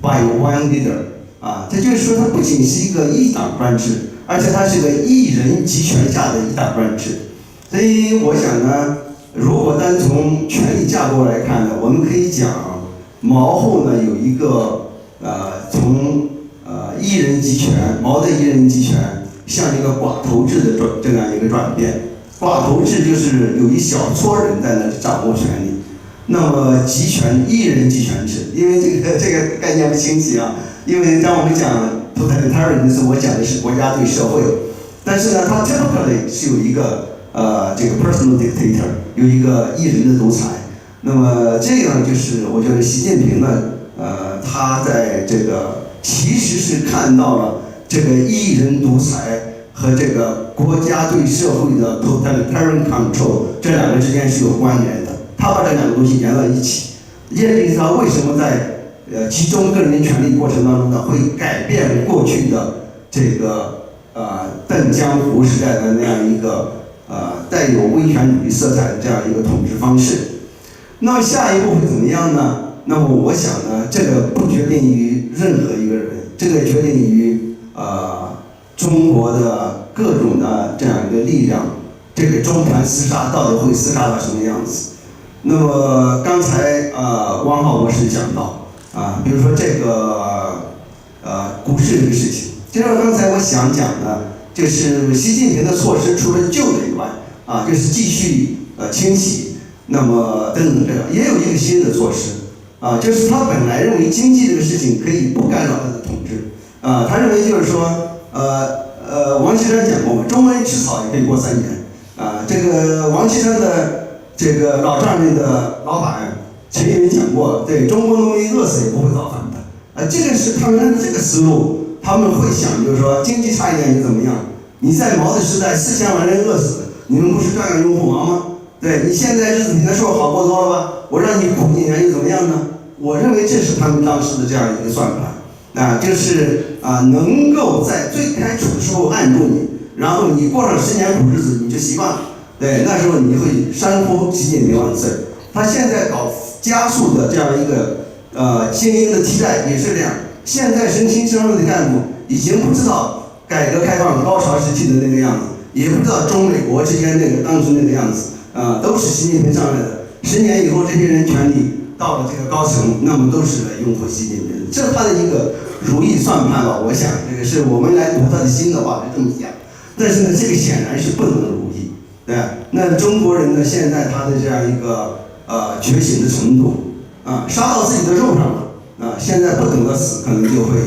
B: by one leader 啊，这就是说它不仅是一个一党专制，而且它是个一人集权下的一党专制。所以我想呢，如果单从权力架构来看呢，我们可以讲毛后呢有一个从一人集权，毛的一人集权向一个寡头制的这样一个转变。寡头制就是有一小撮人在那掌握权力，那么集权一人集权制，因为这个概念不清晰啊。因为当我们讲 totalitarianism， 我讲的是国家对社会，但是呢，它 typically 是有一个这个 personal dictator， 有一个一人的独裁。那么这样就是我觉得习近平呢，他在这个其实是看到了这个一人独裁和这个国家对社会的 totalitarian control 这两个之间是有关联的，他把这两个东西连到一起，验证他为什么在集中个人权利过程当中呢，会改变过去的这个邓江湖时代的那样一个带有威权主义色彩的这样一个统治方式。那么下一步会怎么样呢？那么我想呢，这个不决定于任何一个人，这个决定于中国的各种的这样一个力量，这个中盘厮杀到底会厮杀到什么样子？那么刚才汪浩博士讲到比如说这个股市这个事情，就像刚才我想讲的，就是习近平的措施除了旧的以外就是继续清洗，那么等等这个也有一个新的措施就是他本来认为经济这个事情可以不干扰他的统治他认为就是说王岐山讲过嘛，中文吃草也可以过3年这个王岐山的这个老丈人的老板陈云讲过，对中国农民饿死也不会造反的这个是他们按这个思路，他们会想就是说经济差一点你怎么样？你在毛的时代4000万人饿死，你们不是照样拥护毛吗？对你现在日子比那时候好过多了吧？我让你苦几年又怎么样呢？我认为这是他们当时的这样一个算盘就是能够在最开始的时候按住你，然后你过上10年苦日子你就习惯了，对，那时候你会山呼习近平万岁。他现在搞加速的这样一个精英的替代也是这样，现在身轻身弱的干部已经不知道改革开放高潮时期的那个样子，也不知道中美国之间那个当时那个样子都是习近平上来的。10年以后，这些人权力到了这个高层，那么都是来拥护习近平，这是他的一个如意算盘吧。我想这个是我们来读他的心的话是这么想，但是呢，这个显然是不能如意，对吧？那中国人呢，现在他的这样一个觉醒的程度杀到自己的肉上了现在不等到死，可能就会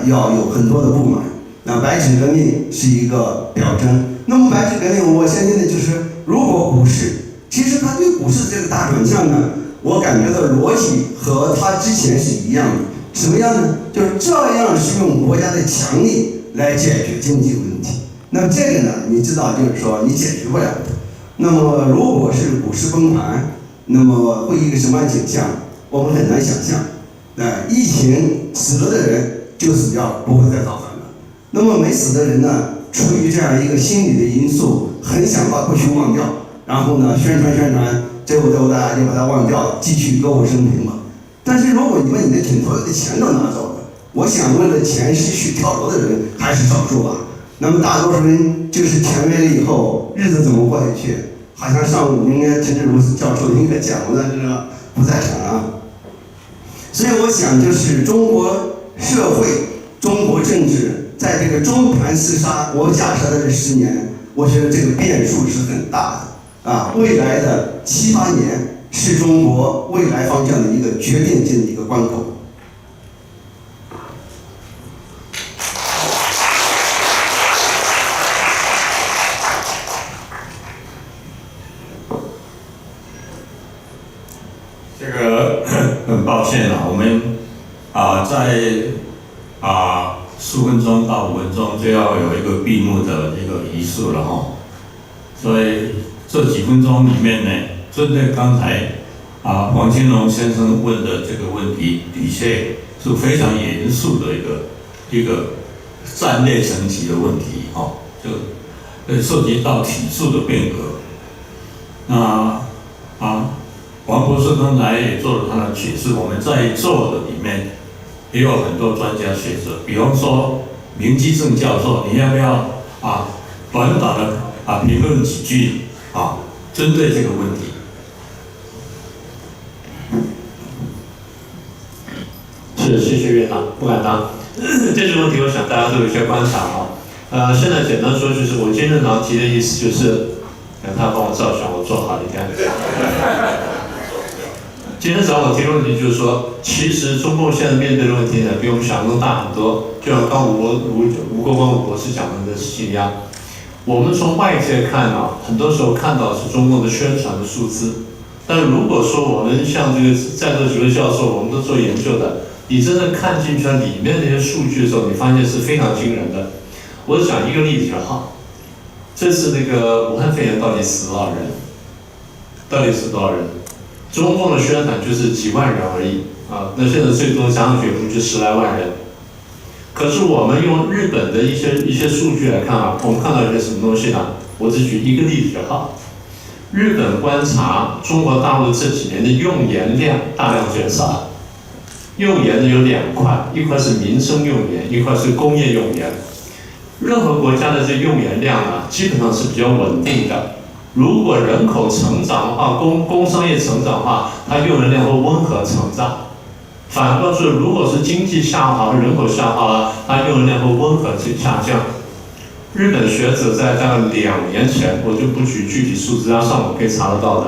B: 要有很多的不满。那白纸革命是一个表征。那么白纸革命，我相信的就是，如果股市，其实他对股市这个大转向呢，我感觉到逻辑和他之前是一样的。什么样呢？就是照样是用国家的强力来解决经济问题。那么这个呢，你知道，就是说你解决不了的。那么如果是股市崩盘，那么会一个什么样的景象？我们很难想象。疫情死了的人就死掉了，不会再造反了。那么没死的人呢，出于这样一个心理的因素，很想把过去忘掉，然后呢宣传，最后大家就把它忘掉，继续歌舞升平嘛。但是如果你把你的枕头里的钱都拿走了，我想为了钱失去跳楼的人还是少数吧。那么大多数人就是钱没了以后，日子怎么过下去？好像上午应该陈志如教授应该讲过，但是不在场所以我想，就是中国社会、中国政治在这个中盘厮杀，我假设的这10年，我觉得这个变数是很大的未来的7、8年是中国未来方向的一个决定性的一个关口。
T: 这个很抱歉我们在4分钟到5分钟就要有一个闭幕的一个仪式了所以这几分钟里面呢，针对刚才黄金龙先生问的这个问题，的确是非常严肃的一个战略层级的问题就涉及到体制的变革。那王博罗斯刚才也做了他的解释，我们在座的里面也有很多专家学者，比方说明居正教授，你要不要短短的评论几句针对这个问题？
N: 是，谢谢院长，不敢当。这个问题，我想大家都有一些观察现在简单说就是，我今天早上提的意思就是，他帮我照相，我做好了，你看。今天早上我提的问题就是说，其实中共现在面对的问题呢，比我们想象中大很多。就像刚吴国光吴博士讲的事情一样，我们从外界看很多时候看到是中共的宣传的数字，但如果说我们像这个在座几位教授，我们都做研究的，你真正看进去里面那些数据的时候，你发现是非常惊人的。我讲一个例子就好，这次那个武汉肺炎到底死多少人？到底死多少人？中共的宣传就是几万人而已那现在最多加上血库就10来万人。可是我们用日本的一些数据来看我们看到一些什么东西呢？我只举一个例子就好。日本观察中国大陆这几年的用盐量大量减少。用盐呢有2块，一块是民生用盐，一块是工业用盐。任何国家的这用盐量基本上是比较稳定的。如果人口成长的话，工商业成长的话，它用盐量会温和成长。反过来说，如果是经济下滑、人口下滑了，它用盐量会温和下降。日本学者在大概2年前，我就不举具体数字，上网可以查得到的，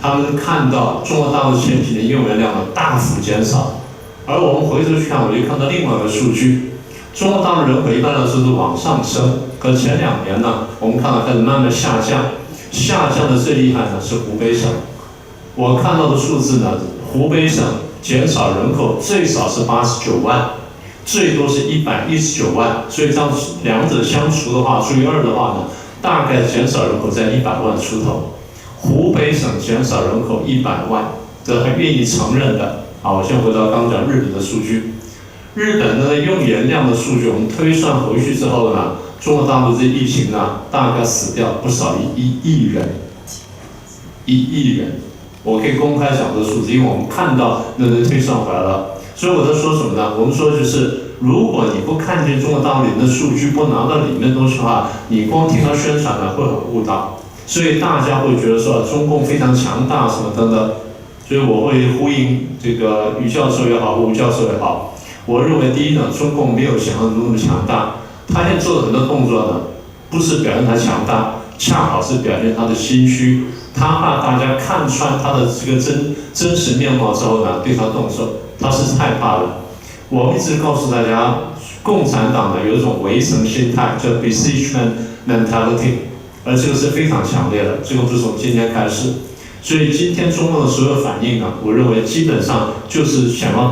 N: 他们看到中国大陆前几年用盐量大幅减少。而我们回头去看，我就看到另外一个数据，中国大陆人口一般来说是往上升，可前2年呢，我们看到开始慢慢下降，下降的最厉害的是湖北省。我看到的数字呢，湖北省减少人口最少是89万，最多是119万，所以这样两者相除的话，除以2的话呢，大概减少人口在100万出头。湖北省减少人口100万，这还愿意承认的。我先回到刚讲日本的数据。日本的用盐量的数据，我们推算回去之后呢，中国大陆这疫情呢，大概死掉不少1亿人，1亿人。我可以公开讲这个数字，因为我们看到那推算回来了。所以我在说什么呢？我们说就是，如果你不看见中国大陆里面的数据，不拿到里面的东西的话，你光听到宣传呢，会很误导。所以大家会觉得说中共非常强大什么等等。所以我会呼应这个于教授也好，吴教授也好。我认为第一呢，中共没有想象中那么强大，他现在做的很多动作呢，不是表现他强大，恰好是表现他的心虚。他怕大家看穿他的这个真实面貌之后呢，对他动手，他是害怕的。我们一直告诉大家，共产党呢有一种围城心态，叫 besiegement mentality， 而这个是非常强烈的，这个不是从今天开始。所以今天中共的所有反应呢，我认为基本上就是想要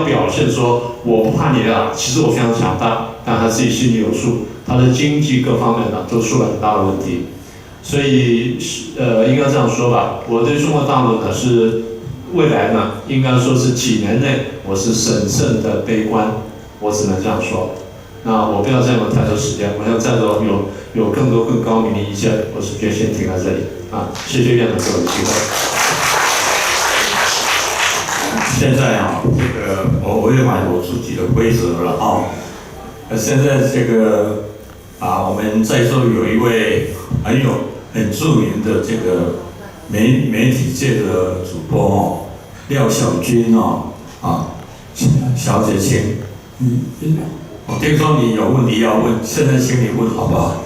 N: 表现说，我不怕你了，其实我非常强大，但他自己心里有数，他的经济各方面呢都出了很大的问题。所以应该这样说吧，我对中国大陆呢是未来呢，应该说是几年内我是审慎的悲观，我只能这样说。那我不要占用太多时间，我要在座有更多更高明的意见，我是决先停在这里谢谢院长给我的机会。
T: 现在这个我违反我自己的规则了现在这个我们在座有一位很著名的这个媒体界的主播廖小军小姐请我听说你有问题要问，现在请你问好不好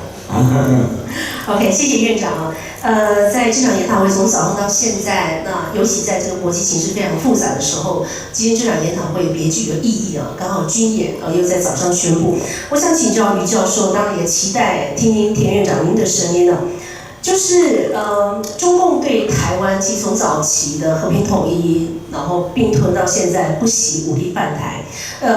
O: ？OK， 谢谢院长在这场研讨会从早上到现在，那尤其在这个国际形势非常复杂的时候，今天这场研讨会别具有意义刚好军演又在早上宣布。我想请教于教授，当然也期待听听田院长您的声音就是中共对台湾其实从早期的和平统一，然后并吞到现在不惜武力犯台。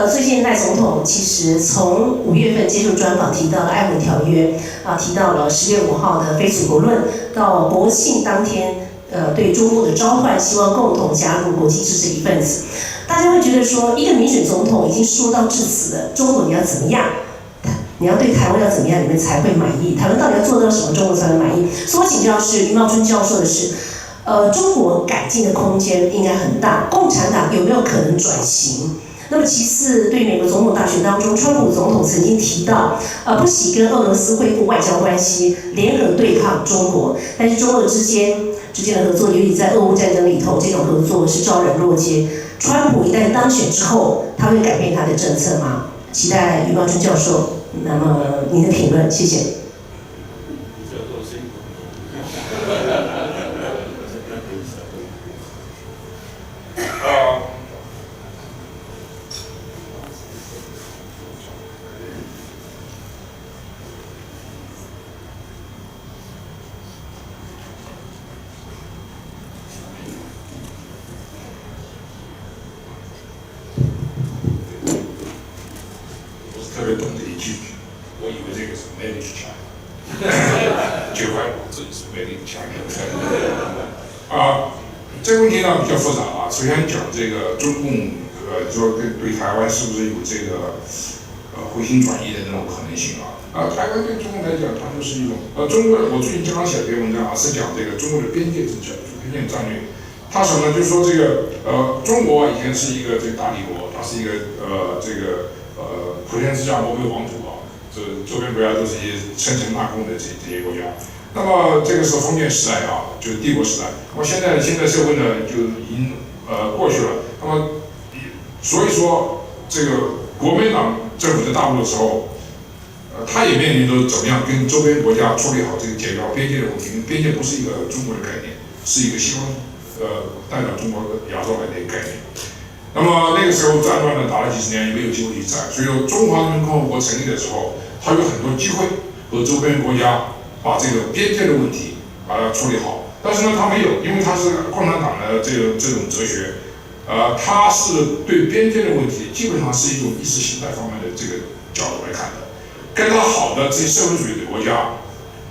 O: 最近赖总统其实从5月份接受专访提到了《爱国条约》提到了10月5号的非祖国论，到国庆当天对中共的召唤，希望共同加入国际知识一份子。大家会觉得说，一个民选总统已经说到至此了，中国你要怎么样？你要对台湾要怎么样，你们才会满意？台湾到底要做到什么，中国才会满意？所以我请教是余茂春教授的是，中国改进的空间应该很大，共产党有没有可能转型？那么其次，对美国总统大选当中，川普总统曾经提到，不惜跟俄罗斯恢复外交关系，联合对抗中国。但是中俄之间的合作，尤其在俄乌战争里头，这种合作是昭然若揭。川普一旦当选之后，他会改变他的政策吗？期待余茂春教授，那么您的评论，谢谢。
U: 特别懂得一句，我以为这个是 made in China， 结果我自己是 made in China。这个问题呢比较复杂啊。首先讲这个中共，说对台湾是不是有这个回心转意的那种可能性啊？台湾对中共来讲，它就是一种中国。我最近经常写一篇文章啊，是讲这个中国的边界政策、边界战略。它什么呢？就是说这个中国以前是一个这个大帝国，它是一个普天之下莫非王土啊，这周边国家都是一些称臣纳贡的这些国家。那么这个是封建时代啊，就是帝国时代。那么现在社会呢就已经过去了。那么所以说这个国民党政府在大陆的时候，他也面临着怎么样跟周边国家处理好这个解决边界的问题。边界不是一个中国的概念，是一个西方代表中国亚洲来的一个概念。那么那个时候战乱呢打了几十年也没有机会去战，所以说中华人民共和国成立的时候，它有很多机会和周边国家把这个边界的问题把它处理好。但是呢，它没有，因为它是共产党的这种哲学，它是对边界的问题基本上是一种意识形态方面的这个角度来看的。跟它好的这些社会主义的国家，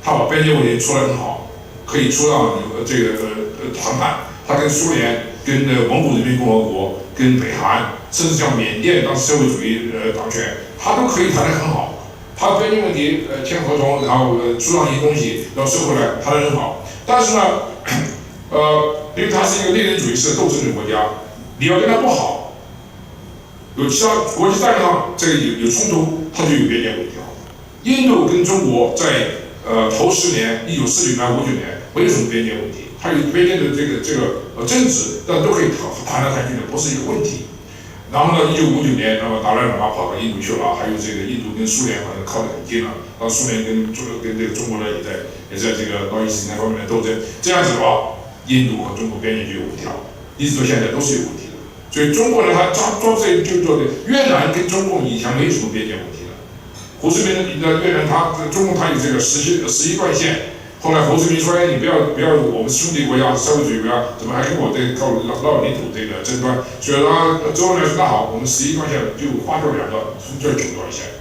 U: 它把边界问题处理很好，可以出让这个谈判。它跟苏联、跟蒙古人民共和国、跟北韩，甚至像缅甸当时社会主义党权，它都可以谈得很好。它边境问题签合同，然后出让一些东西，然后收回来，谈得很好。但是呢，因为它是一个猎人主义式斗争的国家，你要跟它不好，有其他国际战略上这个有冲突，它就有边界问题了。印度跟中国在头10年，1940年、59年没有什么边界问题。它有边界的这个争执，但都可以谈来谈去的，不是一个问题。然后呢，1959年，那么达赖喇嘛跑到印度去了，还有这个印度跟苏联好像靠得很近了，然后苏联跟这个中国呢也在这个贸易形态方面的斗争，这样子的话，印度和中国边界就有问题了，一直到现在都是有问题的。所以中国呢，它抓这就做的越南跟中共以前没有什么边界问题的。胡志明的越南，中共它有这个11段线。后来胡志明说：“哎，你不要，我们兄弟国家、社会主义国家，怎么还跟我这个闹领土这个争端？”所以周恩来说：“那好，我们11段线就划掉2个，这9段线。”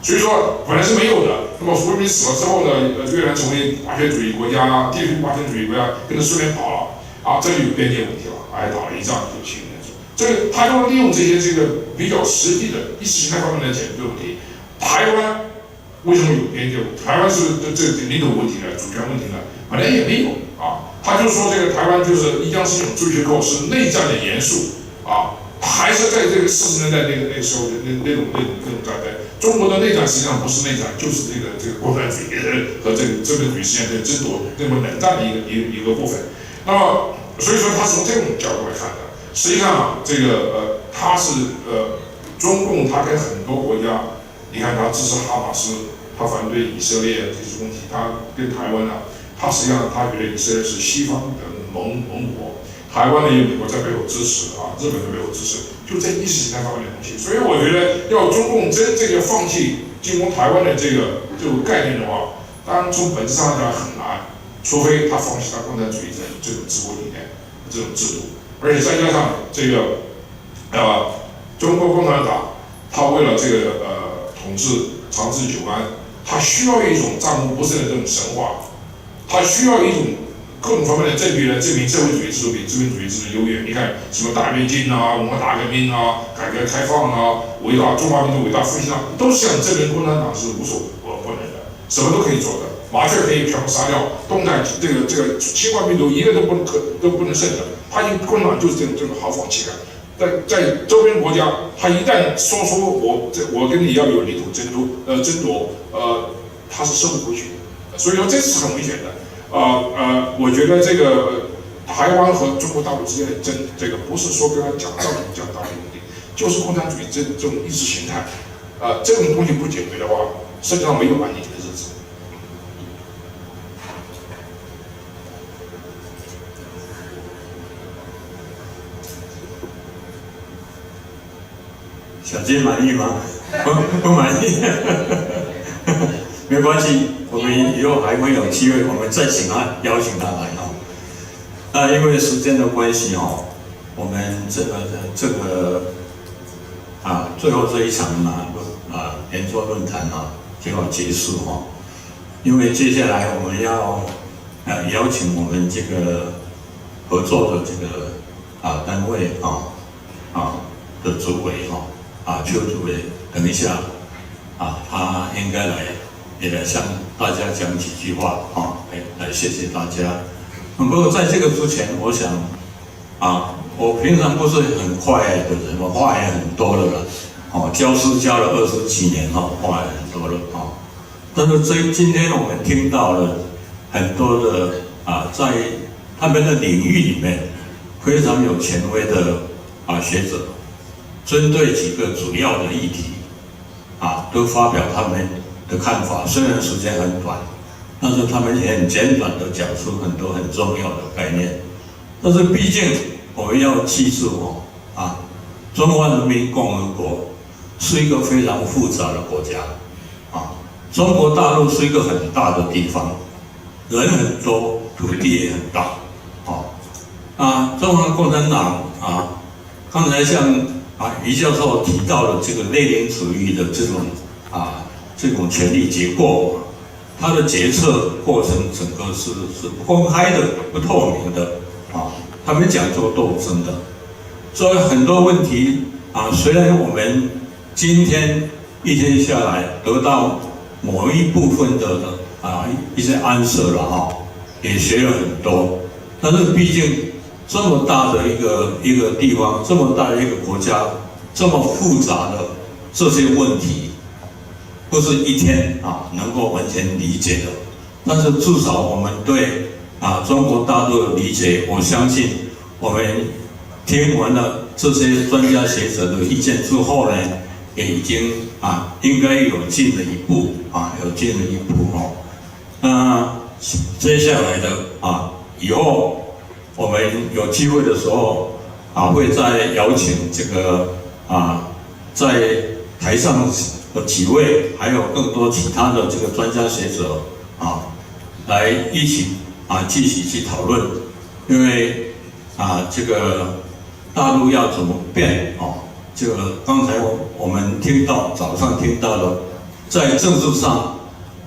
U: 所以说本来是没有的。那么胡志明死了之后呢，越南成为霸权主义国家，地区霸权主义国家，跟着苏联跑了，这就有边界问题了，打了一仗1970年。这个他就利用这个比较实际的意识形态方面来解决这个问题。台湾。为什么有边界？台湾是这领土问题呢？主权问题呢？本来也没有啊。他就说这个台湾就是一江是一种追求构是内战的元素啊，还是在这个40年代那个时候的那种战争。中国的内战实际上不是内战，就是这个共产主义和这个资本主义实现的争夺，那么冷战的一个部分。那么所以说他从这种角度来看的，实际上这个他是中共他跟很多国家。你看，他支持哈马斯，他反对以色列这些问题，他跟台湾他实际上他觉得以色列是西方的盟国，台湾呢有美国在背后支持日本在背后支持，就这意识形态方面的东西。所以我觉得要中共真正要放弃进攻台湾的这种概念的话，当然从本质上来讲很难，除非他放弃他共产主义这种治国理念、这种制度，而且再加上这个中国共产党，他为了这个统治长治久安，它需要一种战无不胜的这种神话，它需要一种各种方面的证据来证明社会主义制度比资本主义制度优越。你看什么大跃进文化大革命改革开放中华民族伟大复兴都想证明共产党是无所不能的，什么都可以做的。麻雀可以全部杀掉，东南这个新冠病毒一个都不能剩的，他一共产党就是这个豪放气概。在周边国家，他一旦说出我跟你要有领土争夺，他是收不回去的。所以说这是很危险的。我觉得这个台湾和中国大陆之间的这个不是说跟他讲道理目的，就是共产主义这种意识形态，这种东西不解决的话，世界上没有安宁的日子。
G: 小金满意吗？不满意，没关系，我们以后还会有机会，我们再邀请他来哦。因为时间的关系哦，我们这个最后这一场圆桌论坛就要结束哦。因为接下来我们要邀请我们这个合作的这个单位的主委邱主委，等一下他应该也来向大家讲几句话来谢谢大家。不过在这个之前，我想我平常不是很快的人，我话也很多了啦，教书教了20几年话也很多了但是今天我们听到了很多的在他们的领域里面非常有权威的学者。针对几个主要的议题，都发表他们的看法。虽然时间很短，但是他们也很简短地讲出很多很重要的概念。但是毕竟我们要记住中华人民共和国是一个非常复杂的国家中国大陆是一个很大的地方，人很多，土地也很大中华共产党刚才像余教授提到了这个列宁主义的这种权力结构，它的决策过程整个是不公开的、不透明的他们讲做斗争的，所以很多问题虽然我们今天一天下来得到某一部分的一些安设了也学了很多，但是毕竟这么大的一个地方，这么大的一个国家，这么复杂的这些问题，不是一天能够完全理解的。但是至少我们对中国大陆的理解，我相信我们听完了这些专家学者的意见之后呢，也已经应该有进了一步那接下来的以后。我们有机会的时候会再邀请这个在台上的几位，还有更多其他的这个专家学者来一起继续去讨论，因为这个大陆要怎么变这个刚才我们早上听到了，在政治上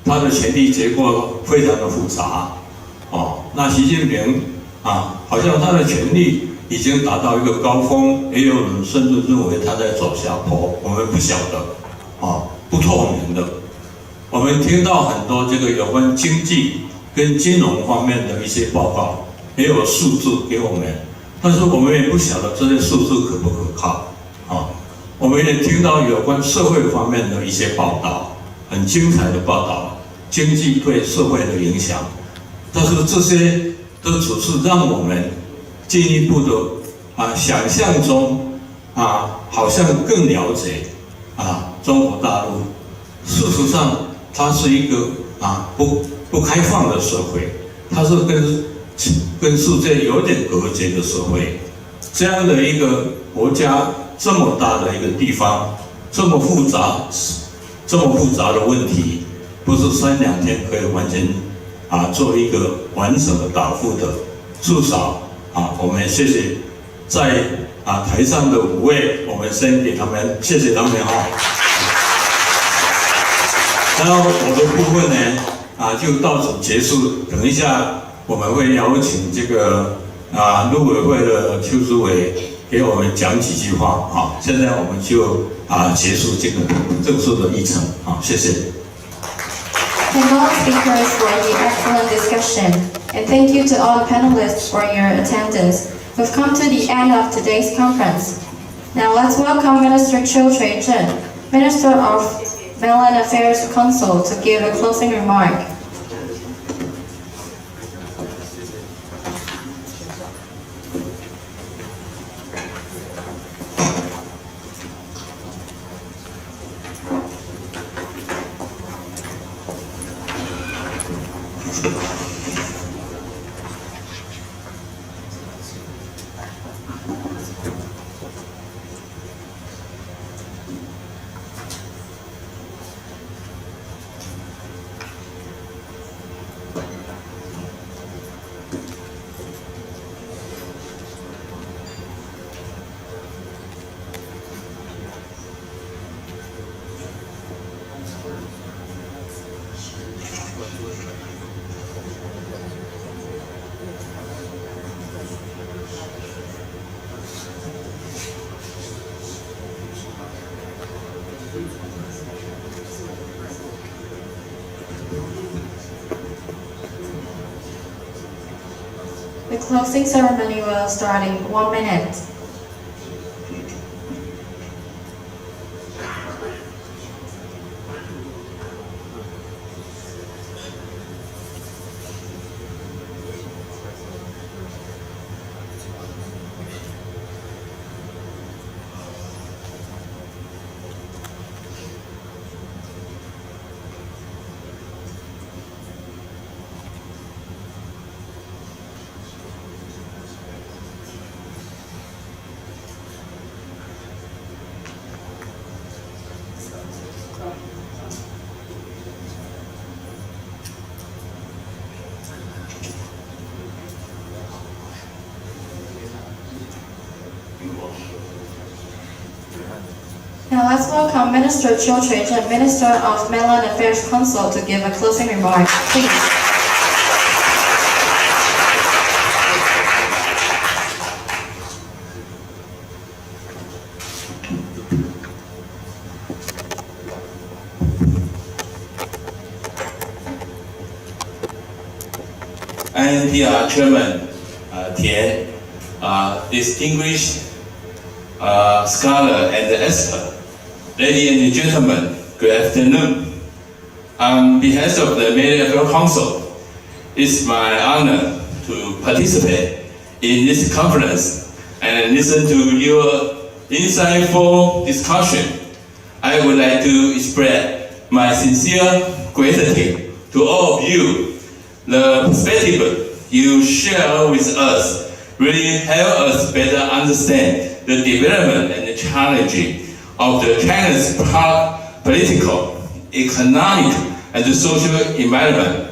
G: 它的权力结构非常的复杂那习近平好像他的权力已经达到一个高峰，也有人甚至认为他在走下坡，我们不晓得不透明的。我们听到很多这个有关经济跟金融方面的一些报告，也有数字给我们，但是我们也不晓得这些数字可不可靠我们也听到有关社会方面的一些报道，很精彩的报道，经济对社会的影响，但是这些都只是让我们进一步的想象中好像更了解中国大陆。事实上，它是一个不开放的社会，它是跟世界有点隔绝的社会。这样的一个国家，这么大的一个地方，这么复杂的问题，不是3-2天可以完全做一个完整的答复的。至少我们谢谢在台上的5位，我们先给他们谢谢他们然后我的部分呢就到此结束。等一下我们会邀请这个陆委会的邱主委给我们讲几句话现在我们就结束这个正式的议程谢谢。
C: and all speakers for the excellent discussion. And thank you to all the panelists for your attendance. We've come to the end of today's conference. Now let's welcome Minister Chiu Chui-cheng, Minister of Mainland Affairs Council, to give a closing remark. The closing ceremony will start in 1 minute. Now let's welcome Minister Chiu Chui-cheng, Minister of Mainland Affairs Council, to give a closing remark. Please.
K: INPR Chairman Tian, distinguished scholar and expert, ladies and gentlemen, good afternoon. On behalf of the Mainland Affairs Council, it's my honor to participate in this conference and listen to your insightful discussion. I would like to express my sincere gratitude to all of you. The perspective you share with us really help us better understand the development and the challenge of the China's political, economic, and social environment.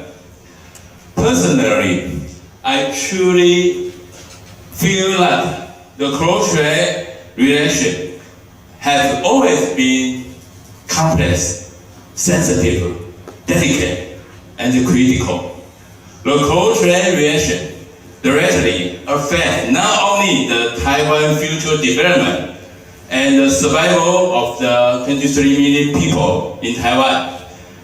K: Personally, I truly feel that the cross-strait relation has always been complex, sensitive, delicate, and critical. The cross-strait relation directly affects not only the Taiwan future development and the survival of the 23 million people in Taiwan,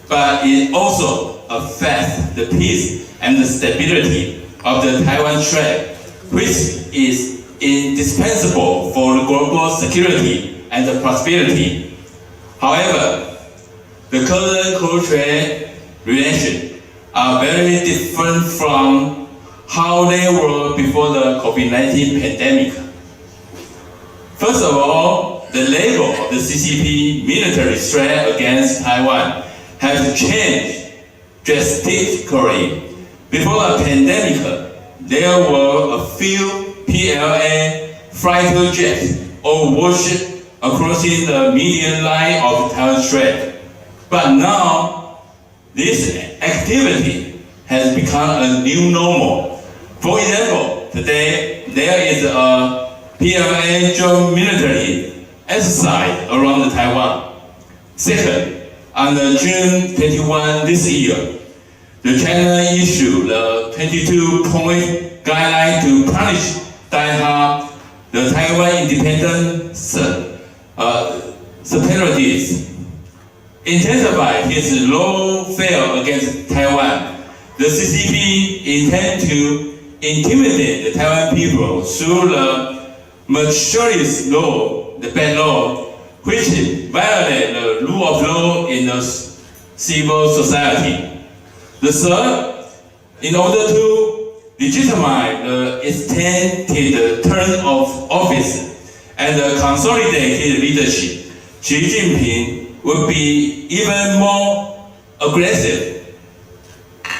K: but it also affects the peace and the stability of the Taiwan Strait, which is indispensable for the global security and the prosperity. However, the current cross-strait relations are very different from how they were before the COVID-19 pandemic. First of all, the level of the CCP military threat against Taiwan has changed drastically. Before the pandemic, there were a few PLA fighter jets or warships crossing the median line of Taiwan Strait. But now, this activity has become a new normal. For example, today there is a PLA joint military exercise around Taiwan. Second, on June 21 this year, the China issued the 22-point guideline to punish die-hard the Taiwan independent separatists. intensify his lawfare against Taiwan. The CCP intend to intimidate the Taiwan people through the measureless law, the bad law, which violate the rule of law in the civil society. The third, in order to legitimize the extended term of office and consolidate his leadership, Xi Jinping will be even more aggressive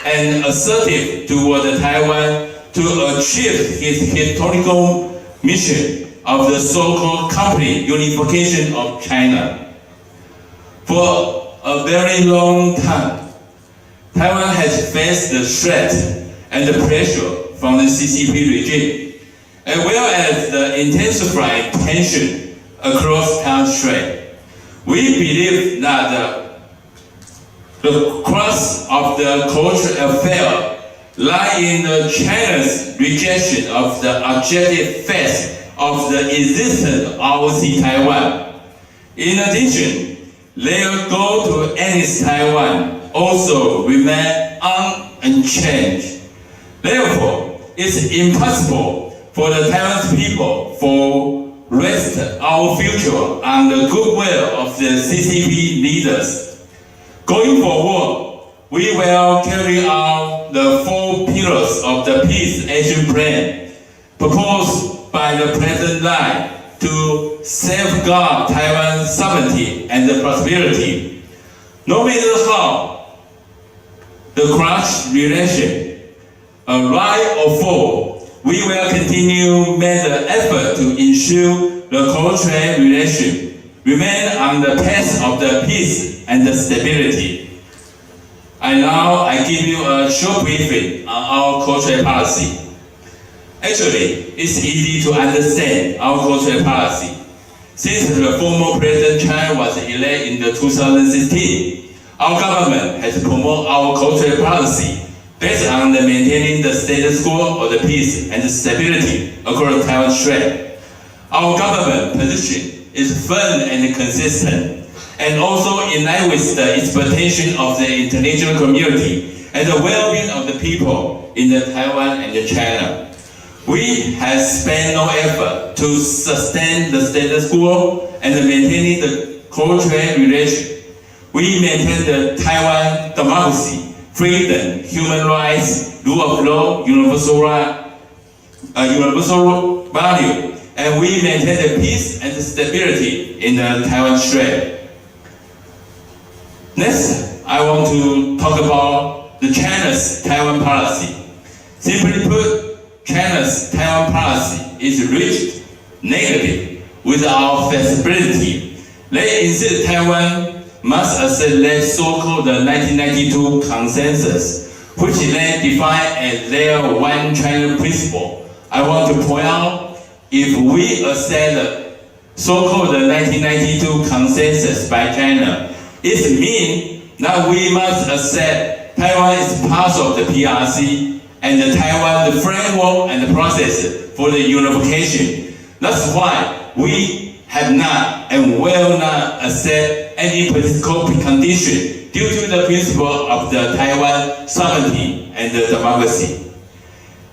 K: and assertive toward Taiwan to achieve his historical mission of the so-called complete unification of China. For a very long time, Taiwan has faced the threat and the pressure from the CCP regime, as well as the intensified tension across Taiwan Strait. We believe that the crux of the cultural affair lies in China's rejection of the objective facts of the existence of ROC Taiwan. In addition, their goal to annex Taiwan also remains unchanged. Therefore, it's impossible for the Taiwanese people to rest our future on the goodwill of the CCP leaders. Going forward, we will carry out the 4 pillars of the Peace Action Plan proposed by the President Lai to safeguard Taiwan's sovereignty and prosperity. No matter how the cross relation rise or fall, we will continue make the effort to ensure the cultural relation remain on the path of the peace and the stability. And now I give you a short briefing on our cultural policy. Actually, it's easy to understand our cultural policy. Since the former President China was elected in 2016, our government has promoted our cultural policy based on the maintaining the status quo of the peace and the stability across Taiwan Strait. Our government position is firm and consistent, and also in line with the expectation of the international community and the well-being of the people in Taiwan and China. We have spent no effort to sustain the status quo and maintaining the cultural relation. We maintain the Taiwan democracy, freedom, human rights, rule of law, universal value, and we maintain the peace and the stability in the Taiwan Strait. Next, I want to talk about the China's Taiwan policy. Simply put, China's Taiwan policy is rich, negative, without flexibility. They insist Taiwan must accept their so-called 1992 consensus, which they define as their one China principle. I want to point out, if we accept the so-called 1992 consensus by China, it means that we must accept Taiwan is part of the PRC and the Taiwan the framework and the process for the unification. That's why we have not and will not accept any political precondition due to the principle of the Taiwan sovereignty and the democracy.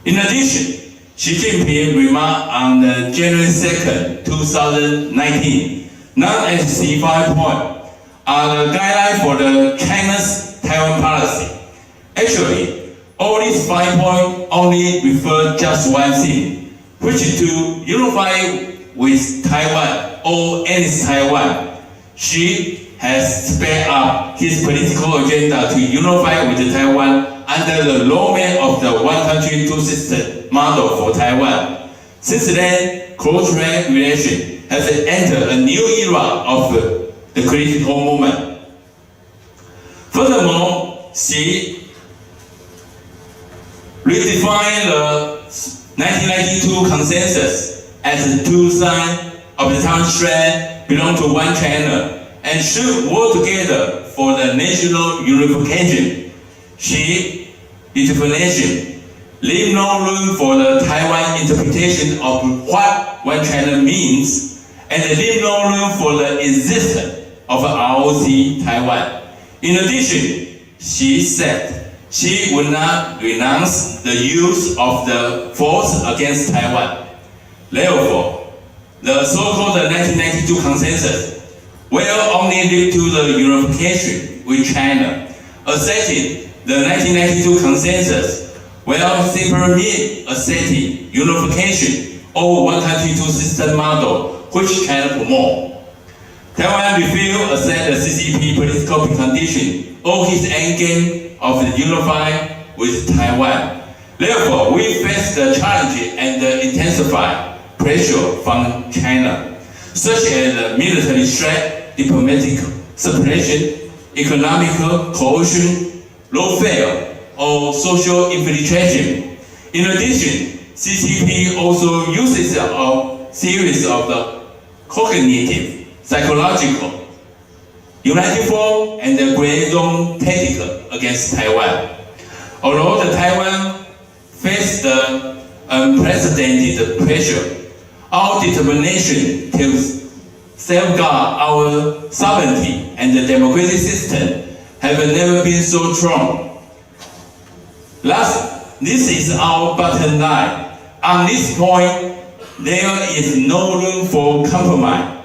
K: In addition, Xi Jinping remarked on the January 2nd, 2019, known as C5 point, are the guidelines for the China's Taiwan policy. Actually, all these 5 points only refer just one thing, which is to unify with Taiwan or annex Taiwan. Xi has sped up his political agenda to unify with Taiwan under the lawman of the one country, two system model for Taiwan. Since then, cultural relations has entered a new era of the critical moment. Furthermore, Xi redefined the 1992 consensus as two sides of the Taiwan Strait belong to one China and should work together for the national unification. Xi definition leave no room for the Taiwan interpretation of what one China means, and leave no room for the existence of ROC Taiwan. In addition, she said she would not renounce the use of the force against Taiwan. Therefore, the so-called 1992 consensus will only lead to the unification with China. Accepting the 1992 consensus will simply mean accepting unification or one country two system model which China promotes. Taiwan refused accept the CCP political precondition or his endgame of unifying with Taiwan. Therefore, we face the challenge and the intensified pressure from China, such as military threat, diplomatic separation, economic coercion, lawfare, or social infiltration. In addition, CCP also uses a series of the cognitive, psychological, united front, and the gray zone tactic against Taiwan. Although the Taiwan faced the unprecedented pressure, our determination to safeguard our sovereignty and the democratic system have never been so strong. Last, this is our bottom line. On this point, there is no room for compromise.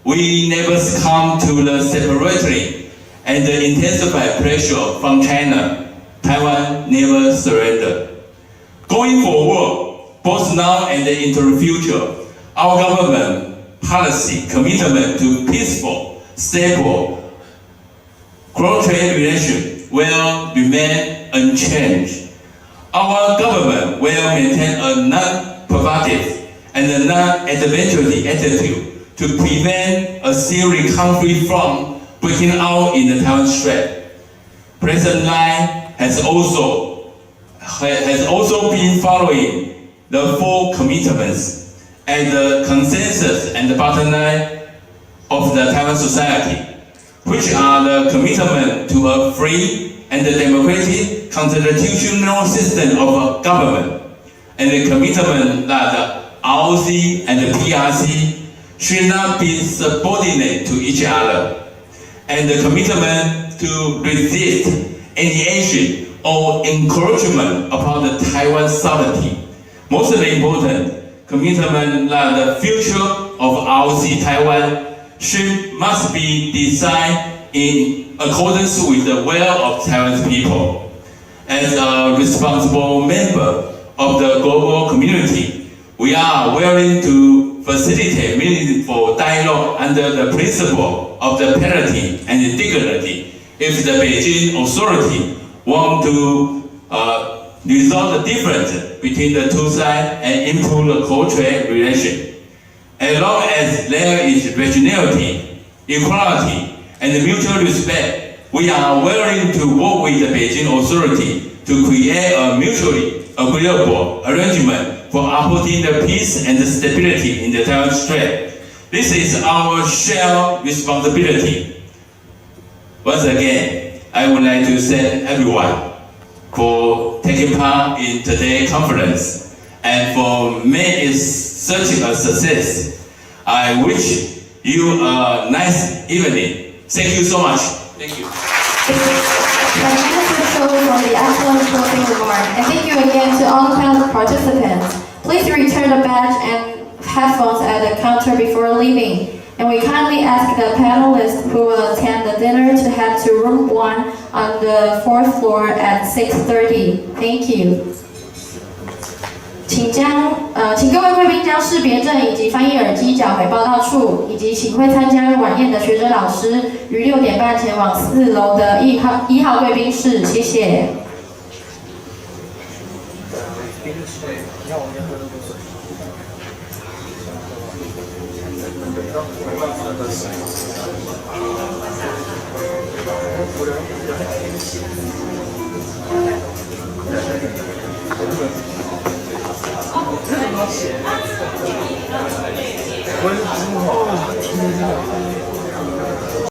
K: We never succumb to the separatory and the intensified pressure from China. Taiwan never surrendered. Going forward, both now and into the future, our government policy commitment to peaceful, stable, cross-strait relations will remain unchanged. Our government will maintain a non-provocative and a non-adventurous attitude to prevent a Syrian conflict from breaking out in the Taiwan Strait. President Lai has also been following the four commitments and the consensus and the bottom line of the Taiwan society, which are the commitment to a free and democratic constitutional system of government, and the commitment that the ROC and the PRC should not be subordinate to each other, and the commitment to resist any action or encroachment upon the Taiwan sovereignty. Most important, commitment that the future of ROC Taiwan must be designed in accordance with the will of Taiwan's people. As a responsible member of the global community, we are willing to facilitate meaningful dialogue under the principle of the parity and dignity if the Beijing authority want to resolve the difference between the two sides and improve the cross-strait relation. As long as there is regionality, equality, and mutual respect, we are willing to work with the Beijing authority to create a mutually agreeable arrangement for upholding the peace and the stability in the Taiwan Strait. This is our shared responsibility. Once again, I would like to thank everyone for taking part in today's conference and for making it such a success. I wish you a nice evening. Thank you so much. Thank you.
C: For the excellent closing remark, and thank you again to all the panel participants. Please return the badge and headphones at the counter before leaving. And we kindly ask the panelists who will attend the dinner to head to room 1 on the 4th floor at 6:30. Thank you. 请各位贵宾将识别证以及翻译耳机缴回报到处，以及请会参加晚宴的学者老师于6点半前往4楼的1号贵宾室，谢谢。
M: 温之后，听